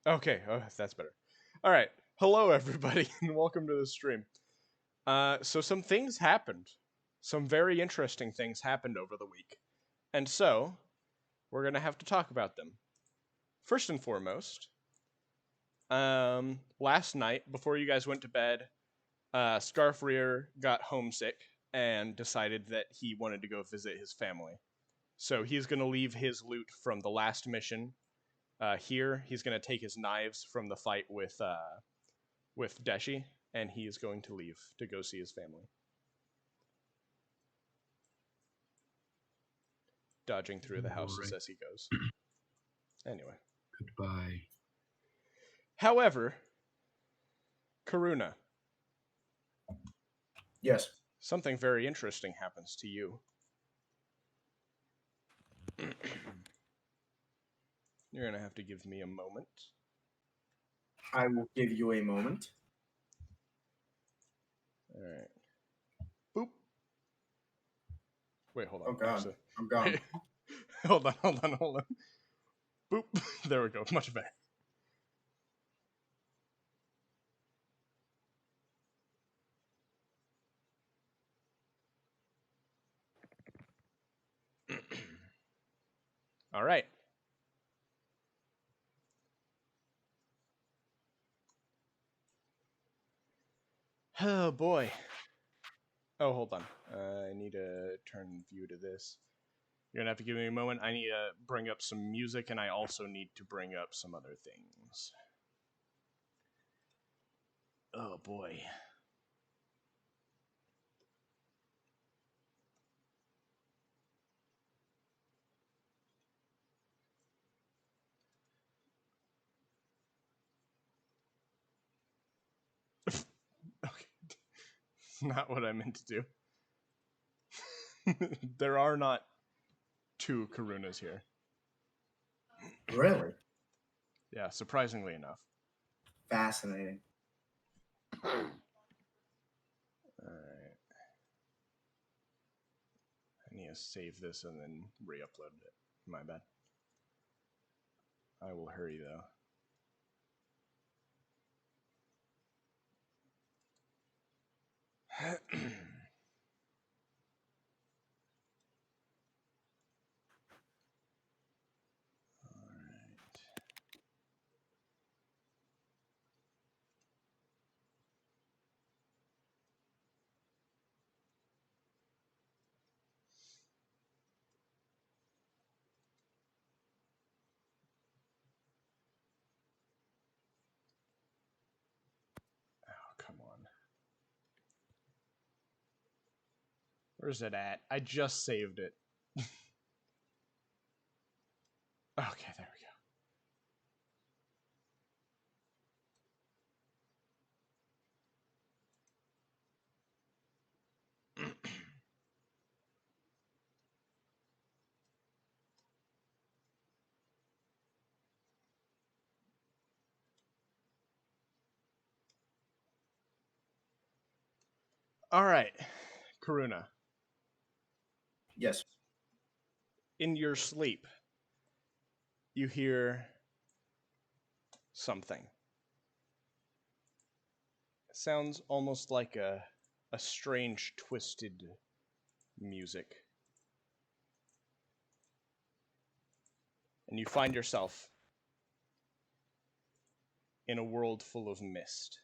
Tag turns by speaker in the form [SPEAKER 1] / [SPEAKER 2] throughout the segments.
[SPEAKER 1] Okay, that's better. All right. Hello, everybody, and welcome to the stream. So some things happened. Some very interesting things happened over the week. And so, we're going to have to talk about them. First and foremost, last night, before you guys went to bed, Scarfreer got homesick and decided that he wanted to go visit his family. So he's going to leave his loot from the last mission here. He's going to take his knives from the fight with Deshi, and he is going to leave to go see his family. Dodging through the houses as he goes. Anyway.
[SPEAKER 2] Goodbye.
[SPEAKER 1] However, Karuna.
[SPEAKER 3] Yes.
[SPEAKER 1] Something very interesting happens to you. You're going to have to give me a moment.
[SPEAKER 3] I will give you a moment.
[SPEAKER 1] All right. Boop. Wait, hold on.
[SPEAKER 3] Oh, God.
[SPEAKER 1] Actually,
[SPEAKER 3] I'm gone.
[SPEAKER 1] wait. Hold on. Boop. There we go. Much better. All right. Oh, boy. Oh, hold on. I need to turn view to this. You're going to have to give me a moment. I need to bring up some music, and I also need to bring up some other things. Oh, boy. Okay. Not what I meant to do. There are not two Karunas here.
[SPEAKER 3] Really?
[SPEAKER 1] Yeah, surprisingly enough.
[SPEAKER 3] Fascinating.
[SPEAKER 1] Alright. I need to save this and then re-upload it. My bad. I will hurry, though. Come on. Where's it at? I just saved it. Okay, there we go. Alright, Karuna.
[SPEAKER 3] Yes.
[SPEAKER 1] In your sleep, you hear something. It sounds almost like a strange, twisted music. And you find yourself in a world full of mist.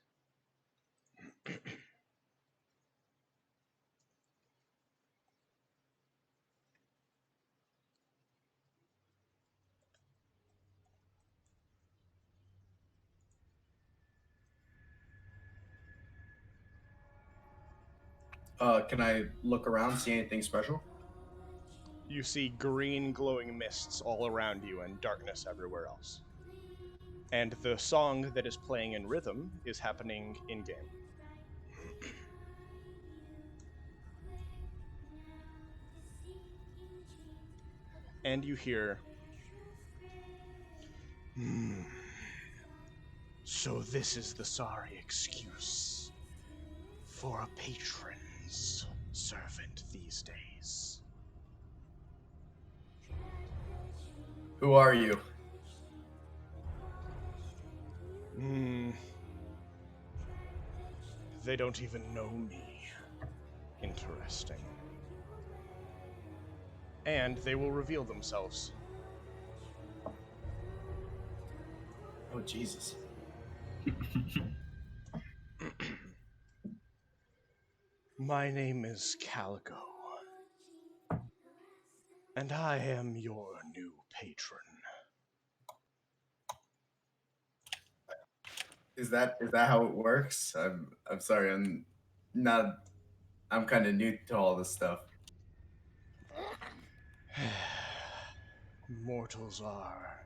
[SPEAKER 3] Can I look around, see anything special?
[SPEAKER 1] You see green glowing mists all around you and darkness everywhere else. And the song that is playing in rhythm is happening in-game. And you hear... So this is the sorry excuse for a patron's servant these days.
[SPEAKER 3] Who are you?
[SPEAKER 1] They don't even know me. Interesting. And they will reveal themselves.
[SPEAKER 3] Oh, Jesus.
[SPEAKER 1] My name is Calico, and I am your new patron.
[SPEAKER 3] Is that how it works? I'm sorry, I'm kind of new to all this stuff.
[SPEAKER 1] Mortals are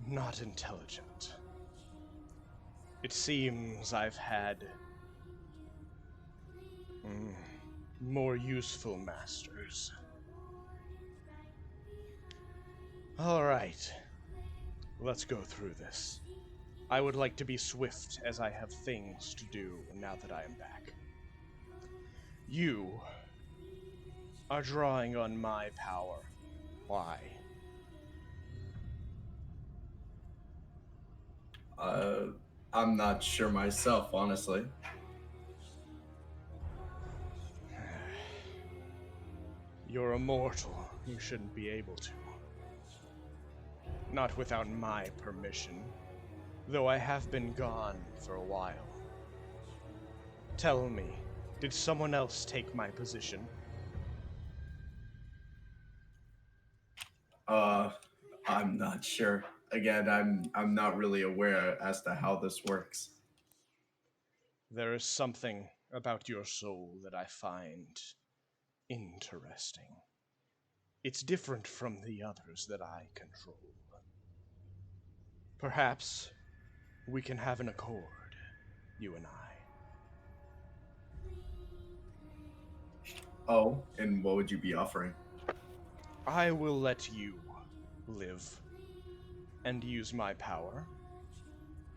[SPEAKER 1] not intelligent. It seems I've had more useful masters. All right, let's go through this. I would like to be swift, as I have things to do now that I am back. You are drawing on my power. Why?
[SPEAKER 3] I'm not sure myself, honestly.
[SPEAKER 1] You're immortal. You shouldn't be able to. Not without my permission, though I have been gone for a while. Tell me, did someone else take my position?
[SPEAKER 3] I'm not sure. Again, I'm not really aware as to how this works.
[SPEAKER 1] There is something about your soul that I find interesting. It's different from the others that I control. Perhaps we can have an accord, you and I.
[SPEAKER 3] Oh, and what would you be offering?
[SPEAKER 1] I will let you live and use my power.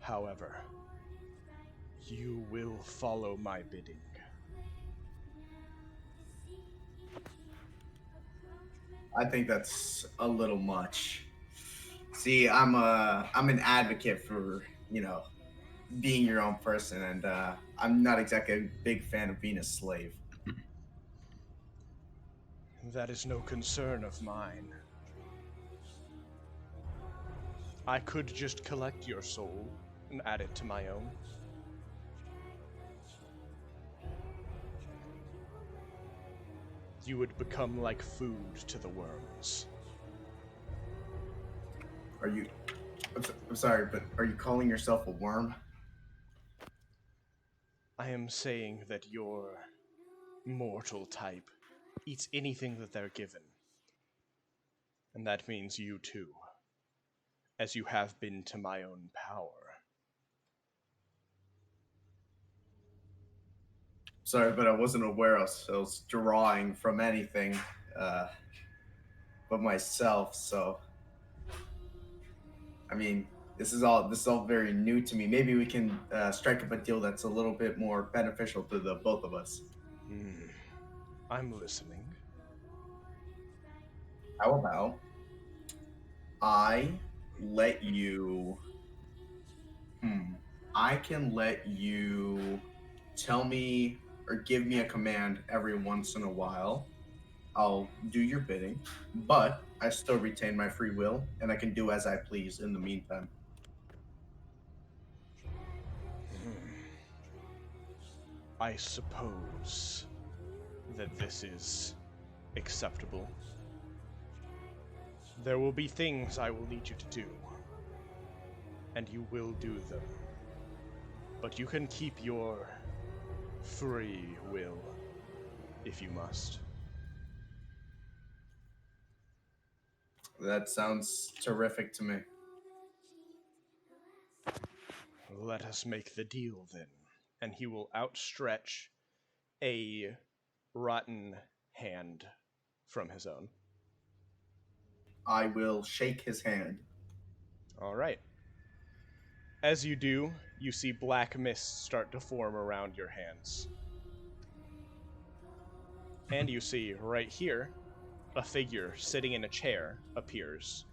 [SPEAKER 1] However, you will follow my bidding.
[SPEAKER 3] I think that's a little much. See, I'm an advocate for, being your own person, and I'm not exactly a big fan of being a slave.
[SPEAKER 1] That is no concern of mine. I could just collect your soul and add it to my own. You would become like food to the worms.
[SPEAKER 3] Are you? I'm sorry, but are you calling yourself a worm?
[SPEAKER 1] I am saying that your mortal type eats anything that they're given. And that means you too, as you have been to my own power.
[SPEAKER 3] Sorry, but I wasn't aware I was drawing from anything uh, but myself. So, I mean, this is all very new to me. Maybe we can strike up a deal that's a little bit more beneficial to the both of us.
[SPEAKER 1] I'm listening.
[SPEAKER 3] How about I let you? I can let you tell me or give me a command every once in a while. I'll do your bidding, but I still retain my free will and I can do as I please in the meantime.
[SPEAKER 1] I suppose that this is acceptable. There will be things I will need you to do, and you will do them. But you can keep your free will, if you must.
[SPEAKER 3] That sounds terrific to me.
[SPEAKER 1] Let us make the deal then. And he will outstretch a rotten hand from his own.
[SPEAKER 3] I will shake his hand.
[SPEAKER 1] All right. As you do, you see black mists start to form around your hands. And you see right here, a figure sitting in a chair appears.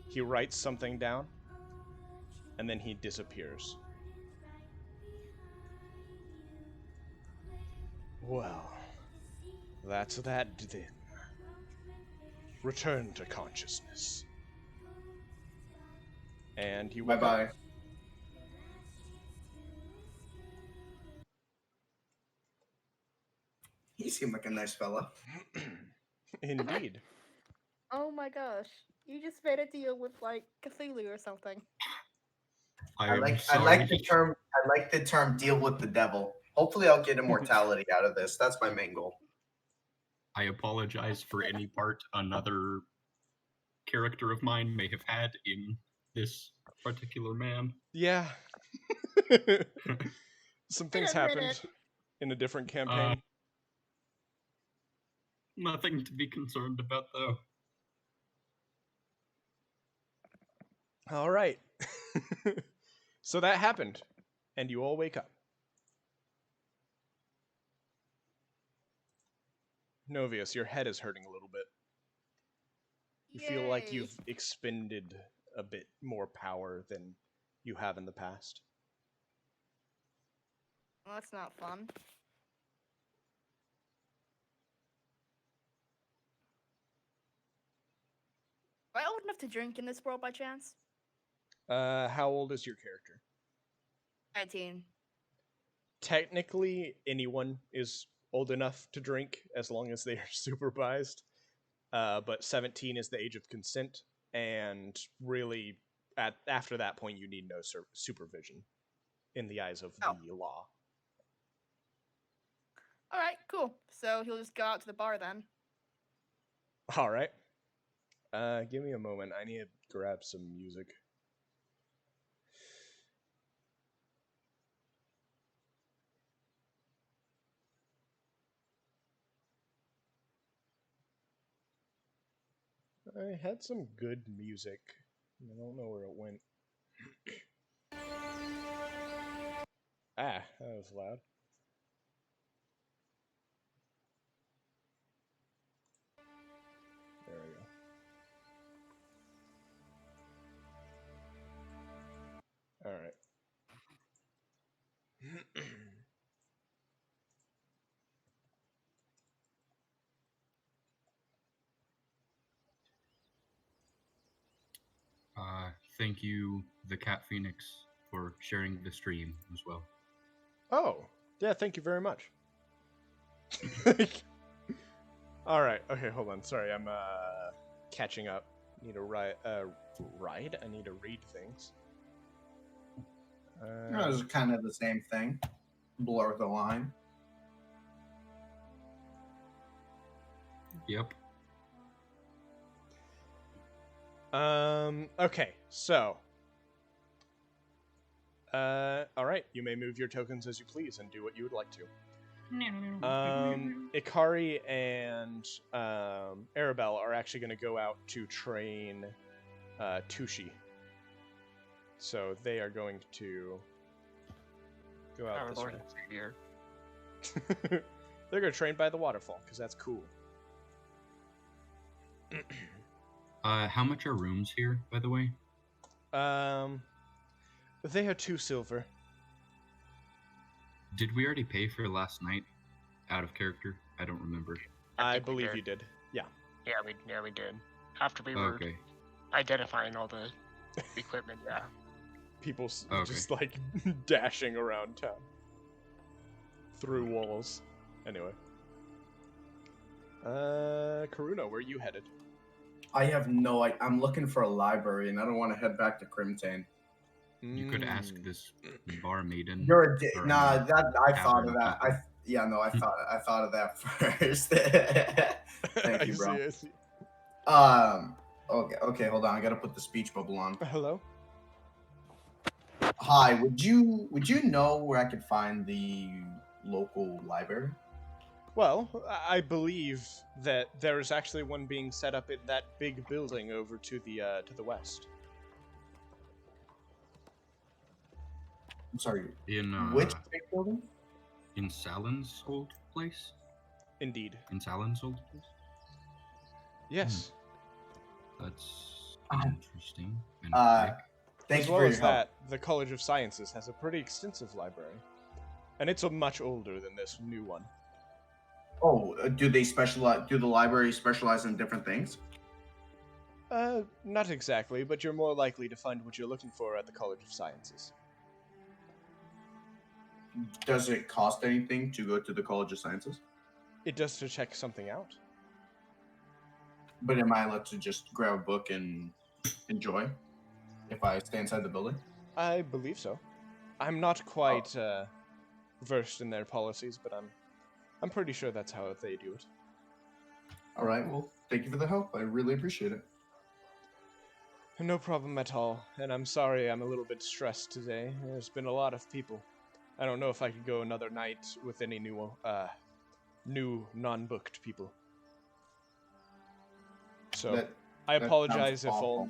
[SPEAKER 1] He writes something down, and then he disappears. Well, that's that then. Return to consciousness. And you wake up.
[SPEAKER 3] Bye-bye. He seemed like a nice fella.
[SPEAKER 1] Indeed.
[SPEAKER 2] Oh my gosh. You just made a deal with like Cthulhu or something.
[SPEAKER 3] I like the term deal with the devil. Hopefully I'll get immortality out of this. That's my main goal.
[SPEAKER 4] I apologize for any part another character of mine may have had in this particular man.
[SPEAKER 1] Yeah. Some things happened in a different campaign.
[SPEAKER 4] Nothing to be concerned about, though.
[SPEAKER 1] All right. So that happened, and you all wake up. Novius, your head is hurting a little bit. You feel like you've expended a bit more power than you have in the past.
[SPEAKER 2] Well, that's not fun. Am I old enough to drink in this world by chance?
[SPEAKER 1] How old is your character?
[SPEAKER 2] 19.
[SPEAKER 1] Technically, anyone is old enough to drink as long as they are supervised. But 17 is the age of consent, and really, after that point, you need no supervision in the eyes of the law.
[SPEAKER 2] All right, cool. So he'll just go out to the bar then.
[SPEAKER 1] All right. Give me a moment. I need to grab some music. I had some good music. I don't know where it went. That was loud. There we go. All right.
[SPEAKER 4] Thank you, the Cat Phoenix, for sharing the stream as well.
[SPEAKER 1] Oh, yeah, thank you very much. All right, okay, hold on. Sorry, I'm catching up. Need to ride? I need to read things.
[SPEAKER 3] It was kind of the same thing. Blur the line.
[SPEAKER 4] Yep.
[SPEAKER 1] Okay, so. All right, you may move your tokens as you please and do what you would like to. Ikari and Arabelle are actually going to go out to train Tushi. So they are going to go out this way. They're going to train by the waterfall, because that's cool.
[SPEAKER 4] How much are rooms here, by the way?
[SPEAKER 1] They are 2 silver.
[SPEAKER 4] Did we already pay for last night out of character? I don't remember.
[SPEAKER 1] I believe you did. Yeah.
[SPEAKER 5] Yeah, we did. After we were identifying all the equipment, yeah.
[SPEAKER 1] People just like dashing around town. Through walls. Anyway. Karuna, where are you headed?
[SPEAKER 3] I have no idea. I'm looking for a library, and I don't want to head back to Crimtane.
[SPEAKER 4] You could ask this bar maiden.
[SPEAKER 3] You're I thought of that. I thought of that first. Thank you, bro.
[SPEAKER 1] I see.
[SPEAKER 3] Okay, hold on. I gotta put the speech bubble on.
[SPEAKER 1] Hello?
[SPEAKER 3] Hi, would you know where I could find the local library?
[SPEAKER 1] Well, I believe that there is actually one being set up in that big building over to the west.
[SPEAKER 3] I'm sorry.
[SPEAKER 4] In
[SPEAKER 3] which big building?
[SPEAKER 4] In Salen's old place?
[SPEAKER 1] Indeed.
[SPEAKER 4] In Salen's old place?
[SPEAKER 1] Yes.
[SPEAKER 4] That's interesting. And
[SPEAKER 3] Thank
[SPEAKER 1] as
[SPEAKER 3] you
[SPEAKER 1] well
[SPEAKER 3] for
[SPEAKER 1] as
[SPEAKER 3] your help.
[SPEAKER 1] that, the College of Sciences has a pretty extensive library. And it's a much older than this new one.
[SPEAKER 3] Oh, do they specialize? Do the libraries specialize in different things?
[SPEAKER 1] Not exactly, but you're more likely to find what you're looking for at the College of Sciences.
[SPEAKER 3] Does it cost anything to go to the College of Sciences?
[SPEAKER 1] It does to check something out.
[SPEAKER 3] But am I allowed to just grab a book and enjoy if I stay inside the building?
[SPEAKER 1] I believe so. I'm not quite versed in their policies, but I'm pretty sure that's how they do it.
[SPEAKER 3] All right. Well, thank you for the help. I really appreciate it.
[SPEAKER 1] No problem at all, and I'm sorry I'm a little bit stressed today. There's been a lot of people. I don't know if I could go another night with any new non-booked people. So I
[SPEAKER 3] that
[SPEAKER 1] apologize
[SPEAKER 3] sounds awful.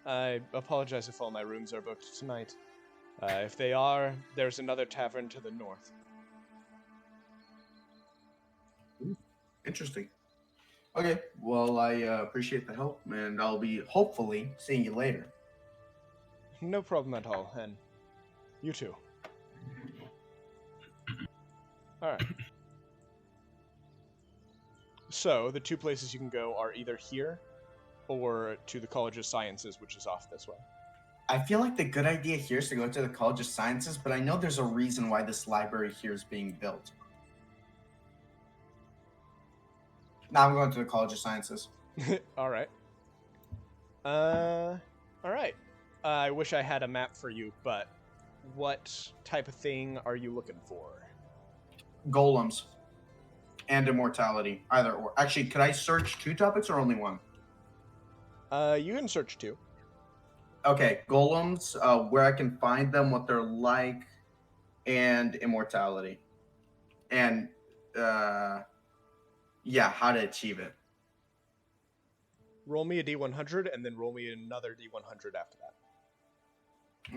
[SPEAKER 1] I apologize if all my rooms are booked tonight. If they are, there's another tavern to the north.
[SPEAKER 3] Interesting. Okay. Well, I appreciate the help, and I'll be hopefully seeing you later.
[SPEAKER 1] No problem at all, and you too. Alright. So, the two places you can go are either here, or to the College of Sciences, which is off this way.
[SPEAKER 3] I feel like the good idea here is to go to the College of Sciences, but I know there's a reason why this library here is being built. Now I'm going to the College of Sciences.
[SPEAKER 1] Alright. Alright. I wish I had a map for you, but what type of thing are you looking for?
[SPEAKER 3] Golems and immortality, either or. Actually, could I search 2 topics or only 1?
[SPEAKER 1] You can search too.
[SPEAKER 3] Okay, golems, where I can find them, what they're like, and immortality. And, yeah, how to achieve it.
[SPEAKER 1] Roll me a D100, and then roll me another D100 after that.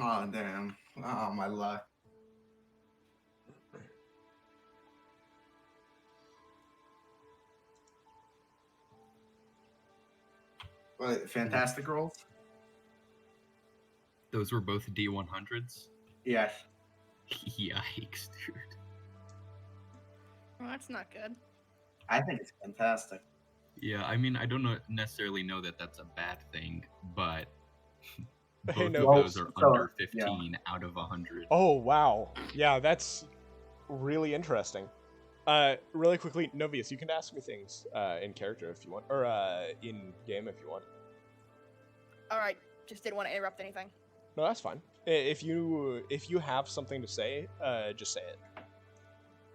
[SPEAKER 3] Oh, damn. Oh, my luck. What, fantastic rolls?
[SPEAKER 4] Those were both D100s?
[SPEAKER 3] Yes.
[SPEAKER 4] Yikes, dude.
[SPEAKER 2] Well, that's not good.
[SPEAKER 3] I think it's fantastic.
[SPEAKER 4] Yeah, I mean, I don't necessarily know that that's a bad thing, but both
[SPEAKER 1] Hey,
[SPEAKER 4] of
[SPEAKER 1] no,
[SPEAKER 4] those are
[SPEAKER 3] so,
[SPEAKER 4] under 15 out of 100.
[SPEAKER 1] Oh, wow. Yeah, that's really interesting. Really quickly, Novius, you can ask me things in character if you want, or in game if you want.
[SPEAKER 2] All right, just didn't want to interrupt anything.
[SPEAKER 1] No, that's fine. If you have something to say, just say it.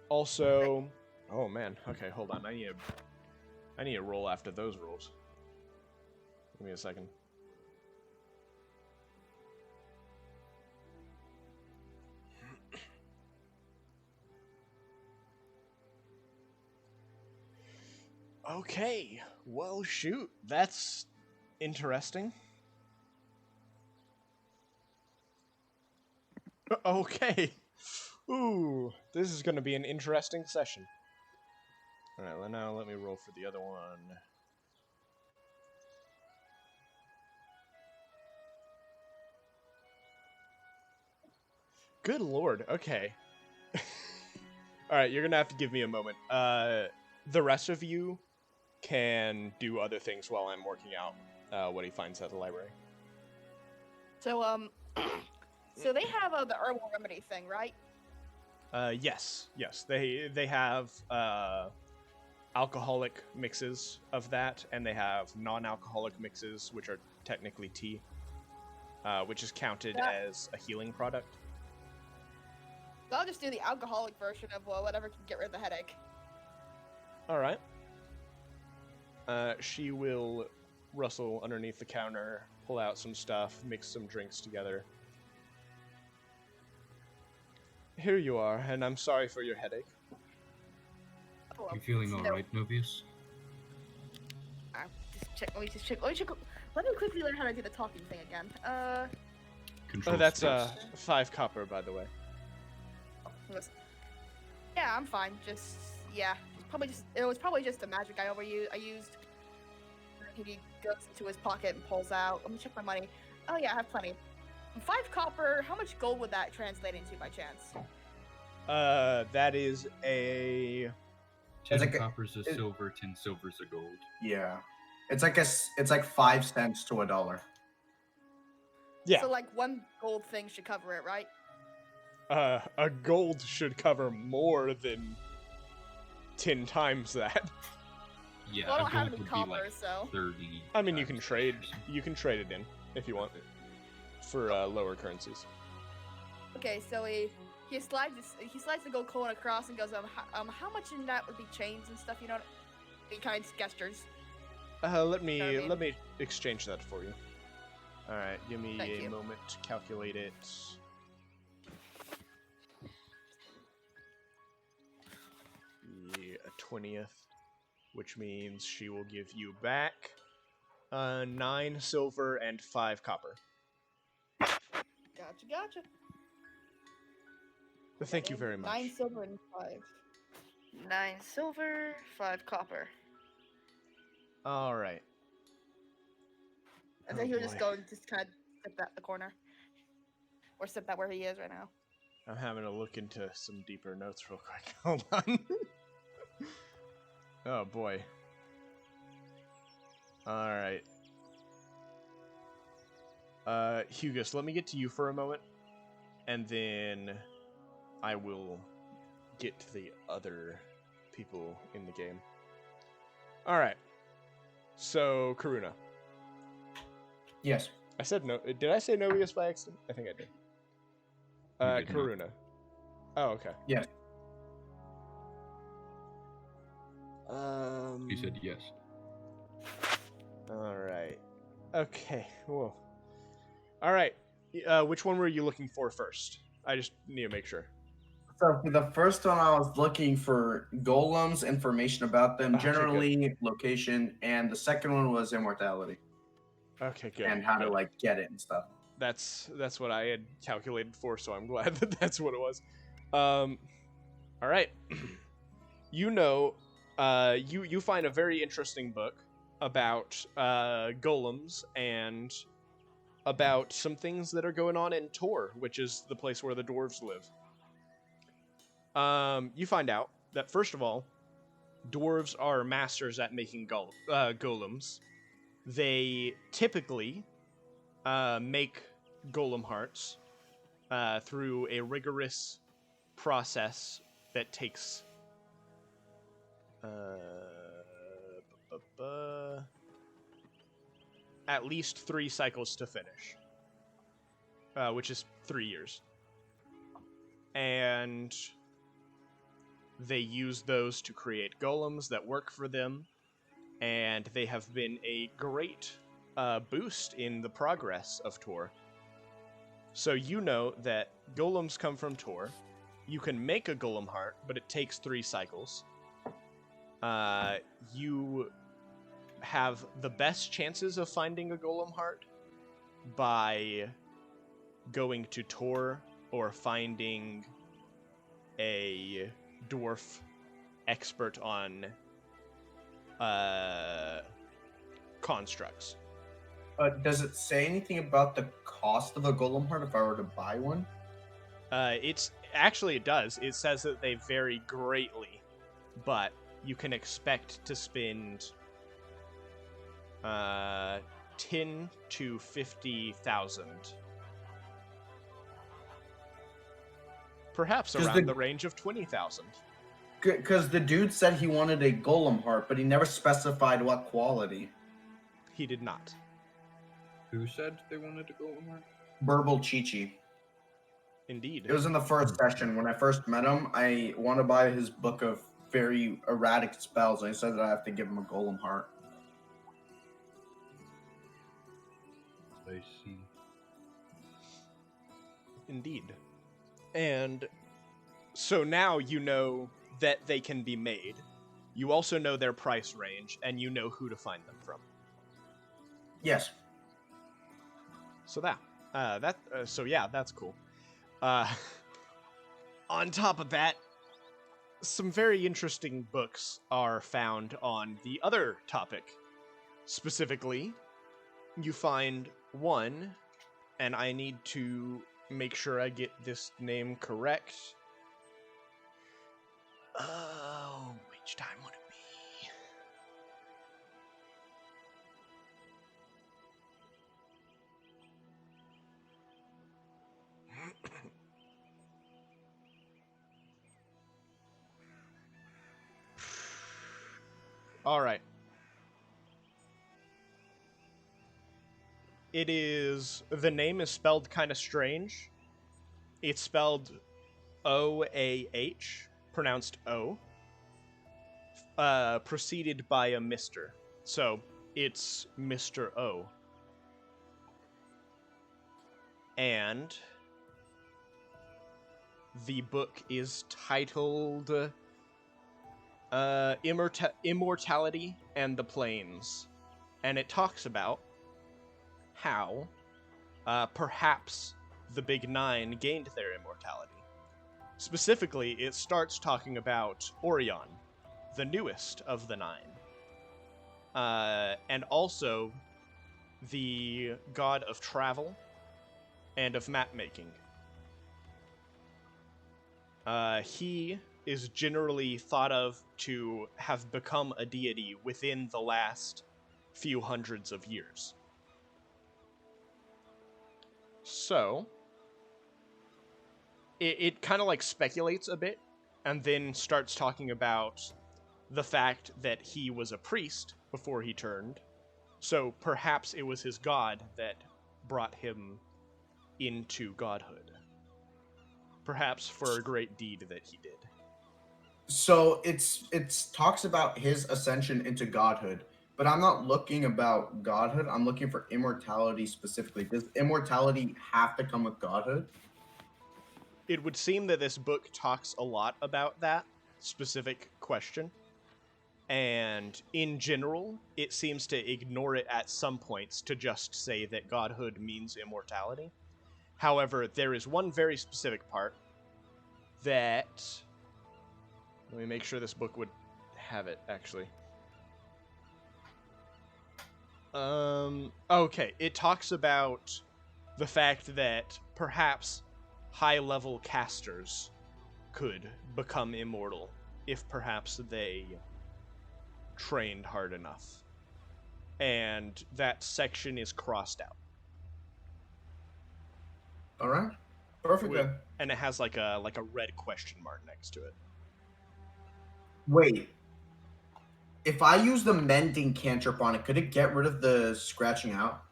[SPEAKER 1] Also, oh man, okay, hold on. I need to roll after those rules. Give me a second. Okay, well, shoot, that's interesting. Okay. Ooh, this is going to be an interesting session. Alright, well, now let me roll for the other one. Good lord, okay. Alright, you're going to have to give me a moment. The rest of you can do other things while I'm working out what he finds at the library.
[SPEAKER 2] So, so they have the herbal remedy thing, right?
[SPEAKER 1] Yes. They have alcoholic mixes of that, and they have non-alcoholic mixes, which are technically tea, which is counted as a healing product.
[SPEAKER 2] So I'll just do the alcoholic version of whatever can get rid of the headache.
[SPEAKER 1] All right. She will rustle underneath the counter, pull out some stuff, mix some drinks together. Here you are, and I'm sorry for your headache.
[SPEAKER 2] Oh,
[SPEAKER 4] You feeling
[SPEAKER 2] no.
[SPEAKER 4] alright, Novius?
[SPEAKER 2] Just check. Let me check. Let me quickly learn how to do the talking thing again.
[SPEAKER 4] Control
[SPEAKER 1] That's
[SPEAKER 4] stress.
[SPEAKER 1] 5 copper, by the way.
[SPEAKER 2] Yeah, I'm fine. Just it was probably just a magic I used. He goes into his pocket and pulls out. Let me check my money. Oh yeah, I have plenty. 5 copper, how much gold would that translate into by chance?
[SPEAKER 1] That is a
[SPEAKER 4] 10
[SPEAKER 3] like
[SPEAKER 4] coppers a silver, 10 silvers a gold.
[SPEAKER 3] Yeah. It's like 5 cents to $1.
[SPEAKER 1] yeah.
[SPEAKER 2] So like 1 gold thing should cover it, right?
[SPEAKER 1] A gold should cover more than 10 times that.
[SPEAKER 4] Yeah,
[SPEAKER 2] Well, I
[SPEAKER 4] a
[SPEAKER 2] don't have
[SPEAKER 4] gold
[SPEAKER 2] any
[SPEAKER 4] would
[SPEAKER 2] copper,
[SPEAKER 4] be like
[SPEAKER 2] so
[SPEAKER 4] 30.
[SPEAKER 1] I mean, you
[SPEAKER 4] times
[SPEAKER 1] can
[SPEAKER 4] that
[SPEAKER 1] trade.
[SPEAKER 4] or something.
[SPEAKER 1] You can trade it in if you want for lower currencies.
[SPEAKER 2] okay. So he slides the gold coin across and goes, how much in that would be chains and stuff? You know, he kind of gestures.
[SPEAKER 1] Let me
[SPEAKER 2] know what I mean?
[SPEAKER 1] let me exchange that for you. All right, give me
[SPEAKER 2] Thank
[SPEAKER 1] a
[SPEAKER 2] you.
[SPEAKER 1] moment to calculate it. A 20th, which means she will give you back 9 silver and 5 copper.
[SPEAKER 2] Gotcha.
[SPEAKER 1] Thank you very much.
[SPEAKER 2] 9 silver and 5. 9 silver, 5 copper.
[SPEAKER 1] All right.
[SPEAKER 2] And then
[SPEAKER 1] Oh,
[SPEAKER 2] he'll just
[SPEAKER 1] boy.
[SPEAKER 2] go and just kind of step that the corner. Or step that where he is right now.
[SPEAKER 1] I'm having to look into some deeper notes real quick. Hold on. Oh boy. Alright. Hugus, let me get to you for a moment. And then I will get to the other people in the game. Alright. So, Karuna.
[SPEAKER 3] Yes.
[SPEAKER 1] I said no. Did I say Novius by accident? I think I did.
[SPEAKER 4] You did not.
[SPEAKER 1] Karuna. Oh, okay.
[SPEAKER 3] Yes.
[SPEAKER 4] He said yes.
[SPEAKER 1] Alright. Okay, whoa. Alright. Which one were you looking for first? I just need to make sure.
[SPEAKER 3] So for the first one, I was looking for golems, information about them,
[SPEAKER 1] Okay,
[SPEAKER 3] generally, location, and the second one was immortality
[SPEAKER 1] Okay, good.
[SPEAKER 3] and how to
[SPEAKER 1] good.
[SPEAKER 3] like get it and stuff.
[SPEAKER 1] That's what I had calculated for, so I'm glad that that's what it was. Alright. You know, you find a very interesting book about golems and about some things that are going on in Tor, which is the place where the dwarves live. You find out that, first of all, dwarves are masters at making golems. They typically make golem hearts through a rigorous process that takes at least 3 cycles to finish, which is 3 years. And they use those to create golems that work for them, and they have been a great boost in the progress of Tor. So you know that golems come from Tor. You can make a golem heart, but it takes 3 cycles. You have the best chances of finding a golem heart by going to Tor or finding a dwarf expert on constructs.
[SPEAKER 3] Does it say anything about the cost of a golem heart if I were to buy one?
[SPEAKER 1] It does. It says that they vary greatly, but you can expect to spend 10 to 50,000. Perhaps around the range of 20,000.
[SPEAKER 3] Because the dude said he wanted a golem heart, but he never specified what quality.
[SPEAKER 1] He did not.
[SPEAKER 4] Who said they wanted to go on?
[SPEAKER 3] Burble Chi-Chi.
[SPEAKER 1] Indeed.
[SPEAKER 3] It was in the first session. When I first met him, I want to buy his book of very erratic spells, and he said that I have to give him a golem heart.
[SPEAKER 4] I see.
[SPEAKER 1] Indeed. And so now you know that they can be made. You also know their price range, and you know who to find them from.
[SPEAKER 3] Yes.
[SPEAKER 1] So that's cool. On top of that, some very interesting books are found on the other topic. Specifically, you find one and I need to make sure I get this name correct. Oh, which time would it be? All right. The name is spelled kind of strange. It's spelled O-A-H, pronounced O, preceded by a Mr. So, it's Mr. O. And the book is titled Immortality and the Planes. And it talks about how perhaps the Big Nine gained their immortality. Specifically, it starts talking about Orion, the newest of the nine. And also the god of travel and of map-making. He is generally thought of to have become a deity within the last few hundreds of years. So, it kind of like speculates a bit, and then starts talking about the fact that he was a priest before he turned, so perhaps it was his god that brought him into godhood. Perhaps for a great deed that he did.
[SPEAKER 3] So it's talks about his ascension into godhood, but I'm not looking about godhood. I'm looking for immortality specifically. Does immortality have to come with godhood?
[SPEAKER 1] It would seem that this book talks a lot about that specific question. And in general, it seems to ignore it at some points to just say that godhood means immortality. However, there is one very specific part that... Let me make sure this book would have it, actually. Okay, it talks about the fact that perhaps high-level casters could become immortal if perhaps they trained hard enough. And that section is crossed out.
[SPEAKER 3] All right, perfect then.
[SPEAKER 1] And it has like a red question mark next to it.
[SPEAKER 3] Wait, if I use the mending cantrip on it, could it get rid of the scratching out?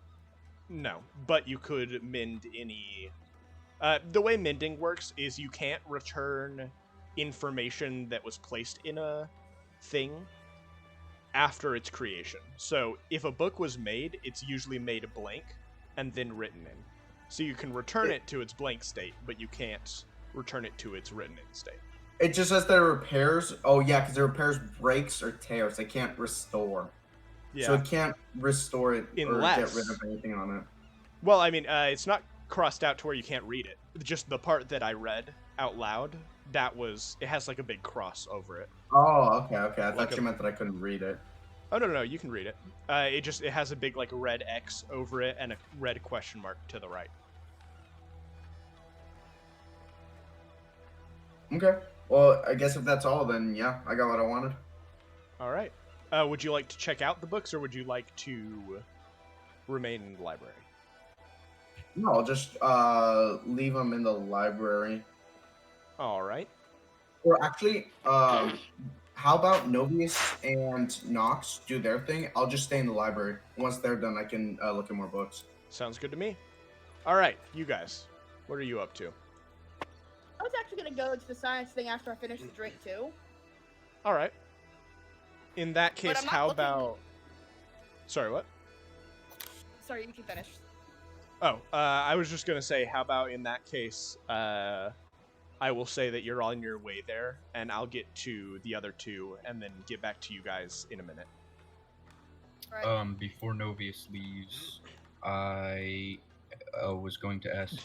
[SPEAKER 1] No, but you could mend any... the way mending works is you can't return information that was placed in a thing after its creation. So if a book was made, it's usually made blank and then written in. So you can return it to its blank state, but you can't return it to its written in state.
[SPEAKER 3] It just says that it repairs. Oh yeah, because it repairs breaks or tears. It can't restore.
[SPEAKER 1] Yeah.
[SPEAKER 3] So it can't restore it
[SPEAKER 1] Unless...
[SPEAKER 3] or get rid of anything on it.
[SPEAKER 1] Well, I mean, it's not crossed out to where you can't read it. Just the part that I read out loud, it has like a big cross over it.
[SPEAKER 3] Oh, okay. I thought you meant that I couldn't read it.
[SPEAKER 1] Oh, no, you can read it. It has a big like red X over it and a red question mark to the right.
[SPEAKER 3] Okay. Well, I guess if that's all, then yeah, I got what I wanted.
[SPEAKER 1] All right. Would you like to check out the books, or would you like to remain in the library?
[SPEAKER 3] No, I'll just leave them in the library.
[SPEAKER 1] All right.
[SPEAKER 3] Or actually, how about Novius and Nox do their thing? I'll just stay in the library. Once they're done, I can look at more books.
[SPEAKER 1] Sounds good to me. All right, you guys, what are you up to?
[SPEAKER 2] I was actually gonna go to the science thing after I finish the drink too.
[SPEAKER 1] All right. In that case, how about... Sorry, what?
[SPEAKER 2] Sorry, you can finish.
[SPEAKER 1] Oh, I was just gonna say, how about in that case, I will say that you're on your way there, and I'll get to the other two, and then get back to you guys in a minute.
[SPEAKER 2] Right.
[SPEAKER 4] Before Novius leaves, I was going to ask...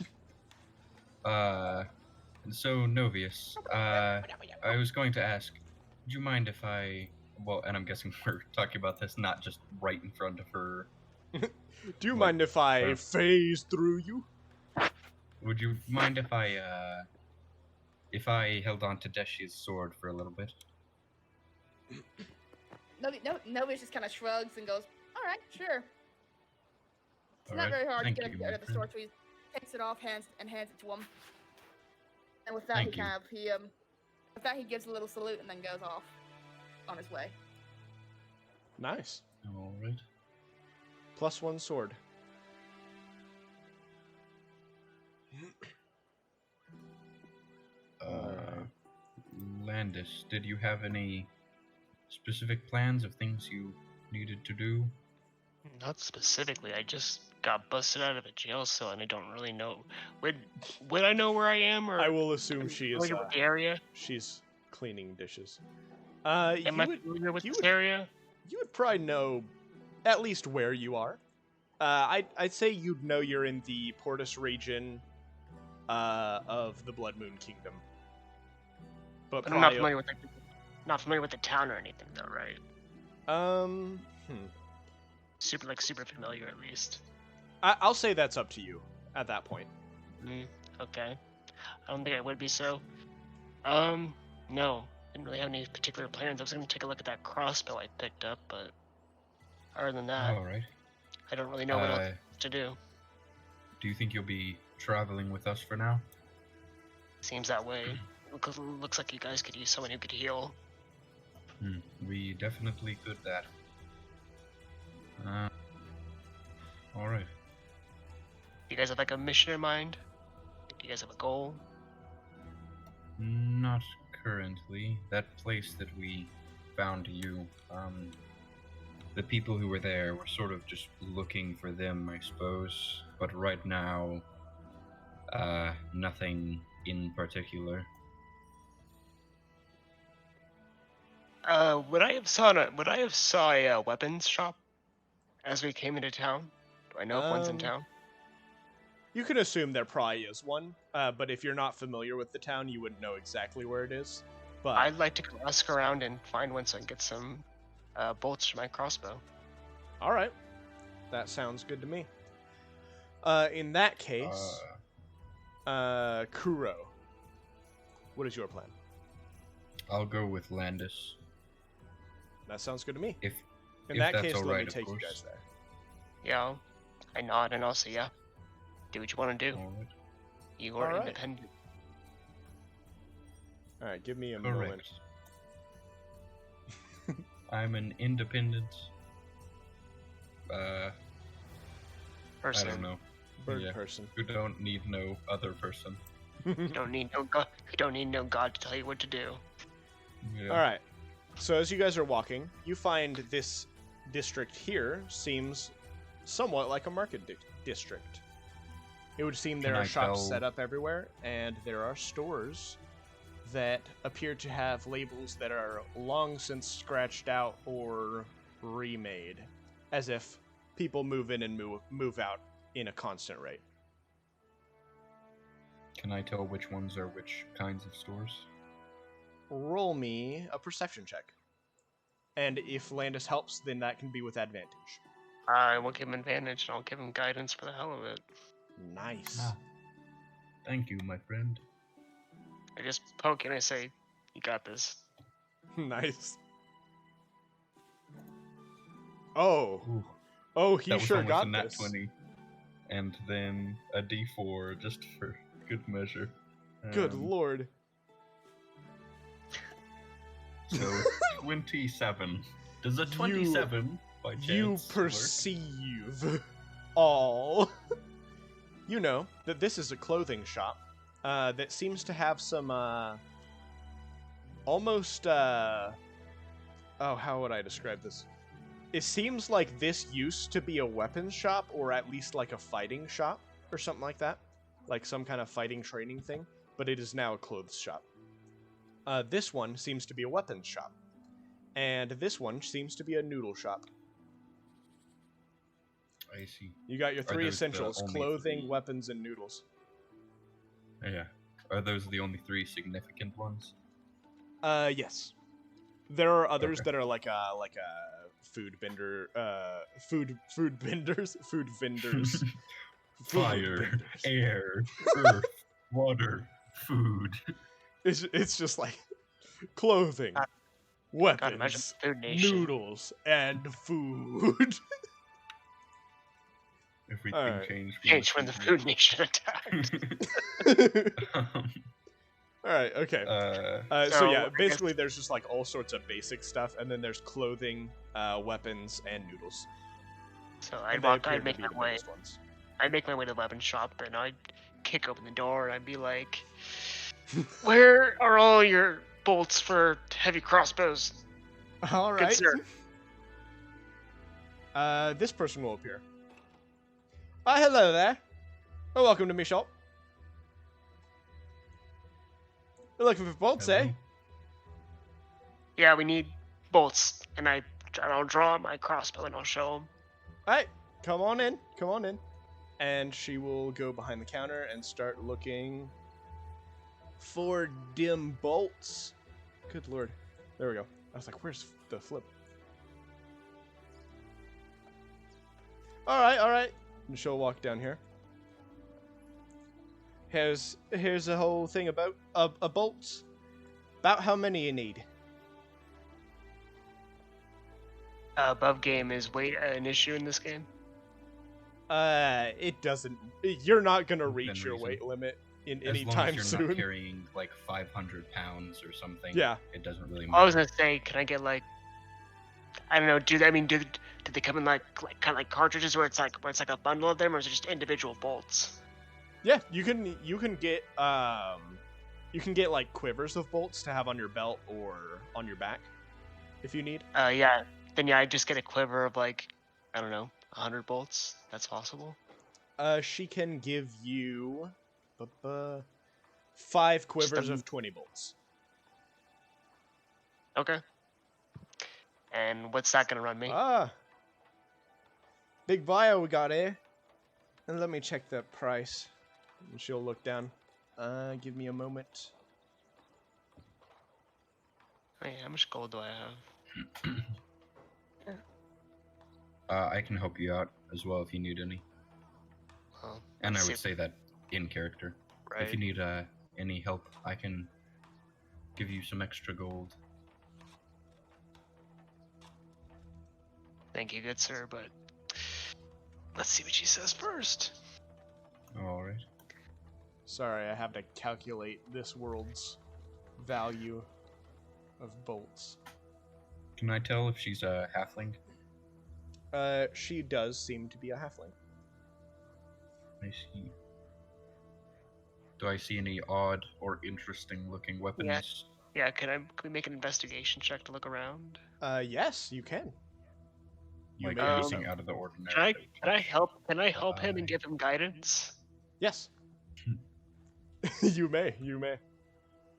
[SPEAKER 4] So, Novius, I was going to ask, would you mind if I... Well, and I'm guessing we're talking about this not just right in front of her
[SPEAKER 1] Do you
[SPEAKER 4] What?
[SPEAKER 1] mind if I phase through you?
[SPEAKER 4] Would you mind if I held on to Deshi's sword for a little bit?
[SPEAKER 2] Nobody just kind of shrugs and goes, "All right, sure." It's
[SPEAKER 4] All
[SPEAKER 2] not
[SPEAKER 4] right.
[SPEAKER 2] very hard
[SPEAKER 4] Thank
[SPEAKER 2] to get
[SPEAKER 4] you,
[SPEAKER 2] rid
[SPEAKER 4] my
[SPEAKER 2] of the
[SPEAKER 4] friend.
[SPEAKER 2] sword, so he takes it off, hands it to him. And with that,
[SPEAKER 4] Thank
[SPEAKER 2] he
[SPEAKER 4] you.
[SPEAKER 2] with that he gives a little salute and then goes off on his way.
[SPEAKER 1] Nice.
[SPEAKER 4] All right.
[SPEAKER 1] +1 sword.
[SPEAKER 4] Landis, did you have any specific plans of things you needed to do?
[SPEAKER 5] Not specifically. I just got busted out of a jail cell, and I don't really know. Would I know where I am, or
[SPEAKER 1] I will assume she is.
[SPEAKER 5] familiar with the area?
[SPEAKER 1] She's cleaning dishes.
[SPEAKER 5] Am I familiar with this area?
[SPEAKER 1] You would probably know at least where you are. I'd say you'd know you're in the Portus region of the Blood Moon Kingdom. But
[SPEAKER 5] I'm not familiar with the town or anything, though, right? Super familiar at least.
[SPEAKER 1] I'll say that's up to you at that point.
[SPEAKER 5] Okay. I don't think I would be so. No. Didn't really have any particular plans. I was gonna take a look at that crossbow I picked up, but other than that,
[SPEAKER 4] All right.
[SPEAKER 5] I don't really know what else to do.
[SPEAKER 4] Do you think you'll be traveling with us for now?
[SPEAKER 5] Seems that way. Looks like you guys could use someone who could heal.
[SPEAKER 4] We definitely could that. All right.
[SPEAKER 5] Do you guys have like a mission in mind? Do you guys have a goal?
[SPEAKER 4] Not currently. That place that we found you, the people who were there were sort of just looking for them, I suppose. But right now, nothing in particular.
[SPEAKER 5] Would I have saw a weapons shop as we came into town? Do I know if one's in town?
[SPEAKER 1] You can assume there probably is one, but if you're not familiar with the town, you wouldn't know exactly where it is. But
[SPEAKER 5] I'd like to ask around and find one so I can get some bolts for my crossbow.
[SPEAKER 1] all right, that sounds good to me. In that case, Kuro, what is your plan?
[SPEAKER 4] I'll go with Landis.
[SPEAKER 1] That sounds good to me.
[SPEAKER 4] If
[SPEAKER 1] In
[SPEAKER 4] if
[SPEAKER 1] that
[SPEAKER 4] that's
[SPEAKER 1] case,
[SPEAKER 4] all
[SPEAKER 1] let me
[SPEAKER 4] right, of
[SPEAKER 1] take you
[SPEAKER 4] course.
[SPEAKER 1] guys there.
[SPEAKER 5] Yeah, I nod and I'll say, yeah. Do what you want to do.
[SPEAKER 4] All right.
[SPEAKER 5] You are
[SPEAKER 1] All right.
[SPEAKER 5] independent.
[SPEAKER 1] All right, give me a moment.
[SPEAKER 4] Correct. I'm an independent.
[SPEAKER 5] Person.
[SPEAKER 4] I don't know.
[SPEAKER 1] Bird
[SPEAKER 4] Yeah.
[SPEAKER 1] person.
[SPEAKER 4] You don't need no other person.
[SPEAKER 5] You don't need no god. You don't need no god to tell you what to do.
[SPEAKER 4] Yeah.
[SPEAKER 1] All right. So as you guys are walking, you find this district here seems somewhat like a market district. It would seem there
[SPEAKER 4] Can
[SPEAKER 1] are
[SPEAKER 4] I
[SPEAKER 1] shops
[SPEAKER 4] tell-
[SPEAKER 1] set up everywhere, and there are stores that appear to have labels that are long since scratched out or remade, as if people move in and move out in a constant rate.
[SPEAKER 4] Can I tell which ones are which kinds of stores?
[SPEAKER 1] Roll me a perception check. And if Landis helps, then that can be with advantage.
[SPEAKER 5] I will give him advantage and I'll give him guidance for the hell of it.
[SPEAKER 1] Nice.
[SPEAKER 4] Thank you, my friend.
[SPEAKER 5] I just poke and I say, "You got this."
[SPEAKER 1] Nice. Oh.
[SPEAKER 4] Ooh,
[SPEAKER 1] Oh, he
[SPEAKER 4] that was
[SPEAKER 1] sure
[SPEAKER 4] almost
[SPEAKER 1] got
[SPEAKER 4] a nat
[SPEAKER 1] this.
[SPEAKER 4] 20. And then a d4 just for good measure.
[SPEAKER 1] Good
[SPEAKER 4] Um,
[SPEAKER 1] lord.
[SPEAKER 4] So 27. Does a 27 by chance
[SPEAKER 1] You
[SPEAKER 4] work?
[SPEAKER 1] perceive all. You know that this is a clothing shop that seems to have some almost oh, how would I describe this? It seems like this used to be a weapons shop, or at least like a fighting shop or something like that, like some kind of fighting training thing, but it is now a clothes shop. This one seems to be a weapons shop, and this one seems to be a noodle shop.
[SPEAKER 4] I see.
[SPEAKER 1] You got your
[SPEAKER 4] Are
[SPEAKER 1] three
[SPEAKER 4] those the
[SPEAKER 1] essentials:
[SPEAKER 4] only
[SPEAKER 1] clothing,
[SPEAKER 4] three?
[SPEAKER 1] weapons, and noodles.
[SPEAKER 4] Yeah. Are those the only 3 significant ones?
[SPEAKER 1] Yes. There are others
[SPEAKER 4] Okay.
[SPEAKER 1] that are like food vendors, food vendors,
[SPEAKER 4] Fire,
[SPEAKER 1] vendors.
[SPEAKER 4] air, earth, water, food.
[SPEAKER 1] It's just like clothing,
[SPEAKER 5] God, imagine
[SPEAKER 1] weapons,
[SPEAKER 5] Food Nation.
[SPEAKER 1] noodles, and food.
[SPEAKER 4] Everything
[SPEAKER 1] Alright.
[SPEAKER 4] changed
[SPEAKER 5] Changed when the Food Nation attacked.
[SPEAKER 1] All right. Okay. So
[SPEAKER 5] So,
[SPEAKER 1] yeah,
[SPEAKER 5] I guess-
[SPEAKER 1] basically, there's just like all sorts of basic stuff, and then there's clothing, weapons, and noodles.
[SPEAKER 5] So
[SPEAKER 1] And
[SPEAKER 5] I'd
[SPEAKER 1] they appear to
[SPEAKER 5] make
[SPEAKER 1] be
[SPEAKER 5] my
[SPEAKER 1] the
[SPEAKER 5] way.
[SPEAKER 1] biggest ones.
[SPEAKER 5] I'd make my way to the weapon shop, and I'd kick open the door, and I'd be like, "Where are all your bolts for heavy crossbows?"
[SPEAKER 1] All
[SPEAKER 5] Good
[SPEAKER 1] right.
[SPEAKER 5] sir.
[SPEAKER 1] This person will appear. Hello there. Well, welcome to my shop. You're looking for bolts, eh?
[SPEAKER 4] Hello.
[SPEAKER 5] Yeah, we need bolts, and I'll draw my crossbow, and I'll show them.
[SPEAKER 1] Alright, come on in. Come on in. And she will go behind the counter and start looking for dim bolts. Good lord. There we go. I was like, where's the flip? Alright. And she'll walk down here. Here's a whole thing about a bolts. About how many you need.
[SPEAKER 5] Above game is weight an issue in this game?
[SPEAKER 1] It doesn't. You're not gonna reach
[SPEAKER 4] Within
[SPEAKER 1] your
[SPEAKER 4] reason.
[SPEAKER 1] weight limit in
[SPEAKER 4] As
[SPEAKER 1] any
[SPEAKER 4] long
[SPEAKER 1] time
[SPEAKER 4] as you're
[SPEAKER 1] soon.
[SPEAKER 4] not carrying like 500 pounds or something,
[SPEAKER 1] Yeah.
[SPEAKER 4] it doesn't really
[SPEAKER 5] I was
[SPEAKER 4] matter.
[SPEAKER 5] gonna say, can I get like, I don't know, do they come in like kind of like cartridges where it's like a bundle of them, or is it just individual bolts?
[SPEAKER 1] Yeah, you can get like quivers of bolts to have on your belt or on your back if you need.
[SPEAKER 5] Yeah. Then yeah, I just get a quiver of like, I don't know, 100 bolts. That's possible.
[SPEAKER 1] She can give you 5 quivers
[SPEAKER 5] a-
[SPEAKER 1] of 20 bolts.
[SPEAKER 5] Okay. And what's that gonna run me?
[SPEAKER 1] Big bio we got here. And let me check the price. And she'll look down. Give me a moment.
[SPEAKER 5] Hey, how much gold do I have?
[SPEAKER 4] I can help you out as well if you need any.
[SPEAKER 5] Well,
[SPEAKER 4] And I
[SPEAKER 5] let's
[SPEAKER 4] would
[SPEAKER 5] see-
[SPEAKER 4] say that in character.
[SPEAKER 5] right.
[SPEAKER 4] If you need any help, I can give you some extra gold.
[SPEAKER 5] Thank you, good sir, but let's see what she says first.
[SPEAKER 4] Alright.
[SPEAKER 1] Sorry, I have to calculate this world's value of bolts.
[SPEAKER 4] Can I tell if she's a halfling?
[SPEAKER 1] She does seem to be a halfling.
[SPEAKER 4] I see. Do I see any odd or interesting looking weapons?
[SPEAKER 5] Yeah, can we make an investigation check to look around?
[SPEAKER 1] Yes, you can. You
[SPEAKER 4] Like
[SPEAKER 1] may do
[SPEAKER 4] anything
[SPEAKER 1] so.
[SPEAKER 4] out of the ordinary?
[SPEAKER 5] Can I help him and give him guidance?
[SPEAKER 1] Yes. you may.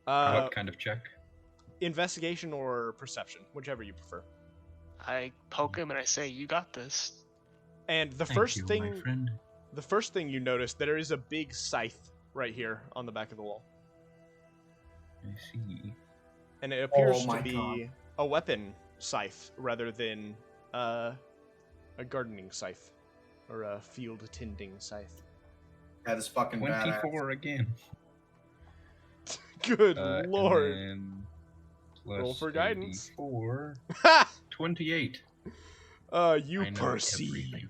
[SPEAKER 4] What kind of check?
[SPEAKER 1] Investigation or perception, whichever you prefer.
[SPEAKER 5] I poke him and I say, "You got this."
[SPEAKER 1] And the
[SPEAKER 4] Thank
[SPEAKER 1] first
[SPEAKER 4] you, my
[SPEAKER 1] thing,
[SPEAKER 4] friend.
[SPEAKER 1] the first thing you notice, there is a big scythe right here on the back of the wall,
[SPEAKER 4] I see.
[SPEAKER 1] and it appears
[SPEAKER 3] my
[SPEAKER 1] to be
[SPEAKER 3] God.
[SPEAKER 1] a weapon scythe rather than a gardening scythe or a field tending scythe.
[SPEAKER 3] That is fucking badass.
[SPEAKER 4] 24 again.
[SPEAKER 1] Good
[SPEAKER 4] And
[SPEAKER 1] lord!
[SPEAKER 4] then
[SPEAKER 1] Roll
[SPEAKER 4] plus
[SPEAKER 1] for guidance.
[SPEAKER 4] 4,
[SPEAKER 1] Ha!
[SPEAKER 4] 28.
[SPEAKER 1] You
[SPEAKER 4] I know
[SPEAKER 1] perceive.
[SPEAKER 4] everything.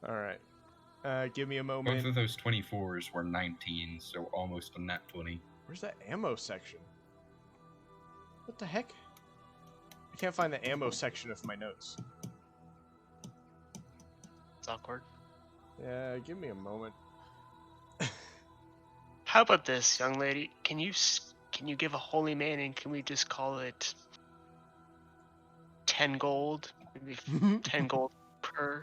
[SPEAKER 1] All right. Give me a
[SPEAKER 4] Both
[SPEAKER 1] moment.
[SPEAKER 4] of those 24s were 19, so almost a nat 20.
[SPEAKER 1] Where's that ammo section? What the heck? I can't find the ammo section of my notes.
[SPEAKER 5] It's awkward.
[SPEAKER 1] Yeah, give me a moment.
[SPEAKER 5] How about this, young lady? Can you give a holy man, and can we just call it 10 gold? Maybe 10 gold per.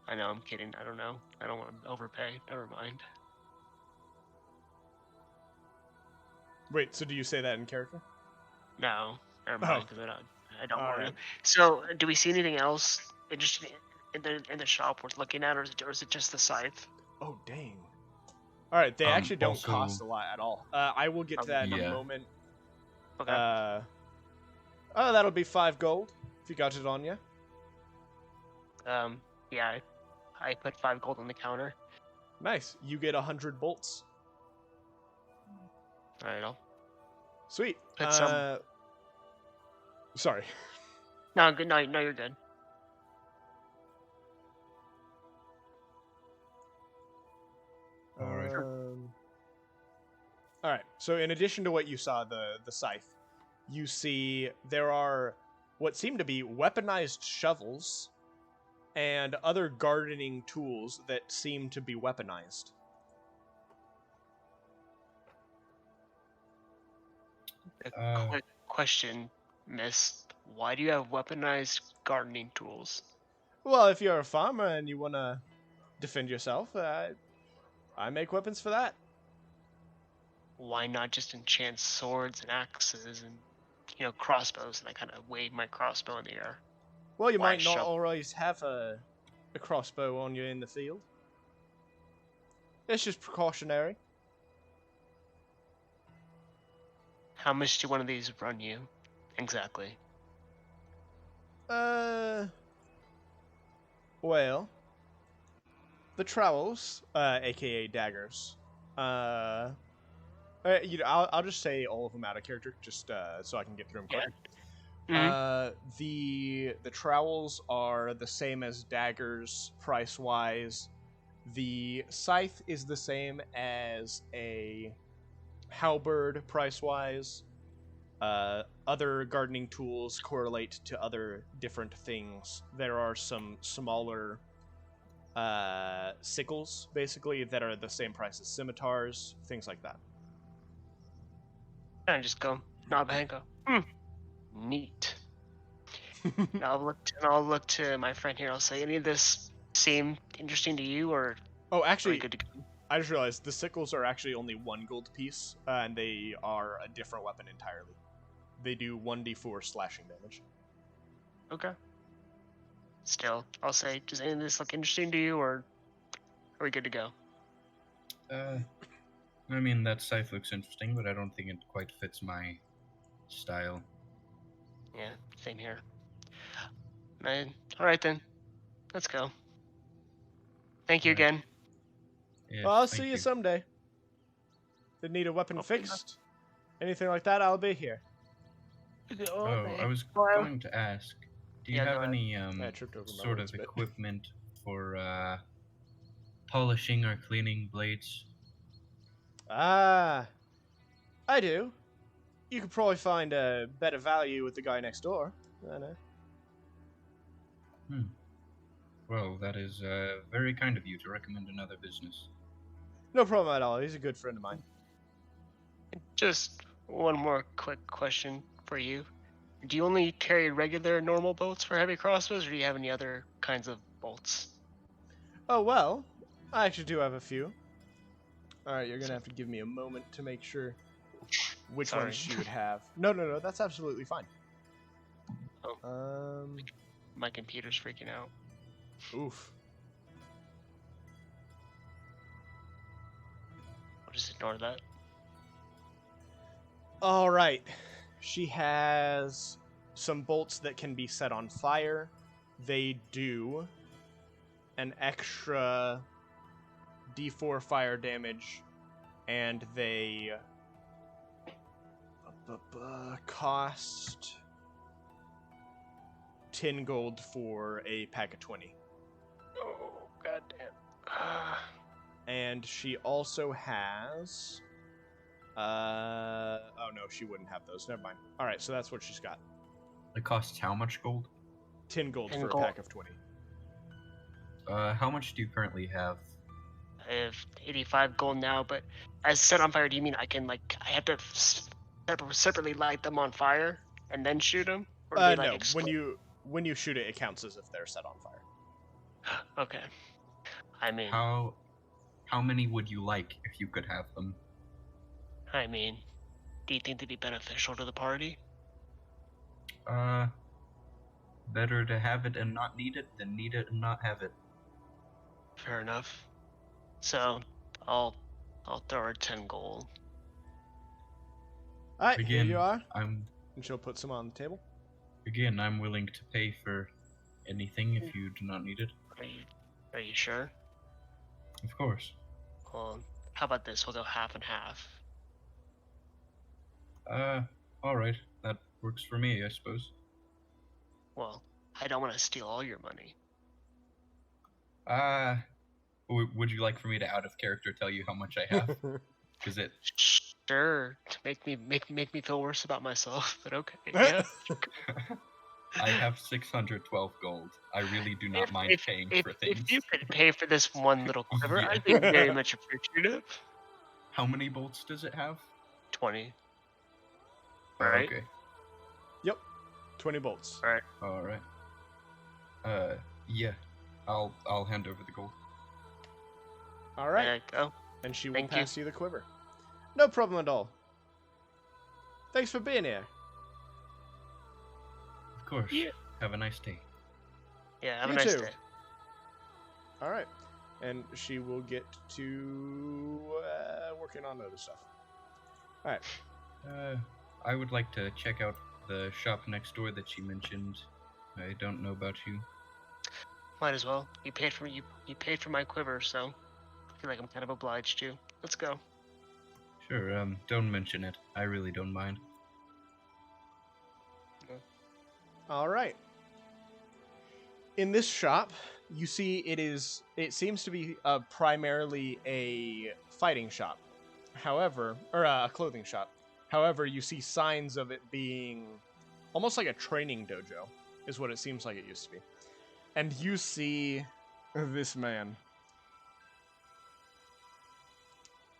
[SPEAKER 5] I know, I'm kidding. I don't know. I don't want to overpay. Never mind.
[SPEAKER 1] Wait, so do you say that in character?
[SPEAKER 5] No, never
[SPEAKER 1] Oh.
[SPEAKER 5] mind. Because I don't want to.
[SPEAKER 1] Alright.
[SPEAKER 5] So, do we see anything else interesting in the shop worth looking at, or is it just the scythe?
[SPEAKER 1] Oh, dang. Alright, they actually don't
[SPEAKER 4] also-
[SPEAKER 1] cost a lot at all. I will get to that in a
[SPEAKER 4] Yeah.
[SPEAKER 1] moment.
[SPEAKER 5] Okay.
[SPEAKER 1] That'll be 5 gold, if you got it on you.
[SPEAKER 5] Yeah, I put 5 gold on the counter.
[SPEAKER 1] Nice. You get 100 bolts.
[SPEAKER 5] All right, I'll
[SPEAKER 1] Sweet.
[SPEAKER 5] put some.
[SPEAKER 1] Sorry.
[SPEAKER 5] No, good. No, you're good.
[SPEAKER 4] All right.
[SPEAKER 1] All right. So in addition to what you saw, the scythe, you see there are what seem to be weaponized shovels and other gardening tools that seem to be weaponized.
[SPEAKER 5] A quick question, Miss. Why do you have weaponized gardening tools?
[SPEAKER 1] Well, if you're a farmer and you want to defend yourself, I make weapons for that.
[SPEAKER 5] Why not just enchant swords and axes and, crossbows? And I kind of wave my crossbow in the air.
[SPEAKER 1] Well, you
[SPEAKER 5] Why
[SPEAKER 1] might not
[SPEAKER 5] shove-
[SPEAKER 1] always have a crossbow on you in the field. It's just precautionary.
[SPEAKER 5] How much do one of these run you, exactly?
[SPEAKER 1] Well, the trowels, aka daggers, I'll just say all of them out of character, just so I can get through them quick.
[SPEAKER 5] Mhm.
[SPEAKER 1] The trowels are the same as daggers price wise. The scythe is the same as a halberd price wise. Other gardening tools correlate to other different things. There are some smaller sickles, basically, that are the same price as scimitars, things like that.
[SPEAKER 5] And I just go nod my head and go, neat. And I'll look to my friend here. I'll say, any of this seem interesting to you, or
[SPEAKER 1] Oh,
[SPEAKER 5] are we
[SPEAKER 1] actually,
[SPEAKER 5] good to go?
[SPEAKER 1] I just realized the sickles are actually only 1 gold piece, and they are a different weapon entirely. They do 1d4 slashing damage.
[SPEAKER 5] Okay. Still, I'll say, does any of this look interesting to you, or are we good to go?
[SPEAKER 4] I mean, that scythe looks interesting, but I don't think it quite fits my style.
[SPEAKER 5] Yeah, same here. Man, all right then, let's go. Thank you
[SPEAKER 4] All right.
[SPEAKER 5] again.
[SPEAKER 4] Yes,
[SPEAKER 1] Well, I'll
[SPEAKER 4] thank
[SPEAKER 1] see you someday. If you need a weapon
[SPEAKER 5] Hopefully not.
[SPEAKER 1] fixed, anything like that, I'll be here.
[SPEAKER 4] Oh, I was going to ask, do you
[SPEAKER 5] Yeah, go
[SPEAKER 4] have
[SPEAKER 5] ahead.
[SPEAKER 4] any
[SPEAKER 1] I tripped over my
[SPEAKER 4] sort
[SPEAKER 1] words
[SPEAKER 4] of
[SPEAKER 1] a bit.
[SPEAKER 4] equipment for polishing or cleaning blades?
[SPEAKER 1] Ah, I do. You could probably find a better value with the guy next door. I know.
[SPEAKER 4] Well, that is very kind of you to recommend another business.
[SPEAKER 1] No problem at all. He's a good friend of mine.
[SPEAKER 5] Just one more quick question for you. Do you only carry regular normal bolts for heavy crossbows, or do you have any other kinds of bolts?
[SPEAKER 1] Oh, well, I actually do have a few. Alright, you're gonna have to give me a moment to make sure which
[SPEAKER 5] Sorry.
[SPEAKER 1] ones she would have. No, that's absolutely fine.
[SPEAKER 5] Oh. My computer's freaking out.
[SPEAKER 1] Oof.
[SPEAKER 5] I'll just ignore that.
[SPEAKER 1] Alright. She has some bolts that can be set on fire. They do an extra d4 fire damage, and they cost 10 gold for a pack of 20.
[SPEAKER 5] Oh, goddamn.
[SPEAKER 1] And she also has oh no, she wouldn't have those. Never mind. All right, so that's what she's got.
[SPEAKER 4] It costs how much gold?
[SPEAKER 1] 10 gold
[SPEAKER 5] 10
[SPEAKER 1] for
[SPEAKER 5] gold.
[SPEAKER 1] a pack of 20.
[SPEAKER 4] How much do you currently have?
[SPEAKER 5] I have 85 gold now, but as set on fire, do you mean I can, I have to separately light them on fire and then shoot them? Or do they,
[SPEAKER 1] No,
[SPEAKER 5] explode?
[SPEAKER 1] when you shoot it, it counts as if they're set on fire.
[SPEAKER 5] Okay. I mean,
[SPEAKER 4] How many would you like if you could have them?
[SPEAKER 5] Do you think they'd be beneficial to the party?
[SPEAKER 4] Better to have it and not need it than need it and not have it.
[SPEAKER 5] Fair enough. So, I'll throw her 10 gold.
[SPEAKER 1] All right, here
[SPEAKER 4] Again,
[SPEAKER 1] you are.
[SPEAKER 4] I'm
[SPEAKER 1] And she'll put some on the table.
[SPEAKER 4] I'm willing to pay for anything if you do not need it.
[SPEAKER 5] Are you sure?
[SPEAKER 4] Of course.
[SPEAKER 5] Well, how about this? We'll go half and half.
[SPEAKER 4] Alright. That works for me, I suppose.
[SPEAKER 5] Well, I don't want to steal all your money.
[SPEAKER 4] Would you like for me to out of character tell you how much I have? Because it...
[SPEAKER 5] Sure, to make me feel worse about myself, but okay. Yeah.
[SPEAKER 4] I have 612 gold. I really do not mind paying for things.
[SPEAKER 5] If you could pay for this one little quiver,
[SPEAKER 4] Yeah.
[SPEAKER 5] I'd be very much appreciative.
[SPEAKER 4] How many bolts does it have?
[SPEAKER 5] 20.
[SPEAKER 4] Oh,
[SPEAKER 5] Right.
[SPEAKER 4] okay.
[SPEAKER 1] Yep. 20 bolts.
[SPEAKER 4] Alright. Yeah. I'll hand over the gold.
[SPEAKER 1] All right.
[SPEAKER 5] There you go.
[SPEAKER 1] And she will
[SPEAKER 5] Thank you.
[SPEAKER 1] pass you the quiver. No problem at all. Thanks for being here.
[SPEAKER 4] Of course.
[SPEAKER 5] Yeah.
[SPEAKER 4] Have a nice day.
[SPEAKER 5] Yeah, have
[SPEAKER 1] You
[SPEAKER 5] a nice
[SPEAKER 1] too.
[SPEAKER 5] day.
[SPEAKER 1] All right. And she will get to working on other stuff. All right.
[SPEAKER 4] I would like to check out the shop next door that she mentioned. I don't know about you.
[SPEAKER 5] Might as well. You paid for my quiver, so I feel like I'm kind of obliged to. Let's go.
[SPEAKER 4] Sure, don't mention it. I really don't mind.
[SPEAKER 1] All right. In this shop, you see it seems to be primarily a fighting shop. However, or a clothing shop. However, you see signs of it being almost like a training dojo, is what it seems like it used to be. And you see this man.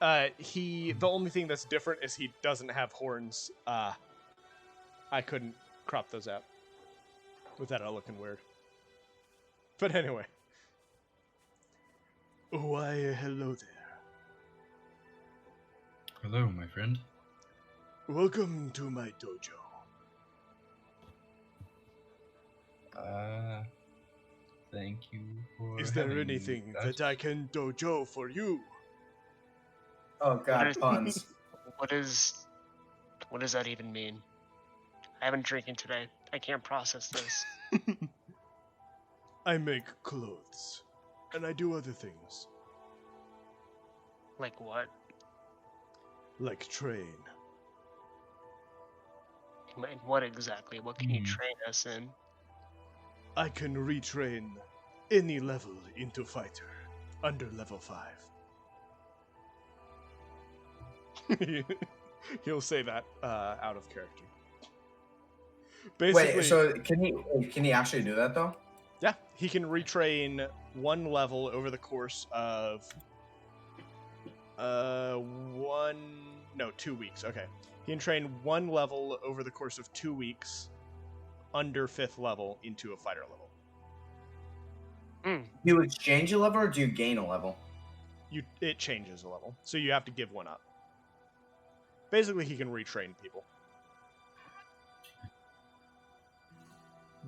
[SPEAKER 1] The only thing that's different is he doesn't have horns. I couldn't crop those out without it looking weird. But anyway. Why, hello there.
[SPEAKER 4] Hello, my friend.
[SPEAKER 1] Welcome to my dojo.
[SPEAKER 4] Thank you for
[SPEAKER 1] Is there
[SPEAKER 4] having
[SPEAKER 1] anything
[SPEAKER 4] us.
[SPEAKER 1] that I can dojo for you?
[SPEAKER 3] Oh god,
[SPEAKER 5] is-
[SPEAKER 3] puns.
[SPEAKER 5] What does that even mean? I haven't drinking today. I can't process this.
[SPEAKER 1] I make clothes, and I do other things,
[SPEAKER 5] Like what?
[SPEAKER 1] like train.
[SPEAKER 5] And what exactly? What can you
[SPEAKER 4] Hmm.
[SPEAKER 5] train us in?
[SPEAKER 1] I can retrain any level into fighter under level 5. He'll say that out of character. Basically,
[SPEAKER 3] Wait, so can he actually do that though?
[SPEAKER 1] yeah, he can retrain one level over the course of 2 weeks. Okay. He can train one level over the course of 2 weeks under 5th level into a fighter level.
[SPEAKER 5] Hmm.
[SPEAKER 3] Do you exchange a level or do you gain a level?
[SPEAKER 1] It changes a level, so you have to give one up. Basically, he can retrain people.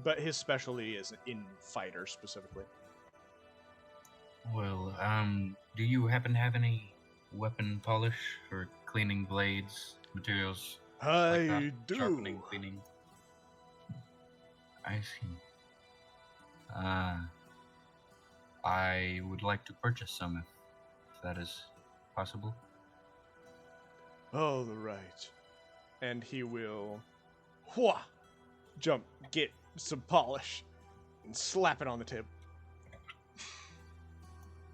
[SPEAKER 1] But his specialty is in fighter specifically.
[SPEAKER 4] Well, do you happen to have any weapon polish or cleaning blades, materials like
[SPEAKER 1] I
[SPEAKER 4] that?
[SPEAKER 1] do.
[SPEAKER 4] Sharpening, cleaning. I see. I would like to purchase some if that is possible.
[SPEAKER 1] All right. And he will get some polish, and slap it on the tip.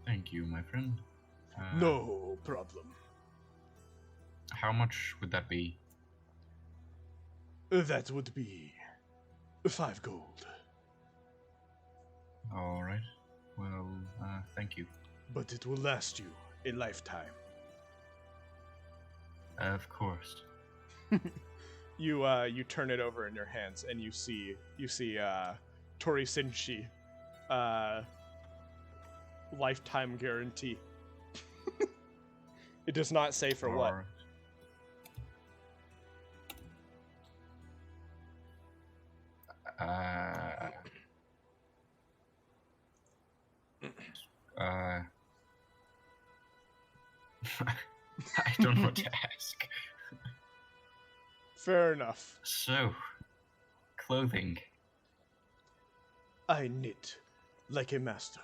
[SPEAKER 4] Thank you, my friend.
[SPEAKER 1] No problem.
[SPEAKER 4] How much would that be?
[SPEAKER 1] That would be 5 gold.
[SPEAKER 4] All right. Well, thank you.
[SPEAKER 1] But it will last you a lifetime.
[SPEAKER 4] Of course.
[SPEAKER 1] You turn it over in your hands, and you see Tori Sinchi, lifetime guarantee. It does not say for what.
[SPEAKER 4] I don't know what to ask.
[SPEAKER 1] Fair enough.
[SPEAKER 4] So, clothing.
[SPEAKER 1] I knit like a master.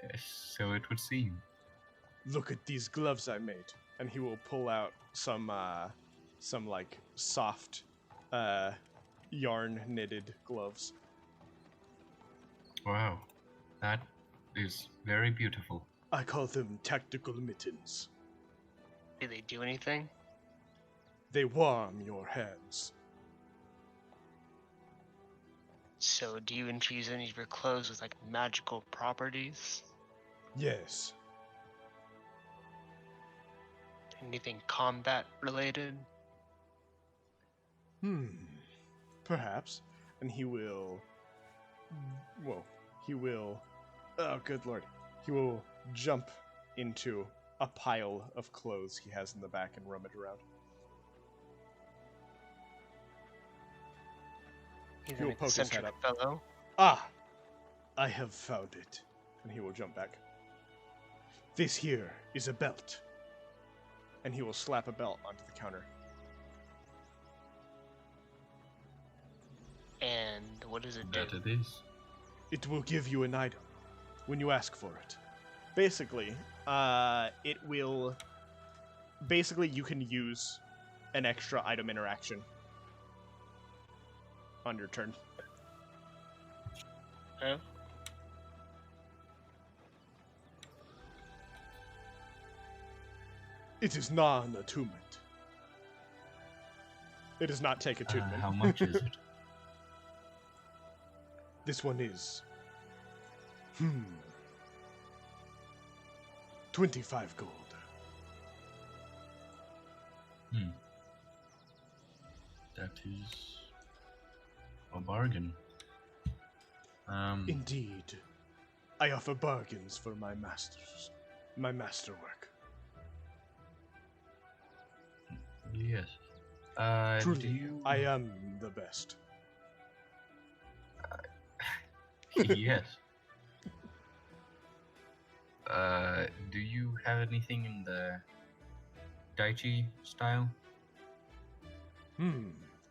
[SPEAKER 4] Yes, so it would seem.
[SPEAKER 1] Look at these gloves I made. And he will pull out some like soft, yarn knitted gloves.
[SPEAKER 4] Wow, that is very beautiful.
[SPEAKER 1] I call them tactical mittens.
[SPEAKER 5] Do they do anything?
[SPEAKER 1] They warm your hands.
[SPEAKER 5] So, do you infuse any of your clothes with like magical properties?
[SPEAKER 1] Yes.
[SPEAKER 5] Anything combat related?
[SPEAKER 1] Perhaps. And he will... Oh, good lord. He will jump into a pile of clothes he has in the back and rummage around.
[SPEAKER 5] He's
[SPEAKER 1] He will
[SPEAKER 5] an
[SPEAKER 1] poke his head
[SPEAKER 5] eccentric
[SPEAKER 1] up.
[SPEAKER 5] fellow.
[SPEAKER 1] Ah! I have found it. And he will jump back. This here is a belt. And he will slap a belt onto the counter.
[SPEAKER 5] And what does it do?
[SPEAKER 4] That it is.
[SPEAKER 1] It will give you an item when you ask for it. Basically, it will... Basically, you can use an extra item interaction on your turn.
[SPEAKER 5] Huh?
[SPEAKER 1] It is non-attunement. It does not take attunement.
[SPEAKER 4] How much is it?
[SPEAKER 1] This one is... 25 gold.
[SPEAKER 4] That is a bargain.
[SPEAKER 1] Indeed. I offer bargains for my masters. My masterwork.
[SPEAKER 4] Yes.
[SPEAKER 1] Truly,
[SPEAKER 4] Do you...
[SPEAKER 1] I am the best.
[SPEAKER 4] Yes. Do you have anything in the Daichi style?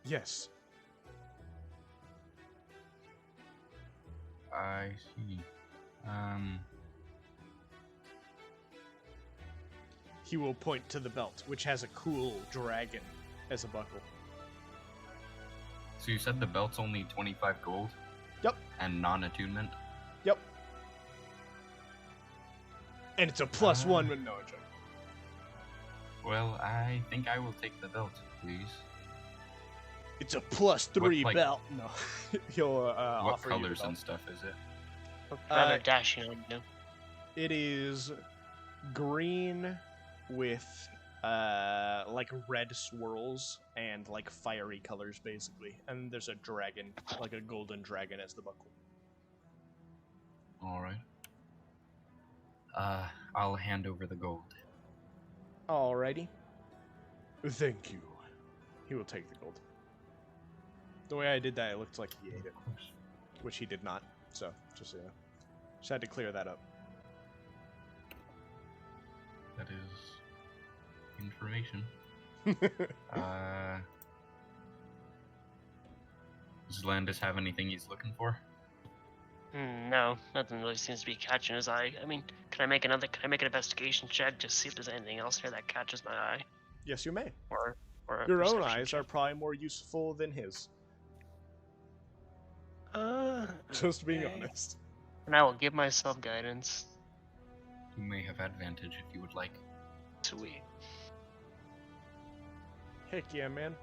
[SPEAKER 1] Yes.
[SPEAKER 4] I see.
[SPEAKER 1] He will point to the belt, which has a cool dragon as a buckle.
[SPEAKER 4] So you said the belt's only 25 gold?
[SPEAKER 1] Yep.
[SPEAKER 4] And non-attunement?
[SPEAKER 1] Yep. And it's a +1 with no joke.
[SPEAKER 4] Well, I think I will take the belt, please.
[SPEAKER 1] It's a +3
[SPEAKER 4] What, like-
[SPEAKER 1] belt. No. He'll
[SPEAKER 4] What
[SPEAKER 1] offer you the
[SPEAKER 4] colors
[SPEAKER 1] belt.
[SPEAKER 4] and stuff is it?
[SPEAKER 5] Rather dashing on you.
[SPEAKER 1] It is green with like red swirls and like fiery colors basically. And there's a dragon, like a golden dragon as the buckle.
[SPEAKER 4] Alright. I'll hand over the gold.
[SPEAKER 1] Alrighty. Thank you. He will take the gold. The way I did that, it looked like he ate it,
[SPEAKER 4] Of course.
[SPEAKER 1] which he did not. So, just so you know. Just had to clear that up.
[SPEAKER 4] That is information. Does Landis have anything he's looking for?
[SPEAKER 5] No, nothing really seems to be catching his eye. I mean, can I make an investigation check to see if there's anything else here that catches my eye?
[SPEAKER 1] Yes, you may.
[SPEAKER 5] Or a
[SPEAKER 1] Your own
[SPEAKER 5] perception
[SPEAKER 1] eyes
[SPEAKER 5] check?
[SPEAKER 1] are probably more useful than his.
[SPEAKER 5] Uh,
[SPEAKER 1] Just being
[SPEAKER 5] okay.
[SPEAKER 1] honest.
[SPEAKER 5] And I will give myself guidance.
[SPEAKER 4] You may have advantage if you would like.
[SPEAKER 5] Sweet.
[SPEAKER 1] Heck yeah, man.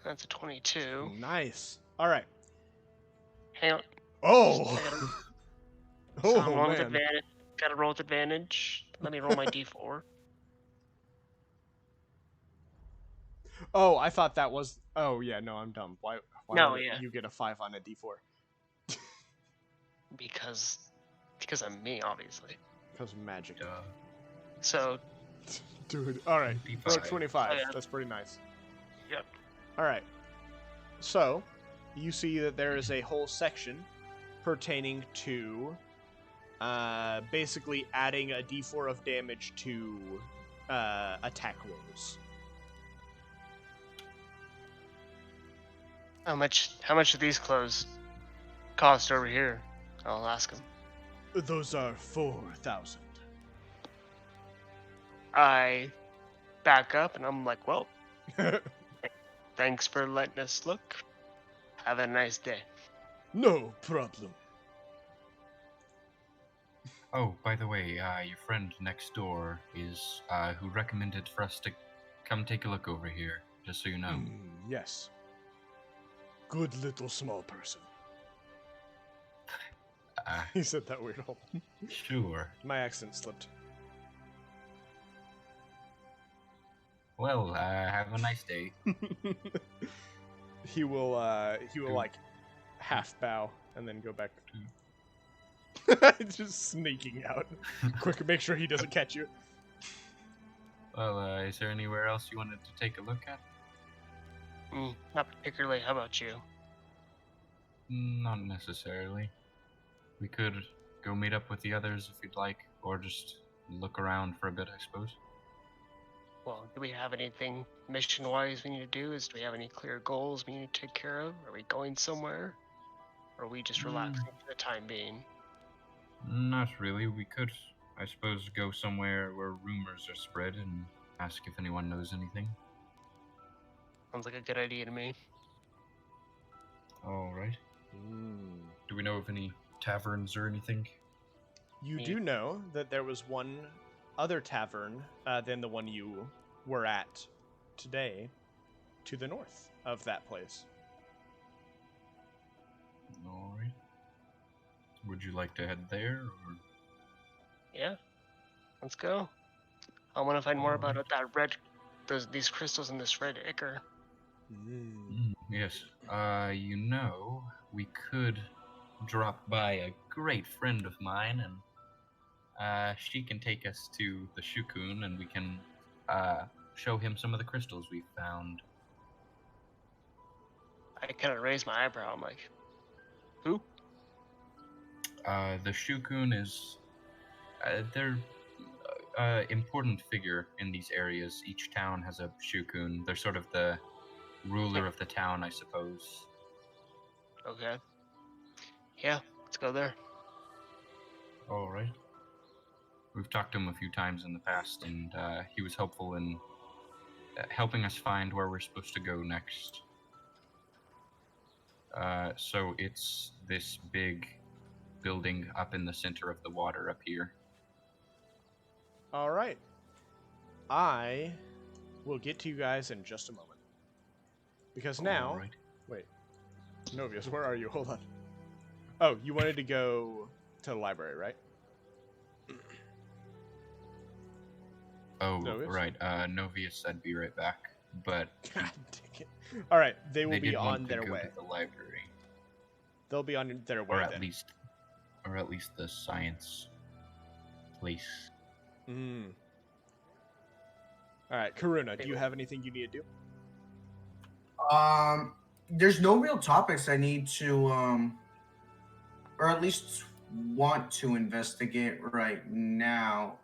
[SPEAKER 5] That's a 22.
[SPEAKER 1] Nice. All right.
[SPEAKER 5] Hang on.
[SPEAKER 1] Oh.
[SPEAKER 5] I gotta,
[SPEAKER 1] Oh
[SPEAKER 5] so I'm rolling with
[SPEAKER 1] man.
[SPEAKER 5] advantage. Gotta roll with advantage. Let me roll my d4.
[SPEAKER 1] Oh, I thought that was. Oh yeah, no, I'm dumb. Why
[SPEAKER 5] No,
[SPEAKER 1] would
[SPEAKER 5] yeah.
[SPEAKER 1] you get a 5 on a D4?
[SPEAKER 5] Because I'm me, obviously.
[SPEAKER 1] Because of magic.
[SPEAKER 5] So,
[SPEAKER 1] Dude, all right.
[SPEAKER 4] 25.
[SPEAKER 1] 25.
[SPEAKER 5] Oh, yeah.
[SPEAKER 1] That's pretty nice.
[SPEAKER 5] Yep.
[SPEAKER 1] All right. So, you see that there is a whole section pertaining to basically adding a d4 of damage to attack rolls.
[SPEAKER 5] How much do these clothes cost over here? I'll ask him.
[SPEAKER 1] Those are 4,000.
[SPEAKER 5] I back up and I'm like, well, thanks for letting us look. Have a nice day.
[SPEAKER 1] No problem.
[SPEAKER 4] Oh, by the way, your friend next door is who recommended for us to come take a look over here, just so you know.
[SPEAKER 1] Yes. Good little small person. He said that weird.
[SPEAKER 4] Sure.
[SPEAKER 1] My accent slipped.
[SPEAKER 4] Well, have a nice day.
[SPEAKER 1] He will like half bow and then go back. Just sneaking out. Quick, make sure he doesn't catch you.
[SPEAKER 4] Well, is there anywhere else you wanted to take a look at?
[SPEAKER 5] Not particularly. How about you?
[SPEAKER 4] Not necessarily. We could go meet up with the others if you'd like, or just look around for a bit, I suppose.
[SPEAKER 5] Well, do we have anything mission-wise we need to do? Do we have any clear goals we need to take care of? Are we going somewhere? Or are we just relaxing for the time being?
[SPEAKER 4] Not really. We could, I suppose, go somewhere where rumors are spread and ask if anyone knows anything.
[SPEAKER 5] Sounds like a good idea to me.
[SPEAKER 4] Alright. Do we know of any taverns or anything?
[SPEAKER 1] You do know that there was one other tavern than the one you were at today to the north of that place.
[SPEAKER 4] Alright. Would you like to head there, or...?
[SPEAKER 5] Yeah. Let's go. I want to find more about these crystals in this red ichor.
[SPEAKER 4] Yes. We could drop by a great friend of mine, and she can take us to the Shukun, and we can show him some of the crystals we found.
[SPEAKER 5] I kind of raised my eyebrow. I'm like, who?
[SPEAKER 4] The Shukun is... they're important figure in these areas. Each town has a Shukun. They're sort of the ruler of the town, I suppose.
[SPEAKER 5] Okay. Yeah, let's go there.
[SPEAKER 4] Alright. We've talked to him a few times in the past, and he was helpful in helping us find where we're supposed to go next. So it's this big building up in the center of the water up here.
[SPEAKER 1] All right. I will get to you guys in just a moment. Because now...
[SPEAKER 4] Alright.
[SPEAKER 1] Wait. Novius, where are you? Hold on. Oh, you wanted to go to the library, right?
[SPEAKER 4] Oh,
[SPEAKER 1] Novius?
[SPEAKER 4] right. Novius said be right back, but
[SPEAKER 1] God dang it. All right, they will
[SPEAKER 4] they
[SPEAKER 1] be
[SPEAKER 4] did
[SPEAKER 1] on
[SPEAKER 4] want to
[SPEAKER 1] their
[SPEAKER 4] go
[SPEAKER 1] way.
[SPEAKER 4] to the library,
[SPEAKER 1] They'll be on their way
[SPEAKER 4] or at
[SPEAKER 1] then.
[SPEAKER 4] least the science place.
[SPEAKER 1] All right, Karuna, do you have anything you need to do?
[SPEAKER 3] There's no real topics I need to, or at least want to investigate right now.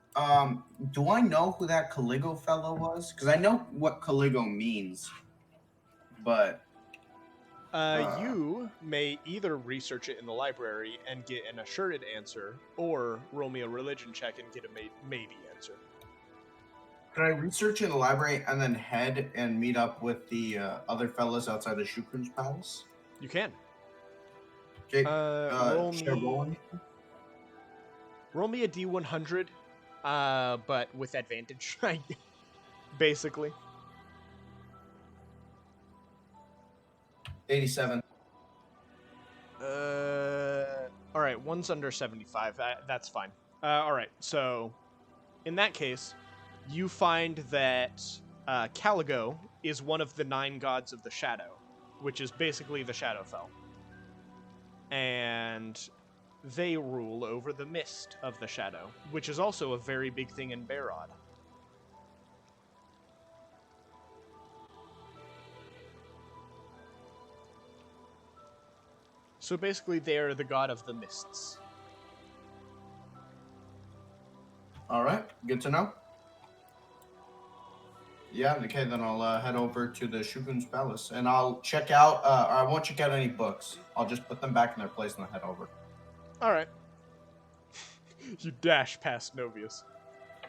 [SPEAKER 3] Do I know who that Caligo fellow was? Because I know what Caligo means, but...
[SPEAKER 1] You may either research it in the library and get an assured answer, or roll me a religion check and get a maybe answer.
[SPEAKER 3] Can I research in the library and then head and meet up with the other fellas outside the Shukun's palace?
[SPEAKER 1] You can.
[SPEAKER 3] Okay.
[SPEAKER 1] Roll
[SPEAKER 3] should I roll
[SPEAKER 1] me.
[SPEAKER 3] anything?
[SPEAKER 1] Roll me a D100, but with advantage, basically.
[SPEAKER 3] 87.
[SPEAKER 1] All right, one's under 75. That's fine. All right, so in that case, you find that Caligo is one of the 9 gods of the Shadow, which is basically the Shadowfell. And they rule over the mist of the Shadow, which is also a very big thing in Barod. So basically, they are the god of the mists.
[SPEAKER 3] All right, good to know. Yeah, okay, then I'll head over to the Shogun's Palace, and I'll check out, or I won't check out any books. I'll just put them back in their place and I'll head over.
[SPEAKER 1] All right. You dash past Novius.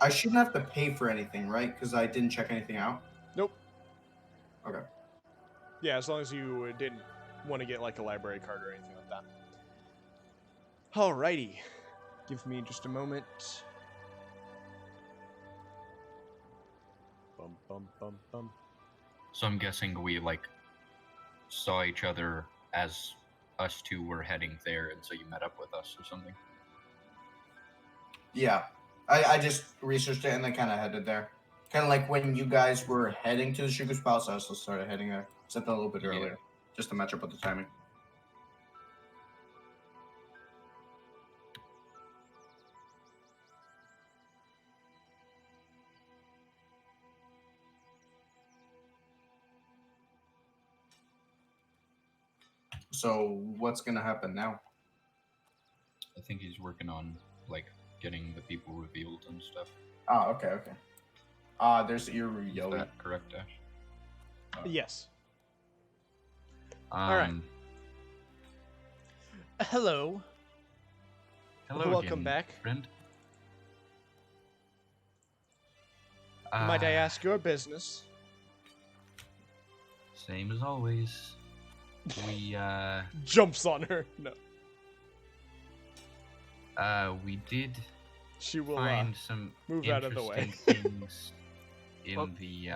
[SPEAKER 3] I shouldn't have to pay for anything, right? Because I didn't check anything out?
[SPEAKER 1] Nope.
[SPEAKER 3] Okay.
[SPEAKER 1] Yeah, as long as you didn't want to get like a library card or anything like that. Alrighty. Give me just a moment. Bum bum bum bum.
[SPEAKER 4] So I'm guessing we like saw each other as us two were heading there, and so you met up with us or something.
[SPEAKER 3] Yeah. I just researched it and then kind of headed there. Kind of like when you guys were heading to the Shogun's Palace, I also started heading there. Except a little bit
[SPEAKER 4] Yeah.
[SPEAKER 3] earlier, just to match up with the timing. So what's gonna happen now?
[SPEAKER 4] I think he's working on like getting the people revealed and stuff.
[SPEAKER 3] Oh, okay. There's
[SPEAKER 4] Is
[SPEAKER 3] Yoi.
[SPEAKER 4] that correct, Ash?
[SPEAKER 1] Yes.
[SPEAKER 4] Um,
[SPEAKER 1] right. Hello.
[SPEAKER 4] Hello
[SPEAKER 1] Welcome
[SPEAKER 4] again,
[SPEAKER 1] back.
[SPEAKER 4] friend.
[SPEAKER 1] Might I ask your business?
[SPEAKER 4] Same as always. We
[SPEAKER 1] Jumps on her. No.
[SPEAKER 4] we did
[SPEAKER 1] She will
[SPEAKER 4] find some
[SPEAKER 1] move out of the way.
[SPEAKER 4] interesting things in
[SPEAKER 5] Well-
[SPEAKER 4] the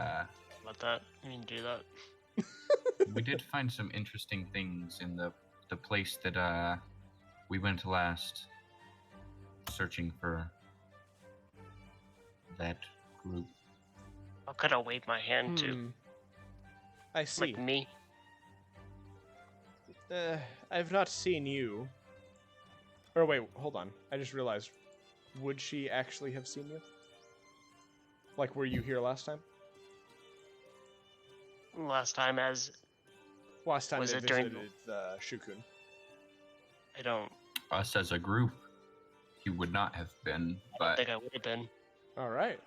[SPEAKER 5] Let that. You can do that.
[SPEAKER 4] we did find some interesting things in the place that we went last, searching for that group.
[SPEAKER 5] I'll kind of wave my hand to
[SPEAKER 1] I see.
[SPEAKER 5] like me.
[SPEAKER 1] I've not seen you. Or wait, hold on. I just realized. Would she actually have seen you? Like, were you here last time?
[SPEAKER 5] Last time, as
[SPEAKER 1] Last time
[SPEAKER 5] Was
[SPEAKER 1] they
[SPEAKER 5] it during-
[SPEAKER 1] visited the Shukun.
[SPEAKER 5] I don't
[SPEAKER 4] Us as a group, he would not have been, but
[SPEAKER 5] think I would have been.
[SPEAKER 1] All right.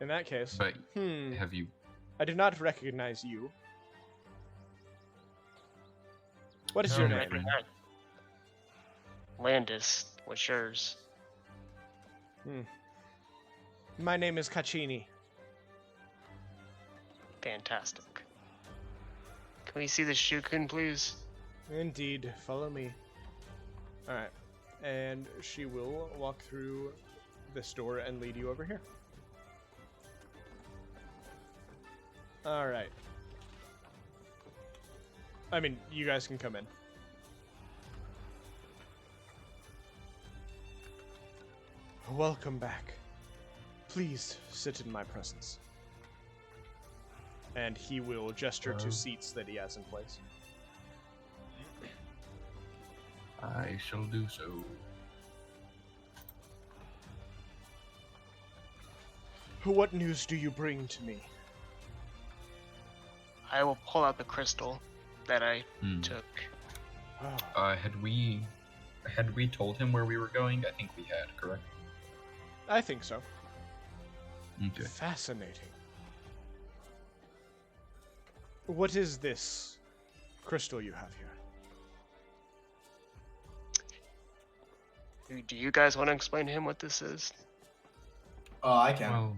[SPEAKER 1] In that case,
[SPEAKER 4] but
[SPEAKER 1] hmm.
[SPEAKER 4] have you?
[SPEAKER 1] I did not recognize you. What is
[SPEAKER 4] No,
[SPEAKER 1] your
[SPEAKER 4] my
[SPEAKER 1] name?
[SPEAKER 4] friend.
[SPEAKER 5] Landis, what's yours?
[SPEAKER 1] My name is Caccini.
[SPEAKER 5] Fantastic. Can we see the Shukun, please?
[SPEAKER 1] Indeed. Follow me. All right. And she will walk through this door and lead you over here. All right. I mean, you guys can come in. Welcome back. Please sit in my presence. And he will gesture to seats that he has in place.
[SPEAKER 4] I shall do so.
[SPEAKER 1] What news do you bring to me?
[SPEAKER 5] I will pull out the crystal that I
[SPEAKER 4] Hmm.
[SPEAKER 5] took.
[SPEAKER 4] Had we told him where we were going? I think we had, correct?
[SPEAKER 1] I think so.
[SPEAKER 4] Okay.
[SPEAKER 1] Fascinating. What is this crystal you have here?
[SPEAKER 5] Do you guys want to explain to him what this is?
[SPEAKER 3] I can.
[SPEAKER 4] Well,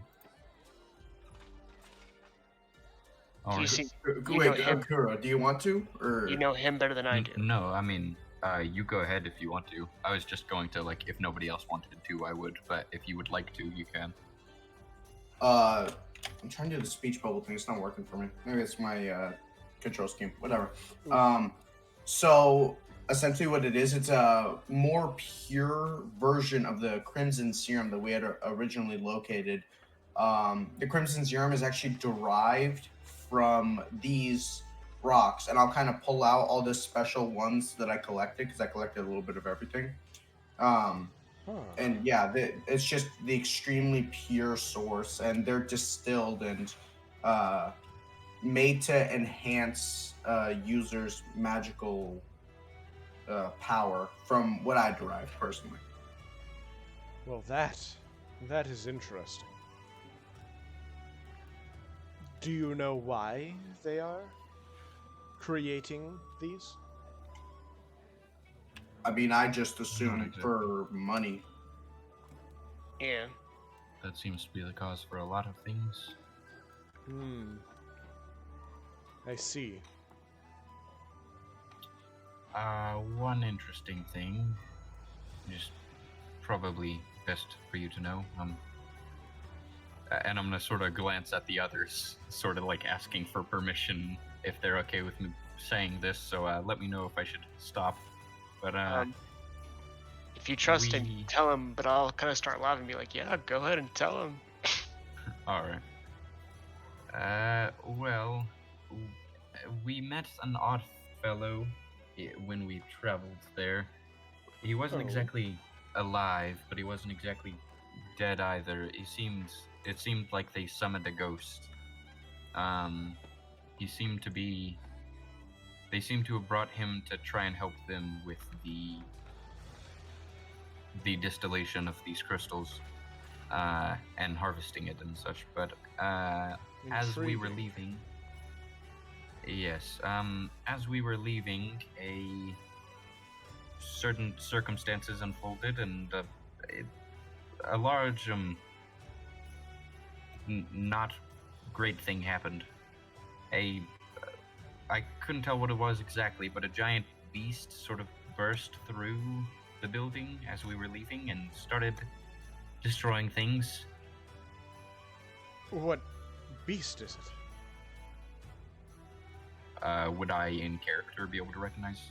[SPEAKER 4] all
[SPEAKER 5] You
[SPEAKER 4] right.
[SPEAKER 5] see,
[SPEAKER 3] Wait,
[SPEAKER 5] know him.
[SPEAKER 3] Kuro, do you want to? Or
[SPEAKER 5] you know him better than I do.
[SPEAKER 4] No, I mean, you go ahead if you want to. I was just going to, like, if nobody else wanted to, I would. But if you would like to, you can.
[SPEAKER 3] I'm trying to do the speech bubble thing. It's not working for me. Maybe it's my control scheme. Whatever. So essentially, what it is, it's a more pure version of the Crimson Serum that we had originally located. The Crimson Serum is actually derived from these rocks, and I'll kind of pull out all the special ones that I collected because I collected a little bit of everything. And yeah, it's just the extremely pure source, and they're distilled and made to enhance users' magical power from what I derived personally.
[SPEAKER 1] Well, that That is interesting. Do you know why they are creating these?
[SPEAKER 3] I mean, I just assumed
[SPEAKER 4] exactly.
[SPEAKER 3] for money.
[SPEAKER 5] Yeah.
[SPEAKER 4] That seems to be the cause for a lot of things.
[SPEAKER 1] I see.
[SPEAKER 4] One interesting thing, just probably best for you to know. And I'm gonna sort of glance at the others, sort of like asking for permission if they're okay with me saying this. So let me know if I should stop. But
[SPEAKER 5] If you trust him,
[SPEAKER 4] we-
[SPEAKER 5] tell him. But I'll kind of start laughing and be like, "Yeah, go ahead and tell him."
[SPEAKER 4] all right. Well, we met an odd fellow when we traveled there. He wasn't
[SPEAKER 1] Oh.
[SPEAKER 4] exactly alive, but he wasn't exactly dead either. It seemed like they summoned a ghost. He seemed to be. They seem to have brought him to try and help them with the distillation of these crystals, and harvesting it and such. But as we were
[SPEAKER 1] Intriguing.
[SPEAKER 4] leaving, yes, as we were leaving, certain circumstances unfolded, and a large, not great thing happened. I couldn't tell what it was exactly, but a giant beast sort of burst through the building as we were leaving and started destroying things.
[SPEAKER 1] What beast is it?
[SPEAKER 4] Would I, in character, be able to recognize?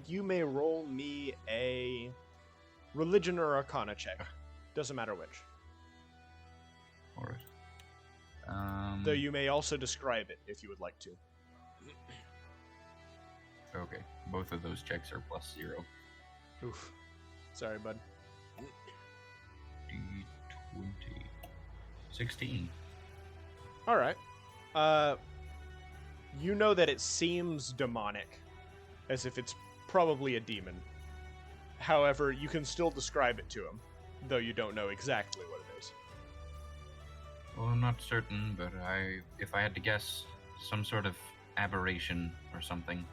[SPEAKER 1] You may roll me a religion or arcana check. Doesn't matter which.
[SPEAKER 4] All right.
[SPEAKER 1] Though you may also describe it if you would like to.
[SPEAKER 4] Okay, both of those checks are +0.
[SPEAKER 1] Oof. Sorry, bud.
[SPEAKER 4] D20. 16.
[SPEAKER 1] Alright. You know that it seems demonic, as if it's probably a demon. However, you can still describe it to him, though you don't know exactly what it is.
[SPEAKER 4] Well, I'm not certain, but if I had to guess, some sort of aberration or something.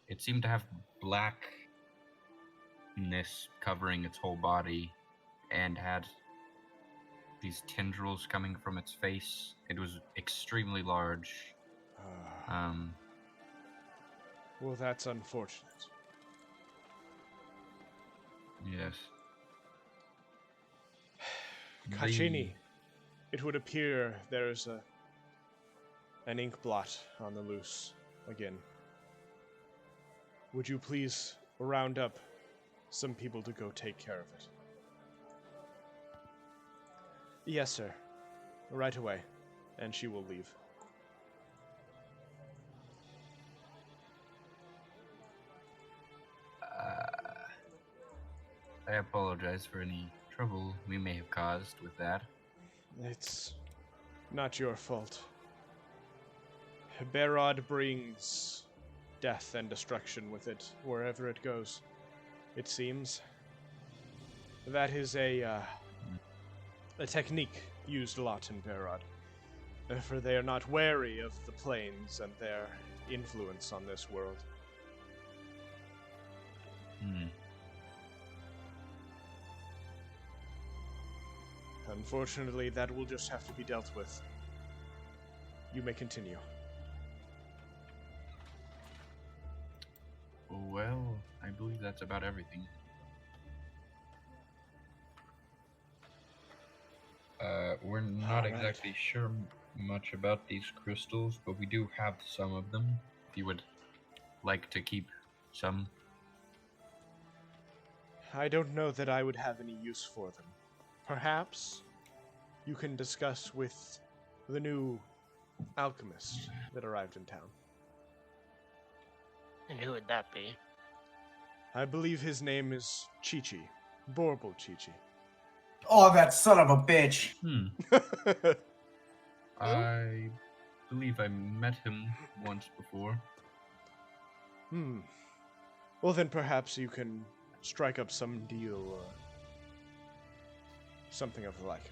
[SPEAKER 4] It seemed to have blackness covering its whole body, and had these tendrils coming from its face. It was extremely large.
[SPEAKER 1] Well, that's unfortunate.
[SPEAKER 4] Yes.
[SPEAKER 1] Kachini, it would appear there is an ink blot on the loose again. Would you please round up some people to go take care of it? Yes, sir. Right away. And she will leave.
[SPEAKER 4] I apologize for any trouble we may have caused with that.
[SPEAKER 1] It's not your fault. Barod brings death and destruction with it wherever it goes, it seems. That is a technique used a lot in Barod, for they are not wary of the planes and their influence on this world. Unfortunately, that will just have to be dealt with. You may continue.
[SPEAKER 4] Well, I believe that's about everything. We're not
[SPEAKER 1] Alright.
[SPEAKER 4] exactly sure much about these crystals, but we do have some of them. If you would like to keep some.
[SPEAKER 1] I don't know that I would have any use for them. Perhaps you can discuss with the new alchemist that arrived in town.
[SPEAKER 5] And who would that be?
[SPEAKER 1] I believe his name is Chi-Chi. Borble Chi-Chi.
[SPEAKER 3] Oh, that son of a bitch!
[SPEAKER 4] I believe I met him once before.
[SPEAKER 1] Well, then perhaps you can strike up some deal or something of the like.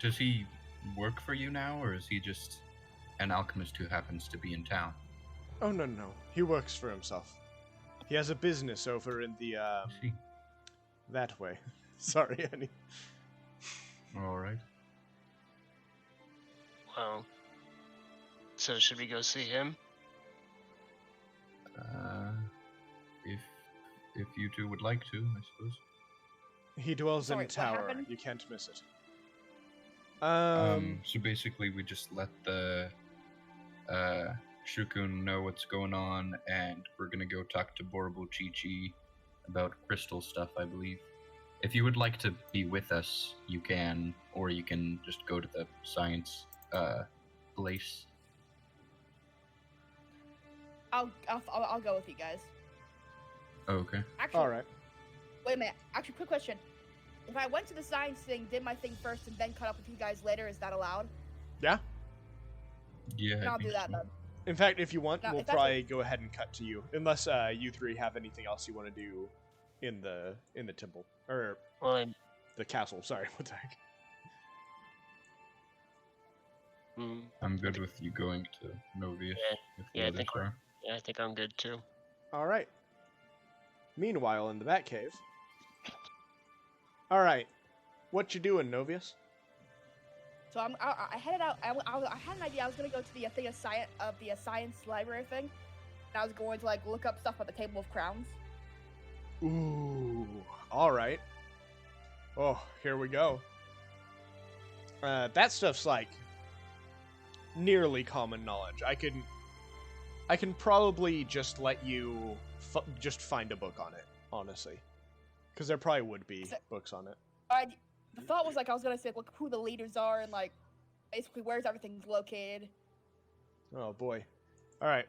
[SPEAKER 4] Does he work for you now, or is he just an alchemist who happens to be in town?
[SPEAKER 1] Oh, no. He works for himself. He has a business over in the,
[SPEAKER 4] I see.
[SPEAKER 1] that way. Sorry, Annie.
[SPEAKER 4] All right.
[SPEAKER 5] Well, so should we go see him?
[SPEAKER 4] If you two would like to, I suppose.
[SPEAKER 1] He dwells in
[SPEAKER 2] Sorry,
[SPEAKER 1] a
[SPEAKER 2] what
[SPEAKER 1] tower.
[SPEAKER 2] happened?
[SPEAKER 1] You can't miss it.
[SPEAKER 4] So basically, we just let the Shukun know what's going on, and we're gonna go talk to Borbu Chi-Chi about crystal stuff, I believe. If you would like to be with us, you can, or you can just go to the science place.
[SPEAKER 2] I'll go with you guys.
[SPEAKER 4] Oh, okay.
[SPEAKER 2] Actually,
[SPEAKER 1] All right.
[SPEAKER 2] wait a minute. Actually, quick question. If I went to the science thing, did my thing first, and then cut up with you guys later, is that allowed?
[SPEAKER 1] Yeah.
[SPEAKER 4] Yeah.
[SPEAKER 2] Then
[SPEAKER 4] I
[SPEAKER 2] I'll do
[SPEAKER 4] think
[SPEAKER 2] that
[SPEAKER 4] so.
[SPEAKER 2] then.
[SPEAKER 1] In fact, if you want,
[SPEAKER 2] No,
[SPEAKER 1] we'll
[SPEAKER 2] if that's
[SPEAKER 1] probably go ahead and cut to you, unless you three have anything else you want to do in the temple or
[SPEAKER 5] Well,
[SPEAKER 1] the castle. Sorry, what the heck?
[SPEAKER 4] I'm good with you going to Novius. If the
[SPEAKER 5] yeah, I
[SPEAKER 4] others
[SPEAKER 5] think
[SPEAKER 4] are.
[SPEAKER 5] I think I'm good too.
[SPEAKER 1] All right. Meanwhile, in the Batcave. All right, what you doing, Novius?
[SPEAKER 2] So I headed out. I had an idea. I was gonna go to the thing of the science library thing, and I was going to like look up stuff at the table of crowns.
[SPEAKER 1] Ooh. All right. Oh, here we go. That stuff's like nearly common knowledge. I can probably just let you just find a book on it, honestly, because there probably would be books on it.
[SPEAKER 2] The thought was like I was gonna say look who the leaders are and like basically where's everything located.
[SPEAKER 1] Oh boy. All right,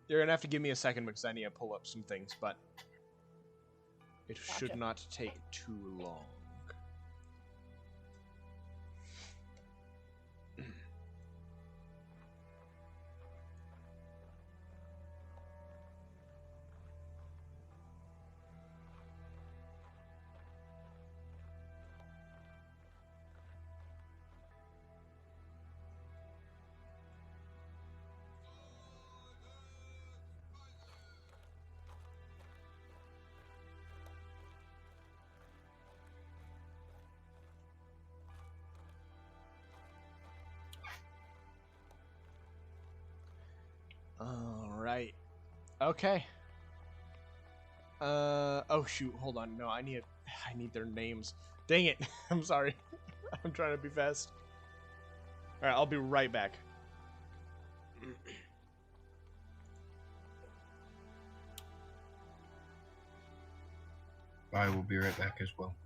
[SPEAKER 1] you're gonna have to give me a second because I need to pull up some things, but it should
[SPEAKER 2] Gotcha.
[SPEAKER 1] not take too long. All right. Okay. Oh shoot, hold on. No, I need their names. Dang it. I'm sorry. I'm trying to be fast. All right, I'll be right back.
[SPEAKER 4] I will be right back as well.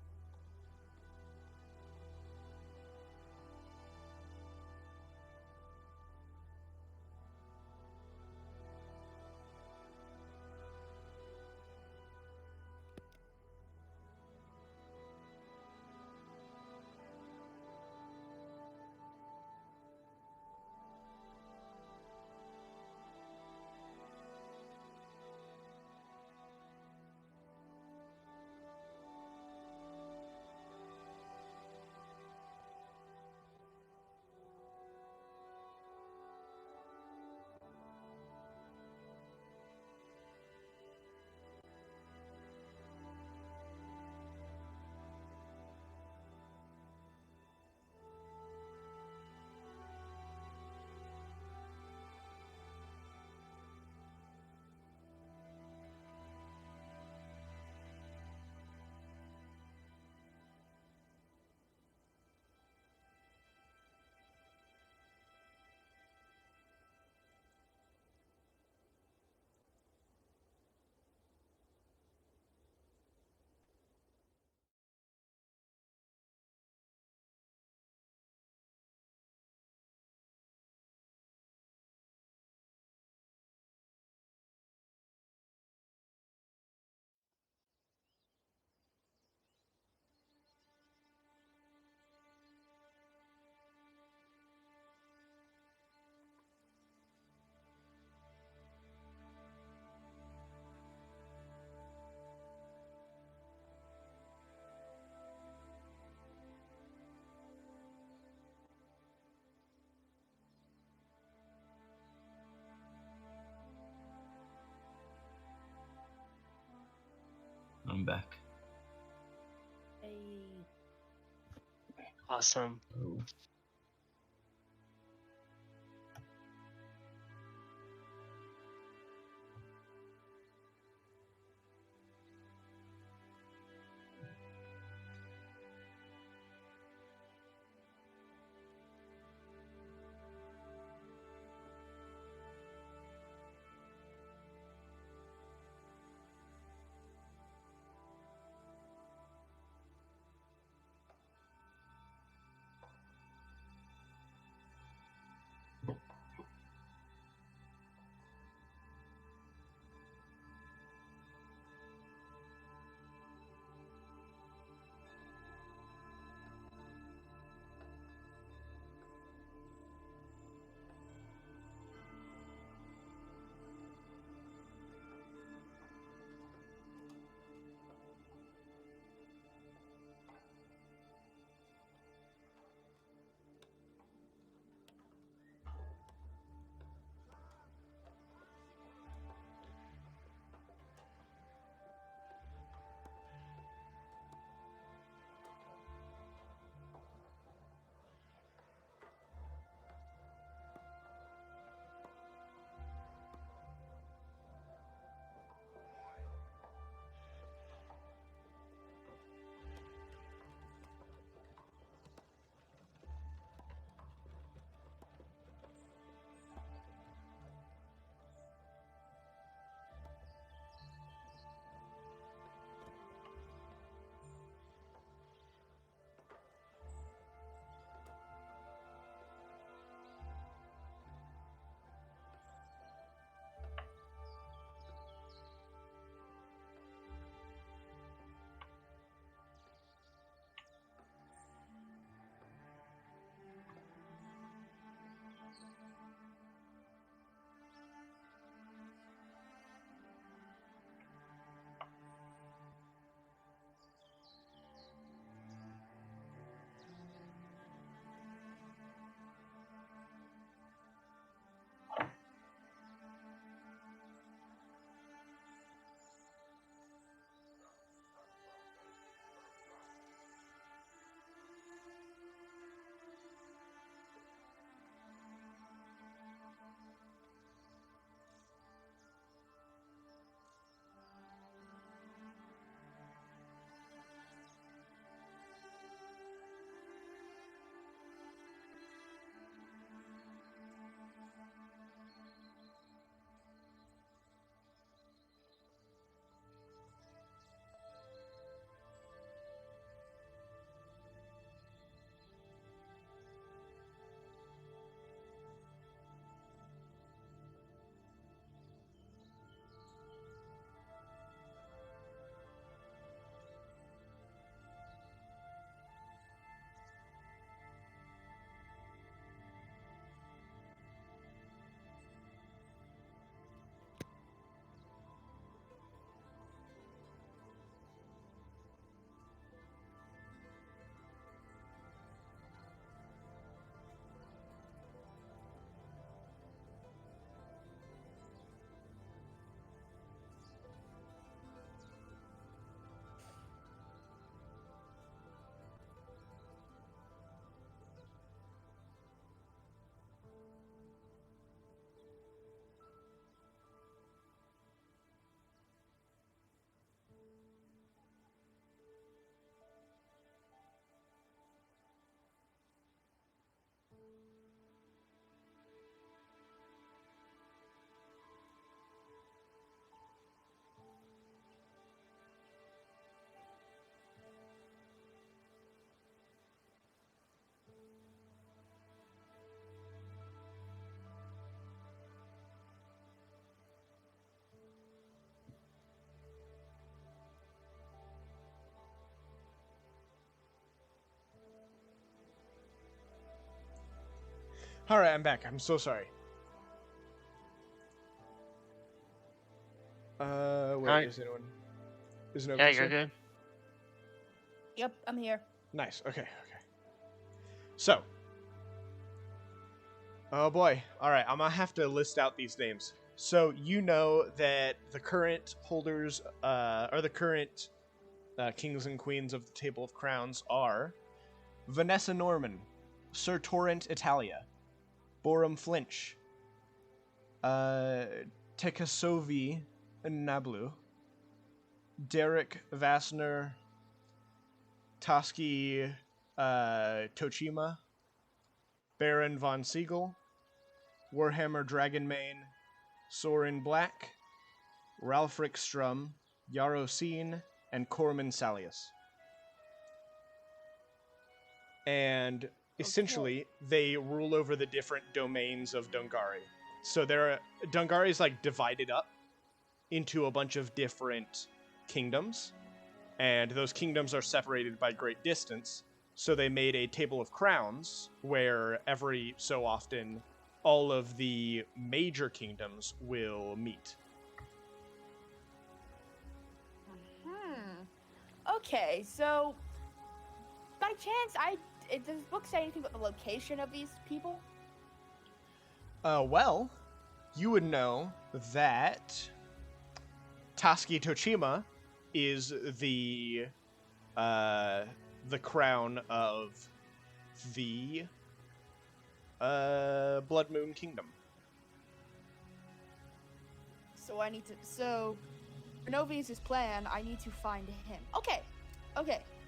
[SPEAKER 4] I'm back.
[SPEAKER 2] Hey.
[SPEAKER 5] Awesome.
[SPEAKER 4] Oh.
[SPEAKER 1] All right, I'm back. I'm so sorry. Wait,
[SPEAKER 5] Alright.
[SPEAKER 1] is anyone? Is no
[SPEAKER 5] Yeah,
[SPEAKER 1] one
[SPEAKER 5] you're
[SPEAKER 1] here?
[SPEAKER 5] good.
[SPEAKER 2] Yep, I'm here.
[SPEAKER 1] Nice. Okay. So. Oh boy. All right, I'm gonna have to list out these names. So you know that the current holders, or the current kings and queens of the Table of Crowns are Vanessa Norman, Sir Torrent Italia, Borum Flinch, Tekasovi Nablu, Derek Vassner, Toski Tochima, Baron von Siegel, Warhammer Dragonmane, Sorin Black, Ralfric Strum, Yarrow Seen, and Corman Salius. And essentially, they rule over the different domains of Dungari. So Dungari is like divided up into a bunch of different kingdoms, and those kingdoms are separated by great distance. So they made a Table of Crowns where every so often all of the major kingdoms will meet.
[SPEAKER 2] Okay, so by chance, does this book say anything about the location of these people?
[SPEAKER 1] Well, you would know that Toski Tochima is the crown of the Blood Moon Kingdom.
[SPEAKER 2] So for Novi's plan, I need to find him. Okay,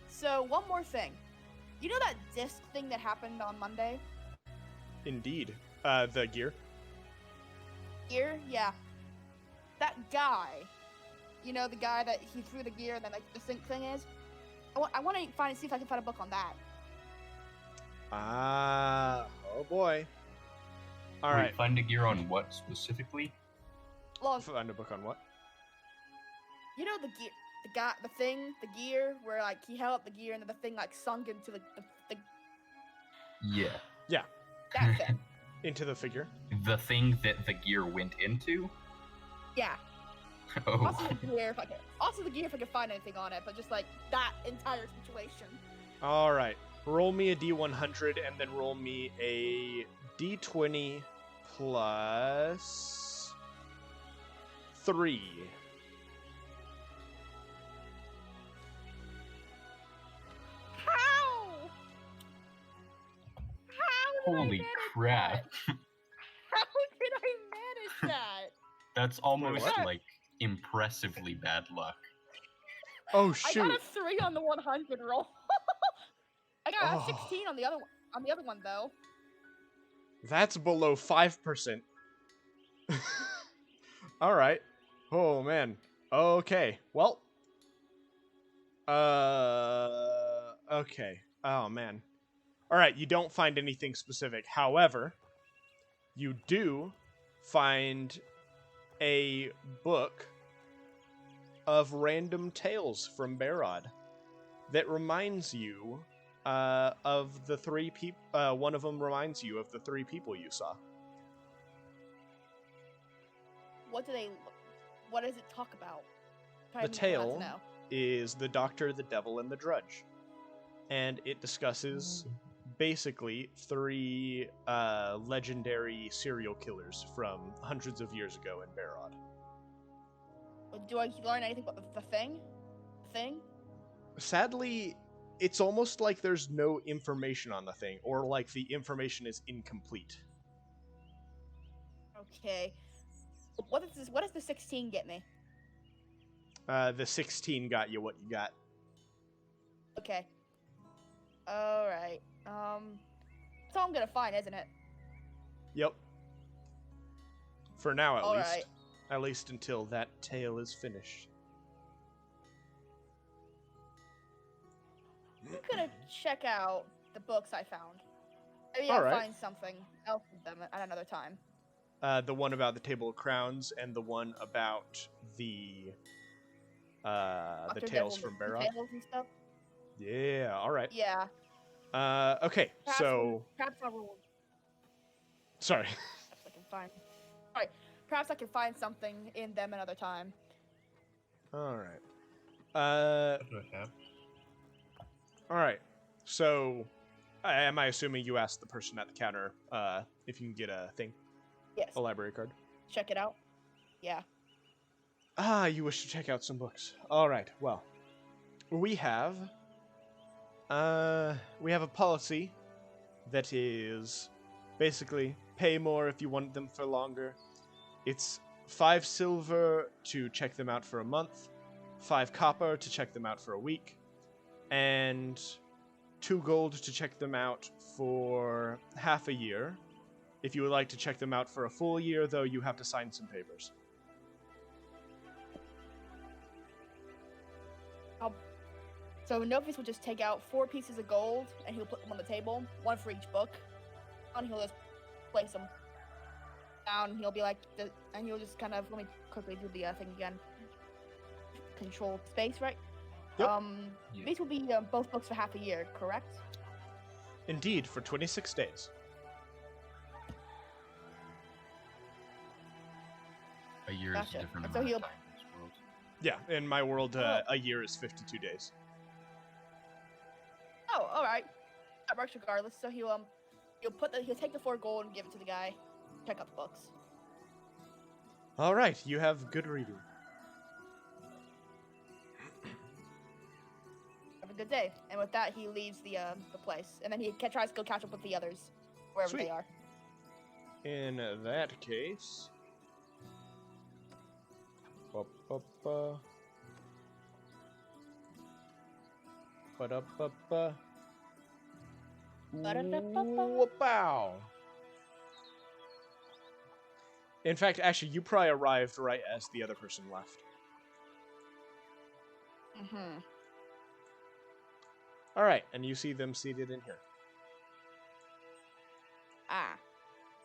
[SPEAKER 2] so one more thing. You know that disc thing that happened on Monday?
[SPEAKER 1] Indeed. The gear?
[SPEAKER 2] Gear? Yeah. That guy. You know, the guy that he threw the gear and then, like, the sync thing is? I want to see if I can find a book on that.
[SPEAKER 1] Oh boy. Alright.
[SPEAKER 4] Find a gear on what specifically?
[SPEAKER 2] Well,
[SPEAKER 1] Find a book on what?
[SPEAKER 2] you know the gear, the gear, where, like, he held up the gear and then the thing, like, sunk into the
[SPEAKER 4] Yeah.
[SPEAKER 1] Yeah.
[SPEAKER 2] that thing.
[SPEAKER 1] Into the figure.
[SPEAKER 4] The thing that the gear went into?
[SPEAKER 2] Yeah.
[SPEAKER 4] Oh.
[SPEAKER 2] Also the gear, if I can find anything on it, but just, like, that entire situation.
[SPEAKER 1] Alright. Roll me a D100 and then roll me a D20 plus 3.
[SPEAKER 2] How?
[SPEAKER 4] Holy crap.
[SPEAKER 2] How did I manage that?
[SPEAKER 4] That's almost
[SPEAKER 1] What?
[SPEAKER 4] like impressively bad luck.
[SPEAKER 1] Oh
[SPEAKER 2] I
[SPEAKER 1] shoot.
[SPEAKER 2] got a 3 on the 100 roll. I got
[SPEAKER 1] Oh.
[SPEAKER 2] a 16 on the other one though.
[SPEAKER 1] That's below 5%. Alright. Oh man. Okay. Well. Okay. Oh man. Alright, you don't find anything specific. However, you do find a book of random tales from Barod that reminds you of the 3 people. One of them reminds you of the 3 people you saw.
[SPEAKER 2] What does it talk about?
[SPEAKER 1] The tale is The Doctor, the Devil, and the Drudge. And it discusses basically 3 legendary serial killers from hundreds of years ago in Barod.
[SPEAKER 2] Do I learn anything about the thing?
[SPEAKER 1] Sadly, it's almost like there's no information on the thing, or like the information is incomplete.
[SPEAKER 2] Okay. What does the 16 get me?
[SPEAKER 1] The 16 got you what you got.
[SPEAKER 2] Okay. Alright. That's all I'm gonna find, isn't it?
[SPEAKER 1] Yep. For now, at
[SPEAKER 2] All
[SPEAKER 1] least.
[SPEAKER 2] right.
[SPEAKER 1] At least until that tale is finished.
[SPEAKER 2] I'm gonna check out the books I found. Maybe
[SPEAKER 1] All
[SPEAKER 2] I'll
[SPEAKER 1] right.
[SPEAKER 2] find something else with them at another time.
[SPEAKER 1] The one about the Table of Crowns and the one about the
[SPEAKER 2] Dr.
[SPEAKER 1] tales
[SPEAKER 2] Devil
[SPEAKER 1] from
[SPEAKER 2] and
[SPEAKER 1] Barod.
[SPEAKER 2] Tales and stuff.
[SPEAKER 1] Yeah, all right.
[SPEAKER 2] Yeah.
[SPEAKER 1] Okay,
[SPEAKER 2] Perhaps
[SPEAKER 1] so
[SPEAKER 2] perhaps I will.
[SPEAKER 1] sorry.
[SPEAKER 2] Perhaps I can find. Alright. Perhaps I can find something in them another time.
[SPEAKER 1] All right. All right. So, am I assuming you asked the person at the counter if you can get a thing,
[SPEAKER 2] Yes.
[SPEAKER 1] a library card?
[SPEAKER 2] Check it out. Yeah.
[SPEAKER 1] Ah, you wish to check out some books. All right. Well, We have a policy that is basically pay more if you want them for longer. It's 5 silver to check them out for a month, 5 copper to check them out for a week, and 2 gold to check them out for half a year. If you would like to check them out for a full year, though, you have to sign some papers.
[SPEAKER 2] So Novice will just take out 4 pieces of gold and he'll put them on the table, 1 for each book. And he'll just place them down. He'll be like, and he'll just kind of, let me quickly do the thing again. Control space, right?
[SPEAKER 1] Yep.
[SPEAKER 4] Yeah.
[SPEAKER 2] These will be both books for half a year, correct?
[SPEAKER 1] Indeed, for 26 days.
[SPEAKER 4] A year
[SPEAKER 2] Gotcha.
[SPEAKER 4] is a different
[SPEAKER 2] And so
[SPEAKER 4] amount
[SPEAKER 2] he'll-
[SPEAKER 4] of time in this world.
[SPEAKER 1] Yeah, in my world,
[SPEAKER 2] Oh.
[SPEAKER 1] a year is 52 days.
[SPEAKER 2] Oh, all right. That works regardless. So he'll take the 4 gold and give it to the guy. Check out the books.
[SPEAKER 1] All right, you have good reading.
[SPEAKER 2] Have a good day. And with that, he leaves the place, and then he tries to go catch up with the others wherever
[SPEAKER 1] Sweet.
[SPEAKER 2] they are.
[SPEAKER 1] In that case... Ba-ba-ba. Ba-da-ba-ba.
[SPEAKER 2] Ba-da-da-ba-ba.
[SPEAKER 1] Wow. In fact, actually, you probably arrived right as the other person left.
[SPEAKER 2] Mm-hmm.
[SPEAKER 1] All right, and you see them seated in here.
[SPEAKER 2] Ah.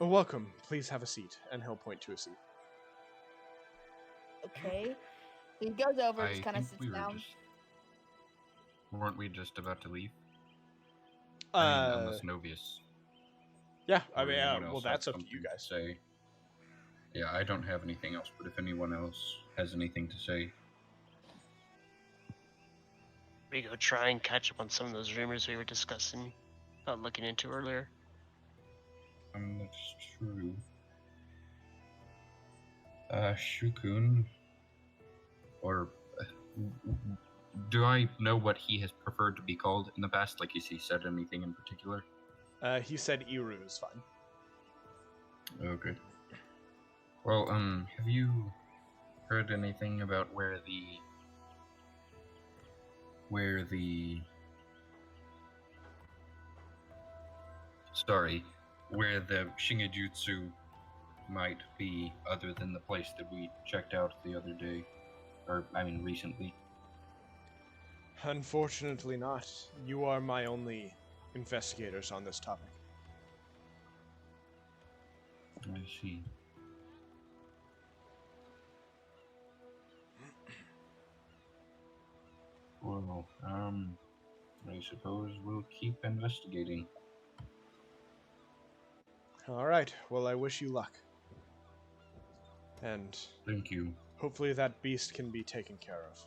[SPEAKER 1] Oh, welcome. Please have a seat, and he'll point to a seat.
[SPEAKER 2] Okay. So he goes over,
[SPEAKER 4] I
[SPEAKER 2] just kind of
[SPEAKER 4] think
[SPEAKER 2] sits
[SPEAKER 4] we were
[SPEAKER 2] down.
[SPEAKER 4] just... Weren't we just about to leave? I mean, unless Novius.
[SPEAKER 1] Yeah, I
[SPEAKER 4] or
[SPEAKER 1] mean,
[SPEAKER 4] anyone
[SPEAKER 1] well,
[SPEAKER 4] else has
[SPEAKER 1] that's up to you
[SPEAKER 4] something
[SPEAKER 1] guys.
[SPEAKER 4] say. Yeah, I don't have anything else, but if anyone else has anything to say,
[SPEAKER 5] We go try and catch up on some of those rumors we were discussing about looking into earlier.
[SPEAKER 4] that's true. Shukun, or do I know what he has preferred to be called in the past? Like, has he said anything in particular?
[SPEAKER 1] He said Iru is fine.
[SPEAKER 4] Okay. Well, have you heard anything about where the Shingijutsu might be, other than the place that we checked out the other day, or I mean recently?
[SPEAKER 1] Unfortunately not. You are my only investigators on this topic.
[SPEAKER 4] I see. Well, I suppose we'll keep investigating.
[SPEAKER 1] All right, well, I wish you luck. And
[SPEAKER 4] Thank you.
[SPEAKER 1] hopefully that beast can be taken care of.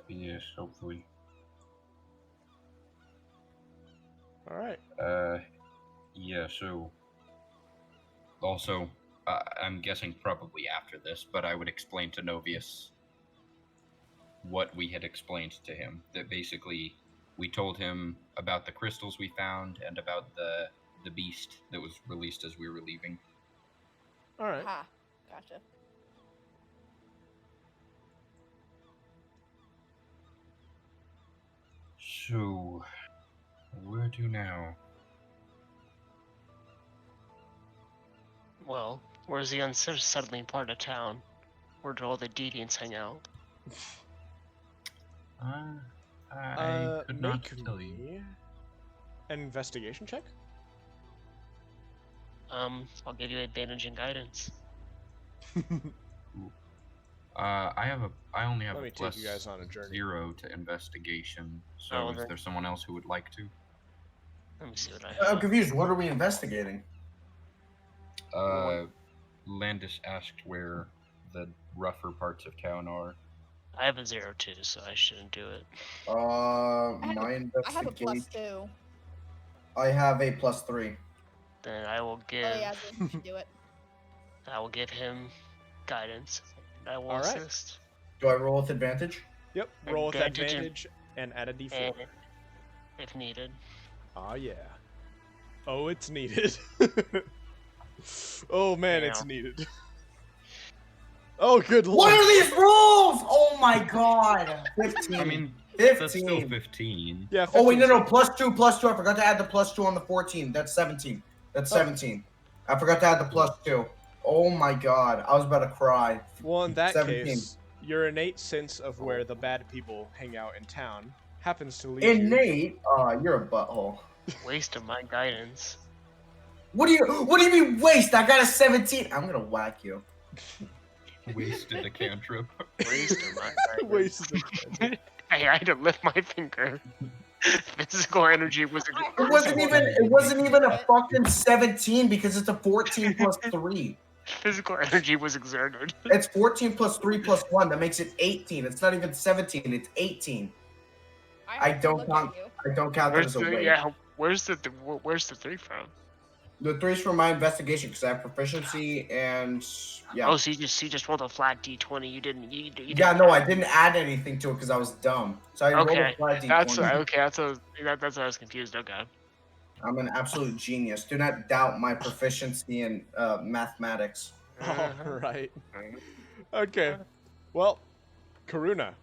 [SPEAKER 4] Yes, hopefully.
[SPEAKER 1] All right.
[SPEAKER 4] Yeah, so... Also, I'm guessing probably after this, but I would explain to Novius what we had explained to him. That basically, we told him about the crystals we found and about the beast that was released as we were leaving.
[SPEAKER 1] All right.
[SPEAKER 2] Ha. Gotcha.
[SPEAKER 4] So, where to now?
[SPEAKER 5] Well, where's the unsettling part of town? Where do all the deviants hang out?
[SPEAKER 4] I could not
[SPEAKER 1] make
[SPEAKER 4] tell you.
[SPEAKER 1] me an investigation check.
[SPEAKER 5] I'll give you advantage and guidance.
[SPEAKER 4] I only have
[SPEAKER 1] Let me
[SPEAKER 4] a
[SPEAKER 1] take
[SPEAKER 4] plus
[SPEAKER 1] you guys on a journey.
[SPEAKER 4] 0 to investigation. So
[SPEAKER 5] Oh,
[SPEAKER 4] is
[SPEAKER 5] then-
[SPEAKER 4] there someone else who would like to?
[SPEAKER 5] Let me see what I
[SPEAKER 3] I'm
[SPEAKER 5] have.
[SPEAKER 3] confused. What are we investigating?
[SPEAKER 4] Landis asked where the rougher parts of town are.
[SPEAKER 5] I have a 0 too, so I shouldn't do it.
[SPEAKER 3] My
[SPEAKER 2] I have a plus
[SPEAKER 3] investigation.
[SPEAKER 2] 2.
[SPEAKER 3] I have a +3.
[SPEAKER 5] Then I will give
[SPEAKER 2] Oh yeah, so you should do it.
[SPEAKER 5] I will give him guidance. And I will
[SPEAKER 1] All right.
[SPEAKER 5] assist.
[SPEAKER 3] Do I roll with advantage?
[SPEAKER 1] Yep. Roll with
[SPEAKER 5] Advantage
[SPEAKER 1] advantage and add a d4.
[SPEAKER 5] and if needed.
[SPEAKER 1] Oh yeah. Oh, it's needed. Oh man, it's
[SPEAKER 5] Damn.
[SPEAKER 1] needed. Oh, good lord.
[SPEAKER 3] What are these rules? Oh my god. 15.
[SPEAKER 4] I mean,
[SPEAKER 3] 15.
[SPEAKER 4] that's still 15.
[SPEAKER 1] Yeah.
[SPEAKER 3] Oh wait,
[SPEAKER 1] 15's
[SPEAKER 3] no,
[SPEAKER 1] good.
[SPEAKER 3] +2. I forgot to add the +2 on the 14. That's 17. That's 17. I forgot to add the +2. Oh my god, I was about to cry.
[SPEAKER 1] Well, in that
[SPEAKER 3] 17.
[SPEAKER 1] case, your innate sense of where the bad people hang out in town happens to lead you.
[SPEAKER 3] Innate? You're a butthole.
[SPEAKER 5] Waste of my guidance.
[SPEAKER 3] What do you mean waste? I got a 17. I'm gonna whack you.
[SPEAKER 4] Wasted a cantrip.
[SPEAKER 5] Waste of my guidance.
[SPEAKER 1] Wasted.
[SPEAKER 5] Hey, I had to lift my finger. Physical energy was.
[SPEAKER 3] It wasn't even a fucking 17 because it's a 14 plus 3.
[SPEAKER 5] Physical energy was exerted.
[SPEAKER 3] It's 14 plus 3 plus 1. That makes it 18. It's not even 17. It's 18. I
[SPEAKER 2] have to
[SPEAKER 3] don't
[SPEAKER 2] look
[SPEAKER 3] count.
[SPEAKER 2] at you.
[SPEAKER 3] I don't count that
[SPEAKER 5] Where's
[SPEAKER 3] as a
[SPEAKER 5] the
[SPEAKER 3] waste.
[SPEAKER 5] yeah? Where's the 3 from?
[SPEAKER 3] The 3's for my investigation because I have proficiency and yeah.
[SPEAKER 5] Oh, so you just rolled a flat d20. You didn't. You
[SPEAKER 3] Yeah, no, I didn't add anything to it because I was dumb. So I rolled a
[SPEAKER 5] Okay,
[SPEAKER 3] flat d20.
[SPEAKER 5] that's okay. That's what I was confused. Okay.
[SPEAKER 3] I'm an absolute genius. Do not doubt my proficiency in mathematics.
[SPEAKER 1] All right. Okay. Well, Karuna,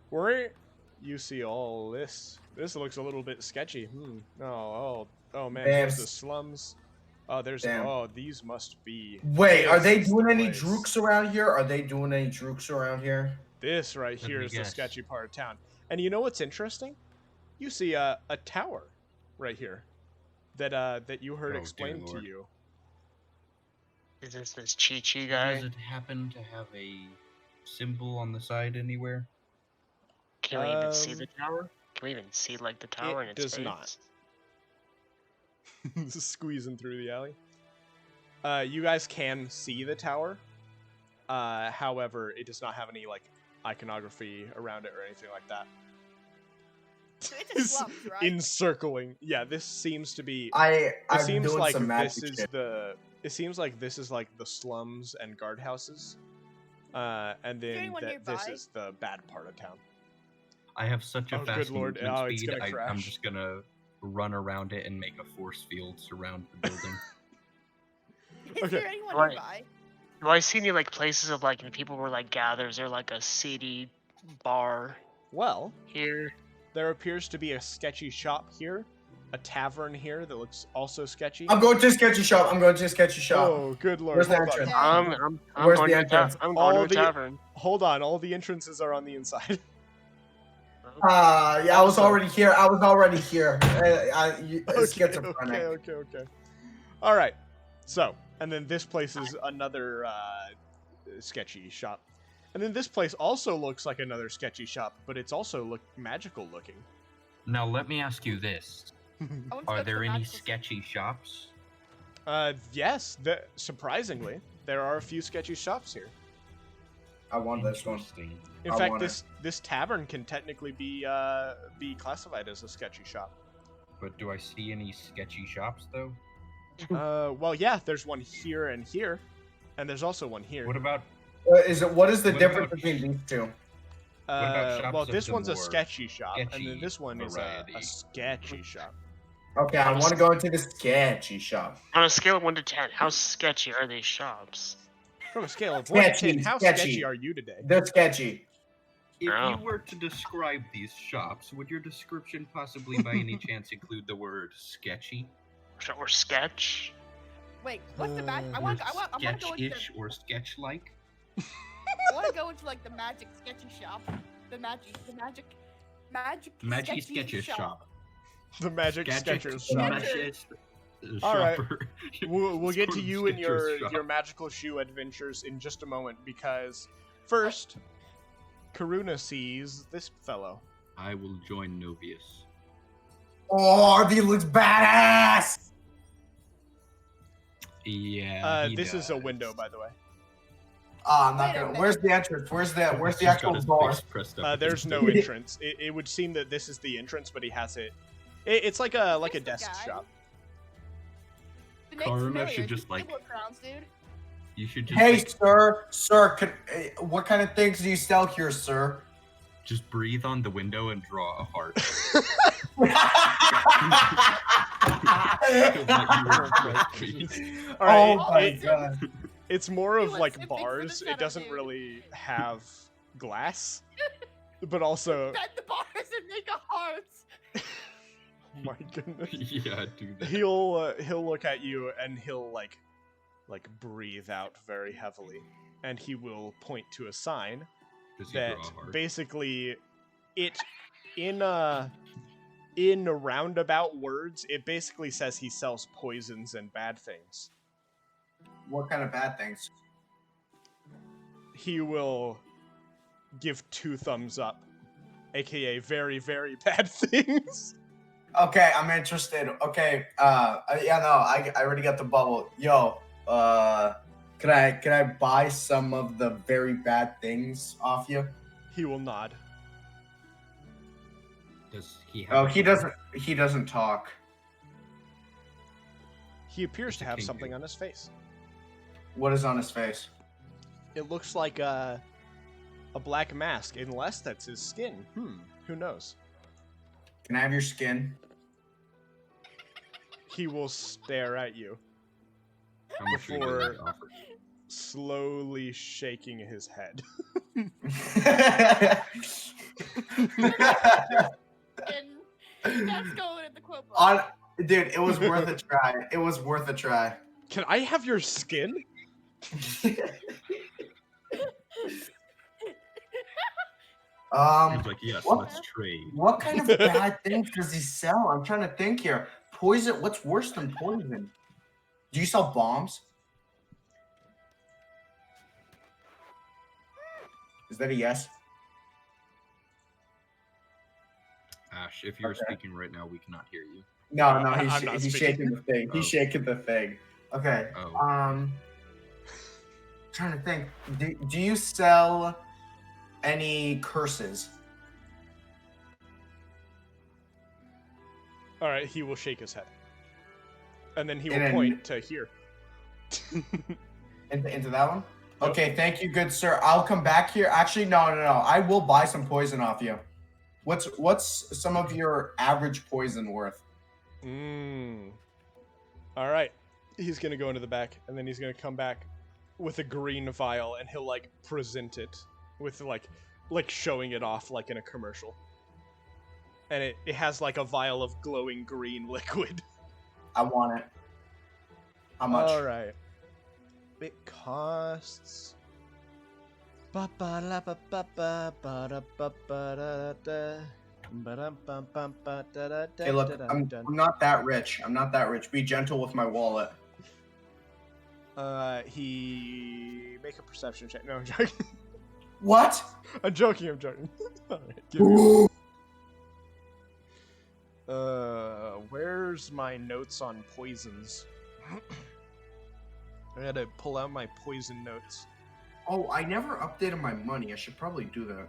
[SPEAKER 1] where you see all this? This looks a little bit sketchy. Oh man, here's the slums. Oh,
[SPEAKER 3] Damn.
[SPEAKER 1] oh, these must be.
[SPEAKER 3] Wait, are they
[SPEAKER 1] this is
[SPEAKER 3] doing
[SPEAKER 1] the
[SPEAKER 3] any
[SPEAKER 1] place.
[SPEAKER 3] drooks around here?
[SPEAKER 1] This right
[SPEAKER 4] Let
[SPEAKER 1] here
[SPEAKER 4] me
[SPEAKER 1] is the
[SPEAKER 4] guess.
[SPEAKER 1] sketchy part of town. And you know what's interesting? You see a tower right here that you heard
[SPEAKER 4] Oh, dear
[SPEAKER 1] explained to
[SPEAKER 4] Lord.
[SPEAKER 1] you.
[SPEAKER 5] Is this Chi guy?
[SPEAKER 4] Does it happen to have a symbol on the side anywhere?
[SPEAKER 5] Can we even see the tower? Can we even see like the tower
[SPEAKER 1] it
[SPEAKER 5] in its
[SPEAKER 1] does
[SPEAKER 5] face?
[SPEAKER 1] not. Squeezing through the alley. You guys can see the tower. However, it does not have any like iconography around it or anything like that.
[SPEAKER 2] So it's a slums, right?
[SPEAKER 1] Encircling. Yeah, this seems to be.
[SPEAKER 3] I'm
[SPEAKER 1] seems
[SPEAKER 3] doing
[SPEAKER 1] like
[SPEAKER 3] some
[SPEAKER 1] this
[SPEAKER 3] magic
[SPEAKER 1] is
[SPEAKER 3] shit.
[SPEAKER 1] It seems like this is like the slums and guardhouses, and then
[SPEAKER 2] anyone
[SPEAKER 1] that this
[SPEAKER 2] nearby?
[SPEAKER 1] is the bad part of town.
[SPEAKER 4] I have such a
[SPEAKER 1] Oh, good
[SPEAKER 4] fast
[SPEAKER 1] lord.
[SPEAKER 4] movement
[SPEAKER 1] Oh, it's
[SPEAKER 4] speed.
[SPEAKER 1] gonna
[SPEAKER 4] I'm
[SPEAKER 1] crash.
[SPEAKER 4] just gonna run around it and make a force field surround the building.
[SPEAKER 2] Is
[SPEAKER 1] Okay.
[SPEAKER 2] there anyone
[SPEAKER 5] Right.
[SPEAKER 2] nearby?
[SPEAKER 5] Do I see any like places of like people were like gathered? Is there like a seedy bar
[SPEAKER 1] Well,
[SPEAKER 5] here?
[SPEAKER 1] there appears to be a sketchy shop here, a tavern here that looks also sketchy.
[SPEAKER 3] I'm going to a sketchy shop.
[SPEAKER 1] Oh, good lord.
[SPEAKER 3] Where's the
[SPEAKER 1] Hold on.
[SPEAKER 3] entrance?
[SPEAKER 5] I'm
[SPEAKER 3] Where's
[SPEAKER 5] going
[SPEAKER 3] the
[SPEAKER 5] to
[SPEAKER 3] entrance?
[SPEAKER 5] I'm
[SPEAKER 1] All
[SPEAKER 5] going to
[SPEAKER 1] the-
[SPEAKER 5] a tavern.
[SPEAKER 1] Hold on. All the entrances are on the inside.
[SPEAKER 3] Yeah, I was
[SPEAKER 1] Also-
[SPEAKER 3] already here. It's schizophrenic.
[SPEAKER 1] Okay. All right. So, and then this place is another sketchy shop. And then this place also looks like another sketchy shop, but it's also magical looking.
[SPEAKER 4] Now let me ask you this:
[SPEAKER 2] I want to
[SPEAKER 4] Are
[SPEAKER 2] go to
[SPEAKER 4] there
[SPEAKER 2] the
[SPEAKER 4] any
[SPEAKER 2] magical
[SPEAKER 4] sketchy shops?
[SPEAKER 1] Yes. Surprisingly, there are a few sketchy shops here.
[SPEAKER 3] I want this one.
[SPEAKER 4] Interesting.
[SPEAKER 1] In
[SPEAKER 3] I
[SPEAKER 1] fact,
[SPEAKER 3] want
[SPEAKER 1] this tavern can technically be classified as a sketchy shop.
[SPEAKER 4] But do I see any sketchy shops though?
[SPEAKER 1] Well, yeah, there's one here, and there's also one here.
[SPEAKER 4] What about
[SPEAKER 3] What is the
[SPEAKER 4] What
[SPEAKER 3] difference
[SPEAKER 4] about-
[SPEAKER 3] between these two?
[SPEAKER 4] about shops
[SPEAKER 1] well,
[SPEAKER 4] of
[SPEAKER 1] this
[SPEAKER 4] the
[SPEAKER 1] one's a
[SPEAKER 4] more
[SPEAKER 1] sketchy shop, and then
[SPEAKER 4] sketchy
[SPEAKER 1] this one is a
[SPEAKER 4] variety?
[SPEAKER 1] sketchy shop.
[SPEAKER 3] Okay, I want to go into the sketchy shop.
[SPEAKER 5] On a scale of 1 to 10, how sketchy are these shops?
[SPEAKER 1] From a scale of 1 to 10,
[SPEAKER 3] Sketchy,
[SPEAKER 1] how
[SPEAKER 3] sketchy.
[SPEAKER 1] sketchy are you today?
[SPEAKER 3] They're sketchy.
[SPEAKER 4] If
[SPEAKER 5] Oh.
[SPEAKER 4] you were to describe these shops, would your description possibly by any chance include the word sketchy?
[SPEAKER 5] Or sketch?
[SPEAKER 2] Wait, what's the bad? I
[SPEAKER 4] Or
[SPEAKER 2] want to go into.
[SPEAKER 4] sketch-ish or sketch-like?
[SPEAKER 2] I want to go into like the magic sketchy shop. The magic
[SPEAKER 4] Magic
[SPEAKER 2] sketchy
[SPEAKER 4] sketchish shop.
[SPEAKER 1] The magic sketchers shop.
[SPEAKER 4] Magic
[SPEAKER 1] All right.
[SPEAKER 4] shopper.
[SPEAKER 1] We'll get to you and
[SPEAKER 4] Sketchers
[SPEAKER 1] your
[SPEAKER 4] shop.
[SPEAKER 1] magical shoe adventures in just a moment, because first, Karuna sees this fellow.
[SPEAKER 4] I will join Novius.
[SPEAKER 3] Oh, he looks badass.
[SPEAKER 4] Yeah. he
[SPEAKER 1] This is a
[SPEAKER 4] does.
[SPEAKER 1] window, by the way.
[SPEAKER 3] I'm not
[SPEAKER 2] Wait a
[SPEAKER 3] gonna.
[SPEAKER 2] minute.
[SPEAKER 3] Where's the entrance? Where's the
[SPEAKER 4] He's got
[SPEAKER 3] actual
[SPEAKER 4] his
[SPEAKER 3] door?
[SPEAKER 4] face pressed up
[SPEAKER 1] There's
[SPEAKER 4] against
[SPEAKER 1] no
[SPEAKER 4] it.
[SPEAKER 1] entrance. It would seem that this is the entrance, but he has it. It's like a
[SPEAKER 2] Where's the
[SPEAKER 1] desk
[SPEAKER 2] guy?
[SPEAKER 1] shop.
[SPEAKER 2] The name's
[SPEAKER 4] Karuna
[SPEAKER 2] familiar.
[SPEAKER 4] should just,
[SPEAKER 2] These
[SPEAKER 4] like-
[SPEAKER 2] people are crowns, dude.
[SPEAKER 4] You should just
[SPEAKER 3] Hey,
[SPEAKER 4] like,
[SPEAKER 3] sir, what kind of things do you sell here, sir?
[SPEAKER 4] Just breathe on the window and draw a heart.
[SPEAKER 1] All right,
[SPEAKER 3] Oh my
[SPEAKER 1] it-
[SPEAKER 3] god.
[SPEAKER 1] it's more of
[SPEAKER 2] He
[SPEAKER 1] like
[SPEAKER 2] lets it fix the
[SPEAKER 1] bars. It
[SPEAKER 2] setup,
[SPEAKER 1] doesn't
[SPEAKER 2] dude.
[SPEAKER 1] really have glass, but also,
[SPEAKER 2] Bend the bars and make a heart.
[SPEAKER 1] oh my goodness,
[SPEAKER 4] Yeah, do that.
[SPEAKER 1] he'll look at you and he'll like breathe out very heavily, and he will point to a sign
[SPEAKER 4] Does he
[SPEAKER 1] that
[SPEAKER 4] draw a heart?
[SPEAKER 1] basically it in roundabout words, it basically says he sells poisons and bad things.
[SPEAKER 3] What kind of bad things?
[SPEAKER 1] He will give 2 thumbs up, aka very, very bad things.
[SPEAKER 3] Okay, I'm interested. Okay, yeah, no, I already got the bubble. Yo, can I buy some of the very bad things off you?
[SPEAKER 1] He will nod.
[SPEAKER 4] Does he have?
[SPEAKER 3] Oh,
[SPEAKER 4] a
[SPEAKER 3] he
[SPEAKER 4] sword?
[SPEAKER 3] doesn't talk.
[SPEAKER 1] He appears to
[SPEAKER 4] Mr.
[SPEAKER 1] have
[SPEAKER 4] King
[SPEAKER 1] something
[SPEAKER 4] Pig.
[SPEAKER 1] on his face.
[SPEAKER 3] What is on his face?
[SPEAKER 1] It looks like a black mask, unless that's his skin. Who knows?
[SPEAKER 3] Can I have your skin?
[SPEAKER 1] He will stare at you,
[SPEAKER 4] How much are you willing to offer?
[SPEAKER 1] slowly shaking his head.
[SPEAKER 2] And that's going in the quote book.
[SPEAKER 3] Dude, it was worth a try. It was worth a try.
[SPEAKER 1] Can I have your skin?
[SPEAKER 4] He was like, yes,
[SPEAKER 3] what-
[SPEAKER 4] let's trade.
[SPEAKER 3] What kind of bad things does he sell? I'm trying to think here. Poison. What's worse than poison? Do you sell bombs? Is that a yes?
[SPEAKER 4] Ash, if you're
[SPEAKER 3] Okay.
[SPEAKER 4] speaking right now, we cannot hear you.
[SPEAKER 3] No,
[SPEAKER 1] I'm
[SPEAKER 3] he's
[SPEAKER 1] not
[SPEAKER 3] he's
[SPEAKER 1] speaking.
[SPEAKER 3] shaking the thing. He's
[SPEAKER 4] Oh.
[SPEAKER 3] shaking the thing. Okay.
[SPEAKER 4] Oh.
[SPEAKER 3] Trying to think. Do you sell any curses?
[SPEAKER 1] All right, he will shake his head, and then he will
[SPEAKER 3] And then-
[SPEAKER 1] point to here.
[SPEAKER 3] Into that one?
[SPEAKER 1] Yep.
[SPEAKER 3] Okay, thank you, good sir. I'll come back here. Actually, no. I will buy some poison off you. What's some of your average poison worth?
[SPEAKER 1] All right, he's gonna go into the back, and then he's gonna come back with a green vial, and he'll like present it with like showing it off like in a commercial. And it has like a vial of glowing green liquid.
[SPEAKER 3] I want it. How much?
[SPEAKER 1] All right. It costs. Hey,
[SPEAKER 3] Hey, look, I'm not that rich. I'm not that rich. Be gentle with my wallet.
[SPEAKER 1] He make a perception check. No, I'm joking.
[SPEAKER 3] What?
[SPEAKER 1] I'm joking. All right, give me. Where's my notes on poisons? I gotta pull out my poison notes.
[SPEAKER 3] Oh, I never updated my money. I should probably do that.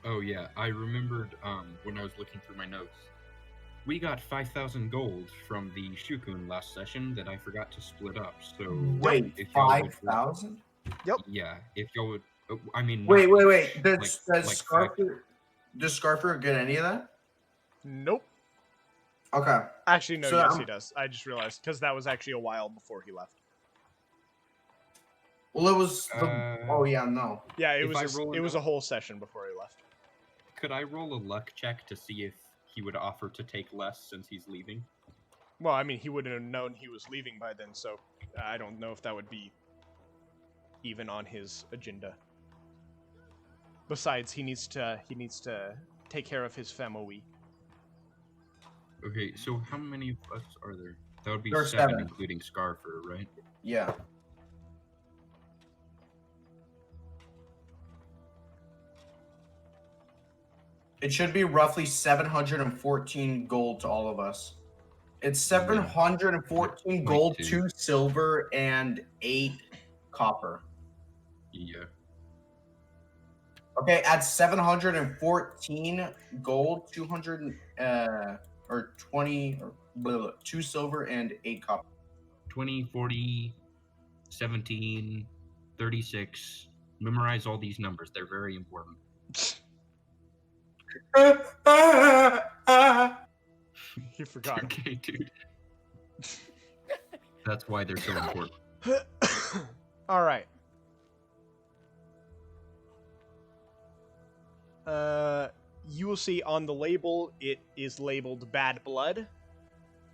[SPEAKER 4] Oh yeah, I remembered when I was looking through my notes. We got 5,000 gold from the Shukun last session that I forgot to split up. So
[SPEAKER 3] Wait,
[SPEAKER 4] if y'all would-
[SPEAKER 3] 5,000?
[SPEAKER 4] Yeah, if y'all would, I mean.
[SPEAKER 3] Wait.
[SPEAKER 4] not-
[SPEAKER 3] Does
[SPEAKER 4] like
[SPEAKER 3] Scarfer get any of that?
[SPEAKER 1] Nope.
[SPEAKER 3] Okay.
[SPEAKER 1] Actually, no.
[SPEAKER 3] So
[SPEAKER 1] yes,
[SPEAKER 3] I'm-
[SPEAKER 1] he does. I just realized because that was actually a while before he left.
[SPEAKER 3] Well, it was. Oh yeah, no.
[SPEAKER 1] Yeah, it
[SPEAKER 4] If I
[SPEAKER 1] was.
[SPEAKER 4] roll
[SPEAKER 1] It was a
[SPEAKER 4] enough-
[SPEAKER 1] whole session before he left.
[SPEAKER 4] Could I roll a luck check to see if he would offer to take less since he's leaving?
[SPEAKER 1] Well, I mean, he wouldn't have known he was leaving by then, so I don't know if that would be even on his agenda. Besides, he needs to take care of his family.
[SPEAKER 4] Okay, so how many of us are there? That would be
[SPEAKER 3] There are
[SPEAKER 4] 7,
[SPEAKER 3] 7.
[SPEAKER 4] including Scarfer, right?
[SPEAKER 3] Yeah. It should be roughly 714 gold to all of us. It's 714 gold,
[SPEAKER 4] 22.
[SPEAKER 3] 2 silver, and 8 copper.
[SPEAKER 4] Yeah.
[SPEAKER 3] Okay, add 714 gold, 200 or 20 or blah, blah, 2 silver and 8 copper.
[SPEAKER 4] 20, 40, 17, 36, Memorize all these numbers. They're very important.
[SPEAKER 1] He forgot 'em.
[SPEAKER 4] Okay, dude. That's why they're so important.
[SPEAKER 1] All right. You will see on the label it is labeled bad blood,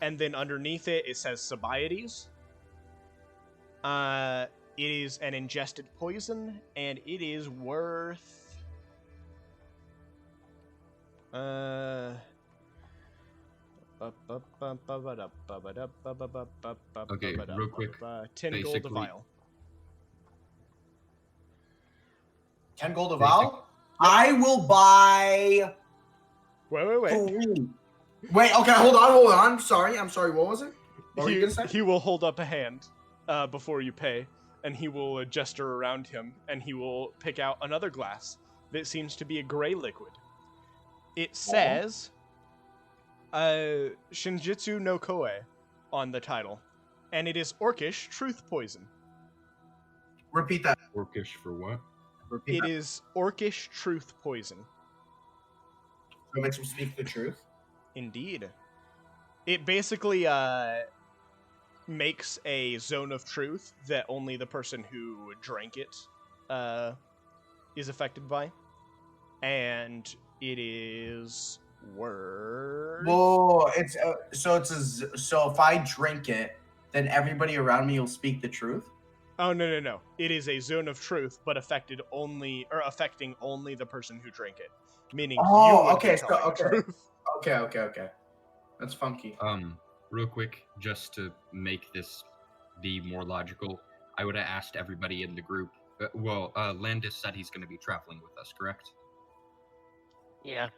[SPEAKER 1] and then underneath it it says Sobiades. It is an ingested poison, and it is worth. Okay,
[SPEAKER 4] real quick.
[SPEAKER 1] 10 gold a
[SPEAKER 4] Basically-
[SPEAKER 1] vial.
[SPEAKER 3] 10 gold a vial? I will buy
[SPEAKER 1] Wait.
[SPEAKER 3] 3. Wait, okay, hold on. I'm sorry. What was it? What were you gonna say?
[SPEAKER 1] He will hold up a hand before you pay, and he will gesture around him, and he will pick out another glass that seems to be a gray liquid. It says Shinjitsu no Koe on the title, and it is Orcish Truth Poison.
[SPEAKER 3] Repeat that.
[SPEAKER 4] Orcish for what?
[SPEAKER 3] Repeat
[SPEAKER 1] It
[SPEAKER 3] that.
[SPEAKER 1] is Orcish Truth Poison.
[SPEAKER 3] So it makes him speak the truth.
[SPEAKER 1] Indeed. It basically makes a zone of truth that only the person who drank it is affected by. And it is worth...
[SPEAKER 3] Whoa, it's so if I drink it, then everybody around me will speak the truth.
[SPEAKER 1] Oh, no. It is a zone of truth, but affecting only the person who drank it. Meaning you would be telling the truth.
[SPEAKER 3] Okay. That's funky.
[SPEAKER 4] Real quick, just to make this be more logical, I would have asked everybody in the group. Landis said he's going to be traveling with us, correct?
[SPEAKER 5] Yeah.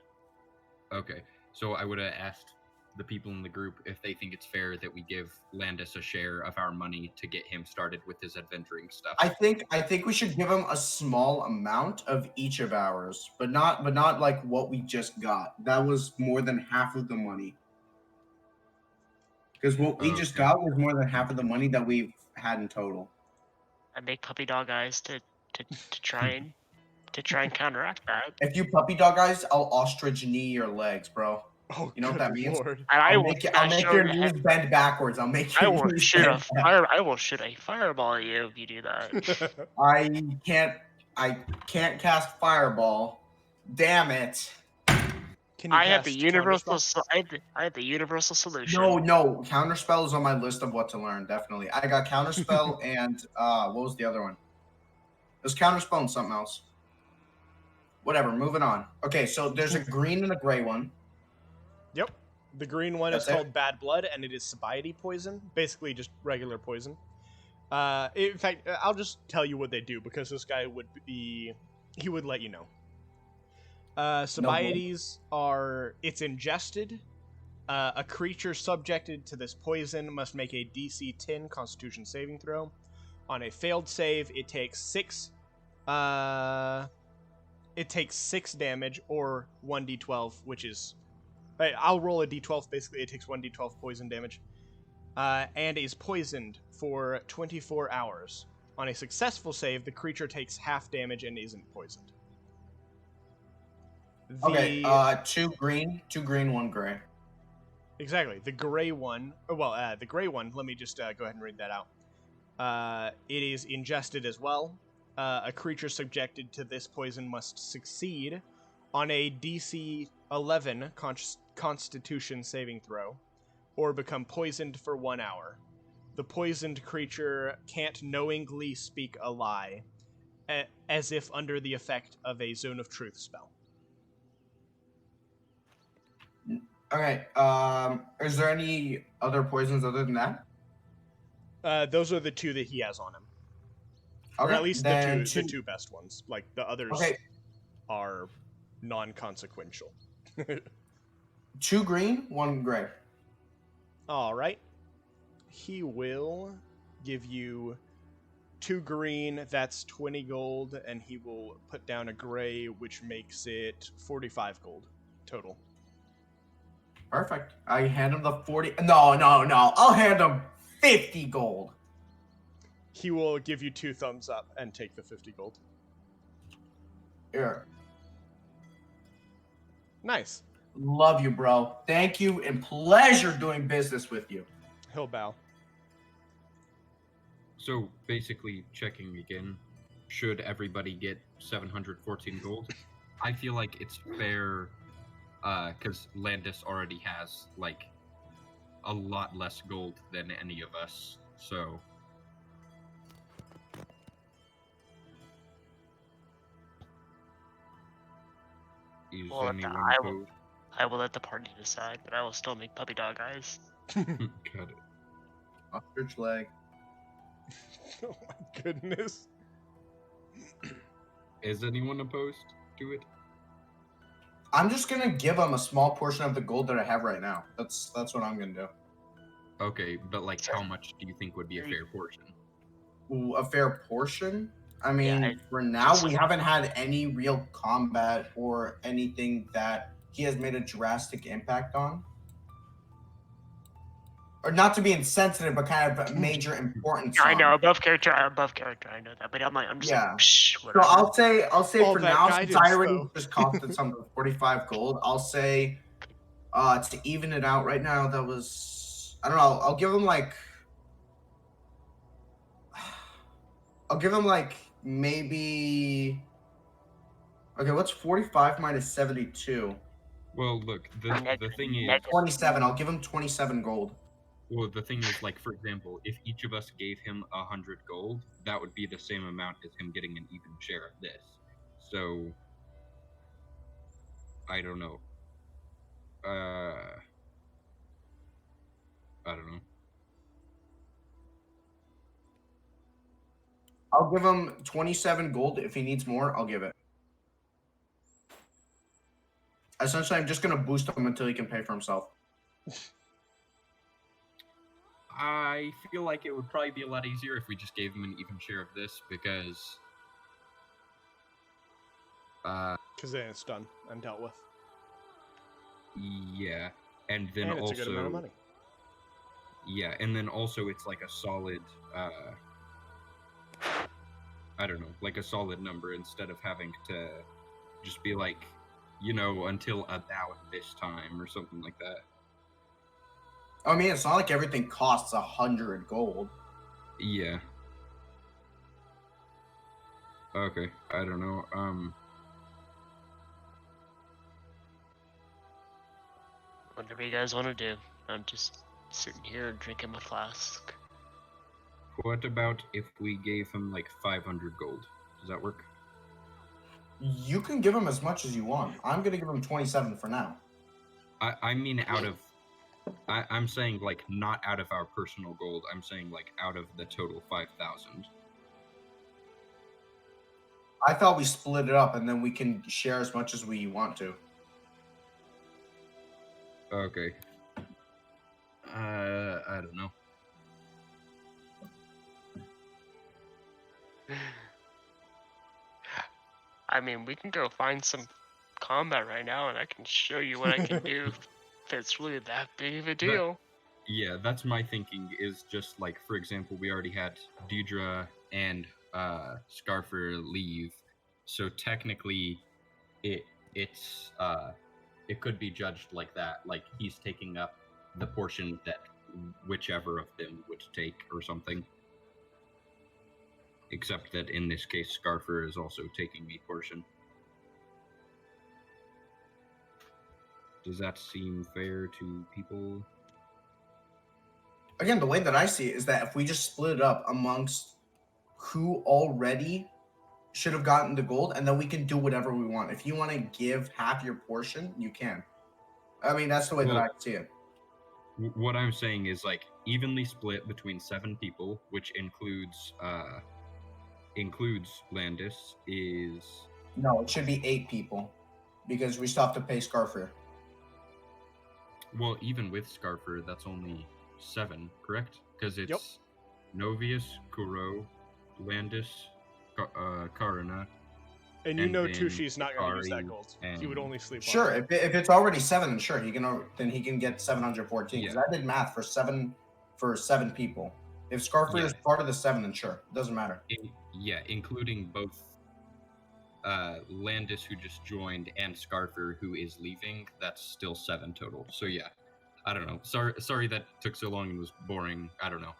[SPEAKER 4] Okay, so I would have asked the people in the group if they think it's fair that we give Landis a share of our money to get him started with his adventuring stuff.
[SPEAKER 3] I think we should give him a small amount of each of ours, but not like what we just got. That was more than half of the money. Because what we just
[SPEAKER 4] Okay.
[SPEAKER 3] got was more than half of the money that we've had in total.
[SPEAKER 5] I make puppy dog eyes to try and counteract that.
[SPEAKER 3] If you puppy dog eyes, I'll ostrich knee your legs, bro.
[SPEAKER 1] Oh,
[SPEAKER 3] You know what
[SPEAKER 1] good
[SPEAKER 3] that means?
[SPEAKER 1] Lord.
[SPEAKER 5] And I
[SPEAKER 3] I'll
[SPEAKER 5] will
[SPEAKER 3] make
[SPEAKER 5] smash
[SPEAKER 3] your
[SPEAKER 5] your
[SPEAKER 3] knees
[SPEAKER 5] head.
[SPEAKER 3] bend backwards. I'll make
[SPEAKER 5] I
[SPEAKER 3] your
[SPEAKER 5] will
[SPEAKER 3] knees
[SPEAKER 5] shoot a
[SPEAKER 3] bend back.
[SPEAKER 5] fire. I will shoot a fireball at you if you do that.
[SPEAKER 3] I can't cast fireball. Damn it.
[SPEAKER 1] Can you
[SPEAKER 5] I have the
[SPEAKER 1] cast
[SPEAKER 5] universal.
[SPEAKER 1] Counterspell?
[SPEAKER 5] I have the universal solution.
[SPEAKER 3] No. Counterspell is on my list of what to learn, definitely. I got Counterspell and what was the other one? There's Counterspell and something else. Whatever, moving on. Okay, so there's a green and a gray one.
[SPEAKER 1] Yep. The green one is
[SPEAKER 3] That's it?
[SPEAKER 1] called Bad Blood, and it is Sobiety poison. Basically, just regular poison. In fact, I'll just tell you what they do, because this guy he would let you know. Sobieties are, it's ingested. A creature subjected to this poison must make a DC 10 Constitution saving throw. On a failed save, it takes 6 damage, or 1d12, which is... I'll roll a d12, basically it takes 1d12 poison damage. And is poisoned for 24 hours. On a successful save, the creature takes half damage and isn't poisoned.
[SPEAKER 3] Okay, 2 green, 1 gray.
[SPEAKER 1] Exactly. The gray one, the gray one, let me just go ahead and read that out. It is ingested as well. A creature subjected to this poison must succeed on a DC 11 Constitution saving throw, or become poisoned for 1 hour. The poisoned creature can't knowingly speak a lie, as if under the effect of a Zone of Truth spell.
[SPEAKER 3] Okay, is there any other poisons other than that?
[SPEAKER 1] Those are the 2 that he has on him.
[SPEAKER 3] Okay,
[SPEAKER 1] Or at least
[SPEAKER 3] then
[SPEAKER 1] the two best ones. Like, the others are non-consequential.
[SPEAKER 3] 2 green, 1 gray.
[SPEAKER 1] Alright. He will give you 2 green, that's 20 gold, and he will put down a gray, which makes it 45 gold total.
[SPEAKER 3] Perfect. I hand him the 40. No. I'll hand him 50 gold.
[SPEAKER 1] He will give you 2 thumbs up and take the 50 gold.
[SPEAKER 3] Here.
[SPEAKER 1] Nice.
[SPEAKER 3] Love you, bro. Thank you and pleasure doing business with you.
[SPEAKER 1] He'll bow.
[SPEAKER 4] So basically, checking again, should everybody get 714 gold? I feel like it's fair, because Landis already has like a lot less gold than any of us. So is
[SPEAKER 5] Well,
[SPEAKER 4] anyone opposed?
[SPEAKER 5] I will let the party decide, but I will still make puppy dog eyes.
[SPEAKER 4] Got it.
[SPEAKER 3] Ostrich leg.
[SPEAKER 1] Oh my goodness.
[SPEAKER 4] Is anyone opposed to it?
[SPEAKER 3] I'm just gonna give him a small portion of the gold that I have right now. That's what I'm gonna do.
[SPEAKER 4] Okay, but like, how much do you think would be a fair portion?
[SPEAKER 3] Ooh, a fair portion? I mean,
[SPEAKER 5] Yeah,
[SPEAKER 3] for now, we haven't had any real combat or anything that he has made a drastic impact on. Or not to be insensitive, but kind of major importance.
[SPEAKER 5] I know
[SPEAKER 3] on.
[SPEAKER 5] above character, I know that, but I'm just
[SPEAKER 3] Yeah.
[SPEAKER 5] like, psh,
[SPEAKER 3] So
[SPEAKER 5] whatever.
[SPEAKER 3] I'll say
[SPEAKER 1] All
[SPEAKER 3] for
[SPEAKER 1] that
[SPEAKER 3] now, since I
[SPEAKER 1] guidance,
[SPEAKER 3] already
[SPEAKER 1] though.
[SPEAKER 3] just costed some 45 gold, I'll say to even it out right now, that was, I don't know, I'll give him like maybe, okay, what's 45 minus 72?
[SPEAKER 4] Well, look, the thing is,
[SPEAKER 3] 27. I'll give him 27 gold.
[SPEAKER 4] well, the thing is, like, for example, if each of us gave him 100 gold, that would be the same amount as him getting an even share of this. So, I don't know. I don't know.
[SPEAKER 3] I'll give him 27 gold. If he needs more, I'll give it. Essentially, I'm just going to boost him until he can pay for himself.
[SPEAKER 4] I feel like it would probably be a lot easier if we just gave him an even share of this, because
[SPEAKER 1] Because then it's done and dealt with.
[SPEAKER 4] yeah, and then
[SPEAKER 1] And it's
[SPEAKER 4] also
[SPEAKER 1] a good amount of money.
[SPEAKER 4] yeah, and then also it's like a solid I don't know, like a solid number instead of having to just be like, you know, until about this time or something like that.
[SPEAKER 3] I mean, it's not like everything costs 100 gold.
[SPEAKER 4] Yeah. Okay, I don't know.
[SPEAKER 5] Whatever you guys want to do. I'm just sitting here drinking my flask.
[SPEAKER 4] What about if we gave him like 500 gold? Does that work?
[SPEAKER 3] You can give him as much as you want. I'm going to give him 27 for now.
[SPEAKER 4] I mean out of... I'm saying like not out of our personal gold. I'm saying like out of the total 5,000.
[SPEAKER 3] I thought we split it up and then we can share as much as we want to.
[SPEAKER 4] Okay. I don't know.
[SPEAKER 5] I mean, we can go find some combat right now, and I can show you what I can do if it's really that big of a deal.
[SPEAKER 4] Yeah, that's my thinking, is just like, for example, we already had Deidre and Scarfer leave, so technically it could be judged like that, like he's taking up the portion that whichever of them would take or something. Except that in this case, Scarfer is also taking the portion. Does that seem fair to people?
[SPEAKER 3] Again, the way that I see it is that if we just split it up amongst who already should have gotten the gold, and then we can do whatever we want. If you want to give half your portion, you can. I mean, that's the way that I see it.
[SPEAKER 4] What I'm saying is like evenly split between 7 people, which includes Landis, is...
[SPEAKER 3] No, it should be 8 people, because we still have to pay Scarfer.
[SPEAKER 4] Well, even with Scarfer, that's only 7, correct? Because it's
[SPEAKER 1] Yep.
[SPEAKER 4] Novius, Kuro, Landis, Karina.
[SPEAKER 1] And you
[SPEAKER 4] And
[SPEAKER 1] know
[SPEAKER 4] then
[SPEAKER 1] Tushi's not going to use that
[SPEAKER 4] Kari
[SPEAKER 1] gold. He would
[SPEAKER 4] and-
[SPEAKER 1] only sleep
[SPEAKER 3] Sure,
[SPEAKER 1] on it.
[SPEAKER 3] if it's already 7, then sure, then he can get 714. Because
[SPEAKER 4] Yeah.
[SPEAKER 3] I did math for 7 people. If Scarfer
[SPEAKER 4] Yeah.
[SPEAKER 3] is part of the 7, then sure, it doesn't matter.
[SPEAKER 4] Yeah, including both Landis, who just joined, and Scarfer, who is leaving, that's still 7 total. So yeah, I don't know. Sorry that took so long and was boring. I don't know.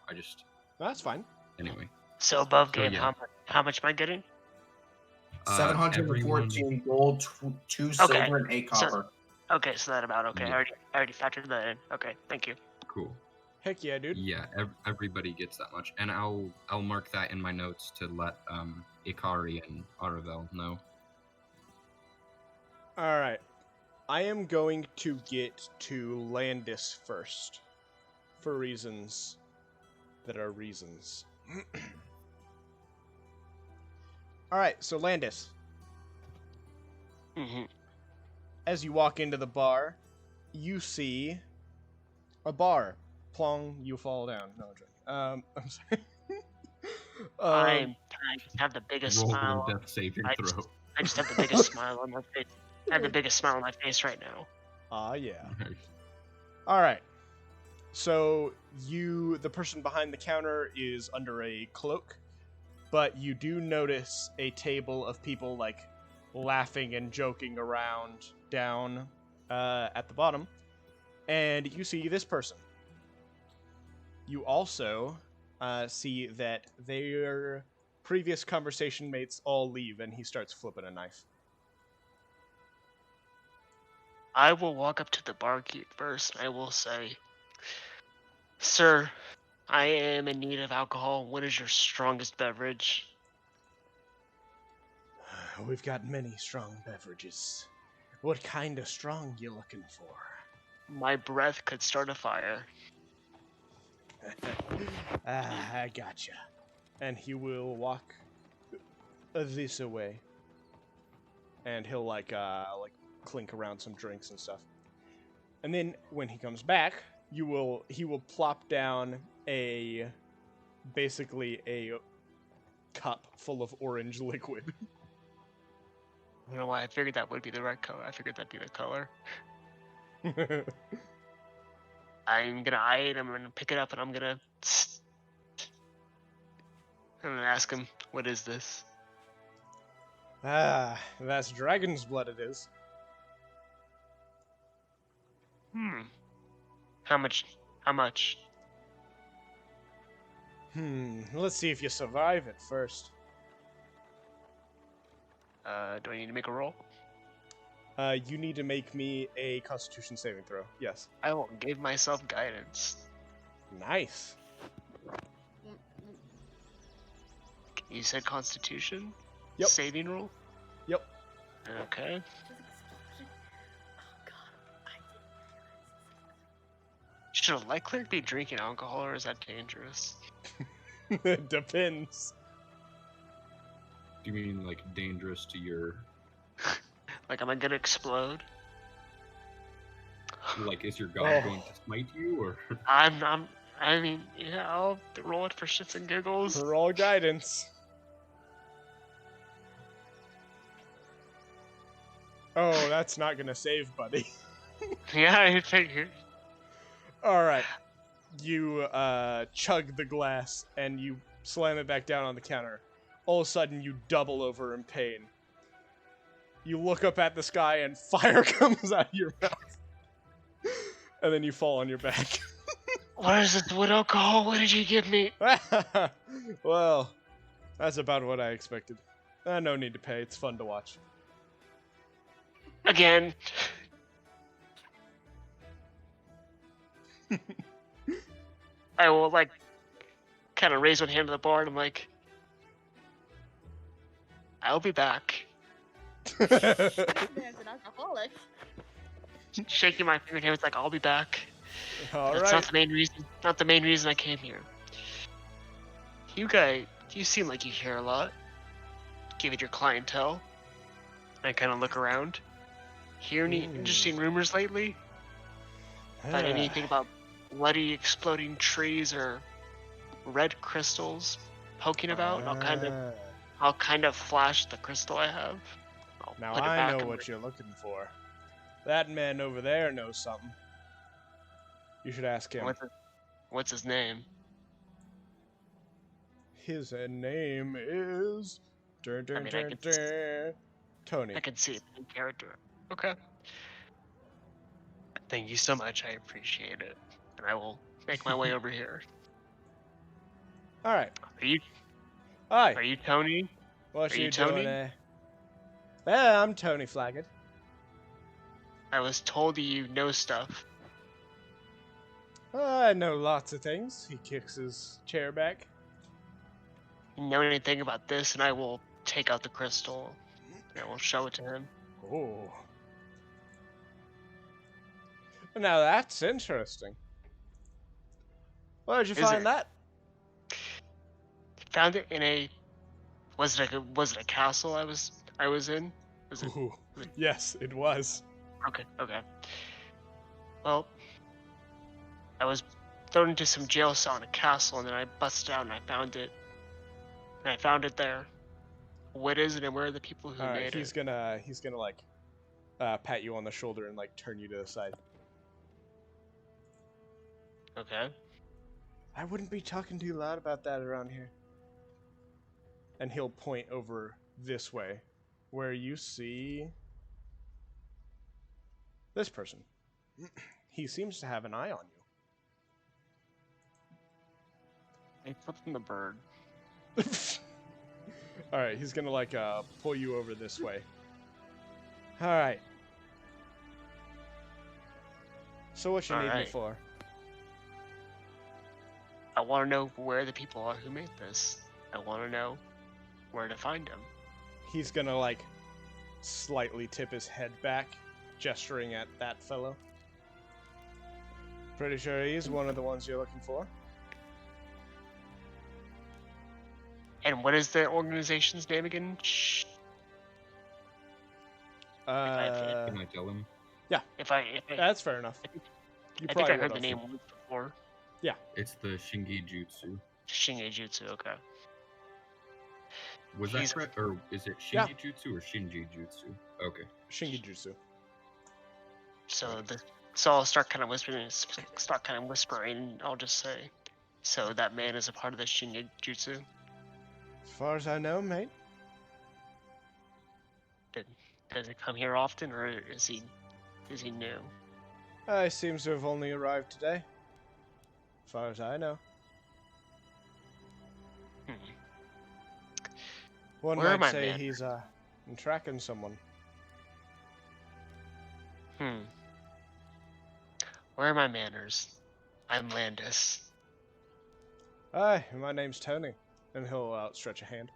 [SPEAKER 1] That's fine.
[SPEAKER 4] Anyway.
[SPEAKER 5] So above
[SPEAKER 4] So,
[SPEAKER 5] game,
[SPEAKER 4] yeah.
[SPEAKER 5] how much am I getting?
[SPEAKER 3] 714 gold, 2 silver, and 8
[SPEAKER 5] so-
[SPEAKER 3] copper.
[SPEAKER 5] Okay, so that about okay.
[SPEAKER 4] Yeah.
[SPEAKER 5] I already factored that in. Okay, thank you.
[SPEAKER 4] Cool.
[SPEAKER 1] Heck yeah, dude.
[SPEAKER 4] Yeah, everybody gets that much, and I'll mark that in my notes to let Ikari and Aravel know.
[SPEAKER 1] All right. I am going to get to Landis first, for reasons that are reasons. All right, so Landis,
[SPEAKER 5] Mm-hmm.
[SPEAKER 1] as you walk into the bar, you see a bar. Plong, you fall down. No, I'm joking. I'm sorry.
[SPEAKER 5] I just have the biggest
[SPEAKER 4] Roll
[SPEAKER 5] smile.
[SPEAKER 4] a death saving
[SPEAKER 5] I
[SPEAKER 4] throw.
[SPEAKER 5] I just have the biggest smile on my face. I have the biggest smile on my face right now.
[SPEAKER 1] Yeah.
[SPEAKER 4] Nice.
[SPEAKER 1] All right. So the person behind the counter is under a cloak, but you do notice a table of people like laughing and joking around down at the bottom, and you see this person. You also see that their previous conversation mates all leave, and he starts flipping a knife.
[SPEAKER 5] I will walk up to the barkeep first. And I will say, "Sir, I am in need of alcohol. What is your strongest beverage?"
[SPEAKER 1] We've got many strong beverages. What kind of strong you looking for?
[SPEAKER 5] My breath could start a fire.
[SPEAKER 1] I gotcha. And he will walk this away. And he'll like clink around some drinks and stuff. And then when he comes back, he will plop down basically a cup full of orange liquid.
[SPEAKER 5] I don't know why I figured that would be the right color. I figured that'd be the color. I'm gonna eye it. I'm gonna pick it up, and I'm gonna ask him, "What is this?"
[SPEAKER 1] That's dragon's blood it is.
[SPEAKER 5] How much? How much?
[SPEAKER 1] Let's see if you survive it first.
[SPEAKER 5] Do I need to make a roll?
[SPEAKER 1] You need to make me a Constitution saving throw. Yes.
[SPEAKER 5] I will give myself guidance.
[SPEAKER 1] Nice.
[SPEAKER 5] You said Constitution?
[SPEAKER 1] Yep.
[SPEAKER 5] Saving roll?
[SPEAKER 1] Yep.
[SPEAKER 5] Okay. Should a light cleric be drinking alcohol, or is that dangerous?
[SPEAKER 1] Depends.
[SPEAKER 4] Do you mean like dangerous to your?
[SPEAKER 5] Like, am I gonna explode?
[SPEAKER 4] Like, is your god going to smite you, or?
[SPEAKER 5] I mean, yeah, I'll roll it for shits and giggles.
[SPEAKER 1] Roll guidance. Oh, that's not gonna save, buddy.
[SPEAKER 5] Yeah, I figured.
[SPEAKER 1] Alright. You chug the glass and you slam it back down on the counter. All of a sudden, you double over in pain. You look up at the sky and fire comes out of your mouth. And then you fall on your back.
[SPEAKER 5] What is this wood alcohol? What did you give me?
[SPEAKER 1] Well, that's about what I expected. No need to pay. It's fun to watch.
[SPEAKER 5] Again. I will, like, kind of raise one hand to the bar and I'm like, "I'll be back."
[SPEAKER 2] There's an alcoholic.
[SPEAKER 5] Shaking my fingertips like, "I'll be back."
[SPEAKER 1] All
[SPEAKER 5] That's
[SPEAKER 1] right.
[SPEAKER 5] not the main reason. Not the main reason I came here. You seem like you hear a lot. Give it your clientele. I kind of look around. Hear any interesting rumors lately? About anything about bloody exploding trees or red crystals poking about? I'll kind of flash the crystal I have. I'll
[SPEAKER 1] Now
[SPEAKER 5] put it
[SPEAKER 1] I
[SPEAKER 5] back
[SPEAKER 1] know
[SPEAKER 5] in
[SPEAKER 1] what you're looking for. That man over there knows something. You should ask him.
[SPEAKER 5] What's his name?
[SPEAKER 1] His name is... Tony.
[SPEAKER 5] I can see it in character. Okay. Thank you so much. I appreciate it. And I will make my way over here.
[SPEAKER 1] All right.
[SPEAKER 5] Are you
[SPEAKER 1] Hi.
[SPEAKER 5] Tony?
[SPEAKER 1] What
[SPEAKER 5] are you
[SPEAKER 1] you
[SPEAKER 5] Tony?
[SPEAKER 1] doing? Yeah, I'm Tony Flaggett.
[SPEAKER 5] I was told you know stuff.
[SPEAKER 1] I know lots of things. He kicks his chair back.
[SPEAKER 5] You know anything about this, and I will take out the crystal and I will show it to him.
[SPEAKER 1] Oh. Now that's interesting. Where'd you
[SPEAKER 5] Is
[SPEAKER 1] find
[SPEAKER 5] it?
[SPEAKER 1] that?
[SPEAKER 5] Found it in a was it a castle I was in? Was it
[SPEAKER 1] Ooh. Yes, it was.
[SPEAKER 5] okay. Well, I was thrown into some jail cell in a castle, and then I busted out and I found it. And I found it there. What is it, and where are the people who
[SPEAKER 1] All right,
[SPEAKER 5] made
[SPEAKER 1] he's
[SPEAKER 5] it?
[SPEAKER 1] gonna like pat you on the shoulder and like turn you to the side.
[SPEAKER 5] Okay.
[SPEAKER 1] I wouldn't be talking too loud about that around here. And he'll point over this way, where you see this person. He seems to have an eye on
[SPEAKER 5] I flipped from the bird.
[SPEAKER 1] you. All right, he's gonna like pull you over this way. All right. So what you
[SPEAKER 5] All
[SPEAKER 1] need me
[SPEAKER 5] right.
[SPEAKER 1] for?
[SPEAKER 5] I want to know where the people are who made this. I want to know where to find them.
[SPEAKER 1] He's gonna like slightly tip his head back, gesturing at that fellow. Pretty sure he's one of the ones you're looking for.
[SPEAKER 5] And what is the organization's name again?
[SPEAKER 4] Can I tell him?
[SPEAKER 5] If I
[SPEAKER 1] That's fair enough. You
[SPEAKER 5] I think
[SPEAKER 1] probably
[SPEAKER 5] I heard the
[SPEAKER 1] would've.
[SPEAKER 5] name once before.
[SPEAKER 4] It's the Shingi Jutsu.
[SPEAKER 5] Shingejutsu, okay.
[SPEAKER 4] Was
[SPEAKER 5] He's-
[SPEAKER 4] that correct? Or is it
[SPEAKER 1] Yeah.
[SPEAKER 4] Shingi Jutsu or Shinji Jutsu? Okay.
[SPEAKER 1] Shingijutsu.
[SPEAKER 5] So I'll start kind of whispering. I'll just say, so that man is a part of the Shingejutsu.
[SPEAKER 1] As far as I know, mate.
[SPEAKER 5] Does he come here often, or is he new?
[SPEAKER 1] He seems to have only arrived today. As far as I know.
[SPEAKER 5] Hmm.
[SPEAKER 1] One
[SPEAKER 5] Where are
[SPEAKER 1] might
[SPEAKER 5] my
[SPEAKER 1] say
[SPEAKER 5] men?
[SPEAKER 1] he's tracking someone.
[SPEAKER 5] Where are my manners? I'm Landis.
[SPEAKER 1] Hi, my name's Tony. And he'll outstretch a hand.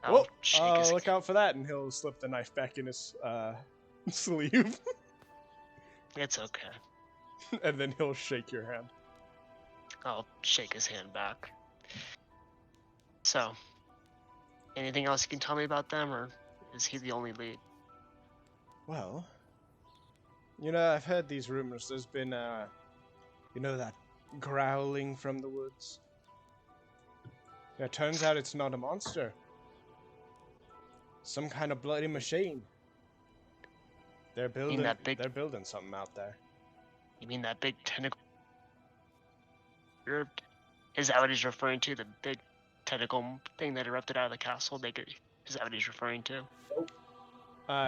[SPEAKER 5] I'll shake his
[SPEAKER 1] Look out for that, and he'll slip the knife back in his sleeve.
[SPEAKER 5] It's okay.
[SPEAKER 1] And then he'll shake your hand.
[SPEAKER 5] I'll shake his hand back. So, anything else you can tell me about them, or is he the only lead?
[SPEAKER 1] Well, I've heard these rumors. There's been, that growling from the woods. Yeah, turns out it's not a monster. Some kind of bloody machine. They're building.
[SPEAKER 5] that big-
[SPEAKER 1] They're building something out there.
[SPEAKER 5] You mean that big tentacle? Is that what he's referring to? The big tentacle thing that erupted out of the castle? Is that what he's referring to?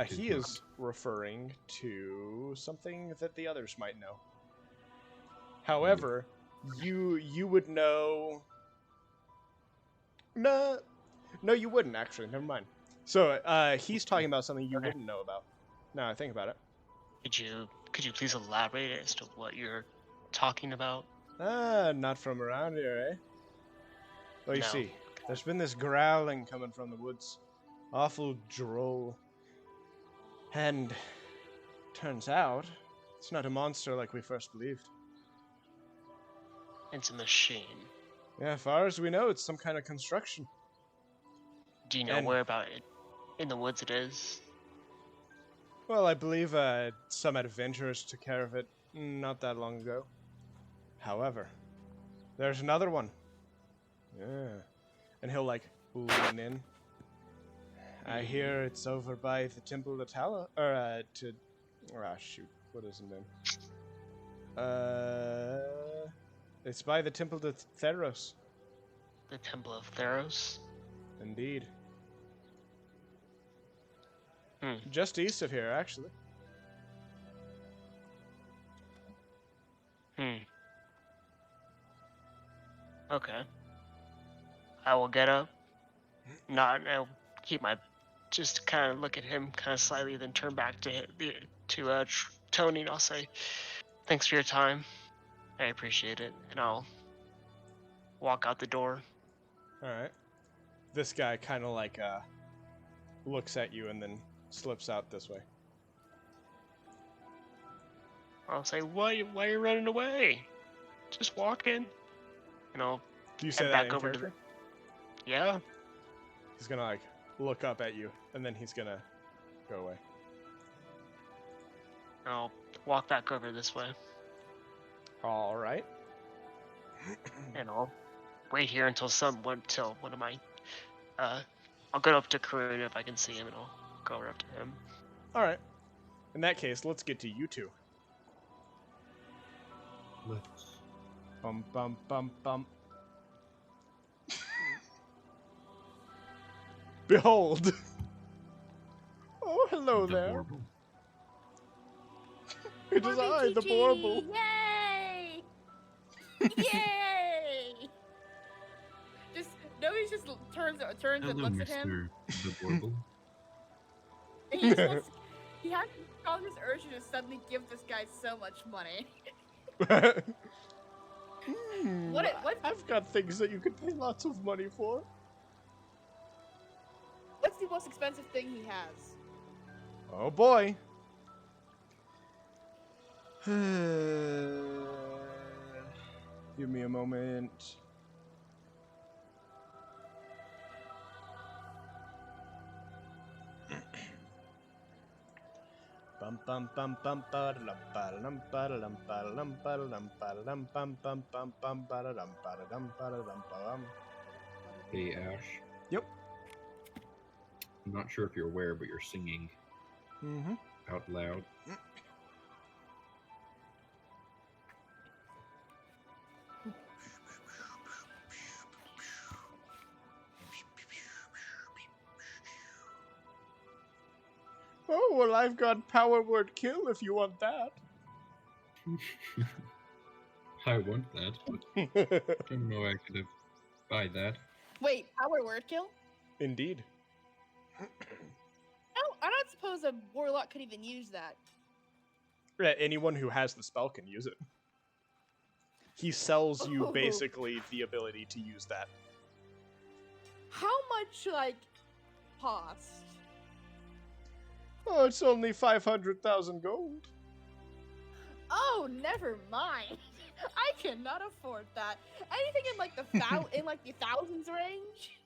[SPEAKER 1] He is referring to something that the others might know. However, you would know. No, you wouldn't actually. Never mind. So he's talking about something you wouldn't know about. Now I think about it.
[SPEAKER 5] Could you please elaborate as to what you're talking about?
[SPEAKER 1] Not from around here, eh? Well, you
[SPEAKER 5] No.
[SPEAKER 1] see, there's been this growling coming from the woods. Awful droll. And turns out, it's not a monster like we first believed.
[SPEAKER 5] It's a machine.
[SPEAKER 1] Yeah, as far as we know, it's some kind of construction.
[SPEAKER 5] Do you know
[SPEAKER 1] And-
[SPEAKER 5] where about it in the woods it is?
[SPEAKER 1] Well, I believe some adventurers took care of it not that long ago. However, there's another one. Yeah. And he'll like lean in. I hear it's over by the Temple to shoot, what is the name? It's by the Temple to Theros.
[SPEAKER 5] The Temple of Theros?
[SPEAKER 1] Indeed. Just east of here, actually.
[SPEAKER 5] Okay. I will get up. I'll keep my, just kind of look at him, kind of slightly, then turn back to Tony, and I'll say, "Thanks for your time. I appreciate it," and I'll walk out the door.
[SPEAKER 1] All right. This guy kind of like looks at you and then slips out this way.
[SPEAKER 5] I'll say, "Why are you running away? Just walk in." And I'll
[SPEAKER 1] Do you say
[SPEAKER 5] head
[SPEAKER 1] that
[SPEAKER 5] back
[SPEAKER 1] in
[SPEAKER 5] over to
[SPEAKER 1] character?
[SPEAKER 5] Yeah.
[SPEAKER 1] He's gonna like look up at you and then he's gonna go away.
[SPEAKER 5] I'll walk back over this way,
[SPEAKER 1] All right.
[SPEAKER 5] and I'll wait here until one of my, I'll go up to Karun if I can see him, and I'll go over up to him.
[SPEAKER 1] All right. In that case, let's get to you two.
[SPEAKER 4] Let's.
[SPEAKER 1] Bum bum bum bum. Behold. Oh, hello
[SPEAKER 4] the
[SPEAKER 1] there.
[SPEAKER 4] Borble.
[SPEAKER 1] It is I, the Borble.
[SPEAKER 2] Yay! Yay! Nobody just turns and
[SPEAKER 4] Hello,
[SPEAKER 2] looks at him.
[SPEAKER 4] Mr. The Borble.
[SPEAKER 2] And he just wants, he has this urge to just suddenly give this guy so much money. What?
[SPEAKER 1] I've got things that you could pay lots of money for.
[SPEAKER 2] What's the most expensive thing he has?
[SPEAKER 1] Oh boy. Give me a moment. Bum bum bum bum ba da dum ba da dum ba da dum ba da dum ba da dum ba da dum bum bum bum bum ba da dum ba da dum ba da dum ba dum.
[SPEAKER 4] Hey, Ash.
[SPEAKER 1] Yep.
[SPEAKER 4] I'm not sure if you're aware, but you're singing
[SPEAKER 1] Mm-hmm.
[SPEAKER 4] out loud.
[SPEAKER 1] Oh well, I've got power word kill if you want that.
[SPEAKER 4] I want that, but I don't know I could buy that.
[SPEAKER 2] Wait, power word kill?
[SPEAKER 1] Indeed.
[SPEAKER 2] I don't suppose a warlock could even use that.
[SPEAKER 1] Yeah, anyone who has the spell can use it. He sells you
[SPEAKER 2] Ooh.
[SPEAKER 1] basically the ability to use that.
[SPEAKER 2] How much, cost?
[SPEAKER 1] Oh, it's only 500,000 gold.
[SPEAKER 2] Oh, never mind. I cannot afford that. Anything in the thousands range?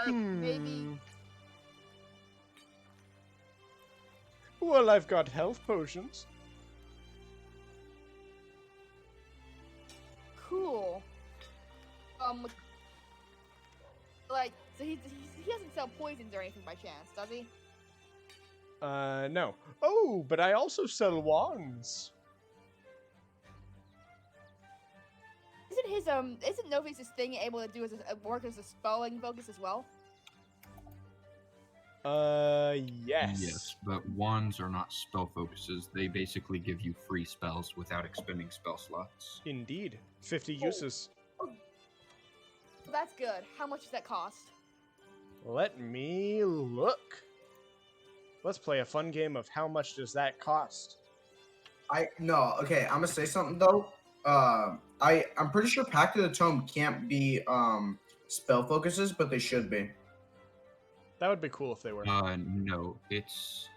[SPEAKER 2] Maybe.
[SPEAKER 1] Well, I've got health potions.
[SPEAKER 2] Cool. So he doesn't sell poisons or anything by chance, does he?
[SPEAKER 1] No. Oh, but I also sell wands.
[SPEAKER 2] Isn't Novice's thing able to do work as a spelling focus as well?
[SPEAKER 1] Yes.
[SPEAKER 4] Yes, but wands are not spell focuses. They basically give you free spells without expending spell slots.
[SPEAKER 1] Indeed. 50
[SPEAKER 2] Oh.
[SPEAKER 1] uses.
[SPEAKER 2] That's good. How much does that cost?
[SPEAKER 1] Let me look. Let's play a fun game of how much does that cost?
[SPEAKER 3] Okay, I'm gonna say something though. I'm pretty sure Pact of the Tome can't be spell focuses, but they should be.
[SPEAKER 1] That would be cool if they were.
[SPEAKER 4] No, it's.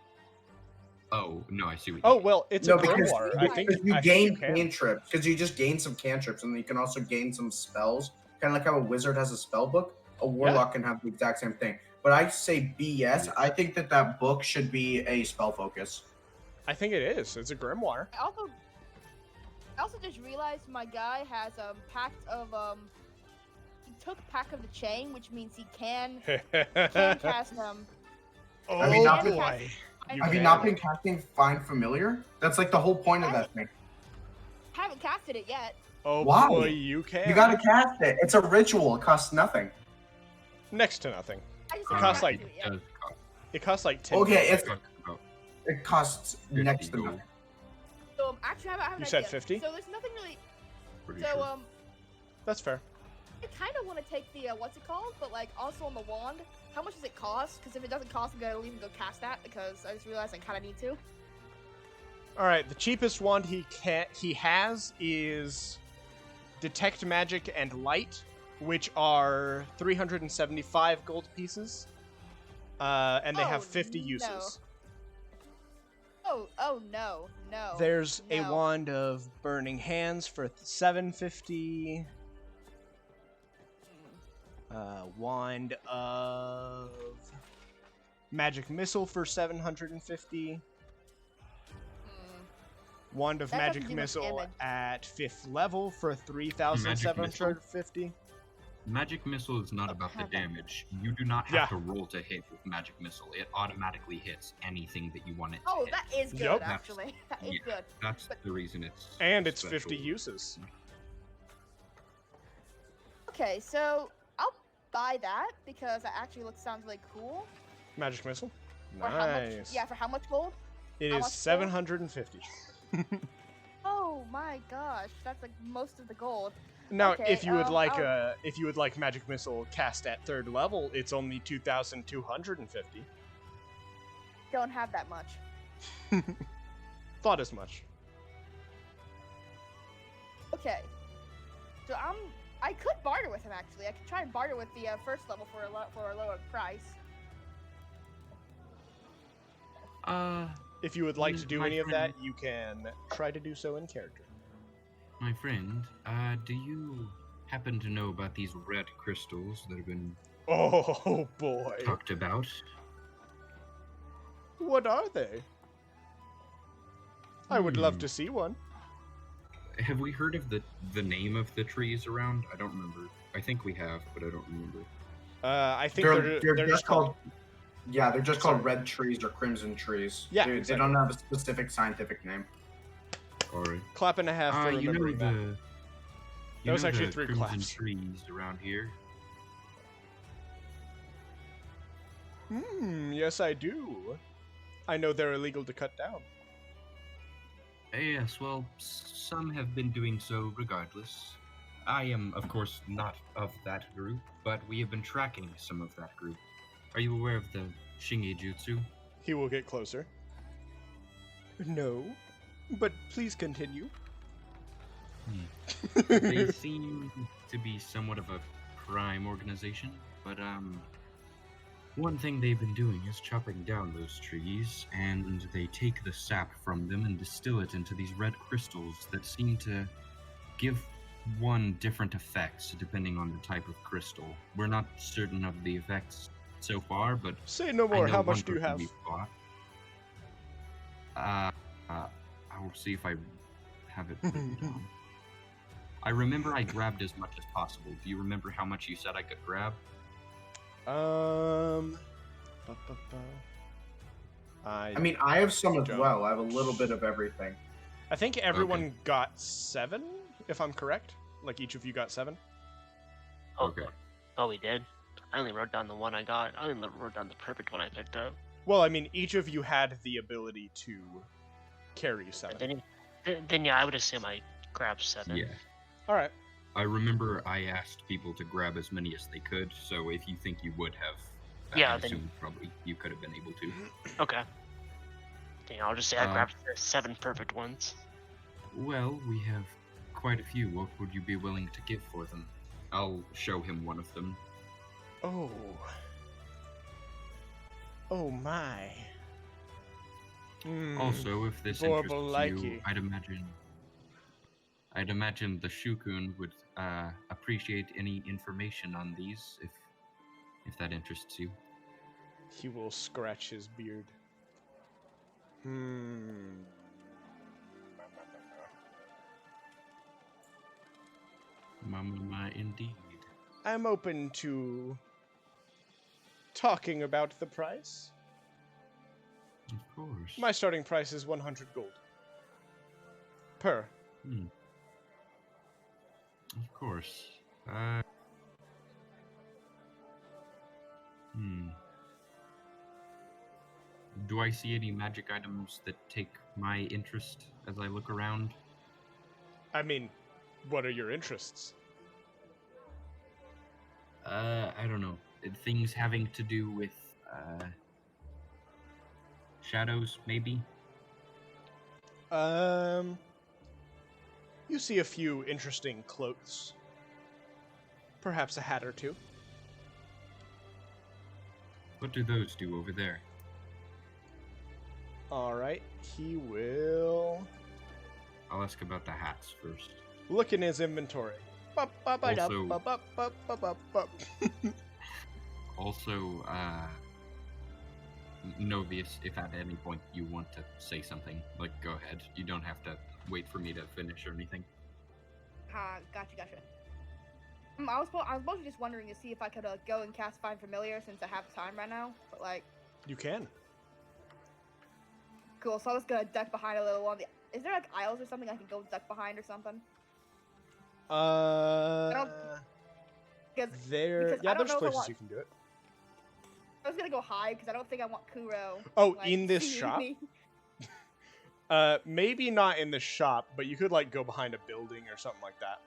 [SPEAKER 4] Oh no, I see what.
[SPEAKER 1] Oh well, it's
[SPEAKER 3] No,
[SPEAKER 1] a
[SPEAKER 3] because
[SPEAKER 1] grimoire. I think
[SPEAKER 3] you
[SPEAKER 1] I
[SPEAKER 3] gain
[SPEAKER 1] think you can.
[SPEAKER 3] cantrips, because you just gain some cantrips, and then you can also gain some spells. Kind of like how a wizard has a spell book, a warlock can have the exact same thing. But I say BS. I think that book should be a spell focus.
[SPEAKER 1] I think it is. It's a grimoire.
[SPEAKER 2] I also just realized my guy has Pact of he took Pact of the Chain, which means he can cast
[SPEAKER 1] Oh
[SPEAKER 3] I mean, not
[SPEAKER 1] boy.
[SPEAKER 3] Have you not been casting Find Familiar? That's like the whole point of that thing.
[SPEAKER 2] Haven't casted it yet.
[SPEAKER 1] Oh
[SPEAKER 3] Why?
[SPEAKER 1] boy, you can.
[SPEAKER 3] You gotta cast it. It's a ritual. It costs nothing.
[SPEAKER 1] Next to nothing.
[SPEAKER 2] I just
[SPEAKER 1] It
[SPEAKER 2] haven't
[SPEAKER 1] costs
[SPEAKER 2] casted
[SPEAKER 1] like
[SPEAKER 2] it yet.
[SPEAKER 4] Does cost.
[SPEAKER 1] It costs like 10.
[SPEAKER 3] Okay,
[SPEAKER 1] gold.
[SPEAKER 3] it's
[SPEAKER 4] About
[SPEAKER 3] it costs
[SPEAKER 4] 50
[SPEAKER 3] next to
[SPEAKER 4] gold.
[SPEAKER 3] nothing.
[SPEAKER 2] So actually, I have an
[SPEAKER 1] You
[SPEAKER 2] idea.
[SPEAKER 1] said 50?
[SPEAKER 2] So there's nothing really.
[SPEAKER 4] Pretty
[SPEAKER 2] So
[SPEAKER 4] sure.
[SPEAKER 1] That's fair.
[SPEAKER 2] I kind of want to take the what's it called, but like also on the wand. How much does it cost? Because if it doesn't cost, I'm gonna leave and go cast that because I just realized I kind of need to.
[SPEAKER 1] All right, the cheapest wand he has is Detect Magic and Light, which are 375 gold pieces, and they have
[SPEAKER 2] Oh,
[SPEAKER 1] 50
[SPEAKER 2] no.
[SPEAKER 1] uses.
[SPEAKER 2] Oh no.
[SPEAKER 1] There's a
[SPEAKER 2] no.
[SPEAKER 1] wand of Burning Hands for 750. Wand of Magic Missile for 750. Wand of
[SPEAKER 2] That doesn't
[SPEAKER 1] Magic
[SPEAKER 2] do much
[SPEAKER 1] Missile
[SPEAKER 2] damage.
[SPEAKER 1] at 5th level for 3,750.
[SPEAKER 4] Magic Missile is not about the
[SPEAKER 2] Okay.
[SPEAKER 4] damage. You do not have
[SPEAKER 1] Yeah.
[SPEAKER 4] to roll to hit with Magic Missile. It automatically hits anything that you want it to
[SPEAKER 2] Oh,
[SPEAKER 4] hit.
[SPEAKER 2] that is good
[SPEAKER 1] Yup.
[SPEAKER 2] actually. That is
[SPEAKER 4] Yeah.
[SPEAKER 2] good.
[SPEAKER 4] That's
[SPEAKER 2] But-
[SPEAKER 4] the reason it's
[SPEAKER 1] And it's
[SPEAKER 4] special.
[SPEAKER 1] 50 uses.
[SPEAKER 2] Okay, so I'll buy that because that actually sounds really cool.
[SPEAKER 1] Magic Missile?
[SPEAKER 2] For how much?
[SPEAKER 1] Nice.
[SPEAKER 2] Yeah, for how much gold?
[SPEAKER 1] It
[SPEAKER 2] how
[SPEAKER 1] is
[SPEAKER 2] much gold?
[SPEAKER 1] 750.
[SPEAKER 2] Oh my gosh, that's like most of the gold.
[SPEAKER 1] Now,
[SPEAKER 2] Okay,
[SPEAKER 1] if you would like
[SPEAKER 2] I'll-
[SPEAKER 1] if you would like Magic Missile cast at 3rd level, it's only 2,250.
[SPEAKER 2] Don't have that much.
[SPEAKER 1] Thought as much.
[SPEAKER 2] Okay, so I could barter with him actually. I could try and barter with the first level for a lower price.
[SPEAKER 1] If you would like to do
[SPEAKER 4] my
[SPEAKER 1] any of
[SPEAKER 4] friend-
[SPEAKER 1] that, you can try to do so in character.
[SPEAKER 4] My friend, do you happen to know about these red crystals that have been
[SPEAKER 1] Oh boy.
[SPEAKER 4] talked about?
[SPEAKER 1] What are they? I would love
[SPEAKER 4] Hmm.
[SPEAKER 1] to see one.
[SPEAKER 4] Have we heard of the name of the trees around? I don't remember. I think we have, but I don't remember.
[SPEAKER 1] I think
[SPEAKER 3] They're just called. Yeah, they're just called
[SPEAKER 1] Sorry.
[SPEAKER 3] red trees or crimson trees.
[SPEAKER 1] Yeah,
[SPEAKER 3] They
[SPEAKER 1] exactly.
[SPEAKER 3] don't have a specific scientific name.
[SPEAKER 4] All right.
[SPEAKER 1] clap and a half for
[SPEAKER 4] You know
[SPEAKER 1] remembering that.
[SPEAKER 4] the.
[SPEAKER 1] That was actually
[SPEAKER 4] the
[SPEAKER 1] 3
[SPEAKER 4] crimson
[SPEAKER 1] claps.
[SPEAKER 4] trees around here.
[SPEAKER 1] Yes I do. I know they're illegal to cut down.
[SPEAKER 4] Yes, well, some have been doing so regardless. I am, of course, not of that group, but we have been tracking some of that group. Are you aware of the Shinge Jutsu?
[SPEAKER 1] He will get closer. No, but please continue.
[SPEAKER 4] They seem to be somewhat of a crime organization, but one thing they've been doing is chopping down those trees, and they take the sap from them and distill it into these red crystals that seem to give one different effects depending on the type of crystal. We're not certain of the effects so far, but
[SPEAKER 1] Say no
[SPEAKER 4] I
[SPEAKER 1] more.
[SPEAKER 4] know
[SPEAKER 1] How
[SPEAKER 4] one
[SPEAKER 1] much do you
[SPEAKER 4] person
[SPEAKER 1] have?
[SPEAKER 4] we've bought. I will see if I have it written down. I remember I grabbed as much as possible. Do you remember how much you said I could grab?
[SPEAKER 1] ba, ba, ba.
[SPEAKER 3] I mean, I have some as
[SPEAKER 1] Don't.
[SPEAKER 3] well. I have a little bit of everything.
[SPEAKER 1] I think everyone got 7, if I'm correct. Like each of you got 7.
[SPEAKER 5] Oh,
[SPEAKER 4] Okay.
[SPEAKER 5] Oh, we did. I only wrote down the one I got. I only wrote down the perfect one I picked up.
[SPEAKER 1] Well, I mean, each of you had the ability to carry 7.
[SPEAKER 5] Then yeah, I would assume I grabbed 7.
[SPEAKER 4] Yeah.
[SPEAKER 1] All right.
[SPEAKER 4] I remember I asked people to grab as many as they could, so if you think you would have,
[SPEAKER 5] Yeah,
[SPEAKER 4] I
[SPEAKER 5] then-
[SPEAKER 4] assume probably you could have been able to.
[SPEAKER 5] Okay. Yeah, I'll just say I
[SPEAKER 4] Uh,
[SPEAKER 5] grabbed the 7 perfect ones.
[SPEAKER 4] Well, we have quite a few. What would you be willing to give for them? I'll show him one of them.
[SPEAKER 1] Oh. Oh my.
[SPEAKER 4] Also, if this
[SPEAKER 1] Horrible
[SPEAKER 4] interests you,
[SPEAKER 1] likey.
[SPEAKER 4] I'd imagine the Shukun would appreciate any information on these, if that interests you.
[SPEAKER 1] He will scratch his beard.
[SPEAKER 4] Mama, indeed.
[SPEAKER 1] I'm open to talking about the price.
[SPEAKER 4] Of course.
[SPEAKER 1] My starting price is 100 gold. Per.
[SPEAKER 4] Of course. Do I see any magic items that take my interest as I look around?
[SPEAKER 1] I mean, what are your interests?
[SPEAKER 4] I don't know. Things having to do with shadows, maybe?
[SPEAKER 1] You see a few interesting cloaks. Perhaps a hat or two.
[SPEAKER 4] What do those do over there?
[SPEAKER 1] Alright, he will
[SPEAKER 4] I'll ask about the hats first.
[SPEAKER 1] look in his inventory.
[SPEAKER 4] Also- Also, Novius, if at any point you want to say something, like, go ahead. You don't have to wait for me to finish or anything.
[SPEAKER 2] Gotcha. I was mostly just wondering to see if I could go and cast Find Familiar since I have time right now. But like,
[SPEAKER 1] You can.
[SPEAKER 2] cool. So I was gonna duck behind a little one. Is there like aisles or something I can go duck behind or something? Because
[SPEAKER 1] There.
[SPEAKER 2] because I
[SPEAKER 1] Yeah,
[SPEAKER 2] don't
[SPEAKER 1] there's
[SPEAKER 2] know if I
[SPEAKER 1] places
[SPEAKER 2] want-
[SPEAKER 1] you can do it.
[SPEAKER 2] I was gonna go high because I don't think I want Kuro.
[SPEAKER 1] Oh,
[SPEAKER 2] like,
[SPEAKER 1] in this
[SPEAKER 2] seeing
[SPEAKER 1] shop?
[SPEAKER 2] me.
[SPEAKER 1] Maybe not in the shop, but you could like go behind a building or something like that.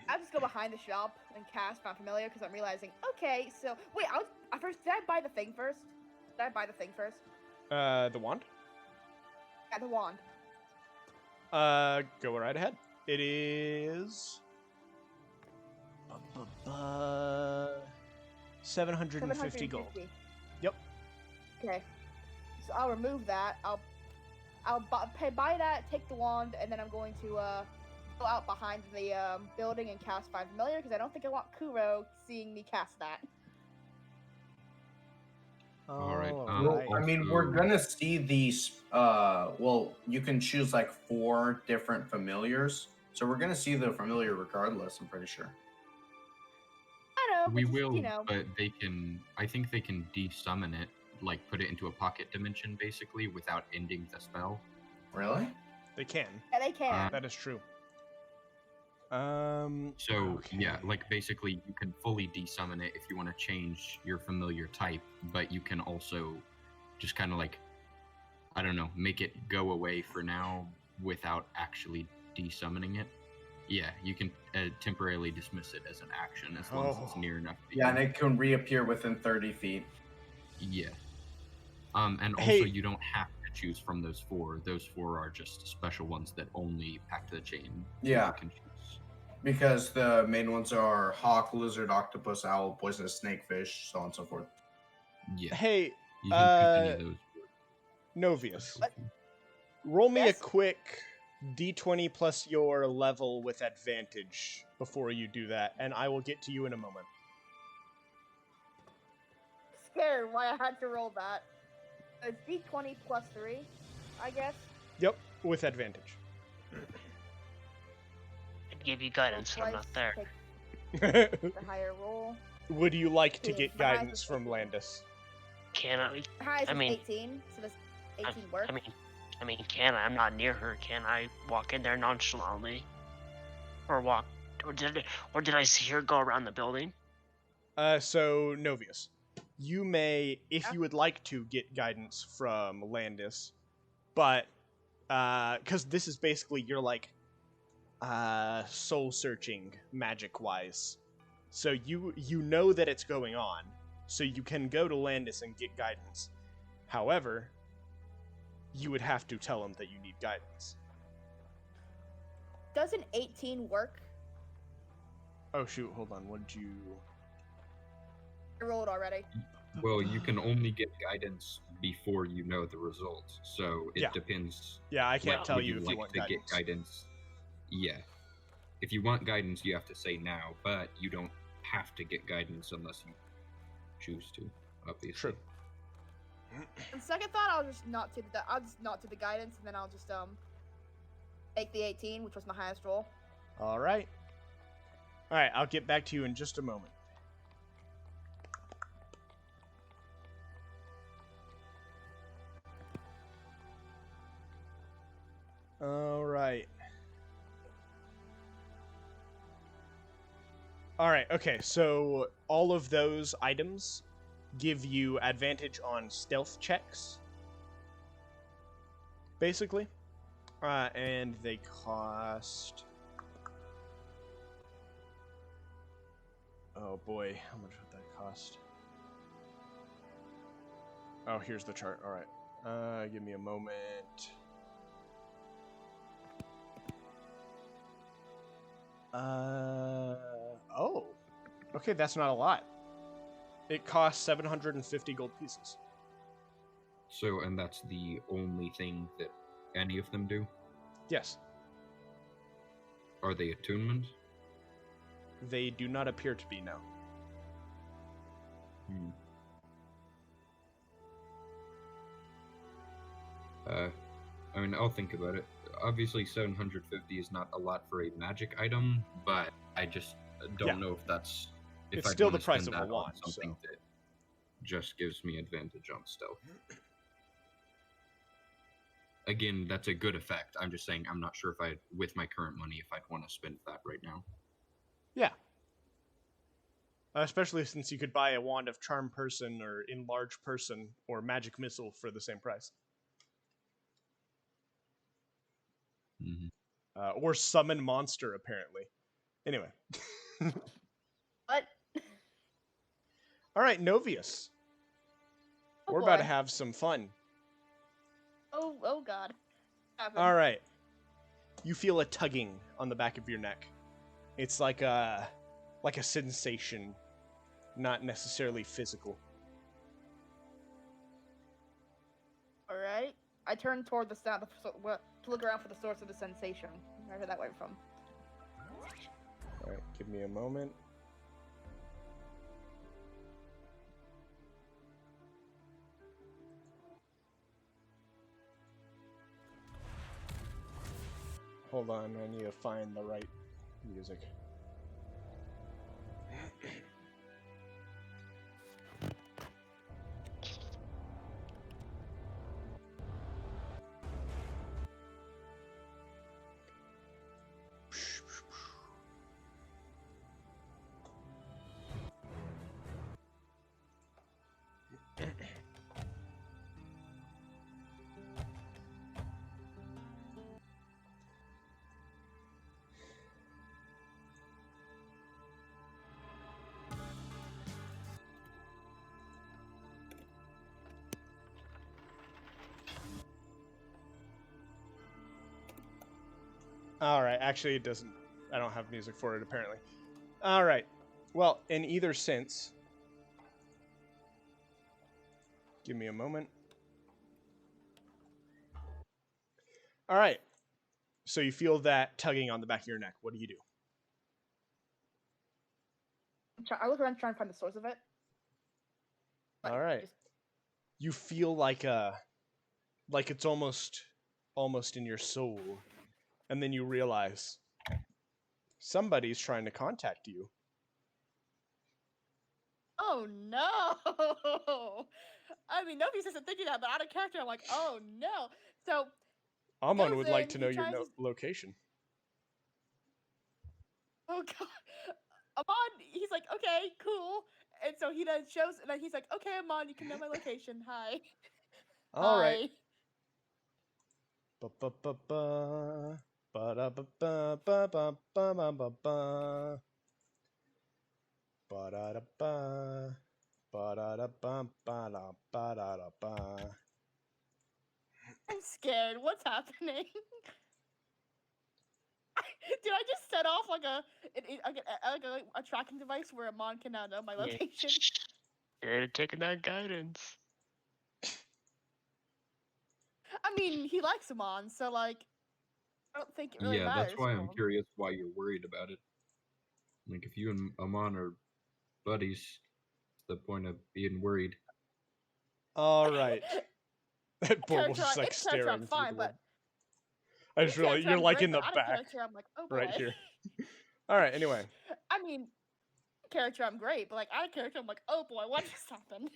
[SPEAKER 2] I'll just go behind the shop and cast Find Familiar because I'm realizing. Okay, so wait, did I buy the thing first?
[SPEAKER 1] The wand?
[SPEAKER 2] Yeah, the wand.
[SPEAKER 1] Go right ahead. It is 750 gold.
[SPEAKER 2] 750.
[SPEAKER 1] Yep.
[SPEAKER 2] Okay, so I'll remove that. I'll buy that, take the wand, and then I'm going to go out behind the building and cast Find Familiar because I don't think I want Kuro seeing me cast that.
[SPEAKER 4] All right,
[SPEAKER 3] Well, I mean, we're
[SPEAKER 4] also-
[SPEAKER 3] gonna see these. Well, you can choose like 4 different familiars, so we're gonna see the familiar regardless. I'm pretty sure.
[SPEAKER 2] I know.
[SPEAKER 4] We
[SPEAKER 2] but just,
[SPEAKER 4] will,
[SPEAKER 2] You know.
[SPEAKER 4] but they can. I think they can de-summon it, like put it into a pocket dimension, basically, without ending the spell.
[SPEAKER 3] Really?
[SPEAKER 1] They can.
[SPEAKER 2] Yeah, they can.
[SPEAKER 1] That is true.
[SPEAKER 4] So yeah,
[SPEAKER 1] okay.
[SPEAKER 4] like basically, you can fully de-summon it if you want to change your familiar type, but you can also just kind of like, I don't know, make it go away for now without actually de-summoning it. Yeah, you can temporarily dismiss it as an action as long as it's
[SPEAKER 1] Oh.
[SPEAKER 4] near enough. To
[SPEAKER 3] Yeah,
[SPEAKER 4] you.
[SPEAKER 3] and it can reappear within 30 feet.
[SPEAKER 4] Yeah. And also,
[SPEAKER 1] Hey.
[SPEAKER 4] you don't have to choose from those 4. Those 4 are just special ones that only Pact of the Chain
[SPEAKER 3] Yeah.
[SPEAKER 4] can choose.
[SPEAKER 3] Because the main ones are hawk, lizard, octopus, owl, poisonous snake, fish, so on and so forth.
[SPEAKER 4] Yeah,
[SPEAKER 1] Hey,
[SPEAKER 4] you can choose any of those.
[SPEAKER 1] Novius,
[SPEAKER 2] What?
[SPEAKER 1] roll me
[SPEAKER 2] Yes?
[SPEAKER 1] a quick d20 plus your level with advantage before you do that, and I will get to you in a moment.
[SPEAKER 2] Scared why I had to roll that. It's D20 plus 3, I guess.
[SPEAKER 1] Yep, with advantage.
[SPEAKER 5] I'd give you guidance, and I'm not there.
[SPEAKER 2] Take the higher roll.
[SPEAKER 1] Would you like to
[SPEAKER 2] Yeah,
[SPEAKER 1] get
[SPEAKER 2] my eyes
[SPEAKER 1] guidance
[SPEAKER 2] are
[SPEAKER 1] from
[SPEAKER 2] open.
[SPEAKER 1] Landis?
[SPEAKER 5] Can I?
[SPEAKER 2] Highest
[SPEAKER 5] I
[SPEAKER 2] is
[SPEAKER 5] mean-
[SPEAKER 2] 18, so does 18 work?
[SPEAKER 5] I mean, can I? I'm not near her. Can I walk in there nonchalantly, or did I see her go around the building?
[SPEAKER 1] So Novius, you may, if
[SPEAKER 2] Yeah.
[SPEAKER 1] you would like to, get guidance from Landis, but because this is basically your like soul searching magic wise, so you know that it's going on, so you can go to Landis and get guidance. However, you would have to tell him that you need guidance.
[SPEAKER 2] Does an 18 work?
[SPEAKER 1] Oh shoot, hold on. What did you?
[SPEAKER 2] I rolled already.
[SPEAKER 4] Well, you can only get guidance before you know the results, so it
[SPEAKER 1] Yeah.
[SPEAKER 4] depends.
[SPEAKER 1] Yeah, I can't
[SPEAKER 5] Well,
[SPEAKER 1] tell
[SPEAKER 4] would
[SPEAKER 1] you if
[SPEAKER 4] like
[SPEAKER 1] you want
[SPEAKER 4] to
[SPEAKER 1] guidance.
[SPEAKER 4] get guidance. Yeah. If you want guidance, you have to say now, but you don't have to get guidance unless you choose to, obviously.
[SPEAKER 1] True.
[SPEAKER 2] On second thought, I'll just not do the guidance, and then I'll just take the 18, which was my highest roll.
[SPEAKER 1] All right. All right, I'll get back to you in just a moment. All right. All right, okay. So all of those items give you advantage on stealth checks, basically. And they cost... Oh boy, how much would that cost? Oh, here's the chart. All right. Give me a moment. Oh. Okay, that's not a lot. It costs 750 gold pieces.
[SPEAKER 6] So, and that's the only thing that any of them do?
[SPEAKER 1] Yes.
[SPEAKER 6] Are they attunement?
[SPEAKER 1] They do not appear to be, no.
[SPEAKER 6] Hmm. I mean, I'll think about it. Obviously, 750 is not a lot for a magic item, but I just don't know if that's... If
[SPEAKER 1] It's
[SPEAKER 6] I'd
[SPEAKER 1] still
[SPEAKER 6] wanna
[SPEAKER 1] the price
[SPEAKER 6] spend
[SPEAKER 1] of a
[SPEAKER 6] that on
[SPEAKER 1] wand,
[SPEAKER 6] something
[SPEAKER 1] so.
[SPEAKER 6] that just gives me advantage on stealth. Again, that's a good effect. I'm just saying I'm not sure if I, with my current money, if I'd want to spend that right now.
[SPEAKER 1] Yeah. Especially since you could buy a Wand of Charm Person or Enlarge Person or Magic Missile for the same price.
[SPEAKER 6] Mm-hmm.
[SPEAKER 1] Or Summon Monster, apparently. Anyway.
[SPEAKER 2] What?
[SPEAKER 1] All right, Novius.
[SPEAKER 2] Oh,
[SPEAKER 1] We're about to
[SPEAKER 2] boy.
[SPEAKER 1] have some fun.
[SPEAKER 2] Oh God. Happened.
[SPEAKER 1] All right. You feel a tugging on the back of your neck. It's like a sensation, not necessarily physical.
[SPEAKER 2] All right. I turn toward the sound to look around for the source of the sensation. Wherever that went from.
[SPEAKER 1] All right, give me a moment. Hold on, I need to find the right music. All right, actually it doesn't. I don't have music for it apparently. All right. Well, in either sense, give me a moment. All right. So you feel that tugging on the back of your neck. What do you do?
[SPEAKER 2] I look around trying to find the source of it.
[SPEAKER 1] All right. You feel like it's almost in your soul. And then you realize somebody's trying to contact you.
[SPEAKER 2] Oh no! I mean, nobody isn't thinking that, but out of character, I'm like, oh no. So
[SPEAKER 1] Amon would
[SPEAKER 2] goes
[SPEAKER 1] like
[SPEAKER 2] in,
[SPEAKER 1] to
[SPEAKER 2] he
[SPEAKER 1] know your
[SPEAKER 2] tries to-
[SPEAKER 1] location.
[SPEAKER 2] Oh god. Amon, he's like, okay, cool. And so he then shows, and then he's like, okay, Amon, you can know my location. Hi.
[SPEAKER 1] All right.
[SPEAKER 2] Hi.
[SPEAKER 1] Ba-ba-ba-ba. Ba-da-ba-ba-ba-ba-ba-ba-ba. Ba-da-da-ba. Ba-da-da-ba-ba-da-ba-da-da-ba.
[SPEAKER 2] I'm scared. What's happening? Did I just set off like a tracking device where Amon can now know my location?
[SPEAKER 5] You're taking that guidance.
[SPEAKER 2] I mean, he likes Amon, so like, I don't think it really
[SPEAKER 6] Yeah,
[SPEAKER 2] matters.
[SPEAKER 6] that's why
[SPEAKER 2] for
[SPEAKER 6] I'm
[SPEAKER 2] him.
[SPEAKER 6] curious why you're worried about it. Like, if you and Amon are buddies, what's the point of being worried?
[SPEAKER 1] All right. That Borbal's
[SPEAKER 2] Character,
[SPEAKER 1] just like
[SPEAKER 2] in character,
[SPEAKER 1] staring
[SPEAKER 2] I'm
[SPEAKER 1] through
[SPEAKER 2] fine,
[SPEAKER 1] the
[SPEAKER 2] but
[SPEAKER 1] wall. I just realized
[SPEAKER 2] character,
[SPEAKER 1] you're
[SPEAKER 2] I'm
[SPEAKER 1] like
[SPEAKER 2] great,
[SPEAKER 1] in the
[SPEAKER 2] but out of
[SPEAKER 1] back,
[SPEAKER 2] character, I'm like, oh boy.
[SPEAKER 1] right here. All right. Anyway.
[SPEAKER 2] I mean, in character, I'm great, but like out of character, I'm like, oh boy, what just happened?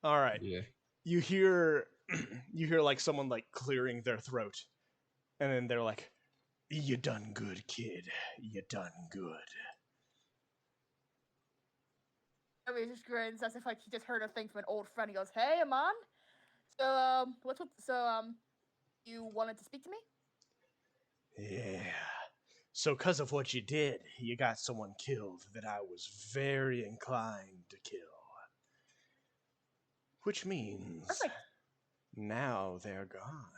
[SPEAKER 1] All right.
[SPEAKER 6] Yeah.
[SPEAKER 1] You hear like someone like clearing their throat, and then they're like, "You done good, kid. You done good."
[SPEAKER 2] He just grins as if like he just heard a thing from an old friend. He goes, "Hey, Amon. So you wanted to speak to me?"
[SPEAKER 1] Yeah. So, because of what you did, you got someone killed that I was very inclined to kill. Which means
[SPEAKER 2] Perfect.
[SPEAKER 1] now they're gone.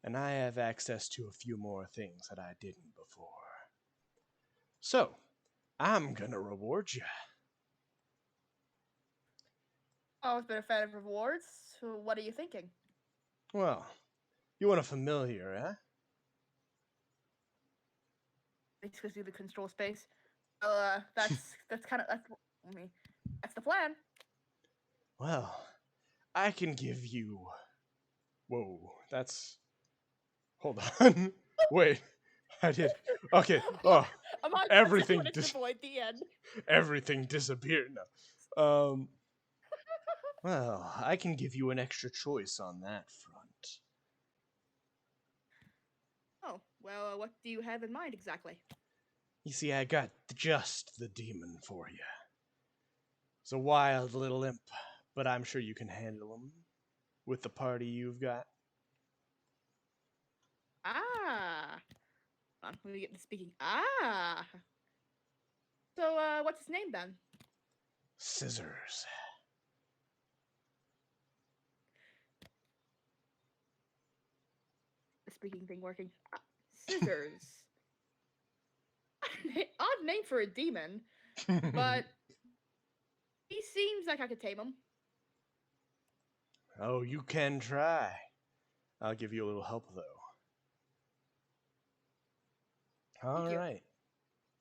[SPEAKER 1] And I have access to a few more things that I didn't before. So, I'm gonna reward you.
[SPEAKER 2] Always been a fan of rewards. So what are you thinking?
[SPEAKER 1] Well, you want a familiar, eh?
[SPEAKER 2] Basically, the control space. That's that's the plan.
[SPEAKER 1] Well, I can give you. Whoa, that's. Hold on. Wait, I did. Okay. Oh,
[SPEAKER 2] Amon
[SPEAKER 1] everything
[SPEAKER 2] just avoid the end.
[SPEAKER 1] everything disappeared now. Well, I can give you an extra choice on that front.
[SPEAKER 2] Oh, well, what do you have in mind exactly?
[SPEAKER 1] You see, I got just the demon for you. It's a wild little imp, but I'm sure you can handle him with the party you've got.
[SPEAKER 2] Ah. Hold on, let me get to speaking. Ah. So, what's his name then?
[SPEAKER 1] Scissors.
[SPEAKER 2] The speaking thing working. Scissors. Odd name for a demon, but he seems like I could tame him.
[SPEAKER 1] Oh, you can try. I'll give you a little help, though. All
[SPEAKER 2] you.
[SPEAKER 1] right.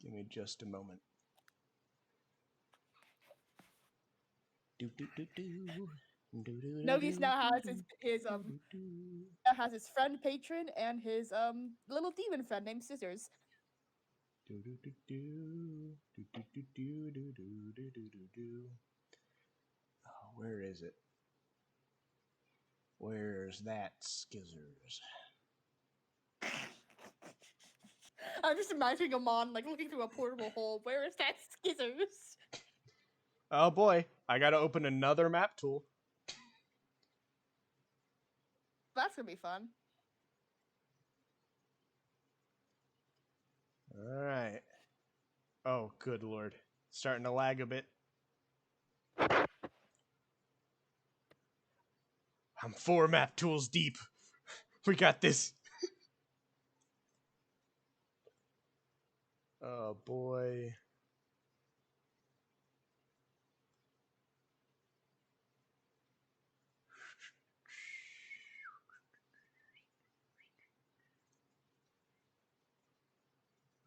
[SPEAKER 1] Give me just a moment.
[SPEAKER 2] Novice now has his friend patron and his little demon friend named Scissors.
[SPEAKER 1] Oh, where is it? Where's that Skizzers?
[SPEAKER 2] I'm just imagining Amon like looking through a portable hole. Where is that Skizzers?
[SPEAKER 1] Oh boy, I gotta open another map tool.
[SPEAKER 2] That's gonna be fun.
[SPEAKER 1] Alright. Oh, good lord. Starting to lag a bit. I'm 4 map tools deep. We got this. Oh boy.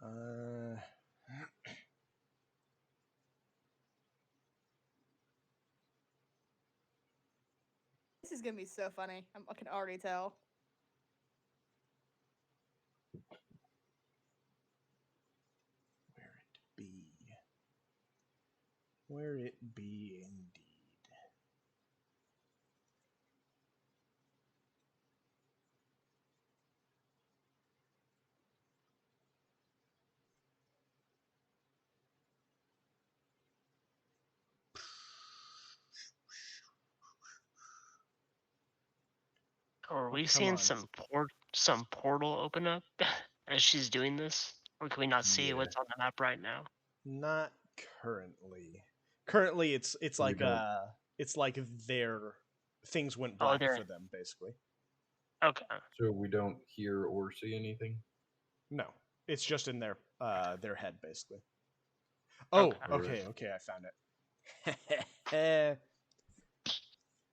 [SPEAKER 1] Uh,
[SPEAKER 2] This is gonna be so funny. I can already tell.
[SPEAKER 1] where it be? Where it be indeed.
[SPEAKER 5] Are
[SPEAKER 1] Oh,
[SPEAKER 5] we
[SPEAKER 1] come
[SPEAKER 5] seeing
[SPEAKER 1] on.
[SPEAKER 5] some portal open up as she's doing this, or can we not see
[SPEAKER 1] Yeah.
[SPEAKER 5] what's on the map right now?
[SPEAKER 1] Not currently. Currently, it's
[SPEAKER 6] We
[SPEAKER 1] like
[SPEAKER 6] don't.
[SPEAKER 1] it's like their things went
[SPEAKER 5] Oh,
[SPEAKER 1] black
[SPEAKER 5] there.
[SPEAKER 1] for them, basically.
[SPEAKER 5] Okay.
[SPEAKER 6] So we don't hear or see anything?
[SPEAKER 1] No, it's just in their head, basically. Oh,
[SPEAKER 5] Okay.
[SPEAKER 1] okay, I found it.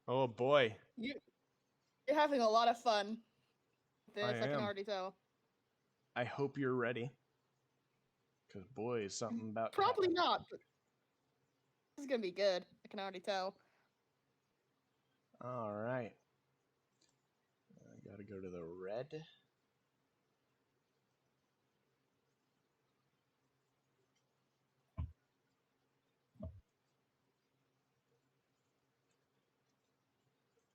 [SPEAKER 1] Oh boy,
[SPEAKER 2] You're having a lot of fun.
[SPEAKER 1] I
[SPEAKER 2] This I can
[SPEAKER 1] am.
[SPEAKER 2] already tell.
[SPEAKER 1] I hope you're ready, because boy, is something about to
[SPEAKER 2] Probably
[SPEAKER 1] happen.
[SPEAKER 2] not. But this is gonna be good. I can already tell.
[SPEAKER 1] All right, I gotta go to the red.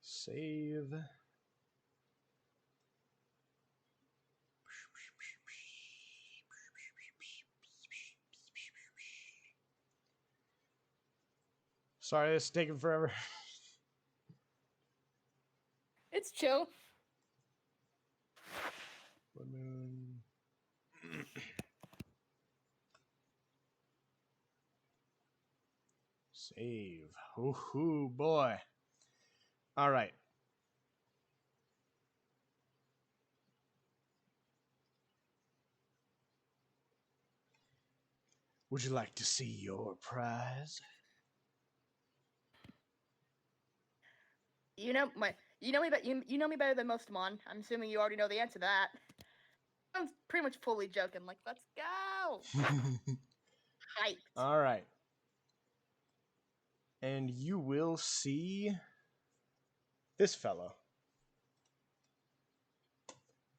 [SPEAKER 1] Save. Sorry, this is taking forever.
[SPEAKER 2] It's chill.
[SPEAKER 1] Save. Ooh, boy. All right. Would you like to see your prize?
[SPEAKER 2] You know me better than most, Mon. I'm assuming you already know the answer to that. I'm pretty much fully joking. Like, let's go. Hyped.
[SPEAKER 1] All right. And you will see this fellow.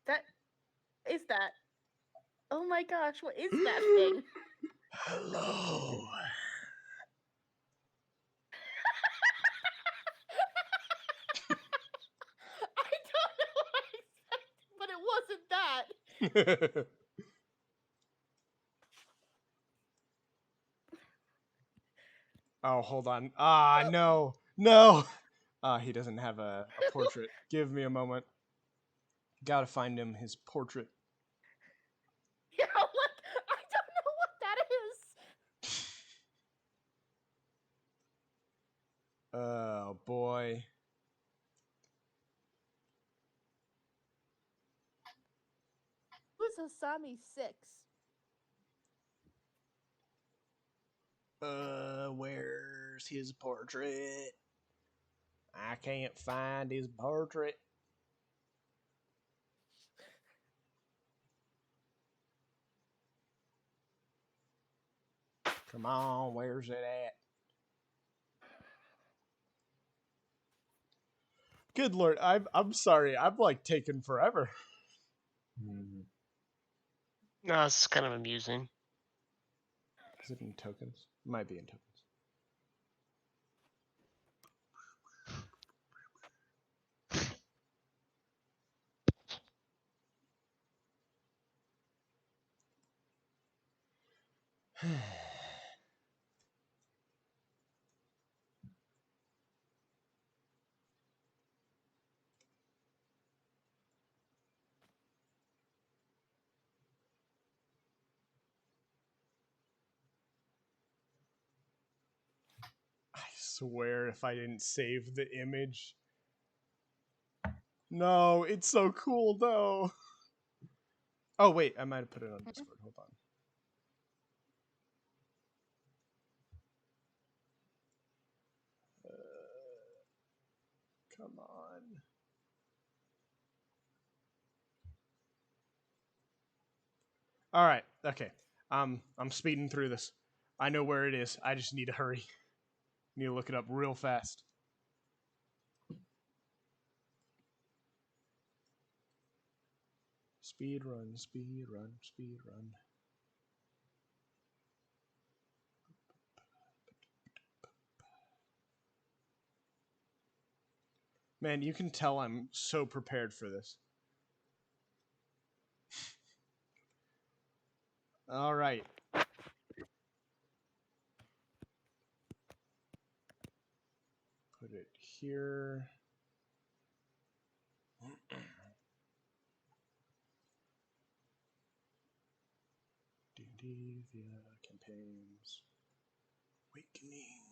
[SPEAKER 2] That is that. Oh my gosh, what is that thing?
[SPEAKER 1] Hello.
[SPEAKER 2] I don't know what I expected, but it wasn't that.
[SPEAKER 1] Oh, hold on. Ah, no. No. He doesn't have a portrait. Give me a moment. Gotta find him his portrait.
[SPEAKER 2] Yeah, what? I don't know what that is.
[SPEAKER 1] Oh, boy.
[SPEAKER 2] Who's Asami 6?
[SPEAKER 1] Where's his portrait? I can't find his portrait. Come on, where's it at? Good lord, I'm sorry. I'm like taking forever.
[SPEAKER 5] No, it's kind of amusing.
[SPEAKER 1] Is it in tokens? It might be in tokens. I swear if I didn't save the image. No, it's so cool though. Oh wait, I might have put it on Discord. Hold on. Come on. All right. Okay. I'm speeding through this. I know where it is. I just need to hurry. Need to look it up real fast. Speed run, speed run, speed run. Man, you can tell I'm so prepared for this. All right. Put it here. D&D via campaigns. Awakening.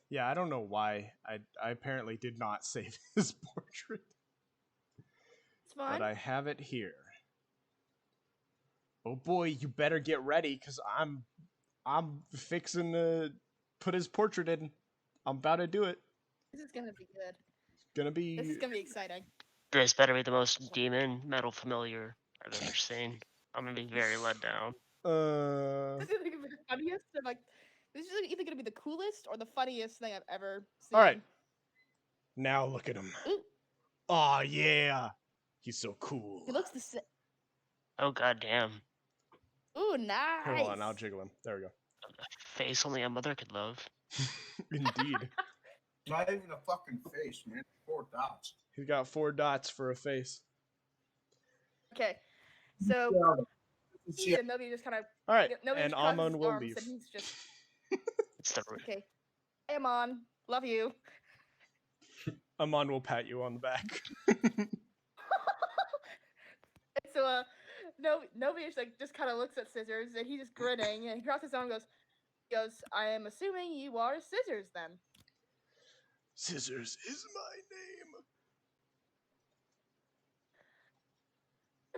[SPEAKER 1] Yeah, I don't know why. I apparently did not save his portrait.
[SPEAKER 2] It's fine.
[SPEAKER 1] But I have it here. Oh boy, you better get ready, because I'm fixing to put his portrait in. I'm about to do it.
[SPEAKER 2] This is gonna be good.
[SPEAKER 1] It's gonna be...
[SPEAKER 2] This is gonna be exciting.
[SPEAKER 5] This better be the most demon metal familiar I've ever seen. I'm gonna be very let down.
[SPEAKER 2] This is either gonna be the funniest or like this is either gonna be the coolest or the funniest thing I've ever seen.
[SPEAKER 1] All right. Now look at him.
[SPEAKER 2] Ooh,
[SPEAKER 1] Oh yeah, he's so cool.
[SPEAKER 2] he looks the same.
[SPEAKER 5] Oh goddamn.
[SPEAKER 2] Ooh, nice.
[SPEAKER 1] Hold on, I'll jiggle him. There we go.
[SPEAKER 5] A face only a mother could love.
[SPEAKER 1] Indeed.
[SPEAKER 3] Not even a fucking face, man. 4 dots.
[SPEAKER 1] He's got 4 dots for a face.
[SPEAKER 2] Okay, so And nobody just kind of.
[SPEAKER 1] All right,
[SPEAKER 2] Nobody
[SPEAKER 1] and
[SPEAKER 2] just crosses
[SPEAKER 1] Amon
[SPEAKER 2] his
[SPEAKER 1] will
[SPEAKER 2] arms
[SPEAKER 1] leave.
[SPEAKER 2] and he's just
[SPEAKER 5] It's the
[SPEAKER 2] okay. Hey, Amon, love you.
[SPEAKER 1] Amon will pat you on the back.
[SPEAKER 2] And so nobody just kind of looks at Scissors and he's just grinning and he crosses his arm and goes, I am assuming you are Scissors then.
[SPEAKER 1] Scissors is my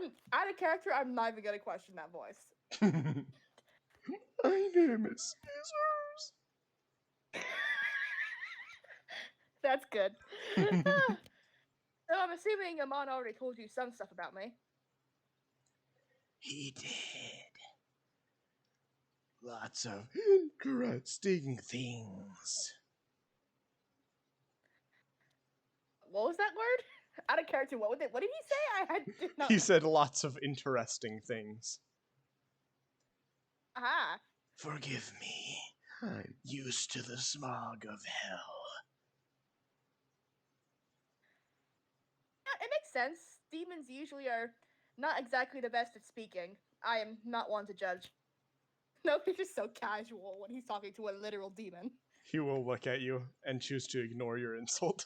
[SPEAKER 1] name.
[SPEAKER 2] Out of character, I'm not even gonna question that voice.
[SPEAKER 1] My name is Scissors.
[SPEAKER 2] That's good. So I'm assuming Amon already told you some stuff about me.
[SPEAKER 1] He did. Lots of interesting things.
[SPEAKER 2] What was that word? Out of character, what did he say? I did not.
[SPEAKER 1] He said lots of interesting things.
[SPEAKER 2] Aha.
[SPEAKER 1] Forgive me. I'm used to the smog of hell.
[SPEAKER 2] Yeah, it makes sense. Demons usually are not exactly the best at speaking. I am not one to judge. No, he's just so casual when he's talking to a literal demon.
[SPEAKER 1] He will look at you and choose to ignore your insult.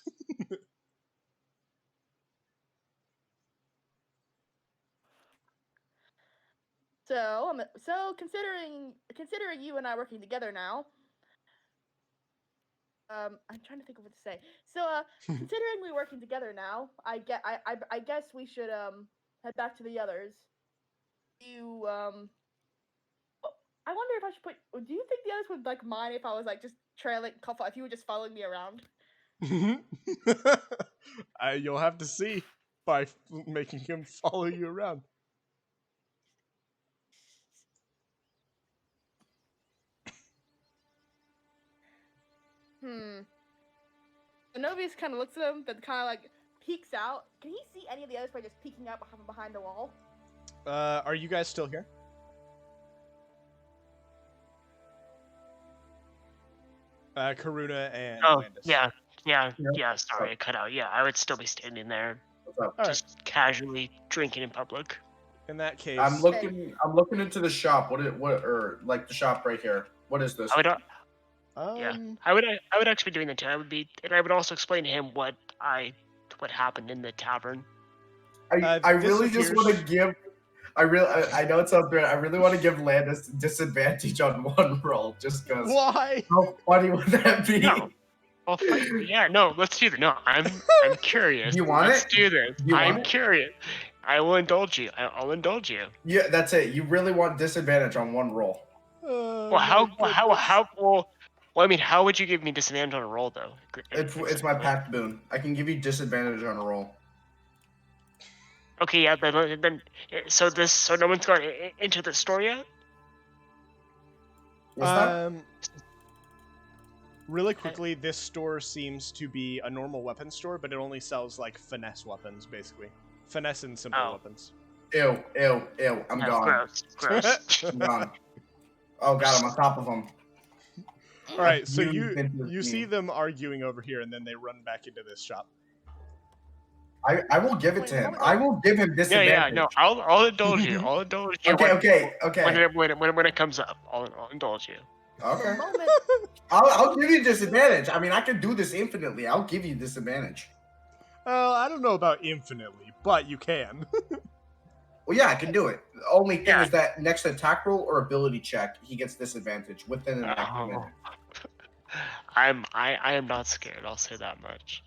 [SPEAKER 2] So considering you and I working together now, I'm trying to think of what to say. So considering we're working together now, I guess we should head back to the others. You I wonder if I should put. Do you think the others would like mind if I was like just trailing? If you were just following me around?
[SPEAKER 1] You'll have to see by making him follow you around.
[SPEAKER 2] Novius kind of looks at him, but kind of like peeks out. Can he see any of the others by just peeking out behind the wall?
[SPEAKER 1] Are you guys still here? Karuna and Landis.
[SPEAKER 5] Yeah. Sorry, I cut out. Yeah, I would still be standing there,
[SPEAKER 3] What's up?
[SPEAKER 5] just casually drinking in public.
[SPEAKER 1] In that case,
[SPEAKER 3] I'm looking into the shop. Or like the shop right here. What is this?
[SPEAKER 5] I would.
[SPEAKER 1] um,
[SPEAKER 5] I would actually be doing that too. I would also explain to him what happened in the tavern.
[SPEAKER 3] I really
[SPEAKER 1] this
[SPEAKER 3] just want to
[SPEAKER 1] appears-
[SPEAKER 3] give. I know it sounds weird. I really want to give Landis disadvantage on one roll, just because.
[SPEAKER 1] Why?
[SPEAKER 3] How funny would that be?
[SPEAKER 5] No. Oh, yeah, no, let's do that. No, I'm curious.
[SPEAKER 3] You want
[SPEAKER 5] let's
[SPEAKER 3] it?
[SPEAKER 5] do this.
[SPEAKER 3] You want
[SPEAKER 5] I'm
[SPEAKER 3] it?
[SPEAKER 5] curious. I will indulge you. I'll indulge you.
[SPEAKER 3] Yeah, that's it. You really want disadvantage on one roll.
[SPEAKER 5] Well, I mean, how would you give me disadvantage on a roll though?
[SPEAKER 3] It's my pact boon. I can give you disadvantage on a roll.
[SPEAKER 5] Okay, yeah, then so no one's gone into the store yet?
[SPEAKER 3] What's that?
[SPEAKER 1] Really quickly, this store seems to be a normal weapon store, but it only sells like finesse weapons, basically. Finesse and simple weapons.
[SPEAKER 3] Ew. I'm gone.
[SPEAKER 5] Gross.
[SPEAKER 3] I'm gone. Oh god, I'm on top of them.
[SPEAKER 1] All right, so
[SPEAKER 3] You
[SPEAKER 1] you see them arguing over here, and then they run back into this shop.
[SPEAKER 3] I will give it to him. I will give him disadvantage.
[SPEAKER 5] Yeah, no, I'll indulge you. I'll indulge you.
[SPEAKER 3] Okay.
[SPEAKER 5] When it comes up, I'll indulge you.
[SPEAKER 3] Okay. I'll give you disadvantage. I mean, I can do this infinitely. I'll give you disadvantage.
[SPEAKER 1] I don't know about infinitely, but you can.
[SPEAKER 3] Well, yeah, I can do it. The only thing
[SPEAKER 5] Yeah.
[SPEAKER 3] is that next attack roll or ability check, he gets disadvantage within an active minute.
[SPEAKER 5] I am not scared. I'll say that much.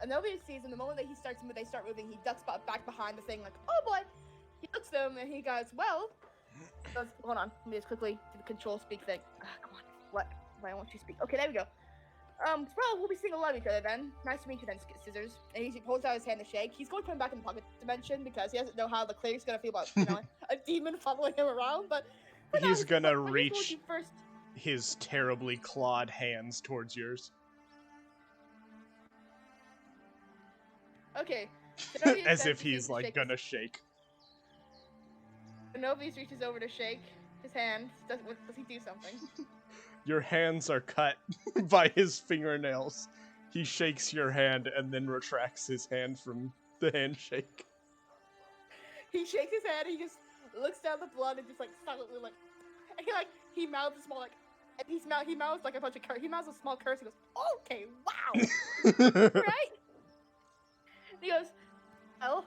[SPEAKER 2] Nobody sees him. The moment that they start moving, he ducks back behind the thing, like, oh boy. He looks at them and he goes, well. Hold on, let me just quickly do the control speak thing. Come on, why won't you speak? Okay, there we go. Well, we'll be seeing a lot of each other then. Nice to meet you then, Scissors. And he holds out his hand to shake. He's going to put him back in the pocket dimension because he doesn't know how the cleric's gonna feel about a demon following him around. But
[SPEAKER 1] He's gonna
[SPEAKER 2] I just told
[SPEAKER 1] reach
[SPEAKER 2] you first.
[SPEAKER 1] his terribly clawed hands towards yours.
[SPEAKER 2] Okay. Zenobia
[SPEAKER 1] As
[SPEAKER 2] says
[SPEAKER 1] if
[SPEAKER 2] he
[SPEAKER 1] he's
[SPEAKER 2] sees the
[SPEAKER 1] like
[SPEAKER 2] shake.
[SPEAKER 1] gonna shake.
[SPEAKER 2] Novice reaches over to shake his hand. Does he do something?
[SPEAKER 1] Your hands are cut by his fingernails. He shakes your hand and then retracts his hand from the handshake.
[SPEAKER 2] He shakes his head. He just looks down the blood and just like silently like, and he mouths a small like, and he mouths like a bunch of he mouths a small curse. He goes, "Okay, wow, right?" And he goes, "Well,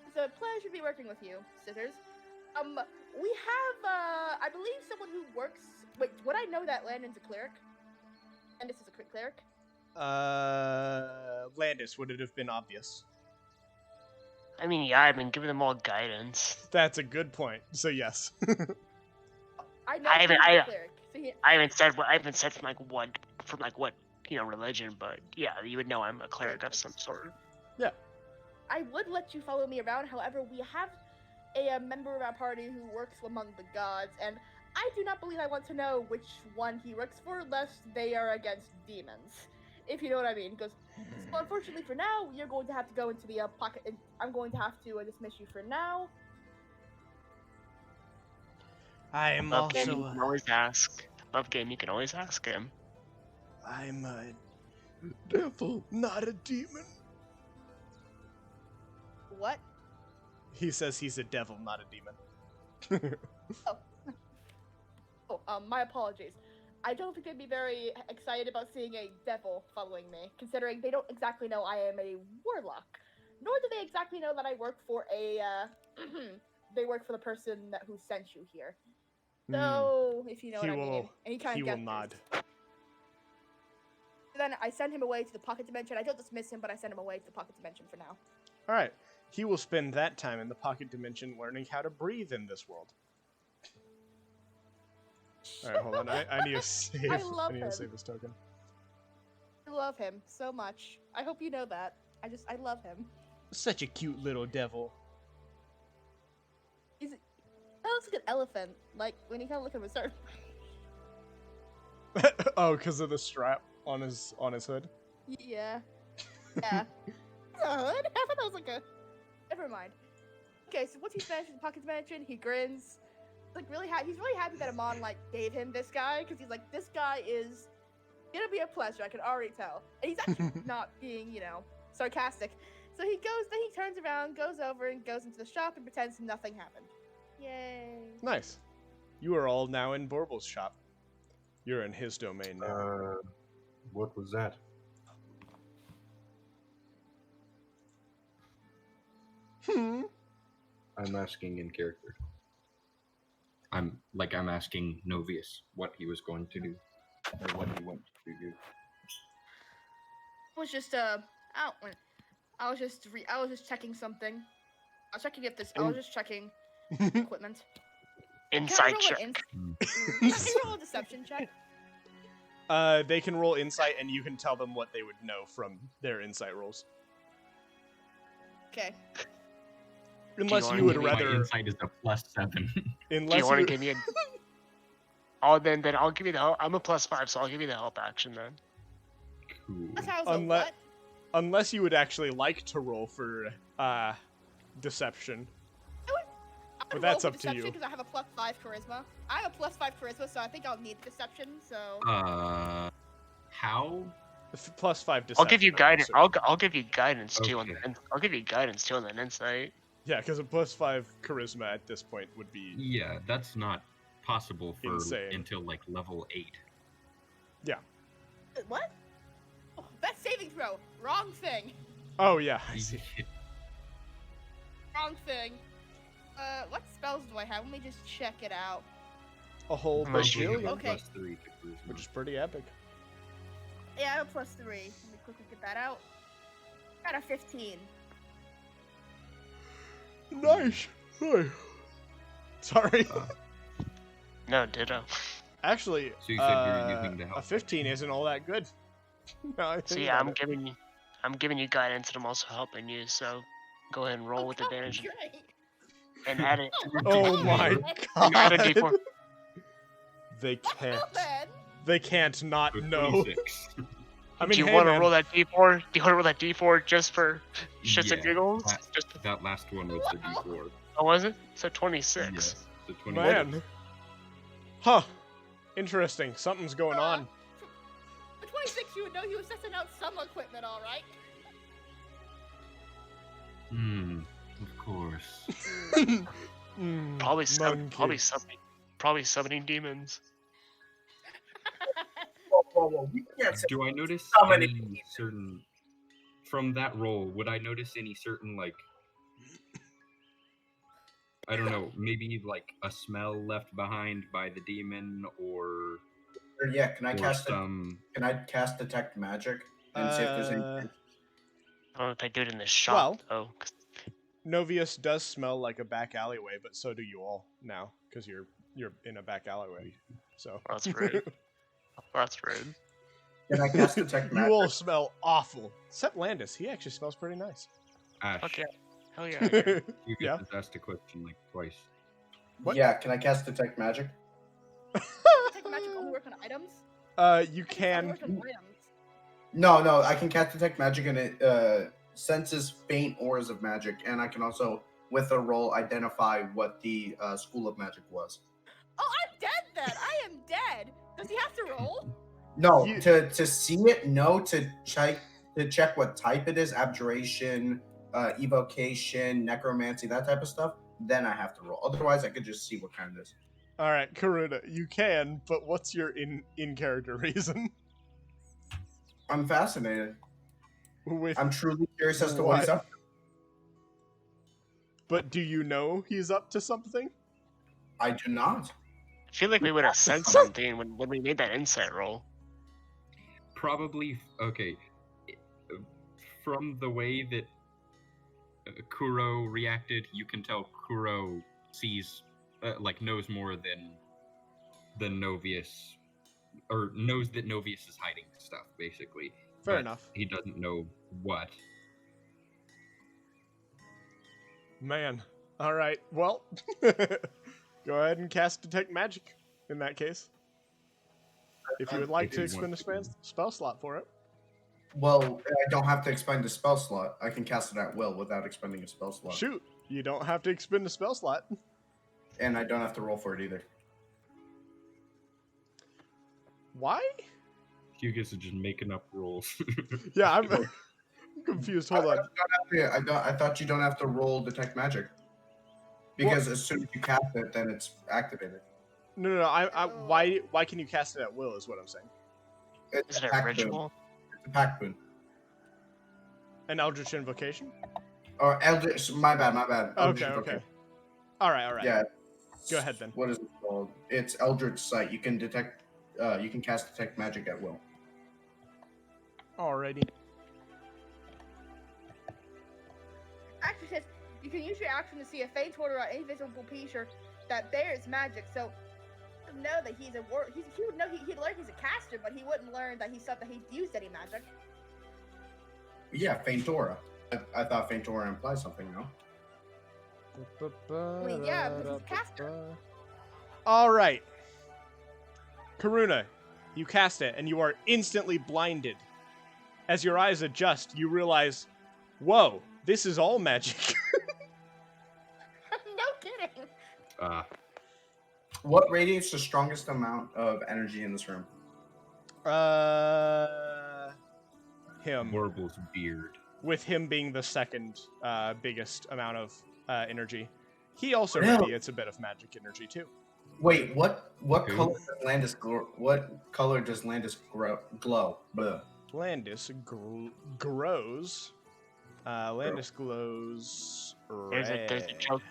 [SPEAKER 2] it's a pleasure to be working with you, Scissors. We have I believe someone who works. Wait, would I know that Landon's a cleric? And this is a cleric."
[SPEAKER 1] Landis, would it have been obvious?
[SPEAKER 5] I mean, yeah, I've been giving them all guidance.
[SPEAKER 1] That's a good point. So yes.
[SPEAKER 2] I know
[SPEAKER 5] I
[SPEAKER 2] he's
[SPEAKER 5] haven't-
[SPEAKER 2] a cleric. So
[SPEAKER 5] I haven't said from what religion, but yeah, you would know I'm a cleric of some sort.
[SPEAKER 1] Yeah.
[SPEAKER 2] I would let you follow me around. However, we have a member of our party who works among the gods, and I do not believe I want to know which one he works for, lest they are against demons. If you know what I mean. He goes, so unfortunately for now, you're going to have to go into the pocket, and I'm going to have to dismiss you for now.
[SPEAKER 1] I'm
[SPEAKER 5] Above game, you
[SPEAKER 1] also.
[SPEAKER 5] can always ask. Above game, you can always ask him.
[SPEAKER 1] I'm a devil, not a demon.
[SPEAKER 2] What?
[SPEAKER 1] He says he's a devil, not a demon.
[SPEAKER 2] My apologies. I don't think they'd be very excited about seeing a devil following me, considering they don't exactly know I am a warlock. Nor do they exactly know that I work for a, they work for the person who sent you here. So, if you know what I mean. And he kind of
[SPEAKER 1] will nod.
[SPEAKER 2] Then I send him away to the pocket dimension. I don't dismiss him, but I send him away to the pocket dimension for now.
[SPEAKER 1] All right. He will spend that time in the pocket dimension learning how to breathe in this world. All right, hold on. I need to save.
[SPEAKER 2] I love
[SPEAKER 1] need to
[SPEAKER 2] him.
[SPEAKER 1] save this token.
[SPEAKER 2] I love him so much. I hope you know that. I love him.
[SPEAKER 1] Such a cute little devil.
[SPEAKER 2] That looks like an elephant. Like, when you kind of look at him, start.
[SPEAKER 1] Oh, because of the strap on his hood.
[SPEAKER 2] Yeah. Yeah. A hood? I thought that was like a. Never mind. Okay, so once he's finished in the pocket dimension, he grins. Like really he's really happy that Amon like gave him this guy, because he's like, this guy is gonna be a pleasure. I can already tell, and he's actually not being sarcastic. So he turns around, goes over, and goes into the shop and pretends nothing happened. Yay!
[SPEAKER 1] Nice. You are all now in Borbel's shop. You're in his domain now.
[SPEAKER 6] What was that? I'm asking in character. I'm asking Novius what he was going to do, or what he went to do.
[SPEAKER 2] I was just I was just checking something. I was checking if this. I was just checking equipment.
[SPEAKER 5] Inside check.
[SPEAKER 2] Can I roll a deception check?
[SPEAKER 1] They can roll insight, and you can tell them what they would know from their insight rolls.
[SPEAKER 2] Okay.
[SPEAKER 1] Unless
[SPEAKER 5] wanna
[SPEAKER 1] you would
[SPEAKER 5] give me
[SPEAKER 1] rather.
[SPEAKER 6] My insight is a +7.
[SPEAKER 5] Do
[SPEAKER 1] Unless
[SPEAKER 5] you want to give me a? Oh, then I'll give you the help. I'm a +5, so I'll give you the help action then.
[SPEAKER 6] Cool.
[SPEAKER 2] That's how
[SPEAKER 1] Unless- Unless you would actually like to roll for deception. But that's up to you.
[SPEAKER 2] Because I have a +5 charisma. I have a +5 charisma, so I think I'll need deception. So.
[SPEAKER 6] How?
[SPEAKER 1] +5 deception.
[SPEAKER 5] I'll give you
[SPEAKER 1] I'm
[SPEAKER 5] guidance.
[SPEAKER 1] assuming.
[SPEAKER 5] I'll give you guidance too on
[SPEAKER 6] Okay.
[SPEAKER 5] the. I'll give you guidance too on the insight.
[SPEAKER 1] Yeah, because a +5 charisma at this point would be.
[SPEAKER 6] Yeah, that's not possible for
[SPEAKER 1] Insane.
[SPEAKER 6] until like level 8.
[SPEAKER 2] What? Oh, that's saving throw. Wrong thing.
[SPEAKER 1] Oh yeah, I see.
[SPEAKER 2] Wrong thing. What spells do I have? Let me just check it out.
[SPEAKER 1] A whole
[SPEAKER 5] Probably
[SPEAKER 1] bajillion,
[SPEAKER 2] Okay.
[SPEAKER 6] +3 to charisma.
[SPEAKER 1] which is pretty epic.
[SPEAKER 2] Yeah, I have a +3. Let me quickly get that out. Got a 15.
[SPEAKER 1] Nice. Hey. Sorry.
[SPEAKER 5] No, ditto.
[SPEAKER 1] Actually,
[SPEAKER 6] So you said you're using the
[SPEAKER 1] a
[SPEAKER 6] help
[SPEAKER 1] 15 isn't all that good. No, I
[SPEAKER 5] So
[SPEAKER 1] think
[SPEAKER 5] yeah,
[SPEAKER 1] about it.
[SPEAKER 5] I'm giving you guidance, and I'm also helping you. So go ahead and roll with advantage
[SPEAKER 2] Great.
[SPEAKER 5] and add it.
[SPEAKER 1] Oh my
[SPEAKER 5] And add a
[SPEAKER 1] god.
[SPEAKER 5] d4.
[SPEAKER 1] They can't.
[SPEAKER 2] Well, then.
[SPEAKER 1] They can't not
[SPEAKER 6] So
[SPEAKER 1] know.
[SPEAKER 6] 26.
[SPEAKER 1] I mean,
[SPEAKER 5] Do you
[SPEAKER 1] hey,
[SPEAKER 5] want to
[SPEAKER 1] man,
[SPEAKER 5] roll that d4? Do you want to roll that d4 just for shits and
[SPEAKER 6] Yeah,
[SPEAKER 5] giggles?
[SPEAKER 6] that-
[SPEAKER 5] Just
[SPEAKER 6] That last one was the D4.
[SPEAKER 5] oh, was it? So 26.
[SPEAKER 6] Yes, the 26.
[SPEAKER 1] Man. Huh. Interesting. Something's going on.
[SPEAKER 2] With 26, you would know he was testing out some equipment, all right.
[SPEAKER 6] Of course.
[SPEAKER 5] Probably
[SPEAKER 1] monkey.
[SPEAKER 5] summoning demons.
[SPEAKER 3] Whoa, we can't say
[SPEAKER 6] Do I notice
[SPEAKER 3] many
[SPEAKER 6] any certain from that role? Would I notice any certain like I don't know, maybe like a smell left behind by the demon, or
[SPEAKER 3] Yeah, can I cast
[SPEAKER 6] some?
[SPEAKER 3] Can I cast detect magic and see if there's any?
[SPEAKER 5] I don't know if I do it in the shop though. 'Cause
[SPEAKER 1] Novius does smell like a back alleyway, but so do you all now, because you're in a back alleyway. So
[SPEAKER 5] that's rude. That's rude.
[SPEAKER 3] Can I cast detect
[SPEAKER 1] you
[SPEAKER 3] magic?
[SPEAKER 1] all smell awful. Except Landis, he actually smells pretty nice.
[SPEAKER 6] Ash,
[SPEAKER 5] Fuck yeah. Hell yeah. I do.
[SPEAKER 6] you
[SPEAKER 1] Yeah.
[SPEAKER 6] just asked a question like twice.
[SPEAKER 1] What?
[SPEAKER 3] Yeah, can I cast detect magic?
[SPEAKER 2] Detect magic only work on items?
[SPEAKER 1] You
[SPEAKER 2] I think it
[SPEAKER 1] can.
[SPEAKER 2] works on items.
[SPEAKER 3] No, I can cast detect magic and it senses faint auras of magic, and I can also, with a roll, identify what the school of magic was.
[SPEAKER 2] Oh, I'm dead then! I am dead! Does he have to roll?
[SPEAKER 3] No,
[SPEAKER 1] You-
[SPEAKER 3] to see it, no, to check what type it is, abjuration, evocation, necromancy, that type of stuff, then I have to roll. Otherwise, I could just see what kind it is.
[SPEAKER 1] All right, Karuna, you can, but what's your in character reason?
[SPEAKER 3] I'm fascinated.
[SPEAKER 1] With
[SPEAKER 3] I'm truly curious as to what he's
[SPEAKER 1] What?
[SPEAKER 3] up to.
[SPEAKER 1] But do you know he's up to something?
[SPEAKER 3] I do not.
[SPEAKER 5] I feel like we would have said something when we made that insight roll.
[SPEAKER 6] Probably okay. From the way that Kuro reacted, you can tell Kuro sees, knows more than Novius, or knows that Novius is hiding stuff. Basically,
[SPEAKER 1] Fair
[SPEAKER 6] but
[SPEAKER 1] enough.
[SPEAKER 6] He doesn't know what.
[SPEAKER 1] Man. All right. Well, go ahead and cast detect magic in that case. If you would like to
[SPEAKER 6] If you
[SPEAKER 1] expend a
[SPEAKER 6] want to.
[SPEAKER 1] spell slot for it.
[SPEAKER 3] Well, I don't have to expend a spell slot. I can cast it at will without expending a spell slot.
[SPEAKER 1] Shoot, you don't have to expend a spell slot.
[SPEAKER 3] And I don't have to roll for it either.
[SPEAKER 1] Why?
[SPEAKER 6] Hugus is just making up rules.
[SPEAKER 1] Yeah, I'm confused. Hold on.
[SPEAKER 3] I thought you don't have to roll detect magic. Because as soon as you cast it, then it's activated.
[SPEAKER 1] No. Why can you cast it at will? Is what I'm saying.
[SPEAKER 3] It's
[SPEAKER 5] Is it a
[SPEAKER 3] pact boon.
[SPEAKER 5] ritual?
[SPEAKER 3] It's a pact boon.
[SPEAKER 1] An Eldritch Invocation.
[SPEAKER 3] Or Eldritch. My bad. Eldritch
[SPEAKER 1] Okay.
[SPEAKER 3] Invocation.
[SPEAKER 1] All right.
[SPEAKER 3] Yeah.
[SPEAKER 1] Go ahead then.
[SPEAKER 3] What is it called? It's Eldritch Sight. You can detect. You can cast detect magic at will.
[SPEAKER 1] Alrighty.
[SPEAKER 2] Actually, says you can use your action to see a faint order or invisible creature that bears magic. So, he would know that he's a he would know he'd learn he's a caster, but he wouldn't learn that he's something he's used any magic.
[SPEAKER 3] Yeah, faint aura. I thought faint aura implies something. No.
[SPEAKER 2] I mean, yeah, because he's a caster.
[SPEAKER 1] All right. Karuna, you cast it, and you are instantly blinded. As your eyes adjust, you realize, whoa, this is all magic.
[SPEAKER 2] No kidding.
[SPEAKER 3] What radiates the strongest amount of energy in this room?
[SPEAKER 1] Him.
[SPEAKER 6] Warble's beard.
[SPEAKER 1] With him being the second biggest amount of energy. He also
[SPEAKER 3] Really?
[SPEAKER 1] radiates a bit of magic energy, too.
[SPEAKER 3] Wait, what
[SPEAKER 6] Who?
[SPEAKER 3] color does Landis glow? What color does Landis glow? Bleh.
[SPEAKER 1] Landis grows. Landis glows red.
[SPEAKER 5] There's a joke.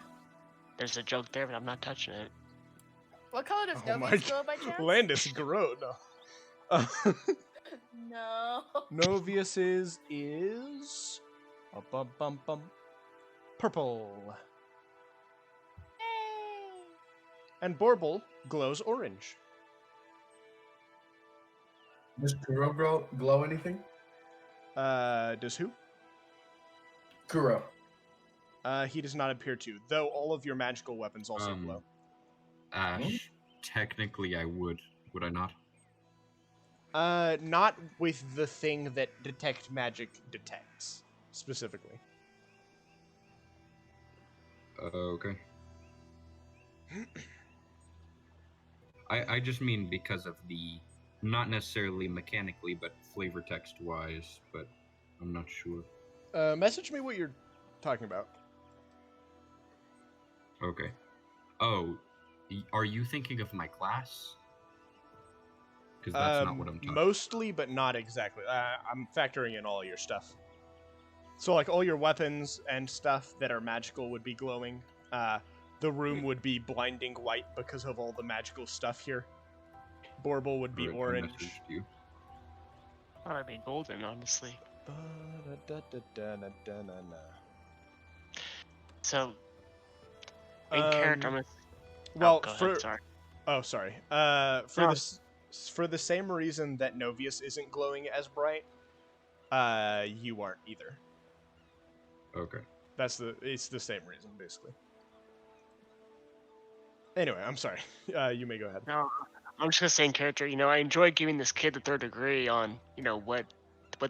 [SPEAKER 5] There's a joke there, but I'm not touching it.
[SPEAKER 2] What color does
[SPEAKER 1] Oh my
[SPEAKER 2] Novius glow by chance?
[SPEAKER 1] Landis grow. No.
[SPEAKER 2] No.
[SPEAKER 1] Novius's is purple,
[SPEAKER 2] Hey.
[SPEAKER 1] and Borble glows orange.
[SPEAKER 3] Does Kuro glow anything?
[SPEAKER 1] Does who?
[SPEAKER 3] Kuro.
[SPEAKER 1] He does not appear to, though all of your magical weapons also glow.
[SPEAKER 6] Ash, technically I would. Would I not?
[SPEAKER 1] Not with the thing that detect magic detects, specifically.
[SPEAKER 6] Okay. I just mean because of the Not necessarily mechanically, but flavor text wise, but I'm not sure.
[SPEAKER 1] Message me what you're talking about.
[SPEAKER 6] Okay. Oh, are you thinking of my class? Because that's not what I'm talking
[SPEAKER 1] Mostly, but not exactly. I'm factoring in all your stuff. So, like, all your weapons and stuff that are magical would be glowing. The room would be blinding white because of all the magical stuff here. Borble would be
[SPEAKER 6] Right, I
[SPEAKER 1] orange.
[SPEAKER 6] messaged you.
[SPEAKER 5] Thought I'd be golden, honestly. So, in character, I'm gonna...
[SPEAKER 1] Well,
[SPEAKER 5] go ahead, sorry.
[SPEAKER 1] Oh, sorry. For the same reason that Novius isn't glowing as bright, you aren't either.
[SPEAKER 6] Okay.
[SPEAKER 1] It's the same reason, basically. Anyway, I'm sorry. You may go ahead.
[SPEAKER 5] No, I'm just gonna say in character, I enjoy giving this kid the third degree on, what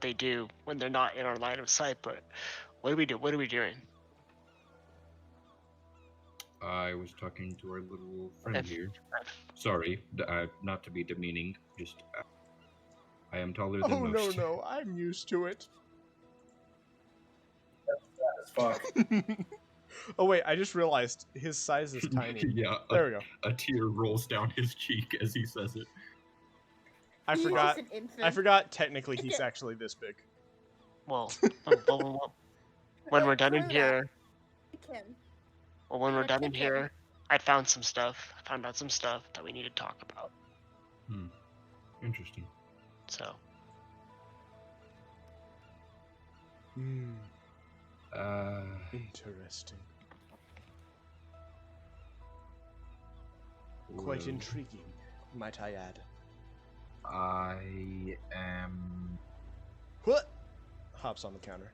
[SPEAKER 5] they do when they're not in our line of sight, but what do we do? What are we doing?
[SPEAKER 6] I was talking to our little friend
[SPEAKER 5] If-
[SPEAKER 6] here. Sorry, not to be demeaning, just I am taller than
[SPEAKER 1] Oh,
[SPEAKER 6] most.
[SPEAKER 1] no, I'm used to it.
[SPEAKER 3] As fuck.
[SPEAKER 1] Oh, wait, I just realized his size is tiny.
[SPEAKER 6] Yeah,
[SPEAKER 1] There we go.
[SPEAKER 6] a tear rolls down his cheek as he says it.
[SPEAKER 1] I
[SPEAKER 2] He's
[SPEAKER 1] forgot.
[SPEAKER 2] just an infant.
[SPEAKER 1] I forgot technically he's actually this big.
[SPEAKER 5] Well, when we're done in here, when we're done in here, I found some stuff. I found out some stuff that we need to talk about.
[SPEAKER 6] Interesting.
[SPEAKER 5] So,
[SPEAKER 1] Interesting. Quite
[SPEAKER 6] well,
[SPEAKER 1] intriguing, might I add.
[SPEAKER 6] I am.
[SPEAKER 1] What? Hops on the counter.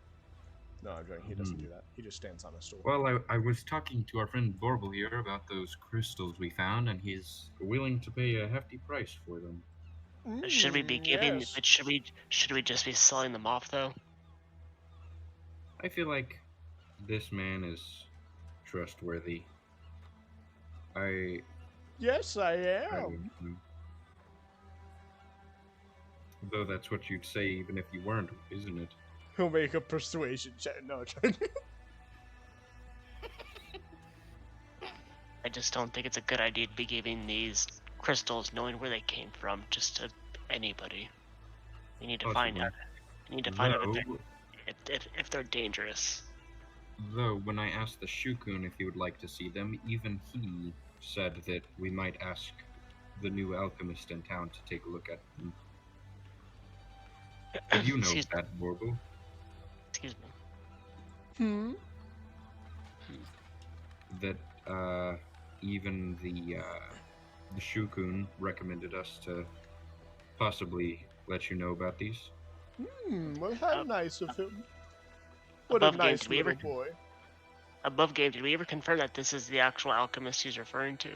[SPEAKER 1] No, I'm joking. He doesn't do that. He just stands on a stool.
[SPEAKER 6] Well, I was talking to our friend Vorble here about those crystals we found, and he's willing to pay a hefty price for them.
[SPEAKER 5] should we be giving?
[SPEAKER 1] Yes.
[SPEAKER 5] Should we just be selling them off though?
[SPEAKER 6] I feel like this man is trustworthy.
[SPEAKER 1] Yes, I
[SPEAKER 6] I
[SPEAKER 1] am.
[SPEAKER 6] don't know. Though that's what you'd say even if you weren't, isn't it?
[SPEAKER 1] He'll make a persuasion check. No, I'm joking.
[SPEAKER 5] I just don't think it's a good idea to be giving these crystals, knowing where they came from, just to anybody. We need to find
[SPEAKER 6] Possibly.
[SPEAKER 5] out. We need to find out
[SPEAKER 6] Though,
[SPEAKER 5] if they're dangerous.
[SPEAKER 6] though, when I asked the Shukun if he would like to see them, even he said that we might ask the new alchemist in town to take a look at them. Did you know
[SPEAKER 5] Excuse-
[SPEAKER 6] that, Vorble?
[SPEAKER 5] Excuse me.
[SPEAKER 6] That even the Shukun recommended us to possibly let you know about these.
[SPEAKER 1] Well, how nice of him. What a
[SPEAKER 5] Above game,
[SPEAKER 1] nice
[SPEAKER 5] did we
[SPEAKER 1] little
[SPEAKER 5] ever-
[SPEAKER 1] boy.
[SPEAKER 5] Above game, did we ever confirm that this is the actual alchemist he's referring to?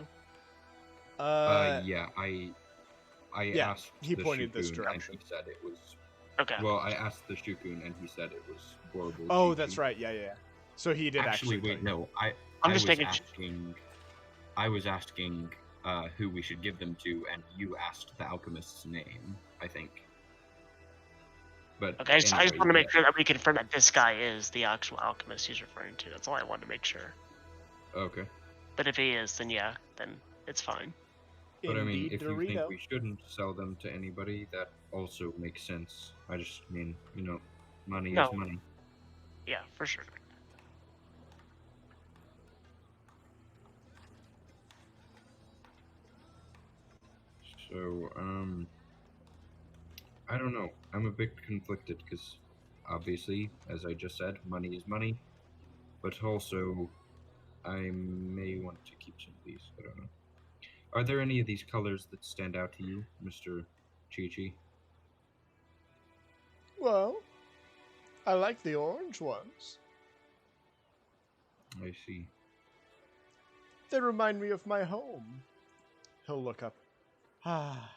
[SPEAKER 6] Yeah, I
[SPEAKER 1] yeah,
[SPEAKER 6] asked
[SPEAKER 1] he
[SPEAKER 6] the
[SPEAKER 1] pointed this
[SPEAKER 6] Shukun,
[SPEAKER 1] direction.
[SPEAKER 6] and he said it was.
[SPEAKER 5] Okay.
[SPEAKER 6] Well, I asked the Shukun, and he said it was Vorble.
[SPEAKER 1] Oh, that's right. Yeah. So he did
[SPEAKER 6] Actually,
[SPEAKER 1] actually.
[SPEAKER 6] wait, no.
[SPEAKER 5] I'm
[SPEAKER 6] I
[SPEAKER 5] just
[SPEAKER 6] was
[SPEAKER 5] making
[SPEAKER 6] asking. I was asking who we should give them to, and you asked the alchemist's name, I think. But
[SPEAKER 5] Okay, I just
[SPEAKER 6] anyway,
[SPEAKER 5] want to make
[SPEAKER 6] yeah.
[SPEAKER 5] sure that we confirm that this guy is the actual alchemist he's referring to. That's all I wanted to make sure.
[SPEAKER 6] Okay,
[SPEAKER 5] But if he is, then yeah, then it's fine.
[SPEAKER 6] but I mean,
[SPEAKER 1] Indeed,
[SPEAKER 6] if you
[SPEAKER 1] Dorito.
[SPEAKER 6] think we shouldn't sell them to anybody, that also makes sense. I just mean, money
[SPEAKER 5] No.
[SPEAKER 6] is money.
[SPEAKER 5] Yeah, for sure.
[SPEAKER 6] So, I don't know. I'm a bit conflicted because, obviously, as I just said, money is money. But also, I may want to keep some of these. I don't know. Are there any of these colors that stand out to you, Mr. Chi-Chi?
[SPEAKER 1] Well, I like the orange ones.
[SPEAKER 6] I see.
[SPEAKER 1] They remind me of my home. He'll look up. Ah.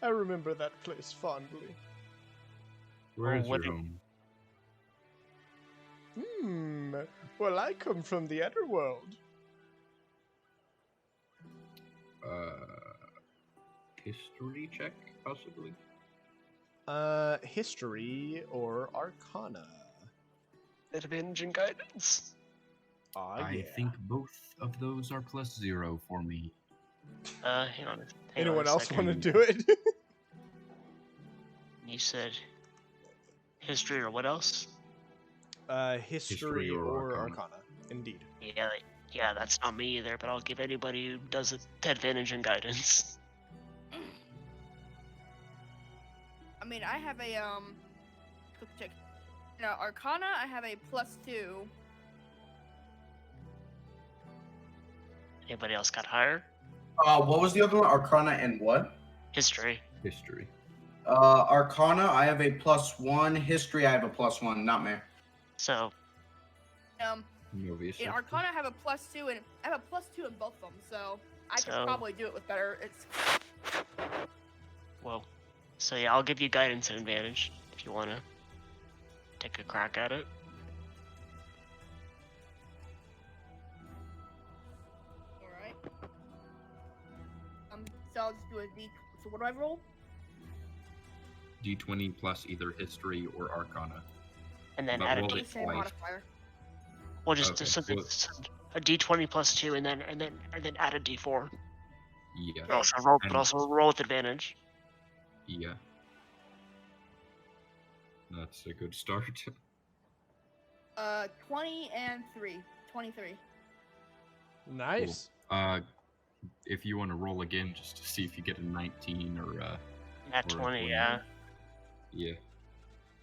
[SPEAKER 1] I remember that place fondly.
[SPEAKER 6] Where
[SPEAKER 5] Oh,
[SPEAKER 6] is
[SPEAKER 5] what
[SPEAKER 6] your
[SPEAKER 5] do-
[SPEAKER 6] home?
[SPEAKER 1] Well, I come from the Etherworld.
[SPEAKER 6] history check, possibly?
[SPEAKER 1] History or Arcana?
[SPEAKER 5] Advantage and guidance.
[SPEAKER 6] I think both of those are +0 for me.
[SPEAKER 5] Hang on.
[SPEAKER 1] Anyone else
[SPEAKER 5] second.
[SPEAKER 1] want to do it?
[SPEAKER 5] You said history or what else?
[SPEAKER 1] History or Arcana. Indeed.
[SPEAKER 5] Yeah, that's not me either, but I'll give anybody who does it advantage and guidance.
[SPEAKER 2] I mean, I have a quick check. No, Arcana, I have a +2.
[SPEAKER 5] Anybody else got higher?
[SPEAKER 3] What was the other one? Arcana and what?
[SPEAKER 5] History.
[SPEAKER 6] History.
[SPEAKER 3] Arcana, I have a +1. History, I have a +1. Not me.
[SPEAKER 5] So,
[SPEAKER 6] Novius.
[SPEAKER 2] In Arcana, I have a +2, and I have a +2 in both of them, so I could
[SPEAKER 5] So-
[SPEAKER 2] probably do it with better. It's
[SPEAKER 5] well, so yeah, I'll give you guidance and advantage if you want to take a crack at it.
[SPEAKER 2] all right. So I'll just do a D. So what do I roll?
[SPEAKER 6] D20 plus either history or Arcana.
[SPEAKER 5] And then
[SPEAKER 6] But
[SPEAKER 5] add a
[SPEAKER 6] roll
[SPEAKER 5] D.
[SPEAKER 6] it
[SPEAKER 2] Same
[SPEAKER 6] twice.
[SPEAKER 2] modifier.
[SPEAKER 5] We'll just
[SPEAKER 6] Okay,
[SPEAKER 5] do something.
[SPEAKER 6] well-
[SPEAKER 5] A D20 plus 2, and then add a D4.
[SPEAKER 6] Yeah.
[SPEAKER 5] But also roll,
[SPEAKER 6] And-
[SPEAKER 5] but also roll with advantage.
[SPEAKER 6] Yeah. That's a good start.
[SPEAKER 2] 20 and 3. 23.
[SPEAKER 1] Nice.
[SPEAKER 6] If you want to roll again, just to see if you get a 19 or
[SPEAKER 5] At
[SPEAKER 6] Or
[SPEAKER 5] 20,
[SPEAKER 6] 20.
[SPEAKER 5] yeah.
[SPEAKER 6] yeah.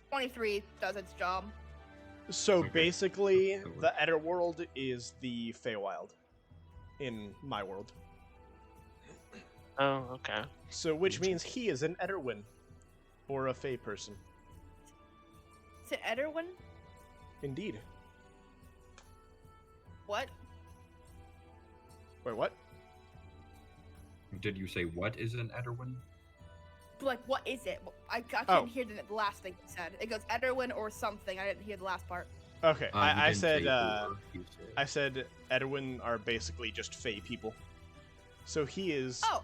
[SPEAKER 2] 23 does its job.
[SPEAKER 1] So
[SPEAKER 6] Okay.
[SPEAKER 1] basically,
[SPEAKER 6] That works.
[SPEAKER 1] the Etterworld is the Feywild in my world.
[SPEAKER 5] Oh, okay.
[SPEAKER 1] So which means he is an Etterwin or a Fey person.
[SPEAKER 2] Is it Ederwin?
[SPEAKER 1] Indeed.
[SPEAKER 2] What?
[SPEAKER 1] Wait, what?
[SPEAKER 6] Did you say what is an Etterwin?
[SPEAKER 2] Like, what is it? I couldn't
[SPEAKER 1] Oh.
[SPEAKER 2] hear the last thing you said. It goes Ederwin or something. I didn't hear the last part.
[SPEAKER 1] Okay,
[SPEAKER 6] You
[SPEAKER 1] I
[SPEAKER 6] didn't
[SPEAKER 1] said
[SPEAKER 6] say or, you said-
[SPEAKER 1] I said Etterwin are basically just Fey people. So he is
[SPEAKER 2] Oh,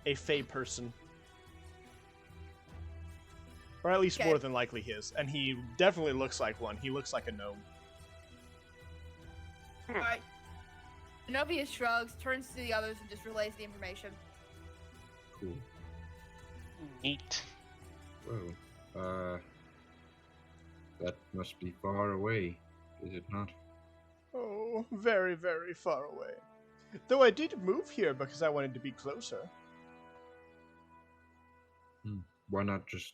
[SPEAKER 1] a Fey person. Or at least
[SPEAKER 2] Okay.
[SPEAKER 1] more than likely his. And he definitely looks like one. He looks like a gnome.
[SPEAKER 2] alright. Zenobia shrugs, turns to the others, and just relays the information.
[SPEAKER 6] Cool.
[SPEAKER 5] Neat.
[SPEAKER 6] Well, that must be far away, is it not?
[SPEAKER 1] Oh, very, very far away. Though I did move here because I wanted to be closer.
[SPEAKER 6] Why not just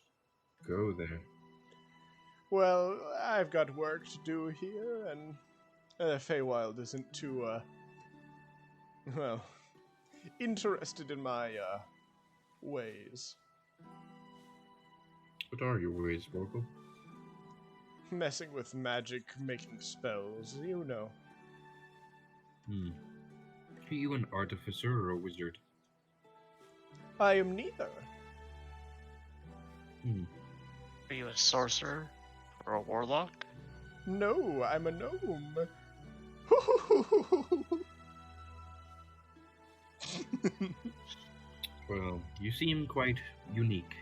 [SPEAKER 6] go there?
[SPEAKER 1] Well, I've got work to do here, and Feywild isn't too, well, interested in my, ways.
[SPEAKER 6] What are your ways, Vorpal?
[SPEAKER 1] Messing with magic, making spells, you know.
[SPEAKER 6] Are you an artificer or a wizard?
[SPEAKER 1] I am neither.
[SPEAKER 5] Are you a sorcerer or a warlock?
[SPEAKER 1] No, I'm a gnome.
[SPEAKER 6] Well, you seem quite unique.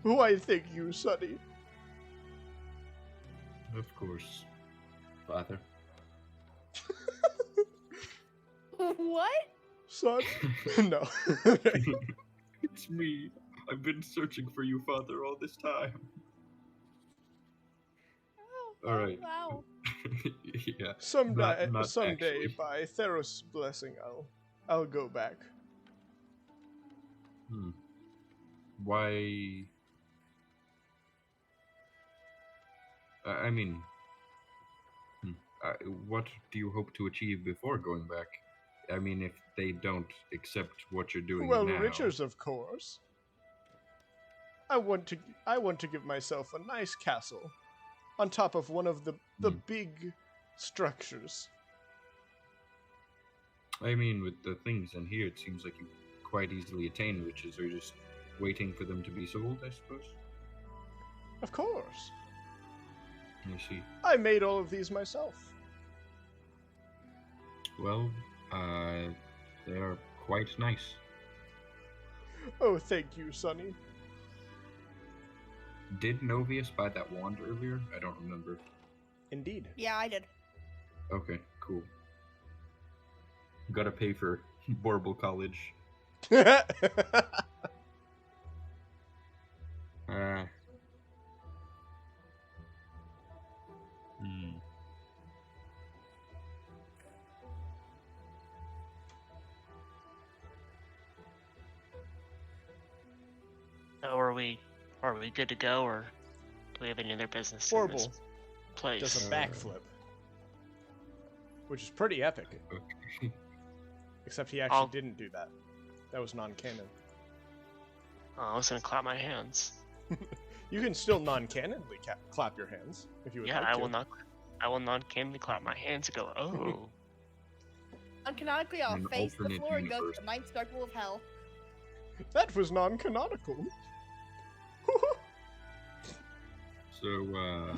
[SPEAKER 1] Why, thank you, Sonny.
[SPEAKER 6] Of course, Father.
[SPEAKER 2] What?
[SPEAKER 1] Son? No.
[SPEAKER 6] It's me. I've been searching for you, Father, all this time.
[SPEAKER 2] Oh,
[SPEAKER 6] All right.
[SPEAKER 2] wow.
[SPEAKER 6] Yeah.
[SPEAKER 1] Someday,
[SPEAKER 6] Not
[SPEAKER 1] someday,
[SPEAKER 6] actually.
[SPEAKER 1] by Theros' blessing, I'll go back.
[SPEAKER 6] Why? I mean, what do you hope to achieve before going back? I mean, if they don't accept what you're doing
[SPEAKER 1] Well,
[SPEAKER 6] now.
[SPEAKER 1] riches, of course. I want to give myself a nice castle, on top of one of the big structures.
[SPEAKER 6] I mean, with the things in here, it seems like you quite easily attain riches. Or just waiting for them to be sold, I suppose.
[SPEAKER 1] Of course.
[SPEAKER 6] I see.
[SPEAKER 1] I made all of these myself.
[SPEAKER 6] Well, they are quite nice.
[SPEAKER 1] Oh, thank you, Sonny.
[SPEAKER 6] Did Novius buy that wand earlier? I don't remember.
[SPEAKER 1] Indeed.
[SPEAKER 2] Yeah, I did.
[SPEAKER 6] Okay, cool. Gotta pay for Borble College. Uh, hmm.
[SPEAKER 5] So are we good to go, or do we have any other business in this
[SPEAKER 1] Horrible.
[SPEAKER 5] place?
[SPEAKER 1] Does a backflip. Which is pretty epic.
[SPEAKER 6] Okay.
[SPEAKER 1] Except he actually
[SPEAKER 5] I'll-
[SPEAKER 1] didn't do that. That was non-canon.
[SPEAKER 5] Oh, I was gonna clap my hands.
[SPEAKER 1] You can still non-canonly clap your hands if you would
[SPEAKER 5] Yeah,
[SPEAKER 1] like
[SPEAKER 5] I
[SPEAKER 1] to.
[SPEAKER 5] will not. I will non-canonly clap my hands and go, oh.
[SPEAKER 2] Uncanonically, I'll
[SPEAKER 6] An
[SPEAKER 2] face the
[SPEAKER 6] alternate
[SPEAKER 2] floor and go
[SPEAKER 6] universe.
[SPEAKER 2] to the ninth circle of hell.
[SPEAKER 1] That was non-canonical.
[SPEAKER 6] So,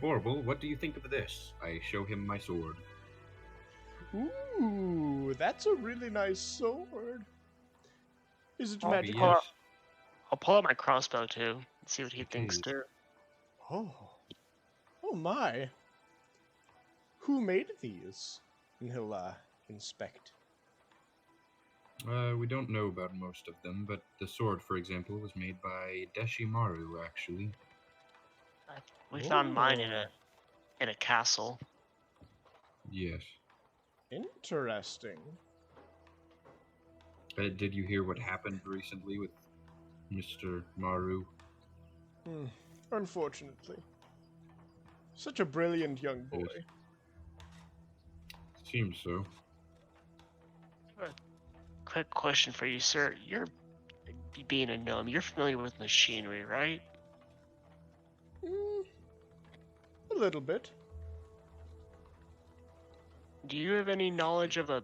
[SPEAKER 6] Borble, what do you think of this? I show him my sword.
[SPEAKER 1] Ooh, that's a really nice sword. Is it
[SPEAKER 5] Oh,
[SPEAKER 1] magical?
[SPEAKER 5] yeah. I'll pull out my crossbow too and see what he thinks
[SPEAKER 6] Okay.
[SPEAKER 5] too.
[SPEAKER 1] Oh. Oh my. Who made these? And he'll inspect.
[SPEAKER 6] We don't know about most of them, but the sword, for example, was made by Deshimaru, actually.
[SPEAKER 5] We found mine
[SPEAKER 1] Oh.
[SPEAKER 5] in a castle.
[SPEAKER 6] Yes.
[SPEAKER 1] Interesting.
[SPEAKER 6] Did you hear what happened recently with Mr. Maru?
[SPEAKER 1] Unfortunately. Such a brilliant young boy.
[SPEAKER 6] Yes. Seems so.
[SPEAKER 5] Quick question for you, sir. You're being a gnome. You're familiar with machinery, right?
[SPEAKER 1] A little bit.
[SPEAKER 5] Do you have any knowledge of a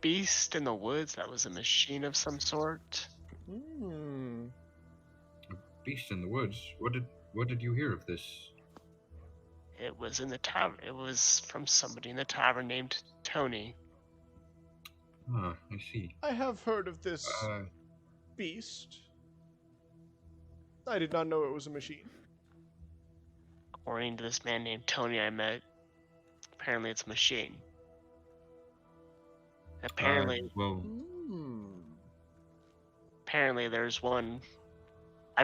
[SPEAKER 5] beast in the woods that was a machine of some sort?
[SPEAKER 1] Hmm.
[SPEAKER 6] Beast in the woods. What did you hear of this?
[SPEAKER 5] It was in the tavern. It was from somebody in the tavern named Tony.
[SPEAKER 6] Ah, I see.
[SPEAKER 1] I have heard of this beast. I did not know it was a machine.
[SPEAKER 5] According to this man named Tony I met, apparently it's a machine. Apparently,
[SPEAKER 6] well,
[SPEAKER 5] apparently there's one. I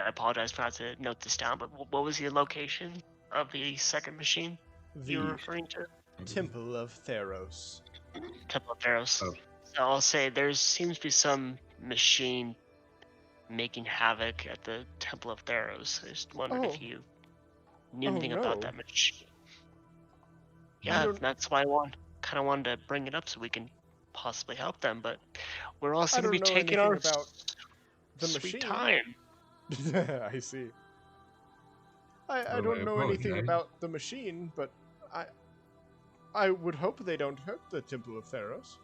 [SPEAKER 5] apologize, forgot to note this down. But what was the location of the second machine you were
[SPEAKER 1] The
[SPEAKER 5] referring to?
[SPEAKER 1] Temple of Theros.
[SPEAKER 5] Temple of Theros.
[SPEAKER 6] Oh.
[SPEAKER 5] So I'll say there seems to be some machine making havoc at the Temple of Theros. I just wondered
[SPEAKER 1] Oh.
[SPEAKER 5] if you knew
[SPEAKER 1] Oh,
[SPEAKER 5] anything about
[SPEAKER 1] no.
[SPEAKER 5] that machine.
[SPEAKER 1] I
[SPEAKER 5] Yeah,
[SPEAKER 1] don't-
[SPEAKER 5] that's why I kind of wanted to bring it up so we can possibly help them. But we're
[SPEAKER 1] I
[SPEAKER 5] also
[SPEAKER 1] don't
[SPEAKER 5] going to be
[SPEAKER 1] know
[SPEAKER 5] taking
[SPEAKER 1] anything
[SPEAKER 5] our
[SPEAKER 1] about the
[SPEAKER 5] sweet
[SPEAKER 1] machine.
[SPEAKER 5] time.
[SPEAKER 1] I see. I
[SPEAKER 6] Well,
[SPEAKER 1] don't
[SPEAKER 6] I
[SPEAKER 1] know anything
[SPEAKER 6] apologize.
[SPEAKER 1] about the machine, but I would hope they don't hurt the Temple of Theros.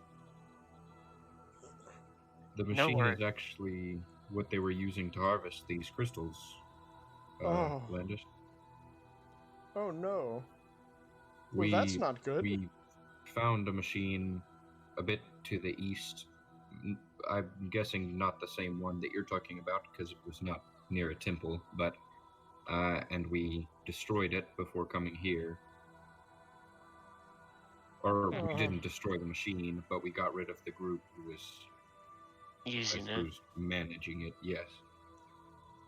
[SPEAKER 6] the
[SPEAKER 5] No
[SPEAKER 6] machine
[SPEAKER 5] worries.
[SPEAKER 6] is actually what they were using to harvest these crystals.
[SPEAKER 1] Oh.
[SPEAKER 6] Landis.
[SPEAKER 1] Oh no. Well, that's not good.
[SPEAKER 6] We found a machine a bit to the east. I'm guessing not the same one that you're talking about because it was not near a temple, but and we destroyed it before coming here. Or we
[SPEAKER 1] Uh-huh.
[SPEAKER 6] didn't destroy the machine, but we got rid of the group who was, I
[SPEAKER 5] Using it.
[SPEAKER 6] suppose, managing it. Yes.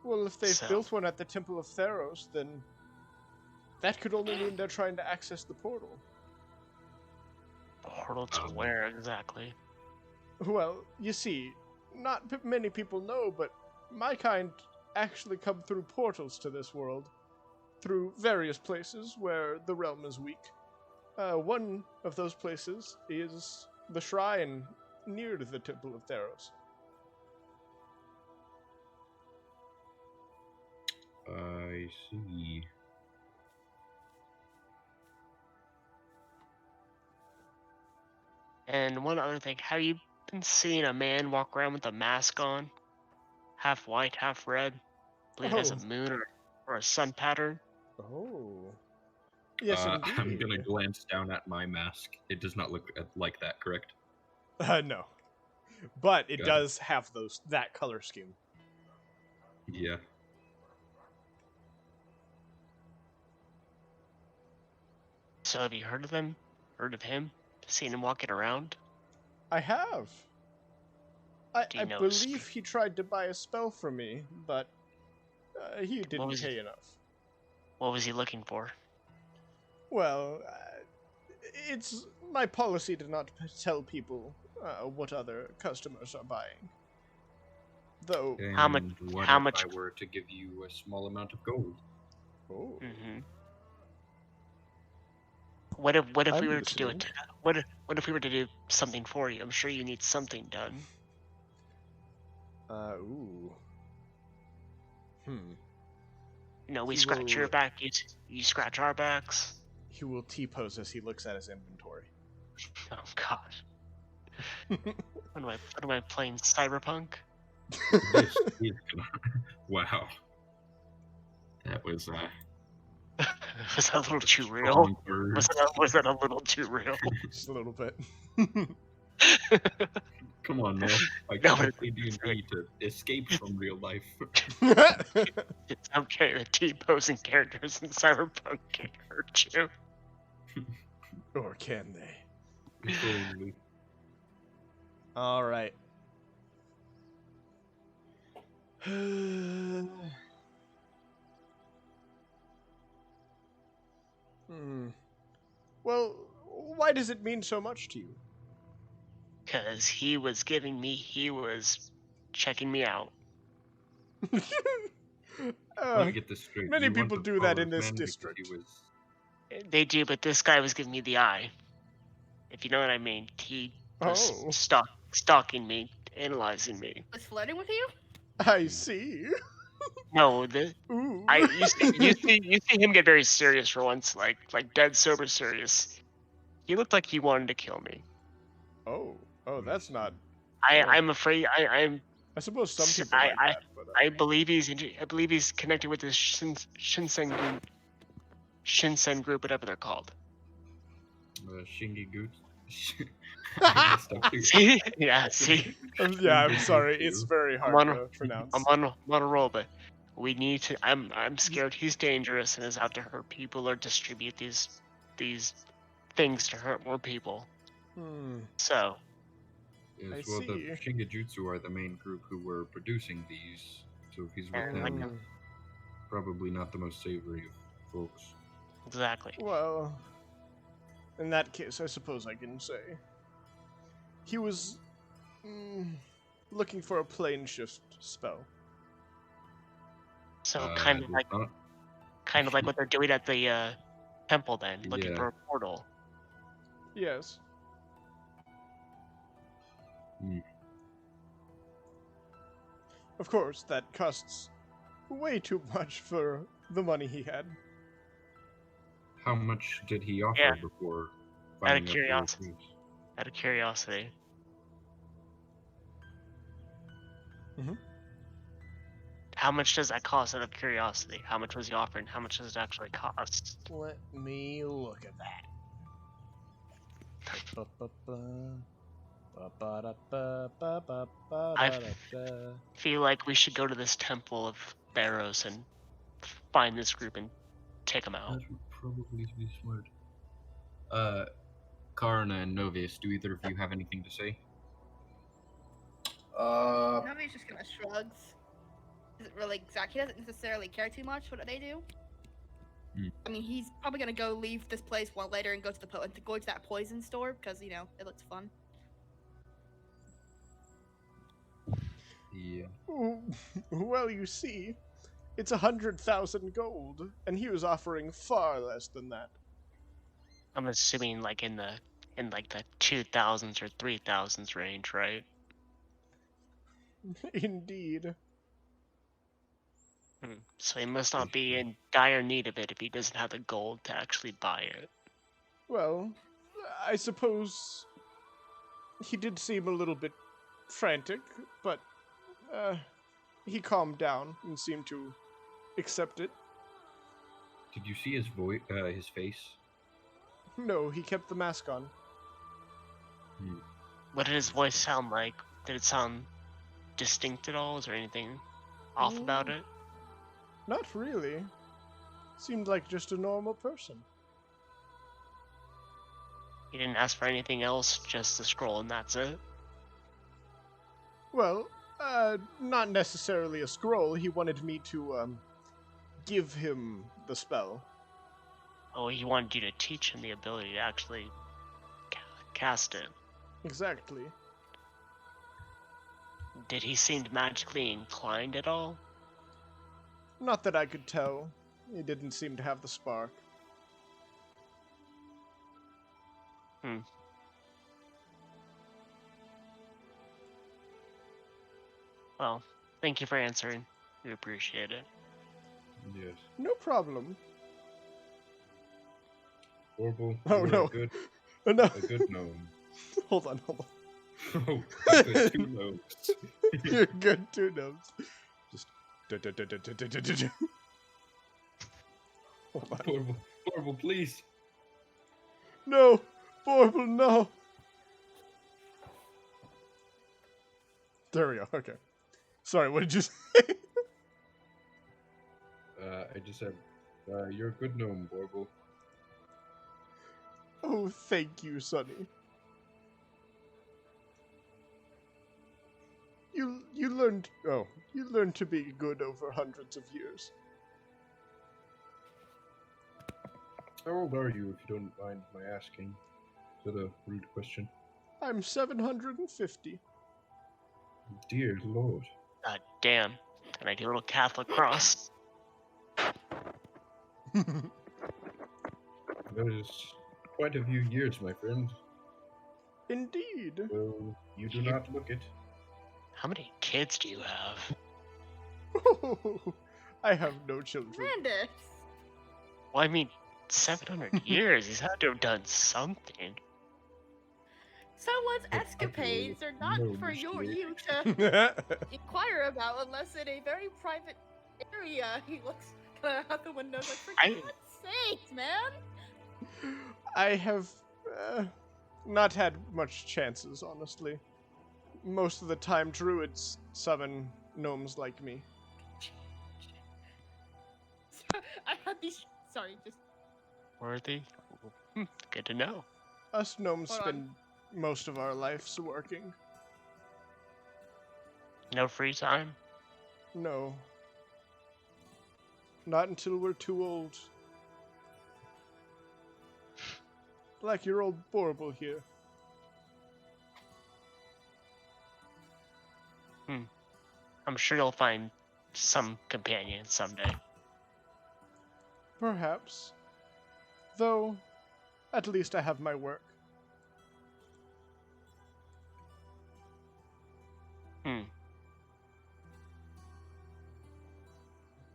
[SPEAKER 1] Well, if they've
[SPEAKER 5] So-
[SPEAKER 1] built one at the Temple of Theros, then that could only mean they're trying to access the portal.
[SPEAKER 5] Portal to where exactly?
[SPEAKER 1] Well, you see, not many people know, but my kind actually come through portals to this world, through various places where the realm is weak. One of those places is the shrine near to the Temple of Theros.
[SPEAKER 6] I see.
[SPEAKER 5] And one other thing, have you been seeing a man walk around with a mask on? Half white, half red. I believe it has a
[SPEAKER 1] Oh.
[SPEAKER 5] moon or a sun pattern.
[SPEAKER 1] Oh. Yes,
[SPEAKER 6] I'm
[SPEAKER 1] indeed.
[SPEAKER 6] gonna glance down at my mask. It does not look like that, correct?
[SPEAKER 1] No, but it
[SPEAKER 6] Got it.
[SPEAKER 1] does have that color scheme.
[SPEAKER 6] Yeah.
[SPEAKER 5] So have you heard of them? Heard of him? Seen him walking around?
[SPEAKER 1] I have.
[SPEAKER 5] Do
[SPEAKER 1] I
[SPEAKER 5] you know
[SPEAKER 1] believe he tried to buy a spell from me, but he didn't
[SPEAKER 5] was
[SPEAKER 1] pay
[SPEAKER 5] he-
[SPEAKER 1] enough.
[SPEAKER 5] what was he looking for?
[SPEAKER 1] Well, it's my policy to not tell people what other customers are buying. Though,
[SPEAKER 6] And
[SPEAKER 5] How much-
[SPEAKER 6] what
[SPEAKER 5] how
[SPEAKER 6] if
[SPEAKER 5] much-
[SPEAKER 6] I were to give you a small amount of gold?
[SPEAKER 1] oh,
[SPEAKER 5] Mm-hmm. What if
[SPEAKER 1] I'm
[SPEAKER 5] we were to do it?
[SPEAKER 1] listening.
[SPEAKER 5] What if we were to do something for you? I'm sure you need something done.
[SPEAKER 1] Ooh.
[SPEAKER 5] You know, we
[SPEAKER 1] He
[SPEAKER 5] scratch your
[SPEAKER 1] will-
[SPEAKER 5] back, you scratch our backs.
[SPEAKER 1] He will T-pose as he looks at his inventory.
[SPEAKER 5] Oh God. What am I playing? Cyberpunk?
[SPEAKER 6] This is wow. That was
[SPEAKER 5] Was that a little too real?
[SPEAKER 6] strong words.
[SPEAKER 5] Was that a little too real?
[SPEAKER 1] Just a little bit.
[SPEAKER 6] Come on, man. I
[SPEAKER 5] No,
[SPEAKER 6] can't
[SPEAKER 5] but
[SPEAKER 6] play D&D to escape from real life.
[SPEAKER 5] It's okay. The T-posing characters in Cyberpunk can't hurt you.
[SPEAKER 1] Or can they?
[SPEAKER 6] If only.
[SPEAKER 1] All right. Well, why does it mean so much to you?
[SPEAKER 5] Because he was checking me out.
[SPEAKER 6] Let
[SPEAKER 1] Uh,
[SPEAKER 6] me get this straight.
[SPEAKER 1] many
[SPEAKER 6] You want
[SPEAKER 1] people
[SPEAKER 6] the
[SPEAKER 1] do that
[SPEAKER 6] power
[SPEAKER 1] in
[SPEAKER 6] of
[SPEAKER 1] this
[SPEAKER 6] men because
[SPEAKER 1] district.
[SPEAKER 6] he was-
[SPEAKER 5] They do, but this guy was giving me the eye. If you know what I mean. He was stalking me, analyzing me.
[SPEAKER 2] Was flirting with you?
[SPEAKER 1] I see.
[SPEAKER 5] No,
[SPEAKER 1] Ooh.
[SPEAKER 5] you see him get very serious for once, like dead sober serious. He looked like he wanted to kill me.
[SPEAKER 1] Oh, that's not.
[SPEAKER 5] I'm afraid I
[SPEAKER 1] suppose some
[SPEAKER 5] S-
[SPEAKER 1] people
[SPEAKER 5] I-
[SPEAKER 1] like that, but
[SPEAKER 5] I believe he's connected with this Shinsen group, whatever they're called.
[SPEAKER 6] Shingy Goots. I messed up too.
[SPEAKER 5] See? Yeah, see?
[SPEAKER 1] yeah, I'm sorry.
[SPEAKER 6] Thank
[SPEAKER 1] It's
[SPEAKER 6] you.
[SPEAKER 1] very
[SPEAKER 5] I'm
[SPEAKER 1] hard
[SPEAKER 5] on
[SPEAKER 1] to pronounce.
[SPEAKER 5] I'm on a roll, but we need to. I'm scared he's dangerous and is out to hurt people or distribute these things to hurt more people. So
[SPEAKER 6] Yes,
[SPEAKER 1] I
[SPEAKER 6] well, the
[SPEAKER 1] see.
[SPEAKER 6] Shingijutsu are the main group who were producing these, so if he's with
[SPEAKER 5] And, like,
[SPEAKER 6] them, probably not the most savory of folks.
[SPEAKER 5] exactly.
[SPEAKER 1] Well, in that case, I suppose I can say he was looking for a plane shift spell.
[SPEAKER 5] So kind of like what they're doing at the temple then, looking
[SPEAKER 6] Yeah.
[SPEAKER 5] for a portal.
[SPEAKER 1] Yes. Of course, that costs way too much for the money he had.
[SPEAKER 6] How much did he offer
[SPEAKER 5] Yeah.
[SPEAKER 6] before
[SPEAKER 5] Out
[SPEAKER 6] finding
[SPEAKER 5] of
[SPEAKER 6] out
[SPEAKER 5] curiosity.
[SPEAKER 6] the news?
[SPEAKER 5] Out of curiosity.
[SPEAKER 1] Mhm.
[SPEAKER 5] How much does that cost out of curiosity? How much was he offering? How much does it actually cost?
[SPEAKER 1] Let me look at that.
[SPEAKER 5] Feel like we should go to this temple of Barrows and find this group and take them out.
[SPEAKER 6] That would probably be smart. Karna and Novius, do either of you have anything to say?
[SPEAKER 2] Nobody's just gonna shrugs. Doesn't really exactly. He doesn't necessarily care too much what they do. I mean, he's probably gonna go leave this place one later and go to go to that poison store because it looks fun.
[SPEAKER 6] Yeah.
[SPEAKER 1] Well, you see, it's 100,000 gold, and he was offering far less than that.
[SPEAKER 5] I'm assuming like in the 2000s or 3000s range, right?
[SPEAKER 1] Indeed.
[SPEAKER 5] So he must not be in dire need of it if he doesn't have the gold to actually buy it.
[SPEAKER 1] Well, I suppose he did seem a little bit frantic, but he calmed down and seemed to accept it.
[SPEAKER 6] Did you see his face?
[SPEAKER 1] No, he kept the mask on.
[SPEAKER 5] What did his voice sound like? Did it sound distinct at all? Is there anything off about it?
[SPEAKER 1] Not really. Seemed like just a normal person.
[SPEAKER 5] He didn't ask for anything else, just the scroll, and that's it.
[SPEAKER 1] Well, not necessarily a scroll. He wanted me to, give him the spell.
[SPEAKER 5] Oh, he wanted you to teach him the ability to actually cast it.
[SPEAKER 1] Exactly.
[SPEAKER 5] Did he seem magically inclined at all?
[SPEAKER 1] Not that I could tell. He didn't seem to have the spark.
[SPEAKER 5] Well, thank you for answering. We appreciate it.
[SPEAKER 6] Yes.
[SPEAKER 1] No problem.
[SPEAKER 6] Orville,
[SPEAKER 1] Oh,
[SPEAKER 6] you're
[SPEAKER 1] no. No.
[SPEAKER 6] a good gnome.
[SPEAKER 1] Hold on.
[SPEAKER 6] Oh, a good two gnomes.
[SPEAKER 1] You're good too, Gnomes. Just. Hold on.
[SPEAKER 6] Orville, please.
[SPEAKER 1] No! Borble, no! There we go, okay. Sorry, what did you say?
[SPEAKER 6] I just said, you're a good gnome, Orville.
[SPEAKER 1] Oh, thank you, Sonny. You learned to be good over hundreds of years.
[SPEAKER 6] How old are you, if you don't mind my asking? Is that a rude question?
[SPEAKER 1] I'm 750.
[SPEAKER 6] Dear Lord.
[SPEAKER 5] God damn. Can I do a little Catholic cross?
[SPEAKER 6] That is quite a few years, my friend.
[SPEAKER 1] Indeed.
[SPEAKER 6] Well, you do not look it.
[SPEAKER 5] How many kids do you have?
[SPEAKER 1] I have no children.
[SPEAKER 2] Tremendous.
[SPEAKER 5] Well, I mean, 700 years. He's had to have done something.
[SPEAKER 2] Someone's
[SPEAKER 6] That's
[SPEAKER 2] escapades are not
[SPEAKER 6] no
[SPEAKER 2] for you
[SPEAKER 6] mistake.
[SPEAKER 2] to inquire about unless in a very private area. He looks out the window like, for
[SPEAKER 5] I-
[SPEAKER 2] God's sakes, man.
[SPEAKER 1] I have not had much chances, honestly. Most of the time, druids summon gnomes like me.
[SPEAKER 2] I had these. Sorry, just
[SPEAKER 5] Worthy? Good to know.
[SPEAKER 1] Us gnomes
[SPEAKER 2] Hold on.
[SPEAKER 1] spend most of our lives working.
[SPEAKER 5] No free time?
[SPEAKER 1] No. Not until we're too old. Like your old Borble here.
[SPEAKER 5] I'm sure you'll find some companion someday.
[SPEAKER 1] Perhaps. Though, at least I have my work.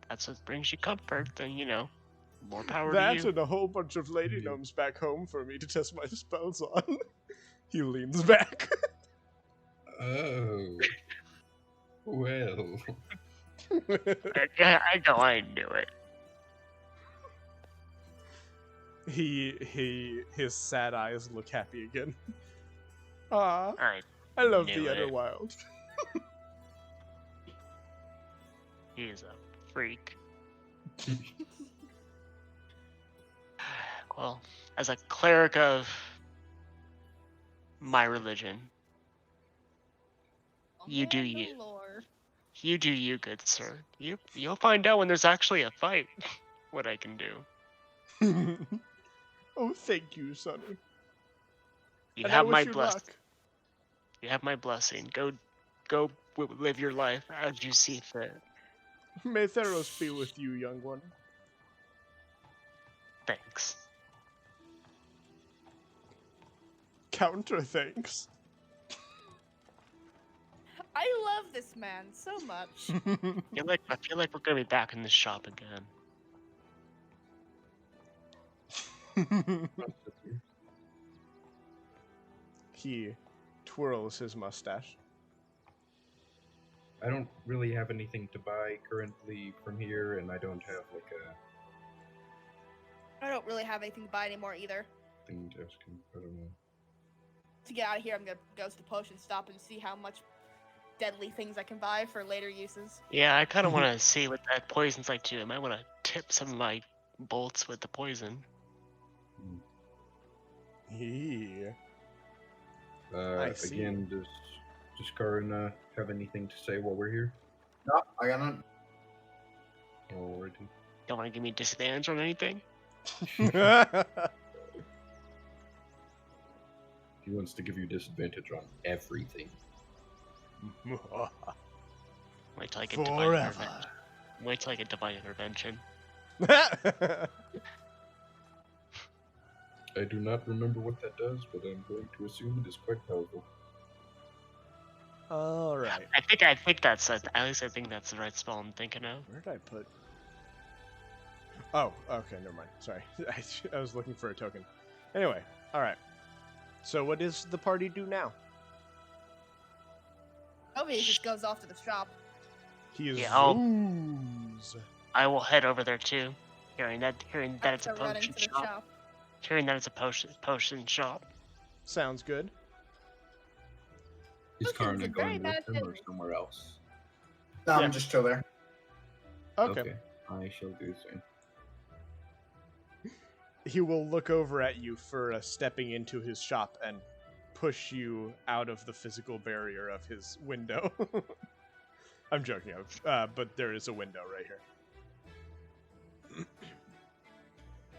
[SPEAKER 5] That's what brings you comfort, then, more power
[SPEAKER 1] That
[SPEAKER 5] to you.
[SPEAKER 1] and a whole bunch of lady gnomes back home for me to test my spells on. He leans back.
[SPEAKER 6] Oh. Well.
[SPEAKER 5] I know I knew it.
[SPEAKER 1] His sad eyes look happy again. Ah,
[SPEAKER 5] I
[SPEAKER 1] I love
[SPEAKER 5] knew
[SPEAKER 1] the
[SPEAKER 5] it.
[SPEAKER 1] Underwild.
[SPEAKER 5] He's a freak. Well, as a cleric of my religion, You do
[SPEAKER 2] Amen the
[SPEAKER 5] you.
[SPEAKER 2] Lord.
[SPEAKER 5] you do you, good sir. You'll find out when there's actually a fight what I can do.
[SPEAKER 1] Oh, thank you, Sonny.
[SPEAKER 5] You
[SPEAKER 1] And
[SPEAKER 5] have
[SPEAKER 1] I wish
[SPEAKER 5] my
[SPEAKER 1] you
[SPEAKER 5] blessing.
[SPEAKER 1] luck.
[SPEAKER 5] You have my blessing. Go live your life as you see fit.
[SPEAKER 1] May Theros be with you, young one.
[SPEAKER 5] Thanks.
[SPEAKER 1] Counter thanks.
[SPEAKER 2] I love this man so much.
[SPEAKER 5] I feel like we're gonna be back in this shop again.
[SPEAKER 1] He twirls his mustache.
[SPEAKER 6] I don't really have anything to buy currently from here, and I don't have
[SPEAKER 2] I don't really have anything to buy anymore either.
[SPEAKER 6] Thing asking, I don't know.
[SPEAKER 2] To get out of here, I'm gonna go to the potion stop and see how much deadly things I can buy for later uses.
[SPEAKER 5] Yeah, I kind of want to see what that poison's like too. I might want to tip some of my bolts with the poison.
[SPEAKER 1] Yeah. I see.
[SPEAKER 6] Again, does Karina have anything to say while we're here?
[SPEAKER 3] No, I got none.
[SPEAKER 6] Alrighty.
[SPEAKER 5] Don't want to give me disadvantage on anything?
[SPEAKER 6] He wants to give you disadvantage on everything.
[SPEAKER 5] Wait till I get divine
[SPEAKER 1] Forever.
[SPEAKER 5] intervention. Wait till I get divine intervention.
[SPEAKER 6] I do not remember what that does, but I'm going to assume it is quite powerful.
[SPEAKER 1] All right.
[SPEAKER 5] I think that's at least I think that's the right spell I'm thinking of.
[SPEAKER 1] Where did I put? Oh, okay, never mind. Sorry, I was looking for a token. Anyway, all right. So what does the party do now?
[SPEAKER 2] Nobody just goes off to the shop.
[SPEAKER 1] He is
[SPEAKER 5] Yeah, I'll-
[SPEAKER 1] zooms.
[SPEAKER 5] I will head over there too. Hearing that it's a
[SPEAKER 2] After running
[SPEAKER 5] potion
[SPEAKER 2] to the
[SPEAKER 5] shop.
[SPEAKER 2] shop.
[SPEAKER 5] Hearing that it's a potion shop.
[SPEAKER 1] Sounds good.
[SPEAKER 6] Is
[SPEAKER 2] Potions
[SPEAKER 6] Karina
[SPEAKER 2] are very
[SPEAKER 6] going
[SPEAKER 2] bad
[SPEAKER 6] with him or
[SPEAKER 2] thing.
[SPEAKER 6] somewhere else?
[SPEAKER 3] No,
[SPEAKER 1] Yeah.
[SPEAKER 3] I'm just chill there.
[SPEAKER 1] Okay.
[SPEAKER 6] I shall do the same.
[SPEAKER 1] He will look over at you for stepping into his shop and push you out of the physical barrier of his window. I'm joking, but there is a window right here.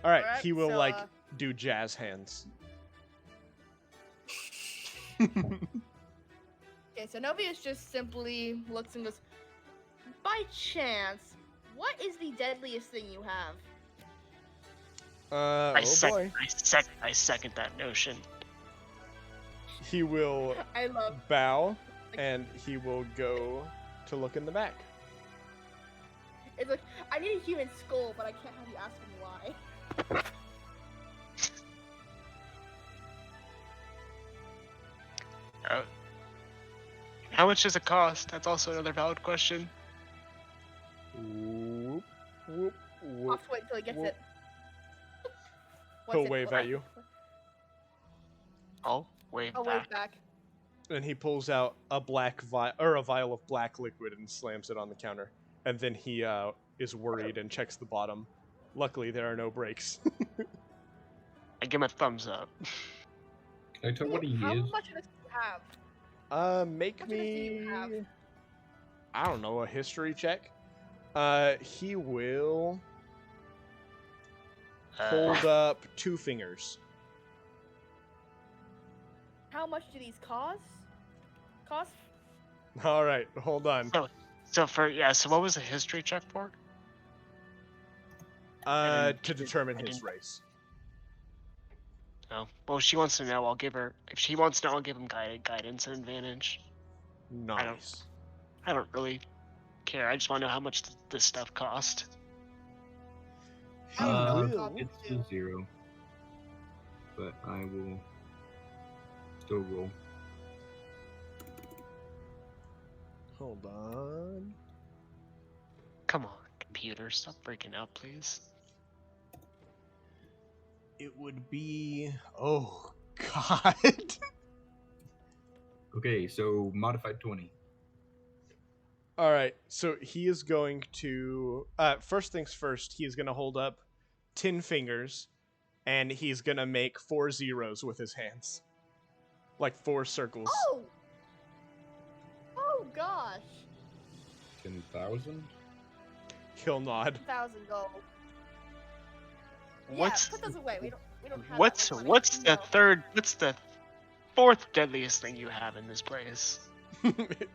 [SPEAKER 1] All right,
[SPEAKER 2] Alright,
[SPEAKER 1] he will
[SPEAKER 2] so,
[SPEAKER 1] like do jazz hands.
[SPEAKER 2] Okay, so Novius just simply looks and goes, by chance, what is the deadliest thing you have?
[SPEAKER 5] I
[SPEAKER 1] Oh boy.
[SPEAKER 5] second that notion.
[SPEAKER 1] He will
[SPEAKER 2] I love
[SPEAKER 1] bow and he will go to look in the back.
[SPEAKER 2] it's like, I need a human skull, but I can't have you ask me why.
[SPEAKER 5] How much does it cost? That's also another valid question.
[SPEAKER 1] Whoop, whoop,
[SPEAKER 2] I'll
[SPEAKER 1] whoop.
[SPEAKER 2] have to wait until he gets
[SPEAKER 1] Whoop.
[SPEAKER 2] it.
[SPEAKER 1] He'll
[SPEAKER 2] Once it
[SPEAKER 1] wave at you.
[SPEAKER 5] I'll wave
[SPEAKER 2] I'll
[SPEAKER 5] back.
[SPEAKER 2] wave back.
[SPEAKER 1] And he pulls out a vial of black liquid and slams it on the counter. And then he is worried and checks the bottom. Luckily, there are no breaks.
[SPEAKER 5] I give him a thumbs up.
[SPEAKER 6] Can I tell what he
[SPEAKER 2] How
[SPEAKER 6] is?
[SPEAKER 2] much of this do you have?
[SPEAKER 1] Make
[SPEAKER 2] What does he
[SPEAKER 1] me,
[SPEAKER 2] have?
[SPEAKER 1] I don't know, a history check. He will hold up 2 fingers.
[SPEAKER 2] How much do these cost?
[SPEAKER 1] All right, hold on.
[SPEAKER 5] So what was the history check for?
[SPEAKER 1] To
[SPEAKER 5] didn't-
[SPEAKER 1] determine
[SPEAKER 5] I
[SPEAKER 1] his
[SPEAKER 5] didn't-
[SPEAKER 1] race.
[SPEAKER 5] Oh, well, if she wants to know, I'll give her. If she wants to know, I'll give him guidance and advantage.
[SPEAKER 1] Nice.
[SPEAKER 5] I don't really care. I just want to know how much this stuff cost.
[SPEAKER 2] I don't know.
[SPEAKER 1] Will.
[SPEAKER 2] I'll
[SPEAKER 6] It's
[SPEAKER 2] do.
[SPEAKER 6] a 0. But I will still roll.
[SPEAKER 1] Hold on.
[SPEAKER 5] Come on, computer, stop freaking out, please.
[SPEAKER 1] It would be. Oh, God.
[SPEAKER 6] Okay, so modified 20.
[SPEAKER 1] All right, so he is going to. First things first, he is going to hold up 10 fingers, and he's going to make 4 zeros with his hands. Like 4 circles.
[SPEAKER 2] Oh! Oh gosh!
[SPEAKER 6] 10,000?
[SPEAKER 1] He'll nod.
[SPEAKER 2] 1,000 gold.
[SPEAKER 5] What's
[SPEAKER 2] Yeah, put those away. We don't have
[SPEAKER 5] what's
[SPEAKER 2] that much money.
[SPEAKER 5] what's the
[SPEAKER 2] No.
[SPEAKER 5] third? What's the fourth deadliest thing you have in this place?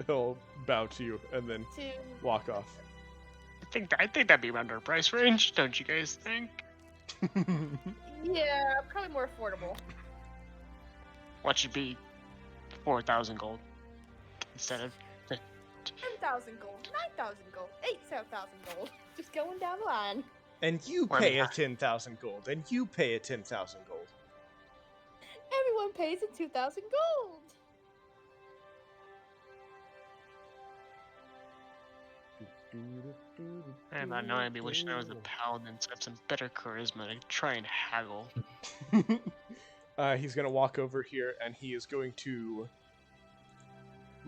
[SPEAKER 1] He'll bow to you and then
[SPEAKER 2] Two.
[SPEAKER 1] walk off.
[SPEAKER 5] I think that'd be around our price range, don't you guys think?
[SPEAKER 2] Yeah, probably more affordable.
[SPEAKER 5] What should be 4,000 gold instead of
[SPEAKER 2] 10,000 gold, 9,000 gold, 7,000 gold. Just going down the line.
[SPEAKER 1] And you
[SPEAKER 5] Well, I
[SPEAKER 1] pay
[SPEAKER 5] mean,
[SPEAKER 1] a 10,000 gold, and you pay a 10,000 gold.
[SPEAKER 2] Everyone pays a 2,000 gold.
[SPEAKER 5] I'm not knowing. I'd be wishing I was a paladin, so I have some better charisma to try and haggle.
[SPEAKER 1] He's gonna walk over here and he is going to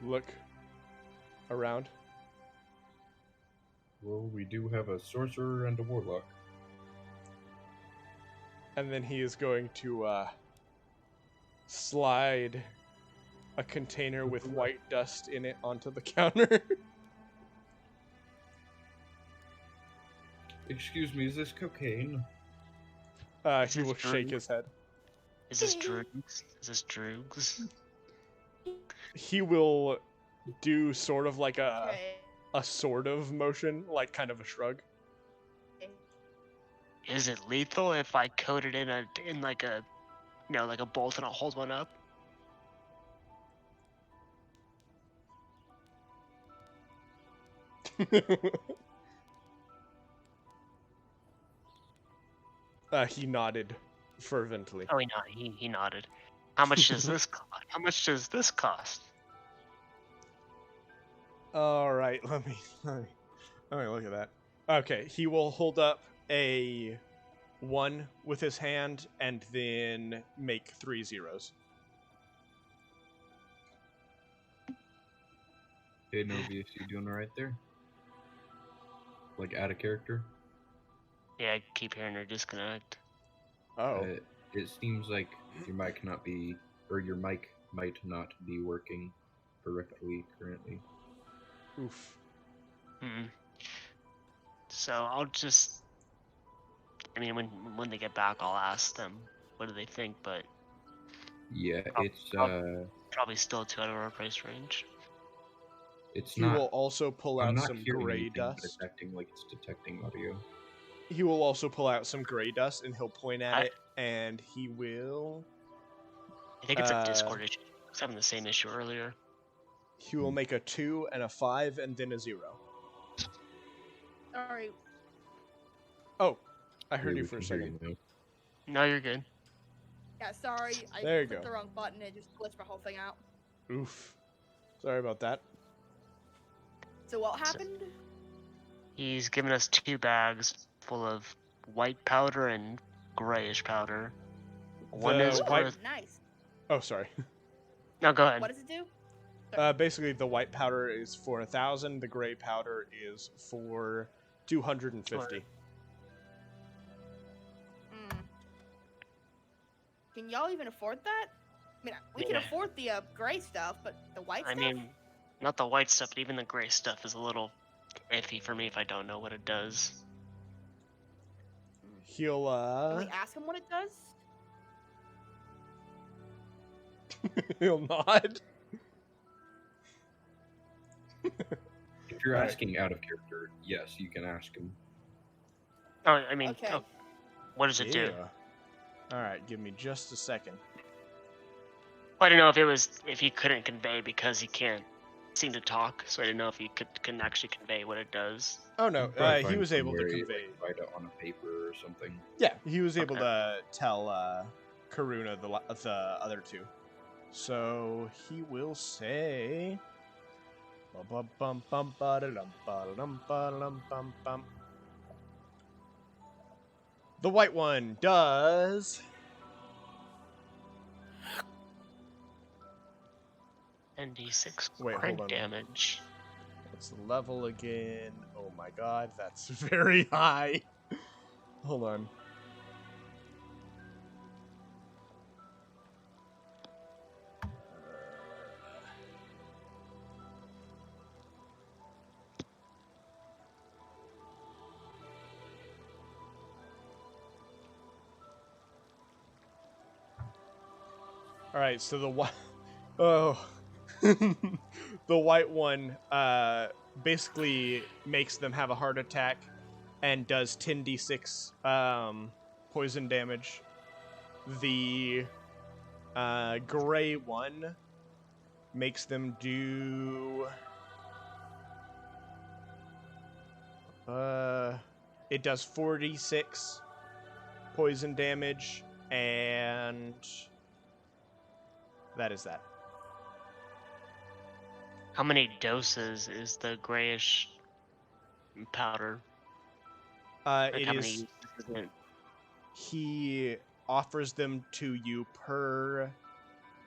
[SPEAKER 1] look around.
[SPEAKER 6] Well, we do have a sorcerer and a warlock.
[SPEAKER 1] And then he is going to slide a container with white dust in it onto the counter.
[SPEAKER 6] Excuse me, is this cocaine?
[SPEAKER 1] He will shake his head.
[SPEAKER 5] Is this drugs? Is this drugs?
[SPEAKER 1] He will do sort of like
[SPEAKER 2] Okay.
[SPEAKER 1] a sort of motion, like kind of a shrug.
[SPEAKER 5] Is it lethal if I coat it in like a, like a bolt and I'll hold one up?
[SPEAKER 1] He nodded fervently.
[SPEAKER 5] Oh, he nodded. How much does this cost? How much does this cost?
[SPEAKER 1] All right, let me look at that. Okay, he will hold up a 1 with his hand and then make 3 zeros.
[SPEAKER 6] Hey, Novius, you doing alright there? Like, add a character?
[SPEAKER 5] Yeah, I keep hearing her disconnect.
[SPEAKER 1] Oh,
[SPEAKER 6] It seems like your mic might not be working correctly currently.
[SPEAKER 1] oof.
[SPEAKER 5] So I'll just. I mean, when they get back, I'll ask them what do they think, but
[SPEAKER 6] Yeah,
[SPEAKER 5] I'll- probably still too out of our price range.
[SPEAKER 6] it's
[SPEAKER 1] He
[SPEAKER 6] not.
[SPEAKER 1] will also pull
[SPEAKER 6] I'm
[SPEAKER 1] out
[SPEAKER 6] not
[SPEAKER 1] some
[SPEAKER 6] hearing
[SPEAKER 1] gray
[SPEAKER 6] anything, but
[SPEAKER 1] dust.
[SPEAKER 6] it's acting like it's detecting audio.
[SPEAKER 1] He will also pull out some gray dust and he'll point at
[SPEAKER 5] I-
[SPEAKER 1] it and he will
[SPEAKER 5] I think it's a Discord issue. I was having the same issue earlier.
[SPEAKER 1] make a 2 and a 5 and then a 0.
[SPEAKER 2] Sorry.
[SPEAKER 1] Oh, I heard
[SPEAKER 6] Yeah,
[SPEAKER 1] you
[SPEAKER 6] we
[SPEAKER 1] for a
[SPEAKER 6] can hear
[SPEAKER 1] second.
[SPEAKER 6] you now.
[SPEAKER 5] No, you're good.
[SPEAKER 2] Yeah, sorry. I
[SPEAKER 1] There you
[SPEAKER 2] clicked
[SPEAKER 1] go.
[SPEAKER 2] the wrong button. It just glitched my whole thing out.
[SPEAKER 1] Oof. Sorry about that.
[SPEAKER 2] So what happened?
[SPEAKER 5] He's given us 2 bags full of white powder and grayish powder. One
[SPEAKER 1] The
[SPEAKER 5] is
[SPEAKER 1] white-
[SPEAKER 5] worth.
[SPEAKER 2] Nice.
[SPEAKER 1] Oh, sorry.
[SPEAKER 5] No, go ahead.
[SPEAKER 2] What does it do?
[SPEAKER 1] Basically, the white powder is for 1,000. The gray powder is for 250.
[SPEAKER 2] Can y'all even afford that? I mean, we can
[SPEAKER 5] Yeah.
[SPEAKER 2] afford the gray stuff, but the white
[SPEAKER 5] I
[SPEAKER 2] stuff?
[SPEAKER 5] mean, not the white stuff, but even the gray stuff is a little iffy for me if I don't know what it does.
[SPEAKER 1] He'll
[SPEAKER 2] Can we ask him what it does?
[SPEAKER 1] he'll nod.
[SPEAKER 6] If you're
[SPEAKER 1] Alright.
[SPEAKER 6] asking out of character, yes, you can ask him.
[SPEAKER 5] Oh, I mean,
[SPEAKER 2] Okay.
[SPEAKER 5] oh, what does it do?
[SPEAKER 1] All right, give me just a second.
[SPEAKER 5] Well, I didn't know if he couldn't convey because he can't seem to talk, so I didn't know if he can actually convey what it does.
[SPEAKER 1] Oh no,
[SPEAKER 6] You'd probably
[SPEAKER 1] he
[SPEAKER 6] find
[SPEAKER 1] was able to
[SPEAKER 6] somewhere,
[SPEAKER 1] convey.
[SPEAKER 6] like, write it on a paper or something.
[SPEAKER 1] Yeah, he was able
[SPEAKER 5] Okay.
[SPEAKER 1] to tell Karuna the other two. So he will say. The white one does.
[SPEAKER 5] And d6
[SPEAKER 1] Wait, hold
[SPEAKER 5] crit
[SPEAKER 1] on.
[SPEAKER 5] damage.
[SPEAKER 1] What's the level again? Oh my god, that's very high. Hold on. All right, so the white, the white one basically makes them have a heart attack and does 10d6 poison damage. The gray one makes them do it does 46 poison damage, and that is that.
[SPEAKER 5] How many doses is the grayish powder? Like
[SPEAKER 1] It
[SPEAKER 5] how many
[SPEAKER 1] is.
[SPEAKER 5] uses is it?
[SPEAKER 1] He offers them to you per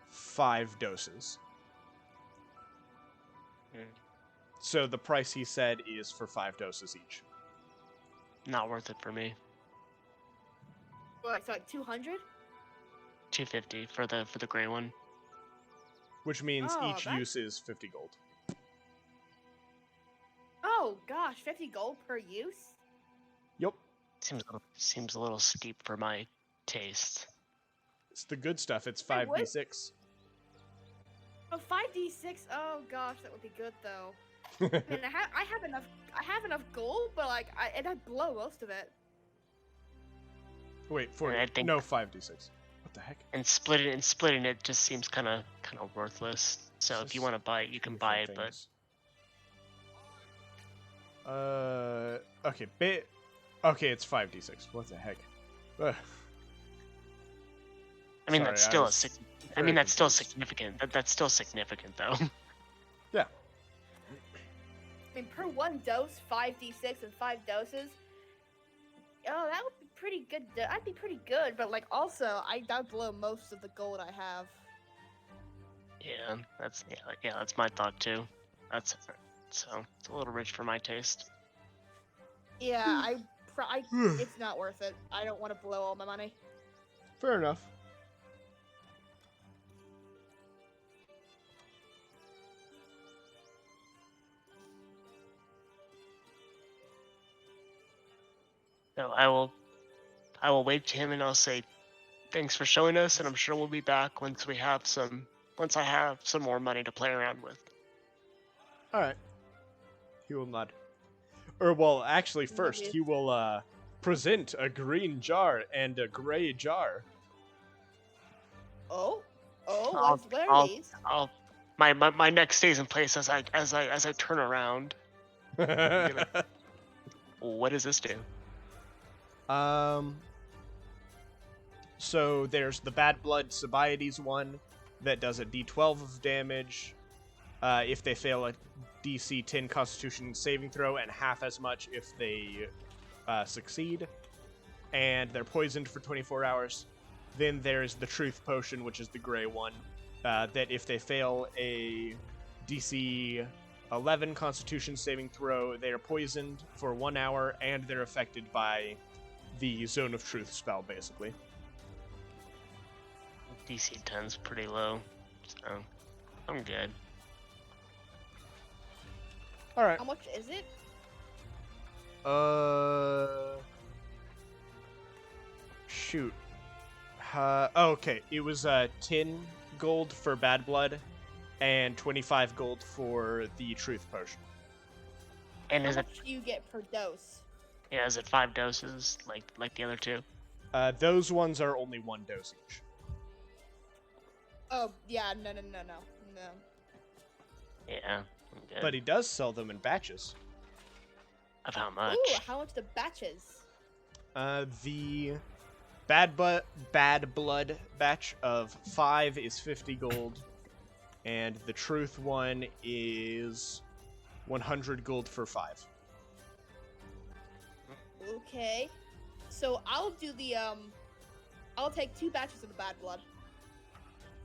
[SPEAKER 1] 5 doses.
[SPEAKER 5] Hmm.
[SPEAKER 1] So the price he said is for 5 doses each.
[SPEAKER 5] Not worth it for me.
[SPEAKER 2] What, so like 200?
[SPEAKER 5] 250 for the gray one.
[SPEAKER 1] Which means
[SPEAKER 2] Oh,
[SPEAKER 1] each
[SPEAKER 2] that's-
[SPEAKER 1] use is 50 gold.
[SPEAKER 2] Oh gosh, 50 gold per use?
[SPEAKER 1] Yep.
[SPEAKER 5] Seems a little steep for my taste.
[SPEAKER 1] It's the good stuff. It's
[SPEAKER 2] Wait, what?
[SPEAKER 1] 5d6.
[SPEAKER 2] Oh, 5d6. Oh gosh, that would be good though. I mean, I have enough gold, but like I'd blow most of it.
[SPEAKER 1] Wait, for
[SPEAKER 5] I think-
[SPEAKER 1] no 5d6. What the heck?
[SPEAKER 5] And splitting it just seems kind of worthless. So if you
[SPEAKER 1] Just
[SPEAKER 5] want to buy it, you can buy it. But
[SPEAKER 1] Okay, okay, it's 5d6. What the heck? Ugh.
[SPEAKER 5] I mean
[SPEAKER 1] Sorry,
[SPEAKER 5] that's
[SPEAKER 1] I
[SPEAKER 5] still
[SPEAKER 1] was
[SPEAKER 5] I
[SPEAKER 1] very
[SPEAKER 5] mean that's still
[SPEAKER 1] confused.
[SPEAKER 5] significant. That's still significant though.
[SPEAKER 1] Yeah.
[SPEAKER 2] I mean, per one dose, 5d6 and 5 doses. Oh, that would be pretty good. I'd be pretty good, but like also, I'd blow most of the gold I have.
[SPEAKER 5] Yeah, that's my thought too. That's so it's a little rich for my taste.
[SPEAKER 2] Yeah, it's not worth it. I don't want to blow all my money.
[SPEAKER 1] Fair enough.
[SPEAKER 5] So I will wave to him and I'll say, thanks for showing us, and I'm sure we'll be back once I have some more money to play around with.
[SPEAKER 1] Alright. He will nod. Or, well, actually, first,
[SPEAKER 2] Maybe.
[SPEAKER 1] he will, present a green jar and a gray jar.
[SPEAKER 2] Oh,
[SPEAKER 5] I'll-
[SPEAKER 2] what are these?
[SPEAKER 5] My neck stays in place as I turn around. What does this do?
[SPEAKER 1] So there's the Bad Blood Sobiades one that does a d12 of damage if they fail a DC 10 Constitution saving throw, and half as much if they succeed. And they're poisoned for 24 hours. Then there's the Truth Potion, which is the gray one, that if they fail a DC 11 Constitution saving throw, they are poisoned for 1 hour, and they're affected by the Zone of Truth spell, basically.
[SPEAKER 5] DC 10's pretty low, so I'm good.
[SPEAKER 1] Alright.
[SPEAKER 2] How much is it?
[SPEAKER 1] Shoot. Okay, it was 10 gold for Bad Blood, and 25 gold for the Truth Potion.
[SPEAKER 5] And
[SPEAKER 2] How
[SPEAKER 5] is it
[SPEAKER 2] much do you get per dose?
[SPEAKER 5] yeah, is it 5 doses like the other two?
[SPEAKER 1] Those ones are only 1 dose each.
[SPEAKER 2] Oh, yeah, no.
[SPEAKER 5] Yeah, I'm good.
[SPEAKER 1] But he does sell them in batches.
[SPEAKER 5] Of how much?
[SPEAKER 2] Ooh, how much the batches?
[SPEAKER 1] The Bad Blood batch of 5 is 50 gold, and the Truth one is 100 gold for 5.
[SPEAKER 2] Okay. So I'll do the I'll take 2 batches of the Bad Blood.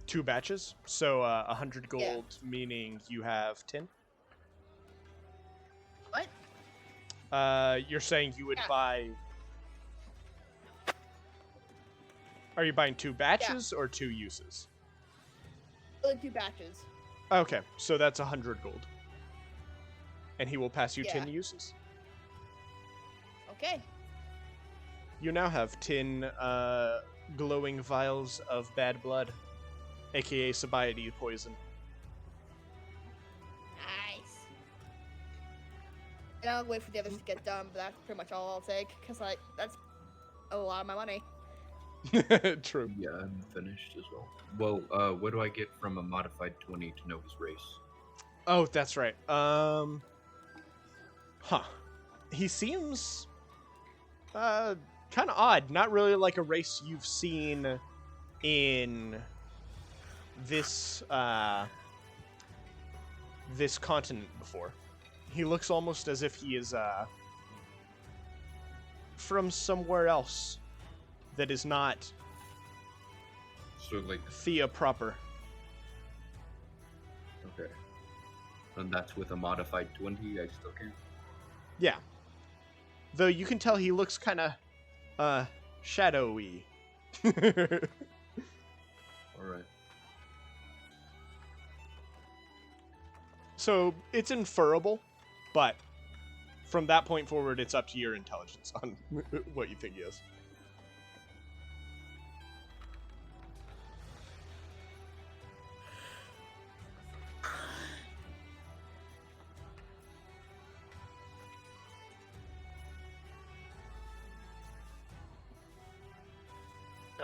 [SPEAKER 1] 2 batches, so 100 gold,
[SPEAKER 2] Yeah.
[SPEAKER 1] meaning you have 10.
[SPEAKER 2] What?
[SPEAKER 1] You're saying you would
[SPEAKER 2] Yeah.
[SPEAKER 1] buy... Are you buying 2 batches or 2 uses?
[SPEAKER 2] Only 2 batches.
[SPEAKER 1] Okay, so that's 100 gold. And he will pass you 10
[SPEAKER 2] Yeah.
[SPEAKER 1] uses.
[SPEAKER 2] Okay.
[SPEAKER 1] You now have 10 glowing vials of bad blood, aka sobriety poison.
[SPEAKER 2] Nice. And I'll wait for the others to get done, but that's pretty much all I'll take, because like that's a lot of my money.
[SPEAKER 1] True.
[SPEAKER 6] Yeah, I'm finished as well. Well, what do I get from a modified 20 to know his race?
[SPEAKER 1] Oh, that's right. He seems kind of odd. Not really like a race you've seen in this this continent before. He looks almost as if he is from somewhere else that is not
[SPEAKER 6] So, like,
[SPEAKER 1] Thea proper.
[SPEAKER 6] okay. And that's with a modified 20, I still can.
[SPEAKER 1] Yeah. Though you can tell he looks kind of shadowy.
[SPEAKER 6] Alright.
[SPEAKER 1] So it's inferable, but from that point forward, it's up to your intelligence on what you think he is.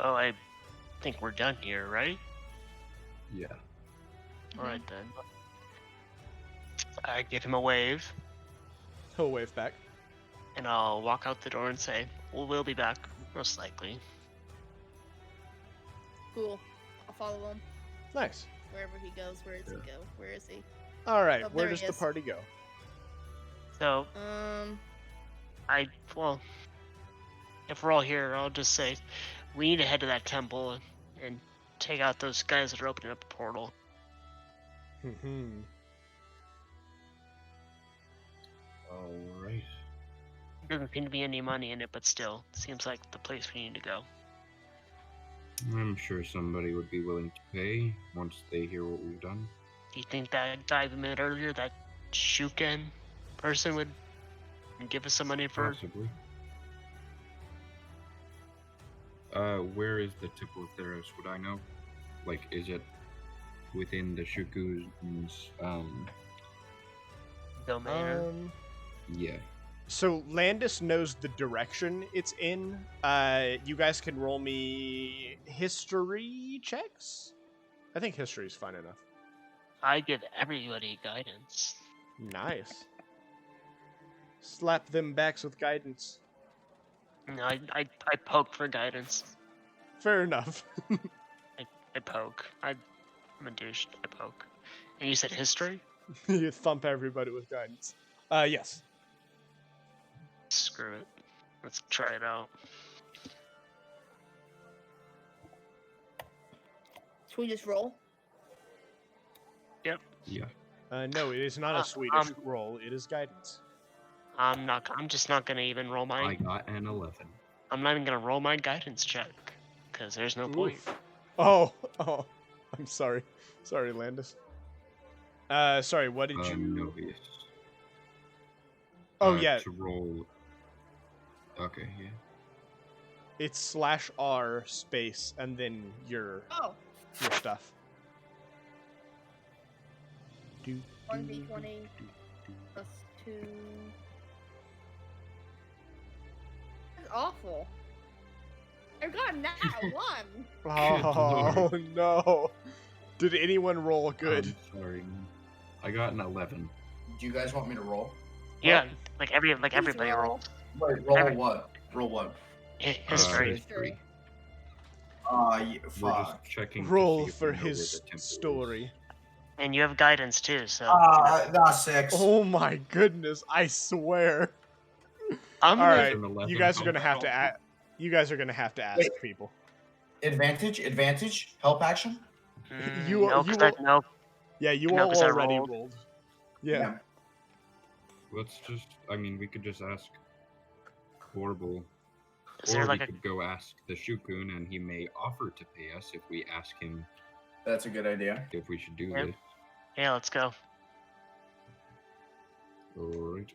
[SPEAKER 5] Oh, I think we're done here, right?
[SPEAKER 6] Yeah.
[SPEAKER 5] Alright then. I give him a wave,
[SPEAKER 1] He'll wave back.
[SPEAKER 5] and I'll walk out the door and say, well, we'll be back, most likely.
[SPEAKER 2] Cool. I'll follow him
[SPEAKER 1] Nice.
[SPEAKER 2] wherever he goes. Where does
[SPEAKER 6] Yeah.
[SPEAKER 2] he go? Where is he?
[SPEAKER 1] All right,
[SPEAKER 2] Oh,
[SPEAKER 1] where
[SPEAKER 2] there
[SPEAKER 1] does
[SPEAKER 2] he
[SPEAKER 1] the
[SPEAKER 2] is.
[SPEAKER 1] party go?
[SPEAKER 5] So, well, if we're all here, I'll just say, we need to head to that temple and take out those guys that are opening up a portal.
[SPEAKER 6] Alright.
[SPEAKER 5] Doesn't seem to be any money in it, but still, seems like the place we need to go.
[SPEAKER 6] I'm sure somebody would be willing to pay once they hear what we've done.
[SPEAKER 5] Do you think that guy we met earlier, that Shuken person, would give us some money for?
[SPEAKER 6] Possibly. Where is the Temple of Theros? Would I know? Like, is it within the Shuku's,
[SPEAKER 5] Domain? or-
[SPEAKER 6] yeah.
[SPEAKER 1] So Landis knows the direction it's in. You guys can roll me history checks. I think history is fine enough.
[SPEAKER 5] I give everybody guidance.
[SPEAKER 1] Nice. Slap them backs with guidance.
[SPEAKER 5] No, I poke for guidance.
[SPEAKER 1] Fair enough.
[SPEAKER 5] I poke. I'm a douche. I poke. And you said history?
[SPEAKER 1] You thump everybody with guidance. Yes.
[SPEAKER 5] Screw it. Let's try it out.
[SPEAKER 2] Should we just roll?
[SPEAKER 5] Yep.
[SPEAKER 6] Yeah.
[SPEAKER 1] No, it is not a Swedish roll. It is guidance.
[SPEAKER 5] I'm just not gonna even roll
[SPEAKER 6] I
[SPEAKER 5] my.
[SPEAKER 6] got an 11.
[SPEAKER 5] I'm not even gonna roll my guidance check, because there's no point.
[SPEAKER 1] Oof. Oh, I'm sorry. Sorry, Landis. Sorry, what did you...
[SPEAKER 6] No, yes.
[SPEAKER 1] Oh, yeah.
[SPEAKER 6] To roll. Okay, yeah.
[SPEAKER 1] It's /R space and then your
[SPEAKER 2] Oh,
[SPEAKER 1] stuff.
[SPEAKER 2] 1d20 plus 2. That's awful. I've got a nat 1.
[SPEAKER 1] Oh, no. Did anyone roll good?
[SPEAKER 6] I'm sorry. Man. I got an 11.
[SPEAKER 3] Do you guys want me to roll?
[SPEAKER 5] Yeah, like everybody
[SPEAKER 2] roll.
[SPEAKER 5] rolls.
[SPEAKER 3] Wait, roll
[SPEAKER 5] Every-
[SPEAKER 3] what? Roll what?
[SPEAKER 5] History.
[SPEAKER 2] History.
[SPEAKER 3] Yeah,
[SPEAKER 6] We're
[SPEAKER 3] fuck.
[SPEAKER 6] just checking.
[SPEAKER 1] Roll
[SPEAKER 6] to see if
[SPEAKER 1] for
[SPEAKER 6] we know where
[SPEAKER 1] his
[SPEAKER 6] the temple is.
[SPEAKER 1] story.
[SPEAKER 5] And you have guidance too, so
[SPEAKER 3] Got 6.
[SPEAKER 1] Oh my goodness, I swear.
[SPEAKER 5] I'm
[SPEAKER 1] All
[SPEAKER 5] gonna.
[SPEAKER 1] right,
[SPEAKER 6] An 11.
[SPEAKER 1] you guys are gonna have to ask. You guys are gonna have to ask
[SPEAKER 3] Wait.
[SPEAKER 1] people.
[SPEAKER 3] Advantage, help action.
[SPEAKER 1] You-
[SPEAKER 5] no,
[SPEAKER 1] you
[SPEAKER 5] 'cause
[SPEAKER 1] will-
[SPEAKER 5] no.
[SPEAKER 1] Yeah, you
[SPEAKER 5] No,
[SPEAKER 1] all
[SPEAKER 5] 'cause I
[SPEAKER 1] already
[SPEAKER 5] rolled.
[SPEAKER 1] rolled. Yeah.
[SPEAKER 6] Let's just. I mean, we could just ask Horrible.
[SPEAKER 5] Is
[SPEAKER 6] Or
[SPEAKER 5] there
[SPEAKER 6] we
[SPEAKER 5] like a?
[SPEAKER 6] could go ask the Shukun, and he may offer to pay us if we ask him
[SPEAKER 3] That's a good idea.
[SPEAKER 6] if we should do
[SPEAKER 5] Yep.
[SPEAKER 6] this.
[SPEAKER 5] Yeah, let's go.
[SPEAKER 6] Alright.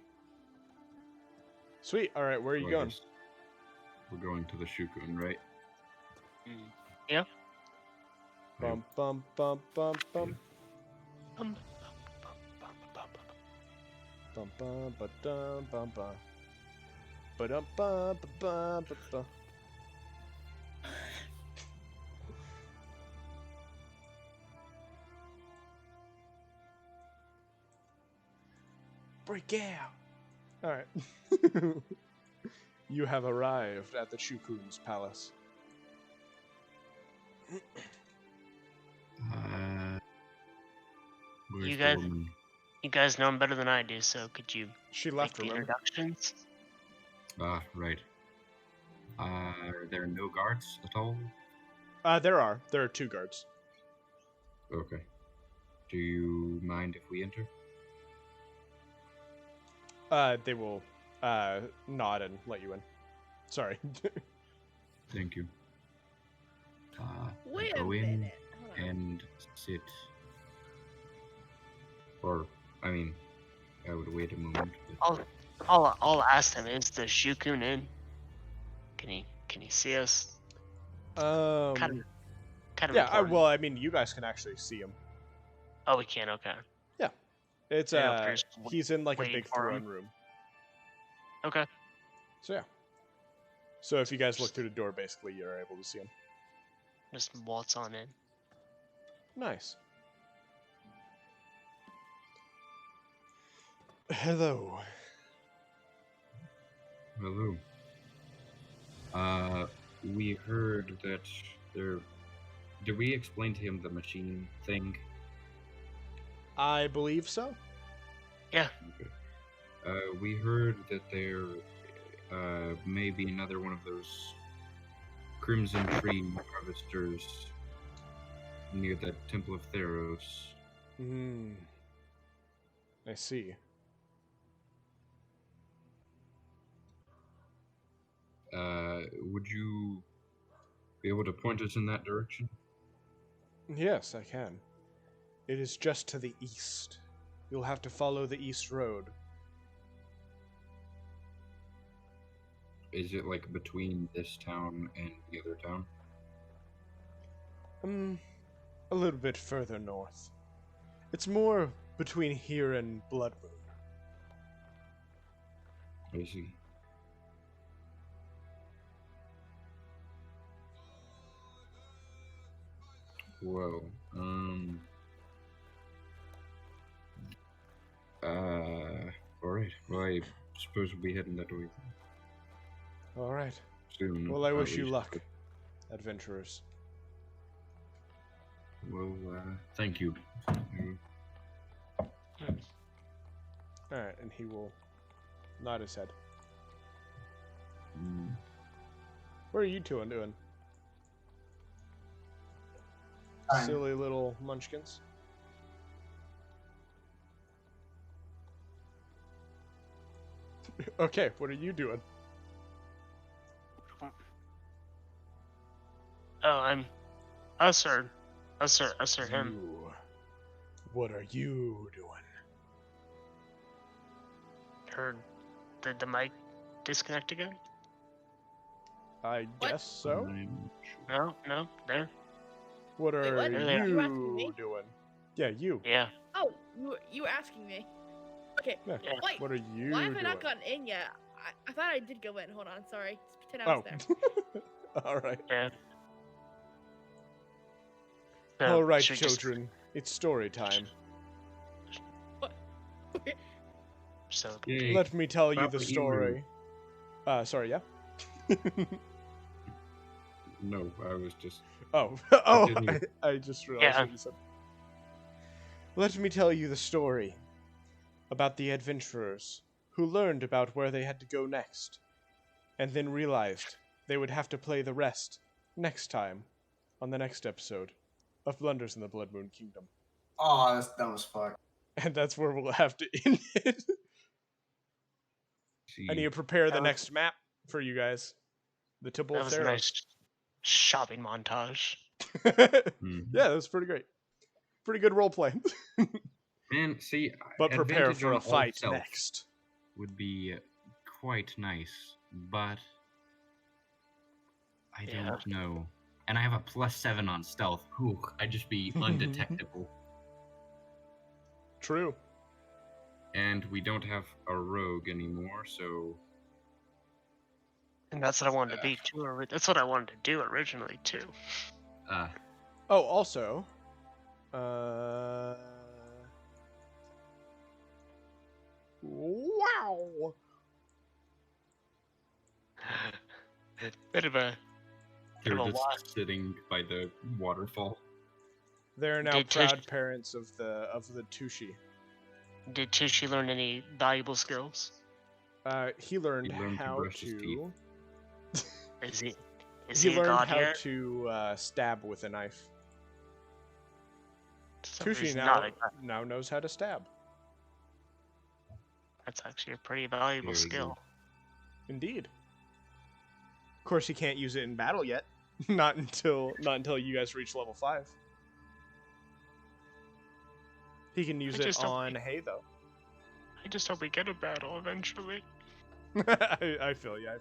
[SPEAKER 1] Sweet. All right, where are you
[SPEAKER 6] So I
[SPEAKER 1] going?
[SPEAKER 6] guess We're going to the Shukun, right?
[SPEAKER 5] Yeah.
[SPEAKER 1] Bum bum bum bum bum
[SPEAKER 5] Um,
[SPEAKER 1] bum bum ba dum bum bum ba dum bum ba bum ba bum. Break out! All right. You have arrived at the Shukun's palace.
[SPEAKER 6] Where's
[SPEAKER 5] You
[SPEAKER 6] the
[SPEAKER 5] guys-
[SPEAKER 6] woman?
[SPEAKER 5] You guys know him better than I do, so could you
[SPEAKER 1] She
[SPEAKER 5] make
[SPEAKER 1] left,
[SPEAKER 5] the
[SPEAKER 1] remember?
[SPEAKER 5] introductions?
[SPEAKER 6] Ah, right. Are there no guards at all?
[SPEAKER 1] There are 2 guards.
[SPEAKER 6] Okay. Do you mind if we enter?
[SPEAKER 1] They will nod and let you in. Sorry.
[SPEAKER 6] Thank you.
[SPEAKER 2] Wait
[SPEAKER 6] I
[SPEAKER 2] a
[SPEAKER 6] go in
[SPEAKER 2] minute. Hold on.
[SPEAKER 6] and sit. Or, I mean, I would wait a moment. But...
[SPEAKER 5] I'll ask him. Is the Shukun in? Can he see us? Kind of
[SPEAKER 1] Yeah,
[SPEAKER 5] important.
[SPEAKER 1] well, I mean, you guys can actually see him.
[SPEAKER 5] Oh, we can. Okay.
[SPEAKER 1] It's
[SPEAKER 5] Yeah, if there's
[SPEAKER 1] he's in like a
[SPEAKER 5] waiting
[SPEAKER 1] big
[SPEAKER 5] for him.
[SPEAKER 1] throne room.
[SPEAKER 5] Okay.
[SPEAKER 1] So yeah. So if you guys look through the door, basically you're able to see him.
[SPEAKER 5] Just waltz on in.
[SPEAKER 1] Nice. Hello.
[SPEAKER 6] Hello. We heard that there... Did we explain to him the machine thing?
[SPEAKER 1] I believe so.
[SPEAKER 5] Yeah.
[SPEAKER 6] Okay. We heard that there may be another one of those Crimson Tree harvesters near the Temple of Theros.
[SPEAKER 1] Hmm. I see.
[SPEAKER 6] Would you be able to point us in that direction?
[SPEAKER 1] Yes, I can. It is just to the east. You'll have to follow the east road.
[SPEAKER 6] Is it like between this town and the other town?
[SPEAKER 1] A little bit further north. It's more between here and Bloodmoon.
[SPEAKER 6] I see. Well, alright. Well, I suppose we'll be heading that way
[SPEAKER 1] All right.
[SPEAKER 6] soon.
[SPEAKER 1] Well, I
[SPEAKER 6] at
[SPEAKER 1] wish you
[SPEAKER 6] least.
[SPEAKER 1] luck, adventurers.
[SPEAKER 6] Well, thank you.
[SPEAKER 1] All right, and he will nod his head.
[SPEAKER 6] Mm,
[SPEAKER 1] What are you two doing?
[SPEAKER 3] Fine.
[SPEAKER 1] Silly little munchkins. Okay, what are you doing?
[SPEAKER 5] Oh, I'm us or him.
[SPEAKER 1] You. What are you doing?
[SPEAKER 5] Heard did the mic disconnect again?
[SPEAKER 1] I
[SPEAKER 2] What?
[SPEAKER 1] guess so.
[SPEAKER 6] I'm
[SPEAKER 5] No, there.
[SPEAKER 1] What are
[SPEAKER 2] what?
[SPEAKER 5] There they are.
[SPEAKER 2] You asking me?
[SPEAKER 1] you doing? Yeah, you.
[SPEAKER 5] Yeah.
[SPEAKER 2] Oh, you were asking me. Okay.
[SPEAKER 1] Yeah.
[SPEAKER 5] Yeah.
[SPEAKER 2] Wait.
[SPEAKER 1] What are you
[SPEAKER 2] Why have
[SPEAKER 1] doing?
[SPEAKER 2] I not gotten in yet? I thought I did go in. Hold on. Sorry. Just pretend I was there.
[SPEAKER 1] All right.
[SPEAKER 5] Yeah.
[SPEAKER 1] All right,
[SPEAKER 5] should we just-
[SPEAKER 1] children. It's story time.
[SPEAKER 5] So
[SPEAKER 6] Yay.
[SPEAKER 1] Let me tell you
[SPEAKER 6] Papa
[SPEAKER 1] the
[SPEAKER 6] Emu.
[SPEAKER 1] story. Sorry, yeah?
[SPEAKER 6] No, I was just.
[SPEAKER 1] Oh, oh,
[SPEAKER 6] Continue.
[SPEAKER 1] I just realized
[SPEAKER 5] Yeah.
[SPEAKER 1] what you said. Let me tell you the story about the adventurers who learned about where they had to go next, and then realized they would have to play the rest next time on the next episode of Blunders in the Blood Moon Kingdom.
[SPEAKER 3] Oh, that's dumb as fuck.
[SPEAKER 1] And that's where we'll have to end it.
[SPEAKER 6] See.
[SPEAKER 1] I need to prepare the
[SPEAKER 3] That was-
[SPEAKER 1] next map for you guys. The Temple
[SPEAKER 5] that
[SPEAKER 1] of
[SPEAKER 5] was a
[SPEAKER 1] Theros.
[SPEAKER 5] nice shopping montage.
[SPEAKER 6] Mhm.
[SPEAKER 1] Yeah, that was pretty great. Pretty good role play.
[SPEAKER 6] Man, see,
[SPEAKER 1] But prepare
[SPEAKER 6] advantage
[SPEAKER 1] for
[SPEAKER 6] on
[SPEAKER 1] a
[SPEAKER 6] all
[SPEAKER 1] fight
[SPEAKER 6] stealth
[SPEAKER 1] next.
[SPEAKER 6] would be quite nice, but I
[SPEAKER 5] Yeah.
[SPEAKER 6] don't know. And I have a +7 on stealth. Whew, I'd just be undetectable.
[SPEAKER 1] True.
[SPEAKER 6] And we don't have a rogue anymore, so
[SPEAKER 5] And that's what I wanted to be too. That's what I wanted to do originally too.
[SPEAKER 1] Oh, also, wow.
[SPEAKER 5] Bit of a
[SPEAKER 6] they're
[SPEAKER 5] Bit of a
[SPEAKER 6] just
[SPEAKER 5] lot.
[SPEAKER 6] sitting by the waterfall.
[SPEAKER 1] They're now
[SPEAKER 5] Did
[SPEAKER 1] proud
[SPEAKER 5] Tish-
[SPEAKER 1] parents of the Tushi.
[SPEAKER 5] Did Tushy learn any valuable skills?
[SPEAKER 1] He learned
[SPEAKER 6] He learned to
[SPEAKER 1] how
[SPEAKER 6] brush his
[SPEAKER 1] to.
[SPEAKER 5] Is he
[SPEAKER 1] He
[SPEAKER 5] a
[SPEAKER 1] learned
[SPEAKER 5] god
[SPEAKER 1] how
[SPEAKER 5] yet?
[SPEAKER 1] to stab with a knife.
[SPEAKER 5] So
[SPEAKER 1] Tushy
[SPEAKER 5] he's
[SPEAKER 1] now
[SPEAKER 5] not a god.
[SPEAKER 1] knows how to stab.
[SPEAKER 5] That's actually a pretty valuable
[SPEAKER 6] Very
[SPEAKER 5] skill.
[SPEAKER 1] Indeed. Of course, he can't use it in battle yet. not until you guys reach level 5. He can use
[SPEAKER 5] I
[SPEAKER 1] it
[SPEAKER 5] just don't
[SPEAKER 1] on
[SPEAKER 5] think-
[SPEAKER 1] hay though.
[SPEAKER 5] I just hope we get a battle eventually.
[SPEAKER 1] I feel ya.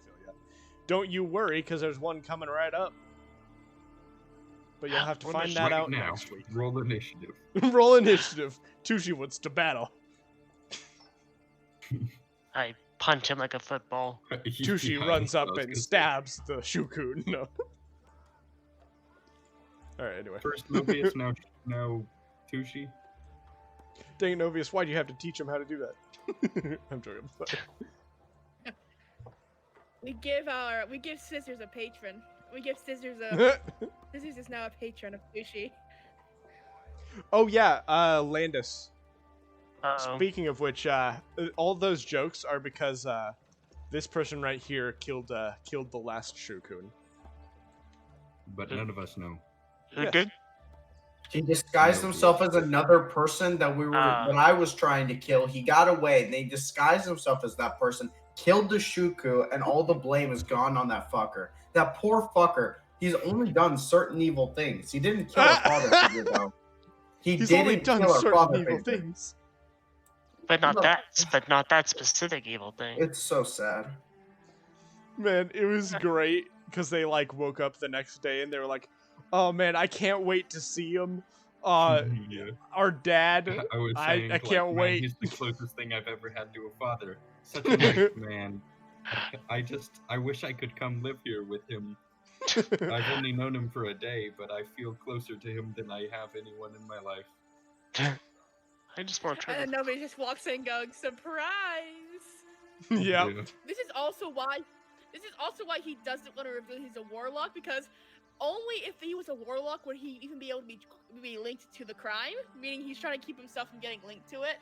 [SPEAKER 1] Don't you worry, because there's one coming right up. But you'll have to
[SPEAKER 5] Well,
[SPEAKER 1] find
[SPEAKER 5] there's
[SPEAKER 1] that
[SPEAKER 6] Right
[SPEAKER 1] out
[SPEAKER 6] now,
[SPEAKER 1] next week.
[SPEAKER 6] roll initiative.
[SPEAKER 1] Roll initiative. Tushy wants to battle.
[SPEAKER 5] I punch him like a football.
[SPEAKER 1] Tushy
[SPEAKER 6] Yeah,
[SPEAKER 1] runs
[SPEAKER 6] I
[SPEAKER 1] up
[SPEAKER 6] was
[SPEAKER 1] and
[SPEAKER 6] gonna say,
[SPEAKER 1] stabs the Shukun. No. Alright, anyway.
[SPEAKER 6] First Mobius, now Tushy.
[SPEAKER 1] Dang it, Novius, why'd you have to teach him how to do that? I'm joking.
[SPEAKER 2] We give Scissors a patron. We give Scissors a Scissors is now a patron of Sushi.
[SPEAKER 1] Oh yeah, Landis.
[SPEAKER 5] Uh-oh.
[SPEAKER 1] Speaking of which, all those jokes are because this person right here killed the last Shukun.
[SPEAKER 6] But none of us know.
[SPEAKER 5] Who
[SPEAKER 1] Yes.
[SPEAKER 5] did?
[SPEAKER 3] He disguised
[SPEAKER 6] No,
[SPEAKER 3] himself
[SPEAKER 6] he-
[SPEAKER 3] as another person that that I was trying to kill. He got away. And they disguised himself as that person, killed the Shuku, and all the blame is gone on that fucker. That poor fucker. He's only done certain evil things. He didn't kill our father figure though.
[SPEAKER 1] He's only done
[SPEAKER 3] kill our
[SPEAKER 1] certain
[SPEAKER 3] father
[SPEAKER 1] evil
[SPEAKER 3] figure.
[SPEAKER 1] things.
[SPEAKER 5] But not
[SPEAKER 3] Look.
[SPEAKER 5] that specific evil thing.
[SPEAKER 3] It's so sad.
[SPEAKER 1] Man, it was great because they like woke up the next day and they were like, "Oh man, I can't wait to see him.
[SPEAKER 6] Yeah.
[SPEAKER 1] Our dad.
[SPEAKER 6] I was
[SPEAKER 1] I
[SPEAKER 6] saying,
[SPEAKER 1] can't
[SPEAKER 6] man,
[SPEAKER 1] wait."
[SPEAKER 6] He's the closest thing I've ever had to a father. Such a nice man. I wish I could come live here with him. I've only known him for a day, but I feel closer to him than I have anyone in my life.
[SPEAKER 5] I just want to try
[SPEAKER 2] And then
[SPEAKER 5] to.
[SPEAKER 2] nobody just walks in going, surprise!
[SPEAKER 1] Yeah.
[SPEAKER 2] This is also why he doesn't want to reveal he's a warlock, because only if he was a warlock would he even be able to be linked to the crime, meaning he's trying to keep himself from getting linked to it.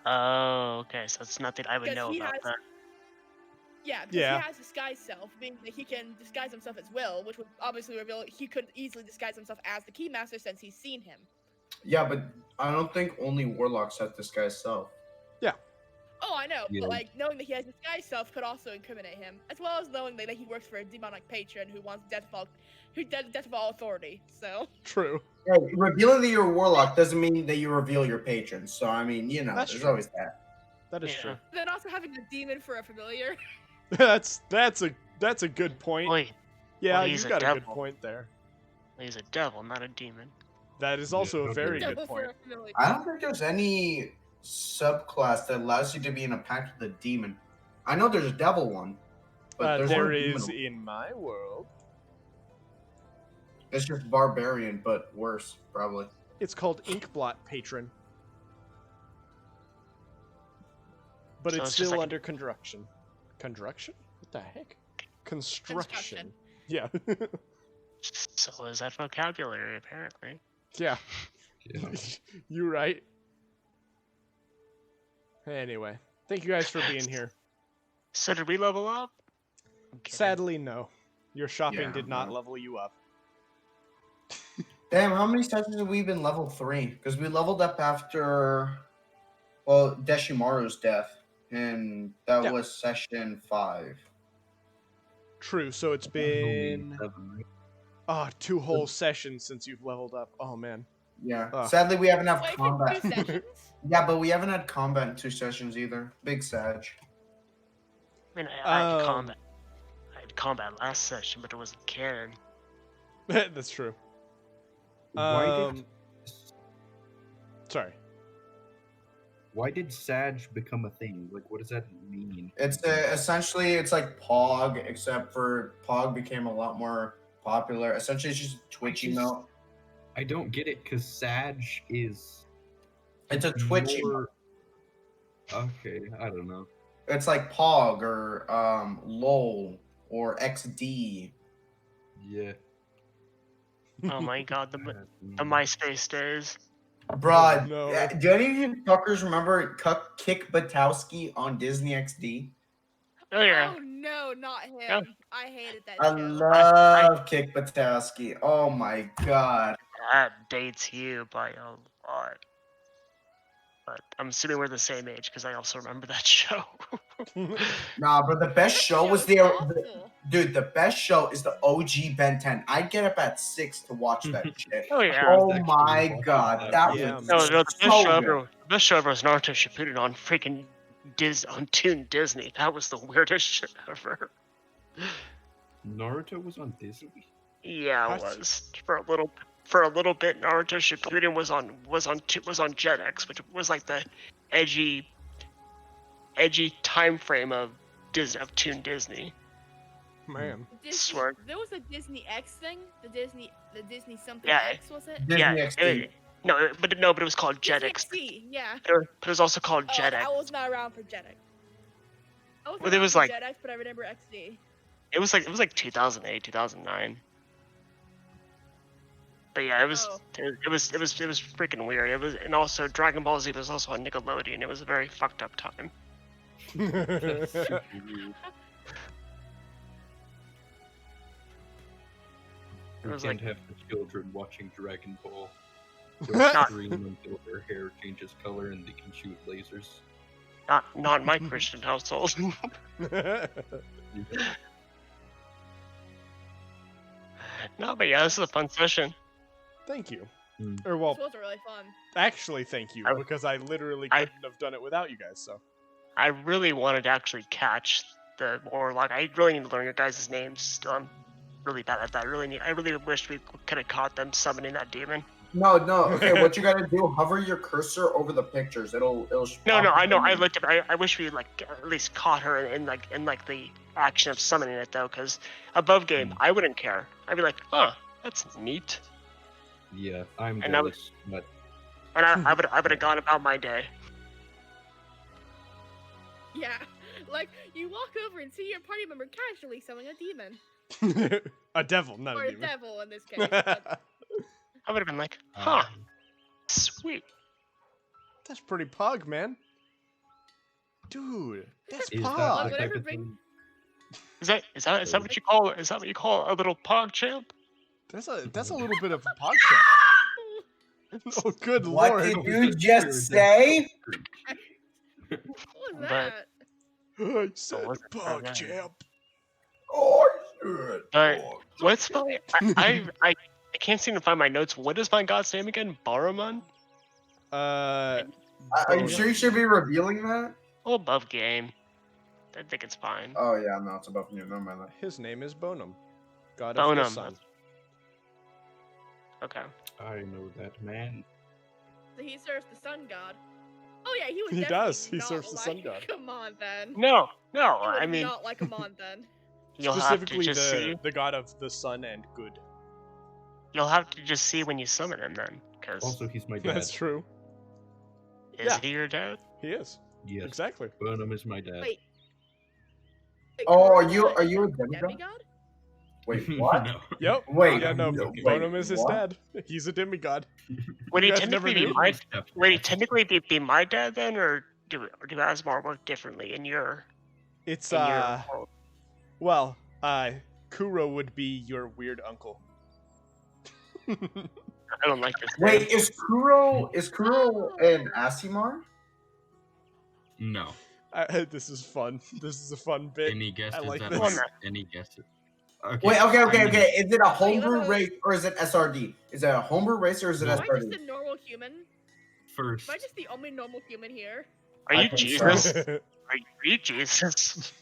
[SPEAKER 5] Oh, okay. So it's nothing I would
[SPEAKER 2] Because
[SPEAKER 5] know
[SPEAKER 2] he
[SPEAKER 5] about
[SPEAKER 2] has-
[SPEAKER 5] that.
[SPEAKER 2] Yeah, because
[SPEAKER 1] Yeah.
[SPEAKER 2] he has disguise self, meaning that he can disguise himself as Will, which would obviously reveal he could easily disguise himself as the Keymaster since he's seen him.
[SPEAKER 3] Yeah, but I don't think only warlocks have disguised self.
[SPEAKER 2] Oh, I know,
[SPEAKER 6] Yeah.
[SPEAKER 2] but like knowing that he has disguise self could also incriminate him, as well as knowing that he works for a demonic patron who wants death of all authority. So
[SPEAKER 1] True.
[SPEAKER 3] Hey, revealing that you're a warlock doesn't mean that you reveal your patrons. So I mean,
[SPEAKER 1] That's
[SPEAKER 3] there's
[SPEAKER 1] true.
[SPEAKER 3] always that.
[SPEAKER 1] That is
[SPEAKER 5] Yeah.
[SPEAKER 1] true.
[SPEAKER 2] then also having a demon for a familiar.
[SPEAKER 1] That's a good point.
[SPEAKER 5] Wait,
[SPEAKER 1] Yeah,
[SPEAKER 5] well,
[SPEAKER 1] you
[SPEAKER 5] he's a
[SPEAKER 1] got a good
[SPEAKER 5] devil.
[SPEAKER 1] point there.
[SPEAKER 5] he's a devil, not a demon.
[SPEAKER 1] That is
[SPEAKER 6] Yeah,
[SPEAKER 1] also a
[SPEAKER 6] okay.
[SPEAKER 1] very good
[SPEAKER 2] Devil for
[SPEAKER 1] point.
[SPEAKER 2] a familiar.
[SPEAKER 3] I don't think there's any subclass that allows you to be in a pact with a demon. I know there's a devil one, but there's
[SPEAKER 1] There
[SPEAKER 3] no demon
[SPEAKER 1] is
[SPEAKER 3] one.
[SPEAKER 1] in my world.
[SPEAKER 3] It's just barbarian, but worse, probably.
[SPEAKER 1] It's called Inkblot Patron. But
[SPEAKER 5] So
[SPEAKER 1] it's
[SPEAKER 5] it's just
[SPEAKER 1] still
[SPEAKER 5] like-
[SPEAKER 1] under construction. Construction? What the heck? Construction.
[SPEAKER 2] Construction.
[SPEAKER 1] Yeah.
[SPEAKER 5] So is that vocabulary, apparently.
[SPEAKER 1] Yeah.
[SPEAKER 6] Yeah.
[SPEAKER 1] You right. Anyway, thank you guys for being here.
[SPEAKER 5] So did we level up? I'm kidding.
[SPEAKER 1] Sadly, no. Your shopping
[SPEAKER 3] Yeah,
[SPEAKER 1] did not
[SPEAKER 3] no.
[SPEAKER 1] level you up.
[SPEAKER 3] Damn, how many sessions have we been level 3? Because we leveled up after, well, Deshimaru's death, and that
[SPEAKER 1] Yeah.
[SPEAKER 3] was session 5.
[SPEAKER 1] True, so it's
[SPEAKER 6] Only
[SPEAKER 1] been
[SPEAKER 6] 7, right?
[SPEAKER 1] 2 whole sessions since you've leveled up. Oh man.
[SPEAKER 3] Yeah.
[SPEAKER 1] Ugh.
[SPEAKER 3] Sadly, we haven't had
[SPEAKER 2] Wait,
[SPEAKER 3] combat.
[SPEAKER 2] for 2 sessions?
[SPEAKER 3] Yeah, but we haven't had combat in 2 sessions either. Big Sag.
[SPEAKER 5] I mean, I had
[SPEAKER 1] Um,
[SPEAKER 5] combat. I had combat last session, but it wasn't cared.
[SPEAKER 1] That's true.
[SPEAKER 6] Why
[SPEAKER 1] Sorry.
[SPEAKER 6] did Sag become a thing? Like, what does that mean?
[SPEAKER 3] It's essentially it's like Pog, except for Pog became a lot more popular. Essentially, it's just a Twitch emote.
[SPEAKER 6] I don't get it because Sag is.
[SPEAKER 3] It's a Twitch emote.
[SPEAKER 6] more... Okay, I don't know.
[SPEAKER 3] It's like Pog or LOL or XD.
[SPEAKER 6] Yeah.
[SPEAKER 5] Oh my god, the
[SPEAKER 6] Mm.
[SPEAKER 5] MySpace days.
[SPEAKER 3] Bruh,
[SPEAKER 1] no.
[SPEAKER 3] do any of you fuckers remember Kick Batowski on Disney XD?
[SPEAKER 5] Oh yeah.
[SPEAKER 2] Oh no, not him.
[SPEAKER 5] Yeah.
[SPEAKER 2] I hated that
[SPEAKER 3] I
[SPEAKER 2] show.
[SPEAKER 3] love Kick Batowski. Oh my god.
[SPEAKER 5] That dates you by a lot. But I'm assuming we're the same age because I also remember that show.
[SPEAKER 3] Nah, but the best
[SPEAKER 2] That
[SPEAKER 3] show was
[SPEAKER 2] show's
[SPEAKER 3] the
[SPEAKER 2] awful.
[SPEAKER 3] dude. The best show is the OG Ben 10. I'd get up at 6 to watch that shit.
[SPEAKER 5] Oh yeah.
[SPEAKER 3] Oh
[SPEAKER 6] Actually
[SPEAKER 3] my
[SPEAKER 6] watching
[SPEAKER 3] god,
[SPEAKER 6] that
[SPEAKER 3] that
[SPEAKER 1] Yeah,
[SPEAKER 3] was
[SPEAKER 1] man.
[SPEAKER 5] No, the best
[SPEAKER 3] so
[SPEAKER 5] show
[SPEAKER 3] good.
[SPEAKER 5] ever. The best show ever was Naruto Shippuden on freaking on Toon Disney. That was the weirdest shit ever.
[SPEAKER 6] Naruto was on Disney.
[SPEAKER 5] Yeah,
[SPEAKER 1] What?
[SPEAKER 5] it was for a little. For a little bit, Naruto Shippuden was on Jetix, which was like the edgy time frame of Toon Disney.
[SPEAKER 1] Man.
[SPEAKER 2] Disney,
[SPEAKER 5] Swear.
[SPEAKER 2] there was a Disney X thing. The Disney something
[SPEAKER 5] Yeah.
[SPEAKER 2] X was it?
[SPEAKER 3] Disney
[SPEAKER 5] Yeah,
[SPEAKER 3] XD.
[SPEAKER 5] but it was called
[SPEAKER 2] Disney
[SPEAKER 5] Jetix.
[SPEAKER 2] XD, yeah.
[SPEAKER 5] But it was also called
[SPEAKER 2] Oh,
[SPEAKER 5] Jetix.
[SPEAKER 2] I was not around for Jetix. I was
[SPEAKER 5] Well, there
[SPEAKER 2] around
[SPEAKER 5] was,
[SPEAKER 2] for
[SPEAKER 5] like-
[SPEAKER 2] Jetix, but I remember XD.
[SPEAKER 5] It was like 2008, 2009. But yeah, it was
[SPEAKER 2] Oh.
[SPEAKER 5] it was freaking weird. It was, and also Dragon Ball Z was also on Nickelodeon. It was a very fucked up time.
[SPEAKER 6] That's super weird.
[SPEAKER 5] It
[SPEAKER 6] We
[SPEAKER 5] was
[SPEAKER 6] can't
[SPEAKER 5] like-
[SPEAKER 6] have the children watching Dragon Ball.
[SPEAKER 5] Not-
[SPEAKER 6] Dream until their hair changes color and they can shoot lasers.
[SPEAKER 5] Not my Christian household. No, but yeah, this is a fun session.
[SPEAKER 1] Thank you.
[SPEAKER 6] Mm.
[SPEAKER 1] Or well,
[SPEAKER 2] This was really fun.
[SPEAKER 1] actually, thank you
[SPEAKER 5] I-
[SPEAKER 1] because I literally
[SPEAKER 5] I-
[SPEAKER 1] couldn't have done it without you guys. So.
[SPEAKER 5] I really wanted to actually catch the Warlock. I really need to learn your guys' names. Still, I'm really bad at that. I really wish we could have caught them summoning that demon.
[SPEAKER 3] No. Okay, what you gotta do? Hover your cursor over the pictures. It'll.
[SPEAKER 5] No, I know. I looked at. I wish we at least caught her in the action of summoning it though, because above game, I wouldn't care. I'd be like, huh, that's neat,
[SPEAKER 6] Yeah, I'm
[SPEAKER 5] And I was-
[SPEAKER 6] jealous, but
[SPEAKER 5] and I would have gone about my day.
[SPEAKER 2] Yeah. Like, you walk over and see your party member casually summoning a demon.
[SPEAKER 1] A devil, not
[SPEAKER 2] Or
[SPEAKER 1] a
[SPEAKER 2] a
[SPEAKER 1] demon.
[SPEAKER 2] devil in this case. But
[SPEAKER 5] I would have been like, huh,
[SPEAKER 6] um,
[SPEAKER 5] sweet.
[SPEAKER 1] That's pretty pog, man. Dude, that's
[SPEAKER 6] is
[SPEAKER 1] pog.
[SPEAKER 6] that the
[SPEAKER 2] Whatever
[SPEAKER 6] type of
[SPEAKER 2] bring-
[SPEAKER 6] thing?
[SPEAKER 5] Is that what you call a little pog champ?
[SPEAKER 1] That's a little bit of a pog champ. Oh, good
[SPEAKER 3] What
[SPEAKER 1] lord.
[SPEAKER 3] did you just say?
[SPEAKER 2] what was
[SPEAKER 5] But-
[SPEAKER 2] that?
[SPEAKER 1] I said
[SPEAKER 5] wasn't
[SPEAKER 1] pog
[SPEAKER 5] alright.
[SPEAKER 1] champ.
[SPEAKER 3] Oh shit.
[SPEAKER 5] But what's funny? I can't seem to find my notes. What is my god's name again? Baruman?
[SPEAKER 3] Are you sure you should be revealing that?
[SPEAKER 5] Oh, above game. I think it's fine.
[SPEAKER 3] Oh yeah, no, it's above you. Never mind that.
[SPEAKER 1] His name is Bonum, god of the
[SPEAKER 5] Bonum.
[SPEAKER 1] sun.
[SPEAKER 5] Okay.
[SPEAKER 6] I know that man.
[SPEAKER 2] So he serves the sun god. Oh yeah, he was.
[SPEAKER 1] He
[SPEAKER 2] definitely
[SPEAKER 1] does. He
[SPEAKER 2] not
[SPEAKER 1] serves the sun
[SPEAKER 2] like
[SPEAKER 1] god.
[SPEAKER 2] Amon then.
[SPEAKER 5] No.
[SPEAKER 2] He was
[SPEAKER 5] I mean,
[SPEAKER 2] not like Amon then.
[SPEAKER 5] you'll have to
[SPEAKER 1] Specifically,
[SPEAKER 5] just see.
[SPEAKER 1] the god of the sun and good.
[SPEAKER 5] You'll have to just see when you summon him then, because
[SPEAKER 6] Also, he's my dad.
[SPEAKER 1] That's true.
[SPEAKER 5] is
[SPEAKER 1] yeah.
[SPEAKER 5] he your dad?
[SPEAKER 1] He is.
[SPEAKER 6] Yes,
[SPEAKER 1] Exactly.
[SPEAKER 6] Burnham is my dad.
[SPEAKER 2] Wait. Wait,
[SPEAKER 3] Oh, are
[SPEAKER 2] Kurama
[SPEAKER 3] you
[SPEAKER 2] is
[SPEAKER 3] a demigod?
[SPEAKER 2] demigod?
[SPEAKER 3] Wait, what?
[SPEAKER 6] No.
[SPEAKER 1] Yep.
[SPEAKER 3] Wait,
[SPEAKER 1] Yeah, no.
[SPEAKER 3] wait,
[SPEAKER 1] Bonum is his
[SPEAKER 3] what?
[SPEAKER 1] dad. He's a demigod.
[SPEAKER 5] Would he
[SPEAKER 1] You guys never
[SPEAKER 5] technically be
[SPEAKER 1] knew?
[SPEAKER 5] my?
[SPEAKER 6] Step
[SPEAKER 5] Would he
[SPEAKER 6] back.
[SPEAKER 5] technically be my dad then, or do Asmar work differently in your
[SPEAKER 1] It's
[SPEAKER 5] world?
[SPEAKER 1] well, Kuro would be your weird uncle.
[SPEAKER 5] I don't like this.
[SPEAKER 3] Wait, is Kuro an Asimar?
[SPEAKER 6] No.
[SPEAKER 1] This is fun. This is a fun bit.
[SPEAKER 6] Any guesses
[SPEAKER 1] like
[SPEAKER 6] at
[SPEAKER 1] this.
[SPEAKER 6] all?
[SPEAKER 5] Well,
[SPEAKER 6] Any guesses? Okay.
[SPEAKER 3] Wait, okay.
[SPEAKER 6] I mean,
[SPEAKER 3] Is it a
[SPEAKER 2] wait,
[SPEAKER 3] homebrew
[SPEAKER 2] wait.
[SPEAKER 3] race or is it SRD? Is it a homebrew race or is it
[SPEAKER 6] No.
[SPEAKER 2] Am I just
[SPEAKER 3] SRD?
[SPEAKER 2] a normal human?
[SPEAKER 6] First,
[SPEAKER 2] Am I just the only normal human here?
[SPEAKER 5] Are
[SPEAKER 3] I
[SPEAKER 5] you
[SPEAKER 3] think
[SPEAKER 5] Jesus?
[SPEAKER 3] so.
[SPEAKER 5] Are you Jesus?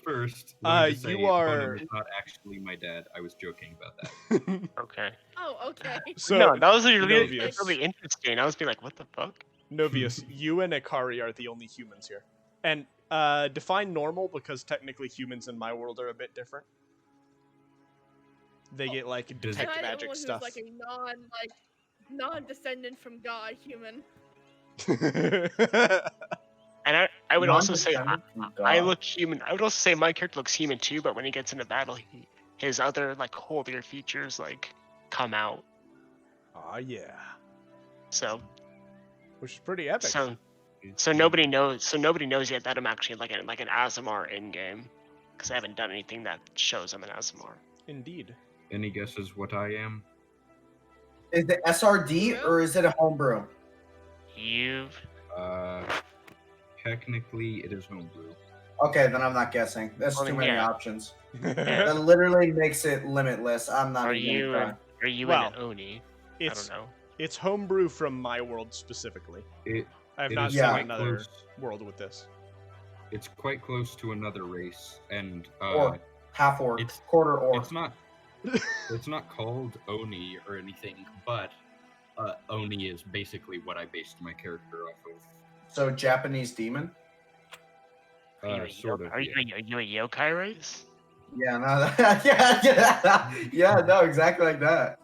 [SPEAKER 6] first,
[SPEAKER 1] Uh,
[SPEAKER 6] let me just
[SPEAKER 1] you
[SPEAKER 6] say,
[SPEAKER 1] are-
[SPEAKER 6] Burnham is not actually my dad. I was joking about that.
[SPEAKER 5] Okay.
[SPEAKER 2] Oh, okay.
[SPEAKER 1] So,
[SPEAKER 5] no, that was really,
[SPEAKER 1] Novius.
[SPEAKER 5] really interesting. I was being like, what the fuck?
[SPEAKER 1] Novius, you and Ikari are the only humans here. And define normal because technically humans in my world are a bit different. They get like
[SPEAKER 6] Does-
[SPEAKER 1] detect
[SPEAKER 2] Am I the
[SPEAKER 1] magic
[SPEAKER 2] one who's
[SPEAKER 1] stuff.
[SPEAKER 2] like a non-descendant from God human?
[SPEAKER 5] And I would also say
[SPEAKER 3] Non-descendant from
[SPEAKER 5] I
[SPEAKER 3] God.
[SPEAKER 5] look human. I would also say my character looks human too, but when he gets into battle, his other like holier features like come out.
[SPEAKER 1] Aw, yeah.
[SPEAKER 5] So
[SPEAKER 1] Which is pretty epic.
[SPEAKER 5] so nobody knows. So nobody knows yet that I'm actually like an Aasimar in game, because I haven't done anything that shows I'm an Aasimar.
[SPEAKER 1] Indeed.
[SPEAKER 6] Any guesses what I am?
[SPEAKER 3] Is it SRD or is it a homebrew?
[SPEAKER 5] You've
[SPEAKER 6] Technically, it is homebrew.
[SPEAKER 3] Okay, then I'm not guessing. That's
[SPEAKER 5] Well,
[SPEAKER 3] too
[SPEAKER 5] then,
[SPEAKER 3] many
[SPEAKER 5] yeah.
[SPEAKER 3] options. That literally makes it limitless. I'm not
[SPEAKER 5] are
[SPEAKER 3] even
[SPEAKER 5] you
[SPEAKER 3] gonna
[SPEAKER 5] are you
[SPEAKER 1] Well,
[SPEAKER 5] in Oni? I
[SPEAKER 1] It's
[SPEAKER 5] don't know.
[SPEAKER 1] it's homebrew from my world specifically. I have
[SPEAKER 6] It
[SPEAKER 1] not
[SPEAKER 6] is
[SPEAKER 1] seen
[SPEAKER 3] Yeah.
[SPEAKER 6] quite
[SPEAKER 1] another
[SPEAKER 6] close.
[SPEAKER 1] world with this.
[SPEAKER 6] It's quite close to another race, and
[SPEAKER 3] or half orc,
[SPEAKER 6] it's-
[SPEAKER 3] quarter orc.
[SPEAKER 6] it's not. It's not called Oni or anything, but Oni is basically what I based my character off of.
[SPEAKER 3] So Japanese demon.
[SPEAKER 5] Are you
[SPEAKER 6] Sort of.
[SPEAKER 5] are
[SPEAKER 6] Yeah.
[SPEAKER 5] you a yokai race?
[SPEAKER 3] Yeah, no, yeah, no, exactly like that.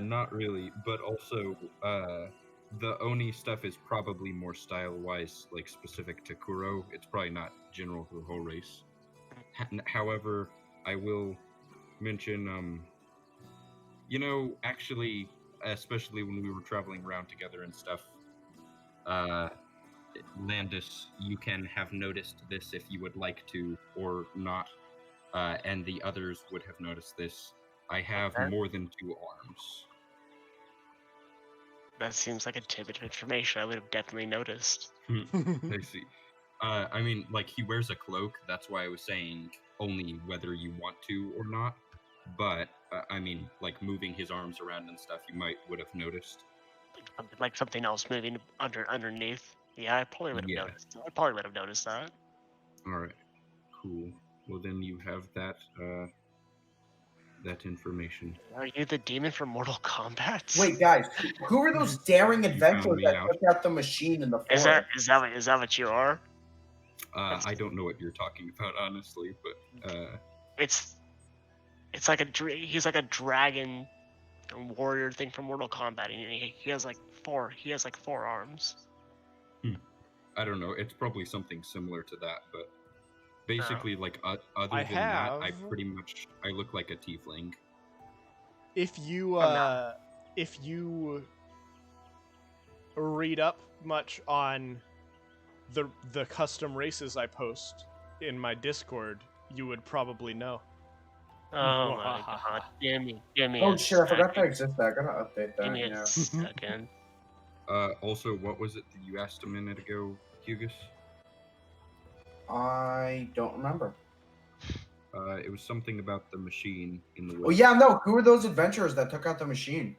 [SPEAKER 6] Not really, but also the Oni stuff is probably more style-wise, like specific to Kuro. It's probably not general for the whole race. However, I will mention, actually, especially when we were traveling around together and stuff, Landis, you can have noticed this if you would like to or not, and the others would have noticed this. I have
[SPEAKER 5] Okay.
[SPEAKER 6] more than 2 arms.
[SPEAKER 5] That seems like a tidbit of information I would have definitely noticed.
[SPEAKER 6] I see. I mean, like, he wears a cloak, that's why I was saying only whether you want to or not. But, I mean, like, moving his arms around and stuff, you would have noticed.
[SPEAKER 5] Like something else moving underneath. Yeah, I probably would have
[SPEAKER 6] Yeah.
[SPEAKER 5] noticed. I probably would have noticed that.
[SPEAKER 6] Alright, cool. Well, then you have that, that information.
[SPEAKER 5] Are you the demon from Mortal Kombat?
[SPEAKER 3] Wait, guys, who are those daring
[SPEAKER 6] found
[SPEAKER 3] adventurers
[SPEAKER 6] me
[SPEAKER 3] that
[SPEAKER 6] out.
[SPEAKER 3] took out the machine in the forest?
[SPEAKER 5] is that what you are?
[SPEAKER 6] I don't know what you're talking about, honestly, but,
[SPEAKER 5] It's like he's like a dragon warrior thing from Mortal Kombat, and he has like four arms.
[SPEAKER 6] I don't know. It's probably something similar to that, but basically, like, other than that, I
[SPEAKER 1] have-
[SPEAKER 6] pretty much I look like a tiefling.
[SPEAKER 1] If you
[SPEAKER 5] I'm not.
[SPEAKER 1] if you read up much on the custom races I post in my Discord, you would probably know.
[SPEAKER 5] Oh my god! Give me.
[SPEAKER 3] Oh
[SPEAKER 5] a
[SPEAKER 3] shit, I forgot that
[SPEAKER 5] second.
[SPEAKER 3] existed. I gotta update
[SPEAKER 5] Give
[SPEAKER 3] that.
[SPEAKER 5] me a
[SPEAKER 3] Yeah.
[SPEAKER 5] second.
[SPEAKER 6] Also, what was it that you asked a minute ago, Hugus?
[SPEAKER 3] I don't remember.
[SPEAKER 6] It was something about the machine in the
[SPEAKER 3] Oh
[SPEAKER 6] woods.
[SPEAKER 3] yeah, no. Who are those adventurers that took out the machine?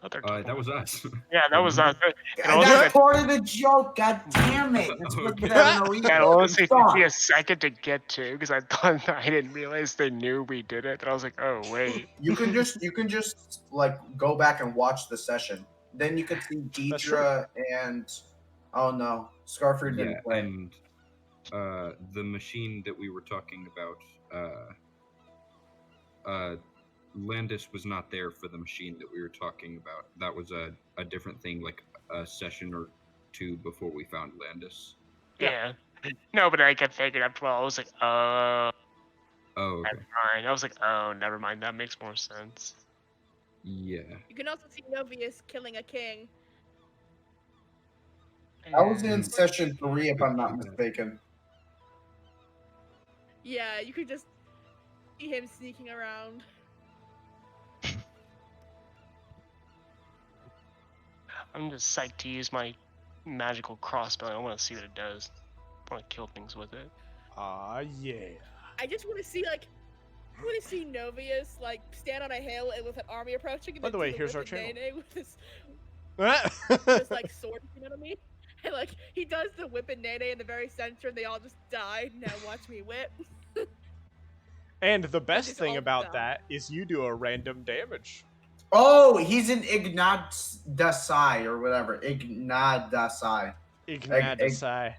[SPEAKER 5] Thought they were
[SPEAKER 6] That was us.
[SPEAKER 5] Yeah, that was us. And also,
[SPEAKER 3] That's part of the joke. God damn it! That's what
[SPEAKER 6] Okay.
[SPEAKER 3] I don't know
[SPEAKER 5] yeah,
[SPEAKER 3] either.
[SPEAKER 5] honestly, it took
[SPEAKER 3] Fuck.
[SPEAKER 5] me a second to get to because I thought I didn't realize they knew we did it. And I was like, oh wait.
[SPEAKER 3] You can just like go back and watch the session. Then you could see
[SPEAKER 1] That's true.
[SPEAKER 3] Deidre and oh no, Scarford didn't
[SPEAKER 6] Yeah,
[SPEAKER 3] play.
[SPEAKER 6] and the machine that we were talking about, Landis was not there for the machine that we were talking about. That was a different thing, like a session or 2 before we found Landis.
[SPEAKER 5] Yeah. No, but I kept figuring after a while. I was like, oh,
[SPEAKER 6] Oh, okay.
[SPEAKER 5] never mind. I was like, oh, never mind. That makes more sense.
[SPEAKER 6] Yeah.
[SPEAKER 2] You can also see Novius killing a king.
[SPEAKER 3] I was in
[SPEAKER 6] And-
[SPEAKER 3] session 3, if I'm not mistaken.
[SPEAKER 2] Yeah, you could just see him sneaking around.
[SPEAKER 5] I'm just psyched to use my magical crossbow. I want to see what it does. I want to kill things with it.
[SPEAKER 1] Ah, yeah.
[SPEAKER 2] I just want to see I want to see Novius stand on a hill and with an army approaching. And
[SPEAKER 1] By
[SPEAKER 2] then
[SPEAKER 1] the way,
[SPEAKER 2] do
[SPEAKER 1] here's our
[SPEAKER 2] whip and
[SPEAKER 1] channel.
[SPEAKER 2] nay-nay with this sword, you know what I mean? And he does the whip and nay in the very center, and they all just die. Now watch me whip.
[SPEAKER 1] And the best
[SPEAKER 2] is
[SPEAKER 1] thing
[SPEAKER 2] all
[SPEAKER 1] about
[SPEAKER 2] done.
[SPEAKER 1] that is you do a random damage.
[SPEAKER 3] Oh, he's in Ignadasai or whatever. Ignadasai.
[SPEAKER 1] Ignadasai.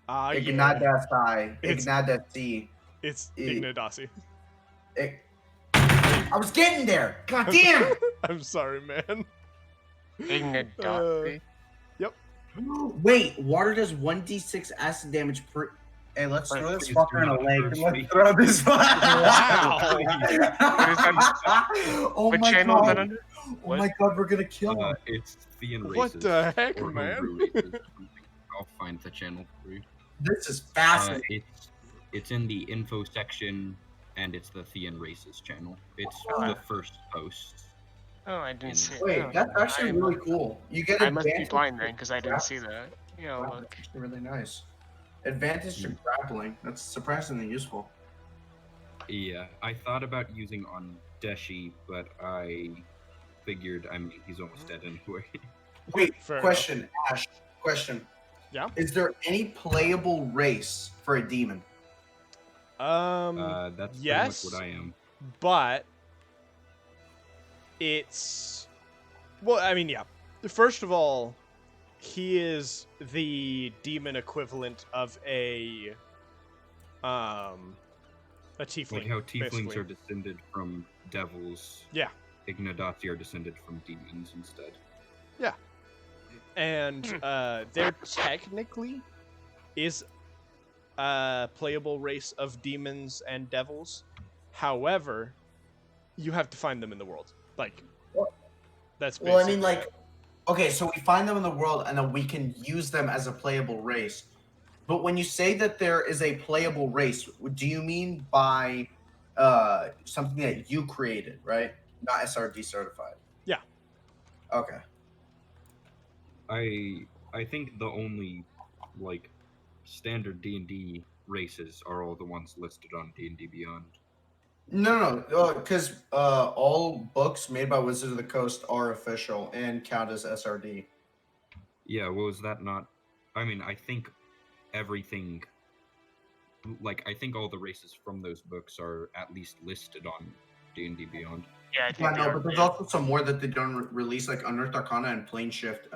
[SPEAKER 1] Ah, yeah.
[SPEAKER 3] Ignadasai.
[SPEAKER 1] It's-
[SPEAKER 3] Ignadasi.
[SPEAKER 1] It's
[SPEAKER 3] I-
[SPEAKER 1] Ignadasi.
[SPEAKER 3] I was getting there. God damn.
[SPEAKER 1] I'm sorry, man.
[SPEAKER 5] Ignadasi.
[SPEAKER 3] Wait, water does 1d6 acid damage per. Hey, let's
[SPEAKER 5] Like,
[SPEAKER 3] throw this
[SPEAKER 6] please
[SPEAKER 3] fucker in
[SPEAKER 6] do
[SPEAKER 3] a
[SPEAKER 6] not
[SPEAKER 3] lake.
[SPEAKER 6] curse
[SPEAKER 3] Let's
[SPEAKER 6] me.
[SPEAKER 3] throw this.
[SPEAKER 1] Wow.
[SPEAKER 3] Oh
[SPEAKER 5] What
[SPEAKER 3] my
[SPEAKER 5] channel is that
[SPEAKER 3] god. Oh
[SPEAKER 5] What
[SPEAKER 3] my
[SPEAKER 5] channel is that
[SPEAKER 3] god.
[SPEAKER 5] under?
[SPEAKER 3] Oh my god, we're gonna kill him.
[SPEAKER 6] It's Thean races.
[SPEAKER 1] What the heck,
[SPEAKER 6] or
[SPEAKER 1] man?
[SPEAKER 6] homebrew races or something. I'll find the channel for you.
[SPEAKER 3] This is fascinating.
[SPEAKER 6] It's in the info section, and it's the Thean races channel. It's
[SPEAKER 5] Oh.
[SPEAKER 6] the first post.
[SPEAKER 5] Oh, I didn't see it.
[SPEAKER 3] Wait,
[SPEAKER 5] Oh,
[SPEAKER 3] that's actually
[SPEAKER 5] I'm-
[SPEAKER 3] really cool. You get
[SPEAKER 5] I must be
[SPEAKER 3] advantage
[SPEAKER 5] blind
[SPEAKER 3] to
[SPEAKER 5] then, because I didn't see that. Yeah,
[SPEAKER 3] Wow,
[SPEAKER 5] look.
[SPEAKER 3] that's actually really nice. Advantage to grappling. That's surprisingly useful.
[SPEAKER 6] Yeah, I thought about using on Deshi, but I figured, I mean, he's almost dead anyway.
[SPEAKER 3] Wait,
[SPEAKER 1] Fair
[SPEAKER 3] question, Ash. Question.
[SPEAKER 1] Yeah?
[SPEAKER 3] Is there any playable race for a demon?
[SPEAKER 6] That's
[SPEAKER 1] yes.
[SPEAKER 6] pretty much what I am.
[SPEAKER 1] But it's well, I mean, yeah. First of all, he is the demon equivalent of a tiefling.
[SPEAKER 6] Like how tieflings
[SPEAKER 1] basically.
[SPEAKER 6] are descended from devils.
[SPEAKER 1] Yeah.
[SPEAKER 6] Ignadati are descended from demons instead.
[SPEAKER 1] And there technically is a playable race of demons and devils. However, you have to find them in the world. Like, that's basically
[SPEAKER 3] Well, I mean, like, okay, so we find them in the world and then we can use them as a playable race. But when you say that there is a playable race, do you mean by something that you created, right? Not SRD certified.
[SPEAKER 1] Yeah.
[SPEAKER 3] Okay.
[SPEAKER 6] I think the only like standard D&D races are all the ones listed on D&D Beyond.
[SPEAKER 3] No, because all books made by Wizards of the Coast are official and count as SRD.
[SPEAKER 6] Yeah, well, is that not? I mean, I think everything. Like, I think all the races from those books are at least listed on D&D Beyond.
[SPEAKER 5] Yeah, I
[SPEAKER 3] Yeah,
[SPEAKER 5] think they
[SPEAKER 3] no,
[SPEAKER 5] are.
[SPEAKER 3] but there's also some more that they don't release, like Unearthed Arcana and Plane Shift,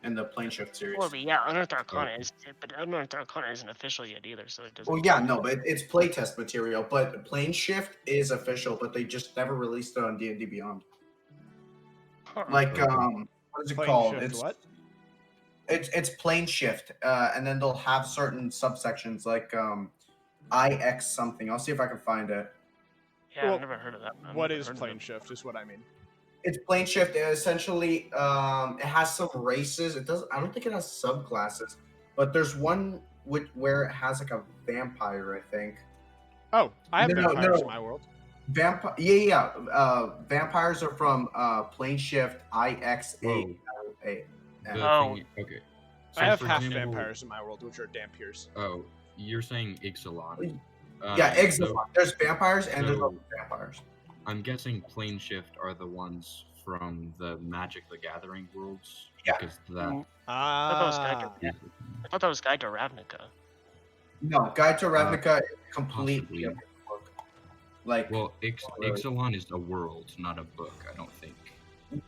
[SPEAKER 3] in the Plane Shift series.
[SPEAKER 5] Well, but yeah, Unearthed Arcana is, but Unearthed Arcana isn't official yet either, so it doesn't.
[SPEAKER 3] Well, yeah, no, but it's playtest material. But Plane Shift is official, but they just never released it on D&D Beyond.
[SPEAKER 5] Huh.
[SPEAKER 3] Like,
[SPEAKER 6] Okay.
[SPEAKER 3] what is it
[SPEAKER 1] Plane
[SPEAKER 3] called?
[SPEAKER 1] shift
[SPEAKER 3] It's
[SPEAKER 1] what?
[SPEAKER 3] it's Plane Shift, and then they'll have certain subsections like IX something. I'll see if I can find it.
[SPEAKER 5] Yeah,
[SPEAKER 1] Well,
[SPEAKER 5] I've never heard of that. I've
[SPEAKER 1] What
[SPEAKER 5] never
[SPEAKER 1] is
[SPEAKER 5] heard of
[SPEAKER 1] plane
[SPEAKER 5] it.
[SPEAKER 1] shift? Is what I mean.
[SPEAKER 3] It's Plane Shift. It essentially, it has some races. It doesn't. I don't think it has subclasses, but there's one where it has like a vampire. I think.
[SPEAKER 1] Oh, I have
[SPEAKER 3] No,
[SPEAKER 1] vampires
[SPEAKER 3] no.
[SPEAKER 1] in my world.
[SPEAKER 3] Vampire. Yeah. Vampires are from Plane Shift IX8.
[SPEAKER 6] Whoa.
[SPEAKER 3] A.
[SPEAKER 6] The
[SPEAKER 5] Oh.
[SPEAKER 6] thing, okay.
[SPEAKER 1] I have
[SPEAKER 6] for
[SPEAKER 1] half
[SPEAKER 6] example-
[SPEAKER 1] vampires in my world, which are dampiers.
[SPEAKER 6] Oh, you're saying Ixalan.
[SPEAKER 3] Yeah,
[SPEAKER 6] so
[SPEAKER 3] Exilon. There's vampires and there's
[SPEAKER 6] so-
[SPEAKER 3] other vampires.
[SPEAKER 6] I'm guessing Plane Shift are the ones from the Magic the Gathering worlds.
[SPEAKER 3] Yeah.
[SPEAKER 6] Because that
[SPEAKER 5] Mm. thought that was
[SPEAKER 1] Ah,
[SPEAKER 5] Geiger. I thought that was Guide to Ravnica.
[SPEAKER 3] No, Guide to Ravnica is completely
[SPEAKER 6] possibly.
[SPEAKER 3] different book. Like,
[SPEAKER 6] Well,
[SPEAKER 3] really.
[SPEAKER 6] Ixalan is a world, not a book, I don't think.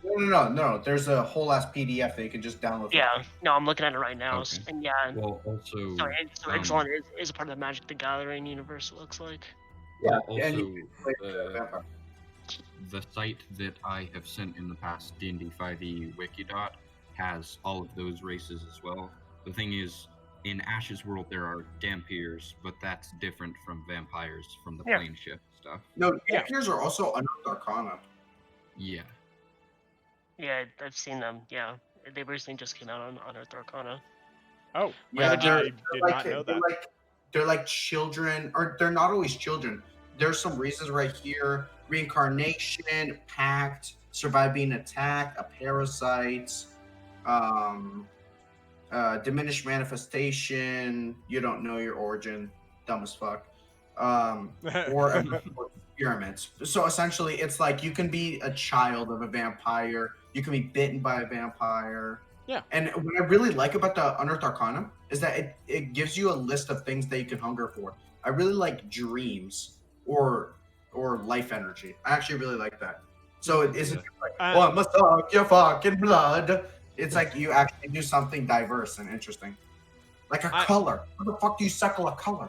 [SPEAKER 3] no. There's a whole ass PDF that you can just download.
[SPEAKER 5] Yeah, no, I'm looking at it right now,
[SPEAKER 6] Okay.
[SPEAKER 5] and yeah.
[SPEAKER 6] Well, also,
[SPEAKER 5] So
[SPEAKER 6] um,
[SPEAKER 5] Exelon is a part of the Magic the Gathering universe, it looks like.
[SPEAKER 3] Yeah,
[SPEAKER 6] well,
[SPEAKER 3] and
[SPEAKER 6] also
[SPEAKER 3] you play
[SPEAKER 6] the,
[SPEAKER 3] vampire.
[SPEAKER 6] the site that I have sent in the past, D&D 5e Wikidot, has all of those races as well. The thing is, in Ash's world there are Dampiers, but that's different from vampires from the
[SPEAKER 5] Yeah.
[SPEAKER 6] Plane Shift stuff.
[SPEAKER 3] No,
[SPEAKER 1] Yeah.
[SPEAKER 3] Dampiers are also Unearthed Arcana.
[SPEAKER 6] Yeah.
[SPEAKER 5] Yeah, I've seen them. Yeah, they recently just came out on Unearthed Arcana.
[SPEAKER 1] oh,
[SPEAKER 3] Yeah,
[SPEAKER 1] I
[SPEAKER 3] they're
[SPEAKER 1] did not know that.
[SPEAKER 3] They're like children, or they're not always children. There's some reasons right here: reincarnation, pact, survive being attacked, a parasite, diminished manifestation. You don't know your origin, dumb as fuck. Or experiments. So essentially, it's like you can be a child of a vampire. You can be bitten by a vampire.
[SPEAKER 1] Yeah.
[SPEAKER 3] And what I really like about the Unearthed Arcana is that it gives you a list of things that you can hunger for. I really like dreams or life energy. I actually really like that. So it isn't just like, oh, I must suck your fucking blood. It's like you actually do something diverse and interesting. Like a color. How the fuck do you suckle a color?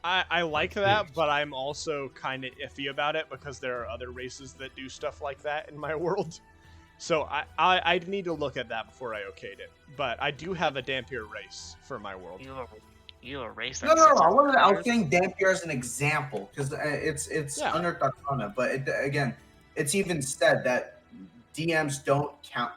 [SPEAKER 1] I like that, but I'm also kind of iffy about it because there are other races that do stuff like that in my world. So I need to look at that before I okayed it. But I do have a Dampier race for my world.
[SPEAKER 5] You erase
[SPEAKER 3] No,
[SPEAKER 5] that.
[SPEAKER 3] I was saying Dampier as an example because it's
[SPEAKER 1] Yeah.
[SPEAKER 3] Unearthed Arcana, but again, it's even said that DMs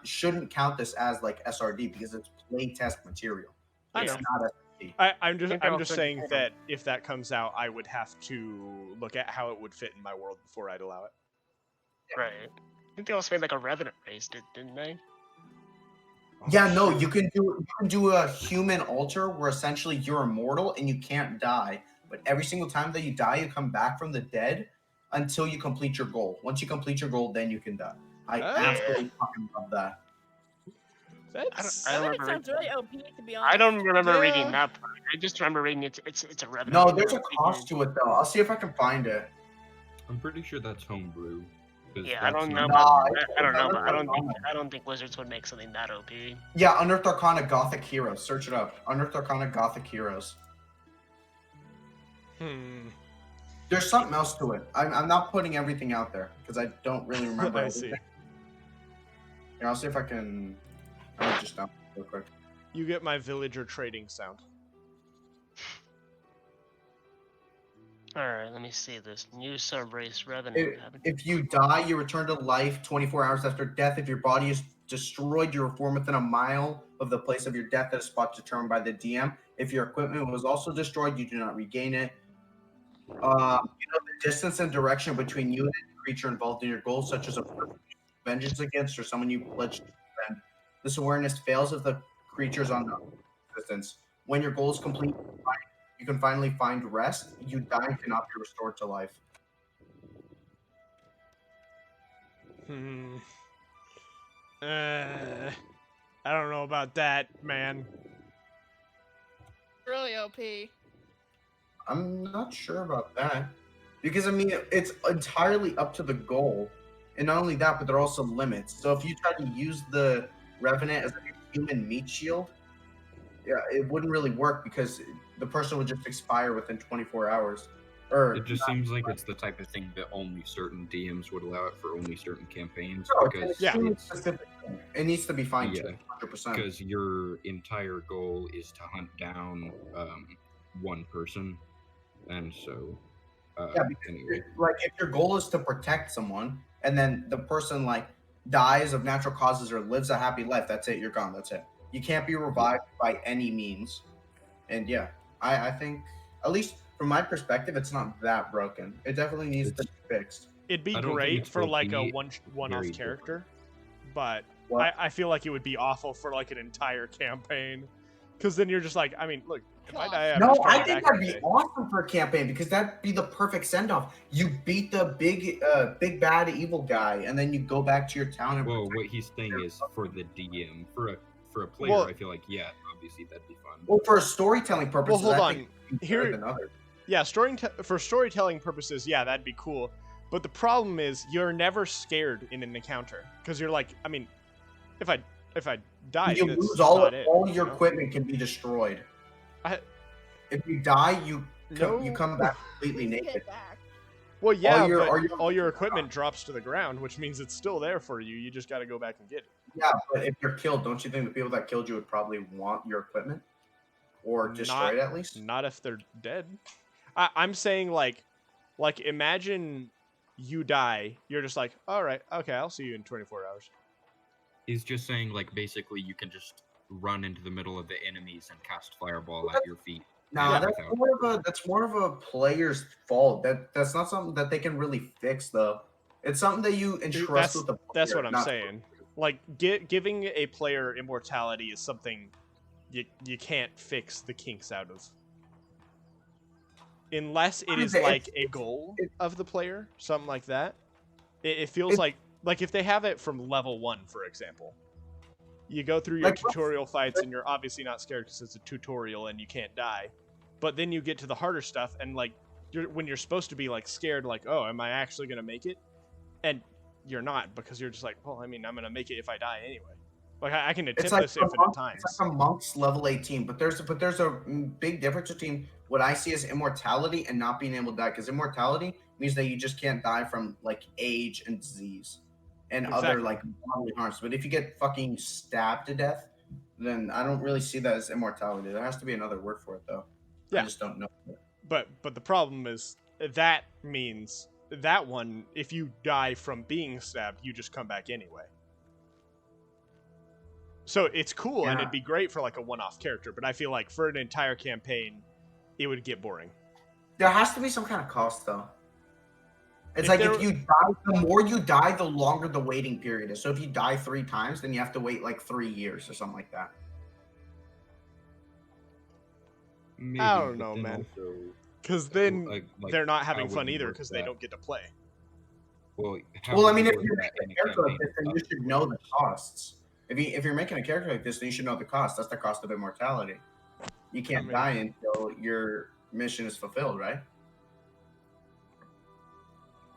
[SPEAKER 3] shouldn't count this as like SRD because it's playtest material.
[SPEAKER 1] I
[SPEAKER 3] It's
[SPEAKER 1] know.
[SPEAKER 3] not SRD.
[SPEAKER 1] I'm just
[SPEAKER 5] think they're also
[SPEAKER 1] saying
[SPEAKER 5] entitled.
[SPEAKER 1] that if that comes out, I would have to look at how it would fit in my world before I'd allow it.
[SPEAKER 5] Right. I think they also made like a revenant race, didn't they?
[SPEAKER 3] Yeah, no, you can do a human altar where essentially you're immortal and you can't die. But every single time that you die, you come back from the dead until you complete your goal. Once you complete your goal, then you can die. I
[SPEAKER 1] Ah.
[SPEAKER 3] absolutely fucking love that.
[SPEAKER 1] That's
[SPEAKER 5] I don't
[SPEAKER 2] That
[SPEAKER 5] remember
[SPEAKER 2] sounds really OP, to be honest.
[SPEAKER 5] I don't remember reading
[SPEAKER 1] Yeah.
[SPEAKER 5] that part. I just remember reading it's a revenant.
[SPEAKER 3] No, there's a cost to it though. I'll see if I can find it.
[SPEAKER 6] I'm pretty sure that's homebrew. 'cause
[SPEAKER 5] Yeah, I
[SPEAKER 6] that's
[SPEAKER 5] don't know.
[SPEAKER 6] not-
[SPEAKER 5] I don't know. But I
[SPEAKER 3] Nah,
[SPEAKER 5] don't think Wizards would make something that OP.
[SPEAKER 3] Yeah, Unearthed Arcana Gothic Heroes. Search it up. Unearthed Arcana Gothic Heroes. There's something else to it. I'm not putting everything out there because I don't really remember.
[SPEAKER 1] I see.
[SPEAKER 3] Here, I'll see if I can. I'll just down real quick.
[SPEAKER 1] You get my villager trading sound.
[SPEAKER 5] Alright, let me see this. New subrace revenant.
[SPEAKER 3] If you die, you return to life 24 hours after death. If your body is destroyed, you reform within a mile of the place of your death at a spot determined by the DM. If your equipment was also destroyed, you do not regain it. You know the distance and direction between you and any creature involved in your goal, such as a person you vengeance against or someone you pledge to defend. This awareness fails if the creature is on the distance. When your goal is complete, you can finally find rest. You die and cannot be restored to life.
[SPEAKER 1] I don't know about that, man.
[SPEAKER 2] Really OP.
[SPEAKER 3] I'm not sure about that. Because, I mean, it's entirely up to the goal. And not only that, but there are also limits. So if you try to use the Revenant as a human meat shield, yeah, it wouldn't really work because the person would just expire within 24 hours. Or
[SPEAKER 6] It just seems like it's the type of thing that only certain DMs would allow it for only certain campaigns.
[SPEAKER 3] No, it's an
[SPEAKER 6] Because
[SPEAKER 3] extremely
[SPEAKER 6] it's-
[SPEAKER 3] specific thing. It needs to be fine
[SPEAKER 6] Yeah.
[SPEAKER 3] tuned 100%.
[SPEAKER 6] because your entire goal is to hunt down one person, and so
[SPEAKER 3] Yeah, because
[SPEAKER 6] anyway,
[SPEAKER 3] like if your goal is to protect someone and then the person like dies of natural causes or lives a happy life, that's it, you're gone, that's it. You can't be revived by any means. And yeah, I think at least from my perspective, it's not that broken. It definitely needs to be fixed.
[SPEAKER 1] It'd be
[SPEAKER 6] I don't think
[SPEAKER 1] great
[SPEAKER 6] it's
[SPEAKER 1] for like a
[SPEAKER 6] OP,
[SPEAKER 1] one-off
[SPEAKER 6] very
[SPEAKER 1] character, but
[SPEAKER 3] What?
[SPEAKER 1] I feel like it would be awful for like an entire campaign, because then you're just like, I mean, look, if I die, I'm
[SPEAKER 3] No,
[SPEAKER 1] just
[SPEAKER 3] I
[SPEAKER 1] coming
[SPEAKER 3] think
[SPEAKER 1] back in
[SPEAKER 3] that'd
[SPEAKER 1] a
[SPEAKER 3] be
[SPEAKER 1] day.
[SPEAKER 3] awesome for a campaign because that'd be the perfect send off. You beat the big bad evil guy, and then you go back to your town and
[SPEAKER 6] well,
[SPEAKER 3] protect.
[SPEAKER 6] what he's saying is for the DM, for a player,
[SPEAKER 1] Well-
[SPEAKER 6] I feel like obviously that'd be fun.
[SPEAKER 3] Well, for storytelling purposes,
[SPEAKER 1] hold
[SPEAKER 3] I
[SPEAKER 1] on.
[SPEAKER 3] think it'd be
[SPEAKER 1] Here-
[SPEAKER 3] better than others.
[SPEAKER 1] Yeah, for storytelling purposes, yeah, that'd be cool. But the problem is you're never scared in an encounter because you're like, I mean, if I die,
[SPEAKER 3] You
[SPEAKER 1] that's
[SPEAKER 3] lose all
[SPEAKER 1] not it,
[SPEAKER 3] your
[SPEAKER 1] you know?
[SPEAKER 3] equipment can be destroyed.
[SPEAKER 1] I-
[SPEAKER 3] If you die, you
[SPEAKER 1] No.
[SPEAKER 3] come back completely
[SPEAKER 2] Get
[SPEAKER 3] naked.
[SPEAKER 2] back.
[SPEAKER 1] Well, yeah,
[SPEAKER 3] your-
[SPEAKER 1] but
[SPEAKER 3] all your-
[SPEAKER 1] all your equipment drops to the ground, which means it's still there for you. You just got to go back and get it.
[SPEAKER 3] Yeah, but if you're killed, don't you think the people that killed you would probably want your equipment or destroy it at least?
[SPEAKER 1] Not if they're dead. I'm saying like imagine you die. You're just like, all right, okay, I'll see you in 24 hours.
[SPEAKER 6] He's just saying like basically you can just run into the middle of the enemies and cast fireball at your feet.
[SPEAKER 3] Nah,
[SPEAKER 6] Yeah,
[SPEAKER 3] that's more of a player's fault. That's not something that they can really fix though. It's something that you entrust with the player.
[SPEAKER 1] That's what I'm
[SPEAKER 3] not-
[SPEAKER 1] saying. Like giving a player immortality is something you can't fix the kinks out of. Unless it is like a goal of the player, something like that. It feels like if they have it from level 1, for example. You go through your
[SPEAKER 3] Like,
[SPEAKER 1] tutorial fights and you're obviously not scared because it's a tutorial and you can't die. But then you get to the harder stuff and like when you're supposed to be like scared, like, oh, am I actually gonna make it? And you're not, because you're just like, well, I mean, I'm gonna make it if I die anyway. Like I can attempt this infinite times.
[SPEAKER 3] It's like a monk's level 18, but there's a big difference between what I see as immortality and not being able to die. Because immortality means that you just can't die from like age and disease and other
[SPEAKER 1] Exactly.
[SPEAKER 3] like bodily harms. But if you get fucking stabbed to death, then I don't really see that as immortality. There has to be another word for it though.
[SPEAKER 1] Yeah.
[SPEAKER 3] I just don't know.
[SPEAKER 1] But the problem is that means that one, if you die from being stabbed, you just come back anyway. So it's cool, and
[SPEAKER 3] Yeah.
[SPEAKER 1] it'd be great for like a one-off character, but I feel like for an entire campaign, it would get boring.
[SPEAKER 3] There has to be some kind of cost, though. It's
[SPEAKER 1] If
[SPEAKER 3] like
[SPEAKER 1] there-
[SPEAKER 3] if you die, the more you die, the longer the waiting period is. So if you die 3 times, then you have to wait like 3 years or something like that.
[SPEAKER 6] Maybe,
[SPEAKER 1] I don't
[SPEAKER 6] but
[SPEAKER 1] know,
[SPEAKER 6] then
[SPEAKER 1] man.
[SPEAKER 6] Also,
[SPEAKER 1] Because then
[SPEAKER 6] like,
[SPEAKER 1] they're not
[SPEAKER 6] how
[SPEAKER 1] having
[SPEAKER 6] would
[SPEAKER 1] fun
[SPEAKER 6] you
[SPEAKER 1] either
[SPEAKER 6] work
[SPEAKER 1] because they
[SPEAKER 6] that?
[SPEAKER 1] don't get to play.
[SPEAKER 6] Well,
[SPEAKER 3] Well, I mean, if
[SPEAKER 6] work
[SPEAKER 3] you're
[SPEAKER 6] that
[SPEAKER 3] making
[SPEAKER 6] in
[SPEAKER 3] a character like
[SPEAKER 6] campaign
[SPEAKER 3] this, then you should know the costs. If you're making a character like this, then you should know the cost. That's the cost of immortality. You can't
[SPEAKER 1] mean-
[SPEAKER 3] die until your mission is fulfilled, right?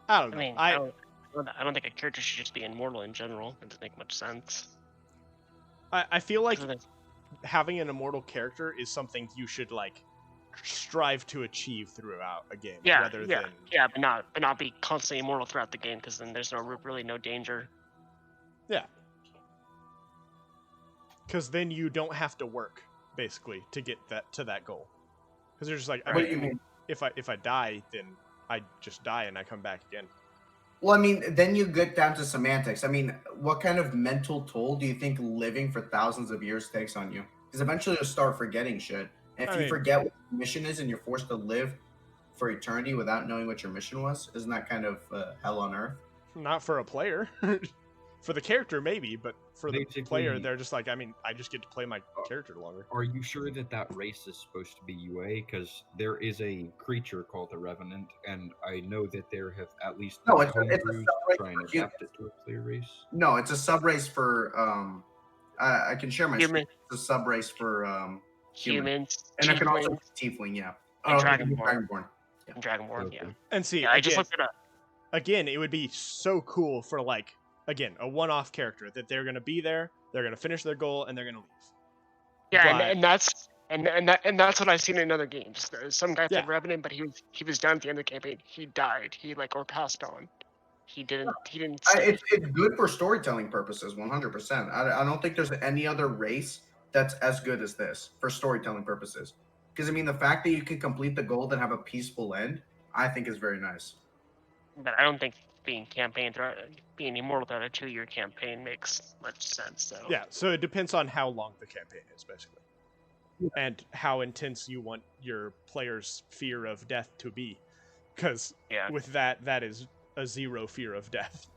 [SPEAKER 1] I don't
[SPEAKER 5] I
[SPEAKER 1] know.
[SPEAKER 5] mean, I don't think a character should just be immortal in general. It doesn't make much sense.
[SPEAKER 1] I feel like
[SPEAKER 5] Other than-
[SPEAKER 1] having an immortal character is something you should like strive to achieve throughout a game,
[SPEAKER 5] Yeah,
[SPEAKER 1] rather
[SPEAKER 5] yeah,
[SPEAKER 1] than
[SPEAKER 5] yeah, but not be constantly immortal throughout the game, because then there's really no danger.
[SPEAKER 1] because then you don't have to work basically to get that goal. Because you're just like, I
[SPEAKER 3] What
[SPEAKER 1] mean,
[SPEAKER 3] do you mean?
[SPEAKER 1] if I die, then I just die and I come back again.
[SPEAKER 3] Well, I mean, then you get down to semantics. I mean, what kind of mental toll do you think living for thousands of years takes on you? Because eventually you'll start forgetting shit. And if
[SPEAKER 1] I
[SPEAKER 3] you
[SPEAKER 1] mean-
[SPEAKER 3] forget what your mission is and you're forced to live for eternity without knowing what your mission was, isn't that kind of hell on earth?
[SPEAKER 1] Not for a player. For the character, maybe, but for the player,
[SPEAKER 6] Basically-
[SPEAKER 1] they're just like, I mean, I just get to play my character longer.
[SPEAKER 6] Are you sure that that race is supposed to be UA? Because there is a creature called the Revenant, and I know that there have at least
[SPEAKER 3] No,
[SPEAKER 6] been
[SPEAKER 3] it's a
[SPEAKER 6] homebrews
[SPEAKER 3] sub-race
[SPEAKER 6] try and
[SPEAKER 3] for
[SPEAKER 6] adapt it to a player race.
[SPEAKER 3] No, it's a sub race for. I can share my
[SPEAKER 5] Human,
[SPEAKER 3] screen. It's a sub race for human.
[SPEAKER 5] humans,
[SPEAKER 3] And it can also
[SPEAKER 5] tieflings,
[SPEAKER 3] be tiefling, yeah.
[SPEAKER 5] and
[SPEAKER 3] okay,
[SPEAKER 5] Dragonborn.
[SPEAKER 3] Dragonborn.
[SPEAKER 5] and Dragonborn.
[SPEAKER 6] Okay.
[SPEAKER 5] Yeah,
[SPEAKER 1] And see,
[SPEAKER 5] yeah. I just
[SPEAKER 1] again,
[SPEAKER 5] looked it up.
[SPEAKER 1] again, it would be so cool for like, again, a one-off character that they're gonna be there, they're gonna finish their goal, and they're gonna leave.
[SPEAKER 5] Yeah,
[SPEAKER 1] but-
[SPEAKER 5] and that's what I've seen in other games. Some guy
[SPEAKER 1] Yeah.
[SPEAKER 5] played Revenant, but he was done at the end of the campaign. He died. He or passed on. He didn't. Stay.
[SPEAKER 3] It's good for storytelling purposes, 100%. I don't think there's any other race that's as good as this for storytelling purposes. Because I mean, the fact that you can complete the goal and have a peaceful end, I think is very nice.
[SPEAKER 5] But I don't think being immortal throughout a 2-year campaign makes much sense. So
[SPEAKER 1] Yeah, so it depends on how long the campaign is, basically. And how intense you want your player's fear of death to be. Because
[SPEAKER 5] yeah.
[SPEAKER 1] with that is a 0 fear of death.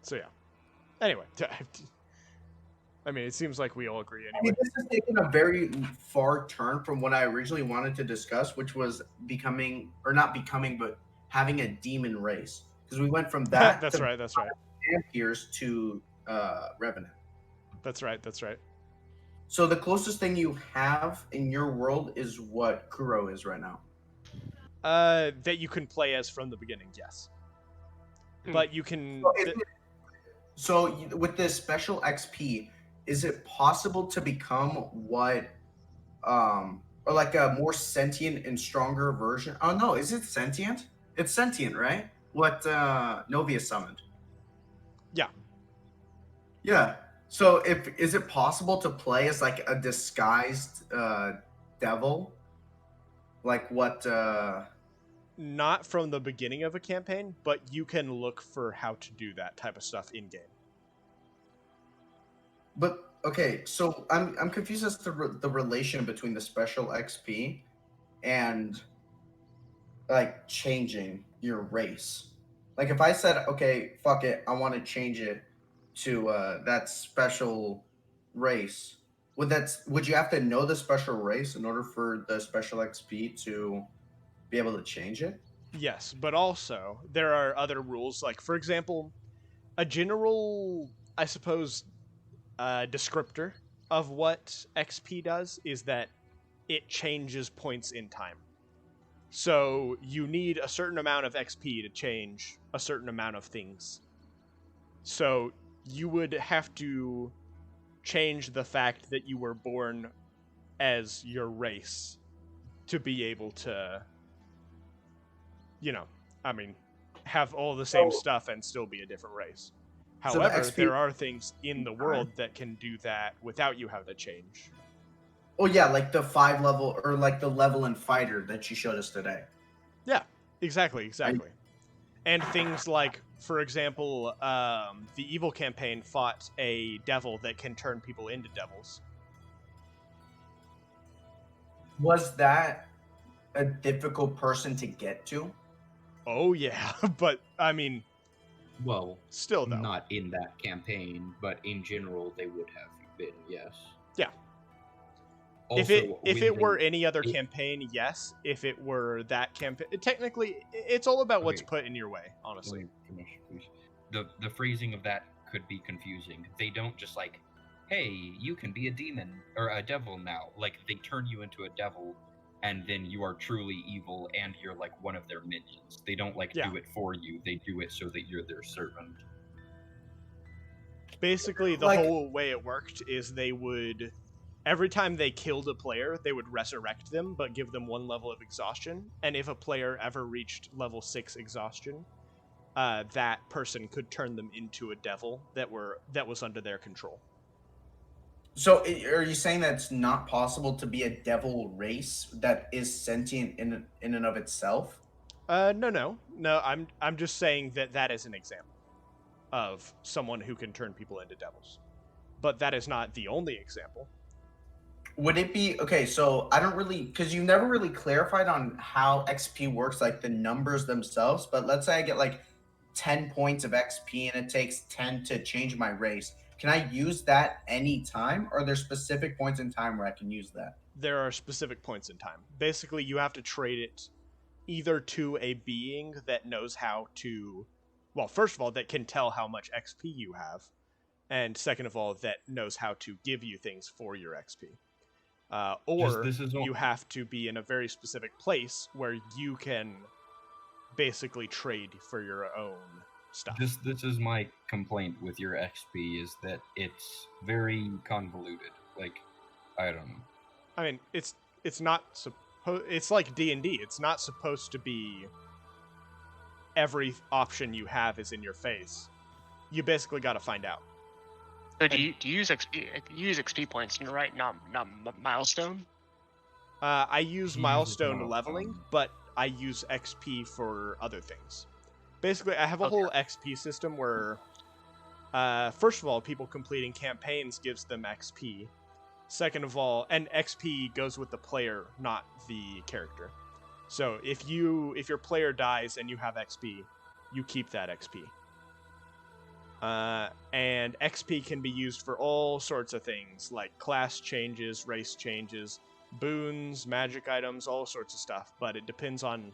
[SPEAKER 1] So yeah. Anyway, I mean, it seems like we all agree
[SPEAKER 3] I
[SPEAKER 1] anyway.
[SPEAKER 3] mean, this has taken a very far turn from what I originally wanted to discuss, which was becoming, or not becoming, but having a demon race. Because we went from that
[SPEAKER 1] That's
[SPEAKER 3] to
[SPEAKER 1] right, that's right.
[SPEAKER 3] vampires to Revenant.
[SPEAKER 1] That's right, that's right.
[SPEAKER 3] So the closest thing you have in your world is what Kuro is right now.
[SPEAKER 1] That you can play as from the beginning, yes. But you can...
[SPEAKER 3] With this special XP, is it possible to become what, or like a more sentient and stronger version? Oh no, is it sentient? It's sentient, right? What Novia summoned.
[SPEAKER 1] Yeah.
[SPEAKER 3] Yeah. So is it possible to play as like a disguised devil? Like what
[SPEAKER 1] Not from the beginning of a campaign, but you can look for how to do that type of stuff in-game.
[SPEAKER 3] But okay, so I'm confused as to the relation between the special XP and like changing your race. Like if I said, okay, fuck it, I want to change it to that special race, would you have to know the special race in order for the special XP to be able to change it?
[SPEAKER 1] Yes, but also there are other rules. Like, for example, a general, I suppose, descriptor of what XP does is that it changes points in time. So you need a certain amount of XP to change a certain amount of things. So you would have to change the fact that you were born as your race to be able to, you know, I mean, have all the same stuff and still be a different race.
[SPEAKER 3] So the
[SPEAKER 1] However,
[SPEAKER 3] XP
[SPEAKER 1] there are things in the world that can do that without you having to change.
[SPEAKER 3] Oh yeah, like the 5 level or like the level in fighter that you showed us today.
[SPEAKER 1] Yeah, exactly. And things like, for example, the evil campaign fought a devil that can turn people into devils.
[SPEAKER 3] Was that a difficult person to get to?
[SPEAKER 1] Oh yeah, but I mean,
[SPEAKER 6] Well,
[SPEAKER 1] still though.
[SPEAKER 6] not in that campaign, but in general, they would have been, yes.
[SPEAKER 1] Yeah.
[SPEAKER 6] Also,
[SPEAKER 1] if
[SPEAKER 6] when
[SPEAKER 1] it were
[SPEAKER 6] they,
[SPEAKER 1] any other
[SPEAKER 6] it-
[SPEAKER 1] campaign, yes. If it were that campaign, technically, it's all about what's
[SPEAKER 6] Okay.
[SPEAKER 1] put in your way,
[SPEAKER 6] let
[SPEAKER 1] honestly.
[SPEAKER 6] me finish, please. The phrasing of that could be confusing. They don't just like, hey, you can be a demon or a devil now. Like they turn you into a devil, and then you are truly evil, and you're like one of their minions. They don't like
[SPEAKER 1] Yeah.
[SPEAKER 6] do it for you. They do it so that you're their servant.
[SPEAKER 1] Basically, the
[SPEAKER 3] Like-
[SPEAKER 1] whole way it worked is they would, every time they killed a player, they would resurrect them, but give them 1 level of exhaustion. And if a player ever reached level 6 exhaustion, that person could turn them into a devil that was under their control.
[SPEAKER 3] So are you saying that it's not possible to be a devil race that is sentient in and of itself?
[SPEAKER 1] No. I'm just saying that is an example of someone who can turn people into devils, but that is not the only example.
[SPEAKER 3] Would it be okay? So I don't really, because you never really clarified on how XP works, like the numbers themselves. But let's say I get like 10 points of XP and it takes 10 to change my race. Can I use that anytime? Or are there specific points in time where I can use that?
[SPEAKER 1] There are specific points in time. Basically, you have to trade it either to a being that knows how to, well, first of all, that can tell how much XP you have, and second of all, that knows how to give you things for your XP. Or
[SPEAKER 6] this is all-
[SPEAKER 1] you have to be in a very specific place where you can basically trade for your own stuff.
[SPEAKER 6] This is my complaint with your XP is that it's very convoluted. Like, I don't know.
[SPEAKER 1] I mean, it's not supposed. It's like D&D. It's not supposed to be every option you have is in your face. You basically got to find out.
[SPEAKER 5] So do you use XP? You use XP points, and right? Not milestone.
[SPEAKER 1] I use
[SPEAKER 6] He uses
[SPEAKER 1] milestone
[SPEAKER 6] milestone.
[SPEAKER 1] leveling, but I use XP for other things. Basically, I have a
[SPEAKER 5] Okay.
[SPEAKER 1] whole XP system where, first of all, people completing campaigns gives them XP. Second of all, and XP goes with the player, not the character. So if your player dies and you have XP, you keep that XP. And XP can be used for all sorts of things, like class changes, race changes, boons, magic items, all sorts of stuff. But it depends on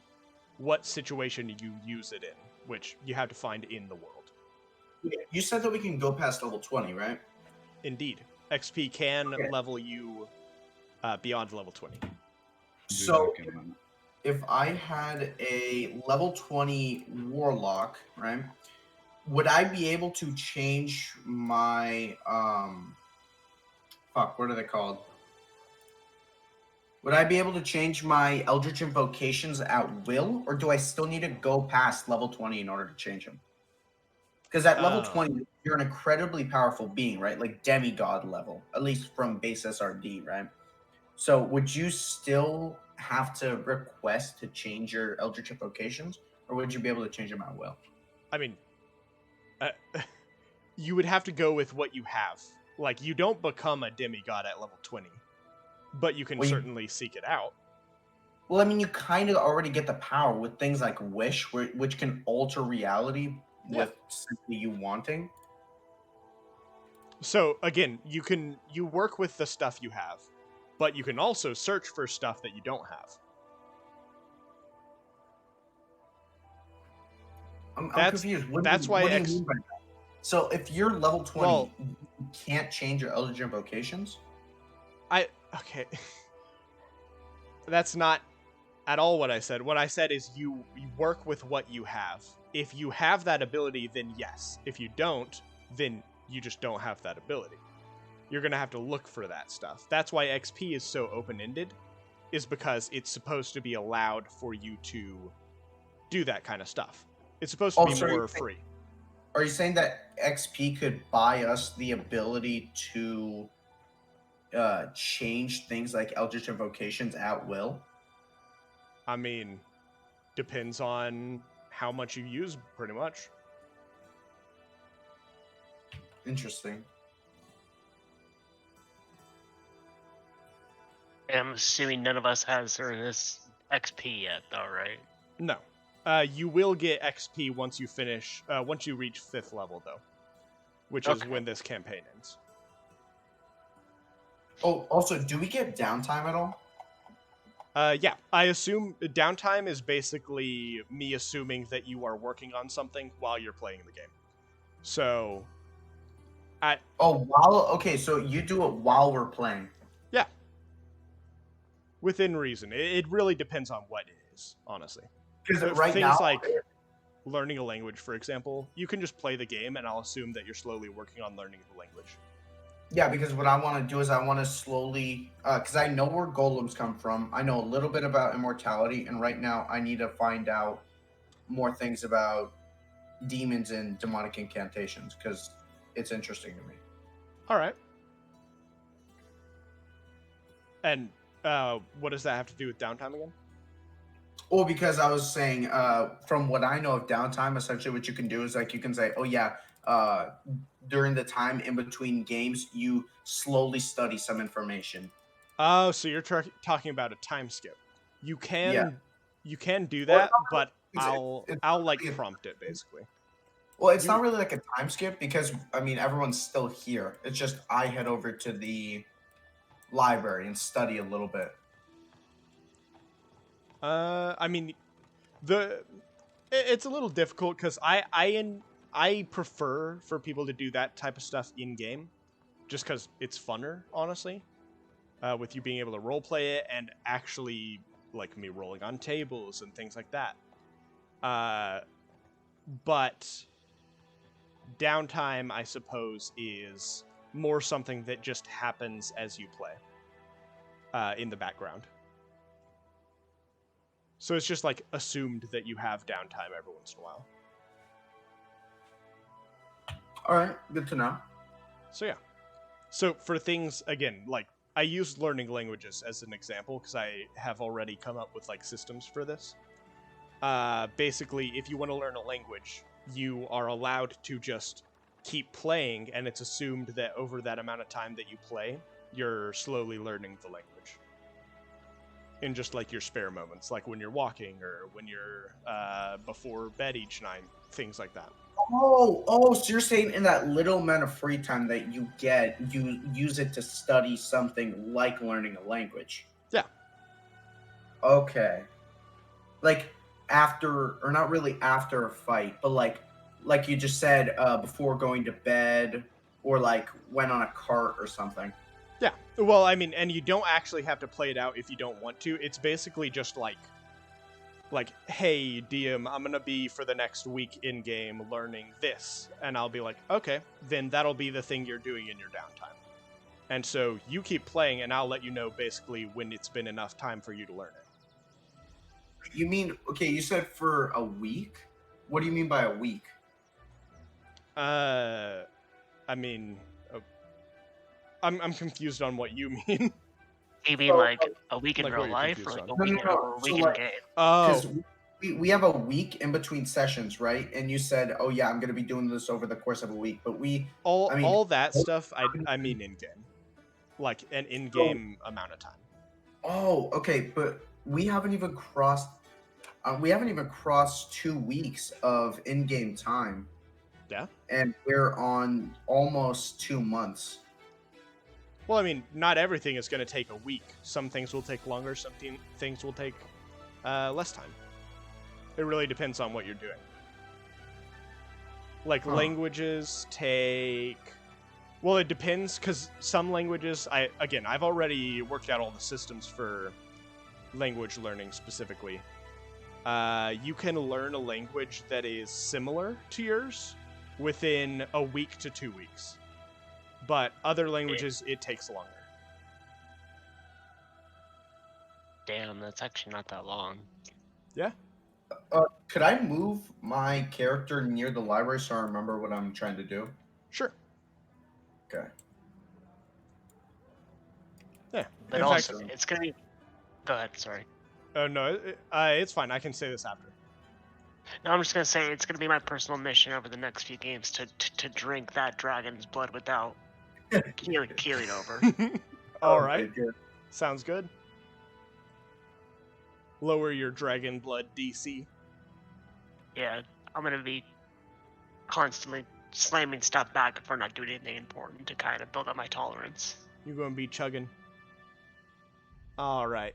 [SPEAKER 1] what situation you use it in, which you have to find in the world.
[SPEAKER 3] You said that we can go past level 20, right?
[SPEAKER 1] Indeed, XP can
[SPEAKER 3] Okay.
[SPEAKER 1] level you beyond level 20.
[SPEAKER 3] So if I had a level 20 warlock, right? Would I be able to change my what are they called? Would I be able to change my Eldritch Invocations at will, or do I still need to go past level 20 in order to change them? Because at level 20, you're an incredibly powerful being, right? Like demigod level, at least from base SRD, right? So would you still have to request to change your Eldritch Invocations, or would you be able to change them at will?
[SPEAKER 1] I mean, you would have to go with what you have. Like, you don't become a demigod at level 20, but you can
[SPEAKER 3] Well,
[SPEAKER 1] certainly seek it out.
[SPEAKER 3] Well, I mean, you kind of already get the power with things like Wish, which can alter reality with simply you wanting.
[SPEAKER 1] So again, you work with the stuff you have, but you can also search for stuff that you don't have.
[SPEAKER 3] I'm
[SPEAKER 1] That's-
[SPEAKER 3] confused.
[SPEAKER 1] that's why
[SPEAKER 3] what do you
[SPEAKER 1] X-
[SPEAKER 3] mean by that? So if you're level 20,
[SPEAKER 1] Well-
[SPEAKER 3] you can't change your Eldritch Invocations?
[SPEAKER 1] Okay. That's not at all what I said. What I said is you work with what you have. If you have that ability, then yes. If you don't, then you just don't have that ability. You're going to have to look for that stuff. That's why XP is so open-ended, is because it's supposed to be allowed for you to do that kind of stuff. It's supposed to
[SPEAKER 3] Oh,
[SPEAKER 1] be
[SPEAKER 3] so you're
[SPEAKER 1] more
[SPEAKER 3] saying-
[SPEAKER 1] free.
[SPEAKER 3] Are you saying that XP could buy us the ability to change things like Eldritch Invocations at will?
[SPEAKER 1] I mean, depends on how much you use, pretty much.
[SPEAKER 3] Interesting.
[SPEAKER 5] I'm assuming none of us has this XP yet, though, right?
[SPEAKER 1] No. You will get XP once you finish, once you reach 5th level, though, which is
[SPEAKER 5] Okay.
[SPEAKER 1] when this campaign ends.
[SPEAKER 3] Oh, also, do we get downtime at all?
[SPEAKER 1] Yeah, I assume downtime is basically me assuming that you are working on something while you're playing the game. So,
[SPEAKER 3] Okay, so you do it while we're playing.
[SPEAKER 1] yeah, within reason. It really depends on what it is, honestly.
[SPEAKER 3] Because
[SPEAKER 1] So
[SPEAKER 3] right
[SPEAKER 1] things
[SPEAKER 3] now,
[SPEAKER 1] like learning a language, for example, you can just play the game, and I'll assume that you're slowly working on learning the language.
[SPEAKER 3] yeah, because what I want to do is I want to slowly, because I know where golems come from. I know a little bit about immortality, and right now I need to find out more things about demons and demonic incantations because it's interesting to me.
[SPEAKER 1] All right. And what does that have to do with downtime again?
[SPEAKER 3] Well, because I was saying, from what I know of downtime, essentially what you can do is like you can say, oh yeah, during the time in between games, you slowly study some information.
[SPEAKER 1] Oh, so you're talking about a time skip. You can
[SPEAKER 3] Yeah.
[SPEAKER 1] you can do
[SPEAKER 3] Well,
[SPEAKER 1] that,
[SPEAKER 3] it's not
[SPEAKER 1] but
[SPEAKER 3] it's
[SPEAKER 1] I'll
[SPEAKER 3] not
[SPEAKER 1] like
[SPEAKER 3] really a-
[SPEAKER 1] prompt it basically.
[SPEAKER 3] Well, it's
[SPEAKER 1] You-
[SPEAKER 3] not really like a time skip because I mean everyone's still here. It's just I head over to the library and study a little bit.
[SPEAKER 1] I mean, it's a little difficult because I prefer for people to do that type of stuff in game, just because it's funner, honestly. With you being able to roleplay it and actually like me rolling on tables and things like that. But downtime, I suppose, is more something that just happens as you play in the background. So it's just like assumed that you have downtime every once in a while.
[SPEAKER 3] All right, good to know.
[SPEAKER 1] So yeah. So for things, again, like I used learning languages as an example because I have already come up with like systems for this. Basically, if you want to learn a language, you are allowed to just keep playing, and it's assumed that over that amount of time that you play, you're slowly learning the language. In just like your spare moments, like when you're walking or when you're before bed each night, things like that.
[SPEAKER 3] So you're saying in that little amount of free time that you get, you use it to study something like learning a language.
[SPEAKER 1] Yeah.
[SPEAKER 3] Okay. Like after, or not really after a fight, but like you just said, before going to bed, or like went on a cart or something.
[SPEAKER 1] Yeah. Well, I mean, and you don't actually have to play it out if you don't want to. It's basically just like, hey, DM, I'm going to be for the next week in-game learning this. And I'll be like, okay, then that'll be the thing you're doing in your downtime. And so you keep playing, and I'll let you know basically when it's been enough time for you to learn it.
[SPEAKER 3] You mean, okay, you said for a week? What do you mean by a week?
[SPEAKER 1] I mean, I'm confused on what you mean.
[SPEAKER 5] You mean like a week in
[SPEAKER 1] Like
[SPEAKER 5] real
[SPEAKER 1] what you're
[SPEAKER 5] life, or
[SPEAKER 1] confused
[SPEAKER 5] like a
[SPEAKER 1] on.
[SPEAKER 5] week,
[SPEAKER 3] No.
[SPEAKER 5] or a
[SPEAKER 3] So,
[SPEAKER 5] week in
[SPEAKER 3] like-
[SPEAKER 5] game?
[SPEAKER 3] Because
[SPEAKER 1] Oh,
[SPEAKER 3] we have a week in between sessions, right? And you said, oh yeah, I'm going to be doing this over the course of a week. But
[SPEAKER 1] all that stuff, I mean in-game. Like an in-game amount of time.
[SPEAKER 3] Oh, okay, but we haven't even crossed 2 weeks of in-game time,
[SPEAKER 1] Yeah?
[SPEAKER 3] and we're on almost 2 months.
[SPEAKER 1] Well, I mean, not everything is going to take a week. Some things will take longer, some things will take less time. It really depends on what you're doing. Like,
[SPEAKER 3] Huh.
[SPEAKER 1] languages take... Well, it depends, because some languages... I've already worked out all the systems for language learning specifically. You can learn a language that is similar to yours within a week to 2 weeks. But other languages, it takes longer.
[SPEAKER 5] Damn, that's actually not that long.
[SPEAKER 1] Yeah?
[SPEAKER 3] Could I move my character near the library so I remember what I'm trying to do?
[SPEAKER 1] Sure.
[SPEAKER 3] Okay.
[SPEAKER 5] But
[SPEAKER 1] In
[SPEAKER 5] also,
[SPEAKER 3] fact-
[SPEAKER 5] it's gonna be. Go ahead. Sorry.
[SPEAKER 1] Oh no, it's fine. I can say this after.
[SPEAKER 5] No, I'm just gonna say it's gonna be my personal mission over the next few games to drink that dragon's blood without keeling over.
[SPEAKER 1] All
[SPEAKER 3] Oh,
[SPEAKER 1] right,
[SPEAKER 3] good.
[SPEAKER 1] sounds good. Lower your dragon blood DC.
[SPEAKER 5] Yeah, I'm gonna be constantly slamming stuff back if we're not doing anything important to kind of build up my tolerance.
[SPEAKER 1] You're going to be chugging. All right.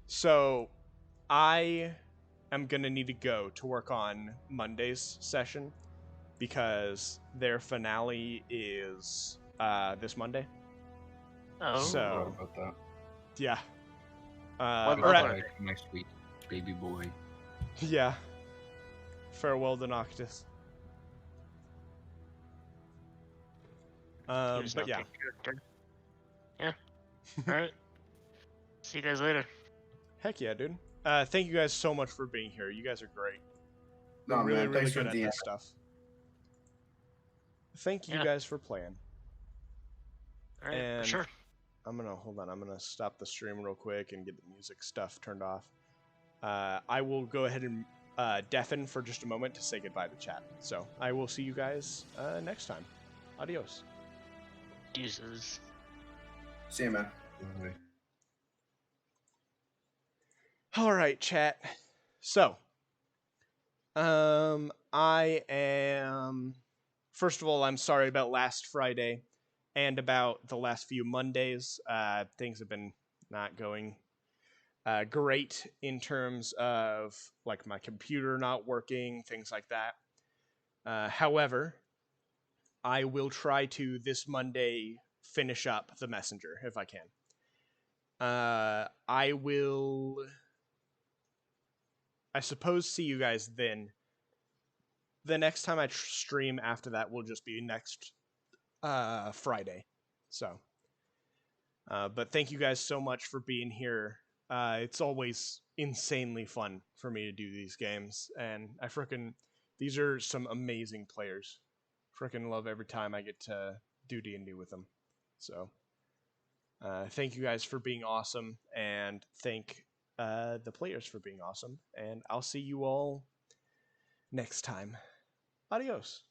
[SPEAKER 1] So, I am going to need to go to work on Monday's session because their finale is this Monday.
[SPEAKER 5] Oh,
[SPEAKER 1] So-
[SPEAKER 6] Forgot about that.
[SPEAKER 1] Yeah.
[SPEAKER 5] What
[SPEAKER 1] or
[SPEAKER 5] level
[SPEAKER 1] at-
[SPEAKER 5] are
[SPEAKER 6] My sweet baby boy.
[SPEAKER 1] yeah. Farewell to Noctis.
[SPEAKER 5] he was
[SPEAKER 1] But
[SPEAKER 5] no
[SPEAKER 1] yeah.
[SPEAKER 5] good character. Yeah. All right. See you guys later.
[SPEAKER 1] Heck yeah, dude. Thank you guys so much for being here. You guys are great.
[SPEAKER 3] No,
[SPEAKER 1] You're really,
[SPEAKER 3] man.
[SPEAKER 1] really
[SPEAKER 3] Thanks
[SPEAKER 1] good
[SPEAKER 3] for
[SPEAKER 1] at
[SPEAKER 3] the.
[SPEAKER 1] this stuff. Thank you
[SPEAKER 5] Yeah.
[SPEAKER 1] guys for playing.
[SPEAKER 5] All right,
[SPEAKER 1] And
[SPEAKER 5] for sure.
[SPEAKER 1] I'm gonna stop the stream real quick and get the music stuff turned off. I will go ahead and deafen for just a moment to say goodbye to chat. So I will see you guys next time. Adios.
[SPEAKER 5] Deuces.
[SPEAKER 3] See you, man.
[SPEAKER 6] Bye.
[SPEAKER 1] All right, chat. So, I am. First of all, I'm sorry about last Friday and about the last few Mondays. Things have been not going great in terms of like my computer not working, things like that. However, I will try to this Monday finish up the messenger if I can. I will, I suppose, see you guys then. The next time I stream after that will just be next Friday. So, but thank you guys so much for being here. It's always insanely fun for me to do these games, and these are some amazing players. Frickin' love every time I get to do D&D with them. So, thank you guys for being awesome, and thank the players for being awesome, and I'll see you all next time. Adios.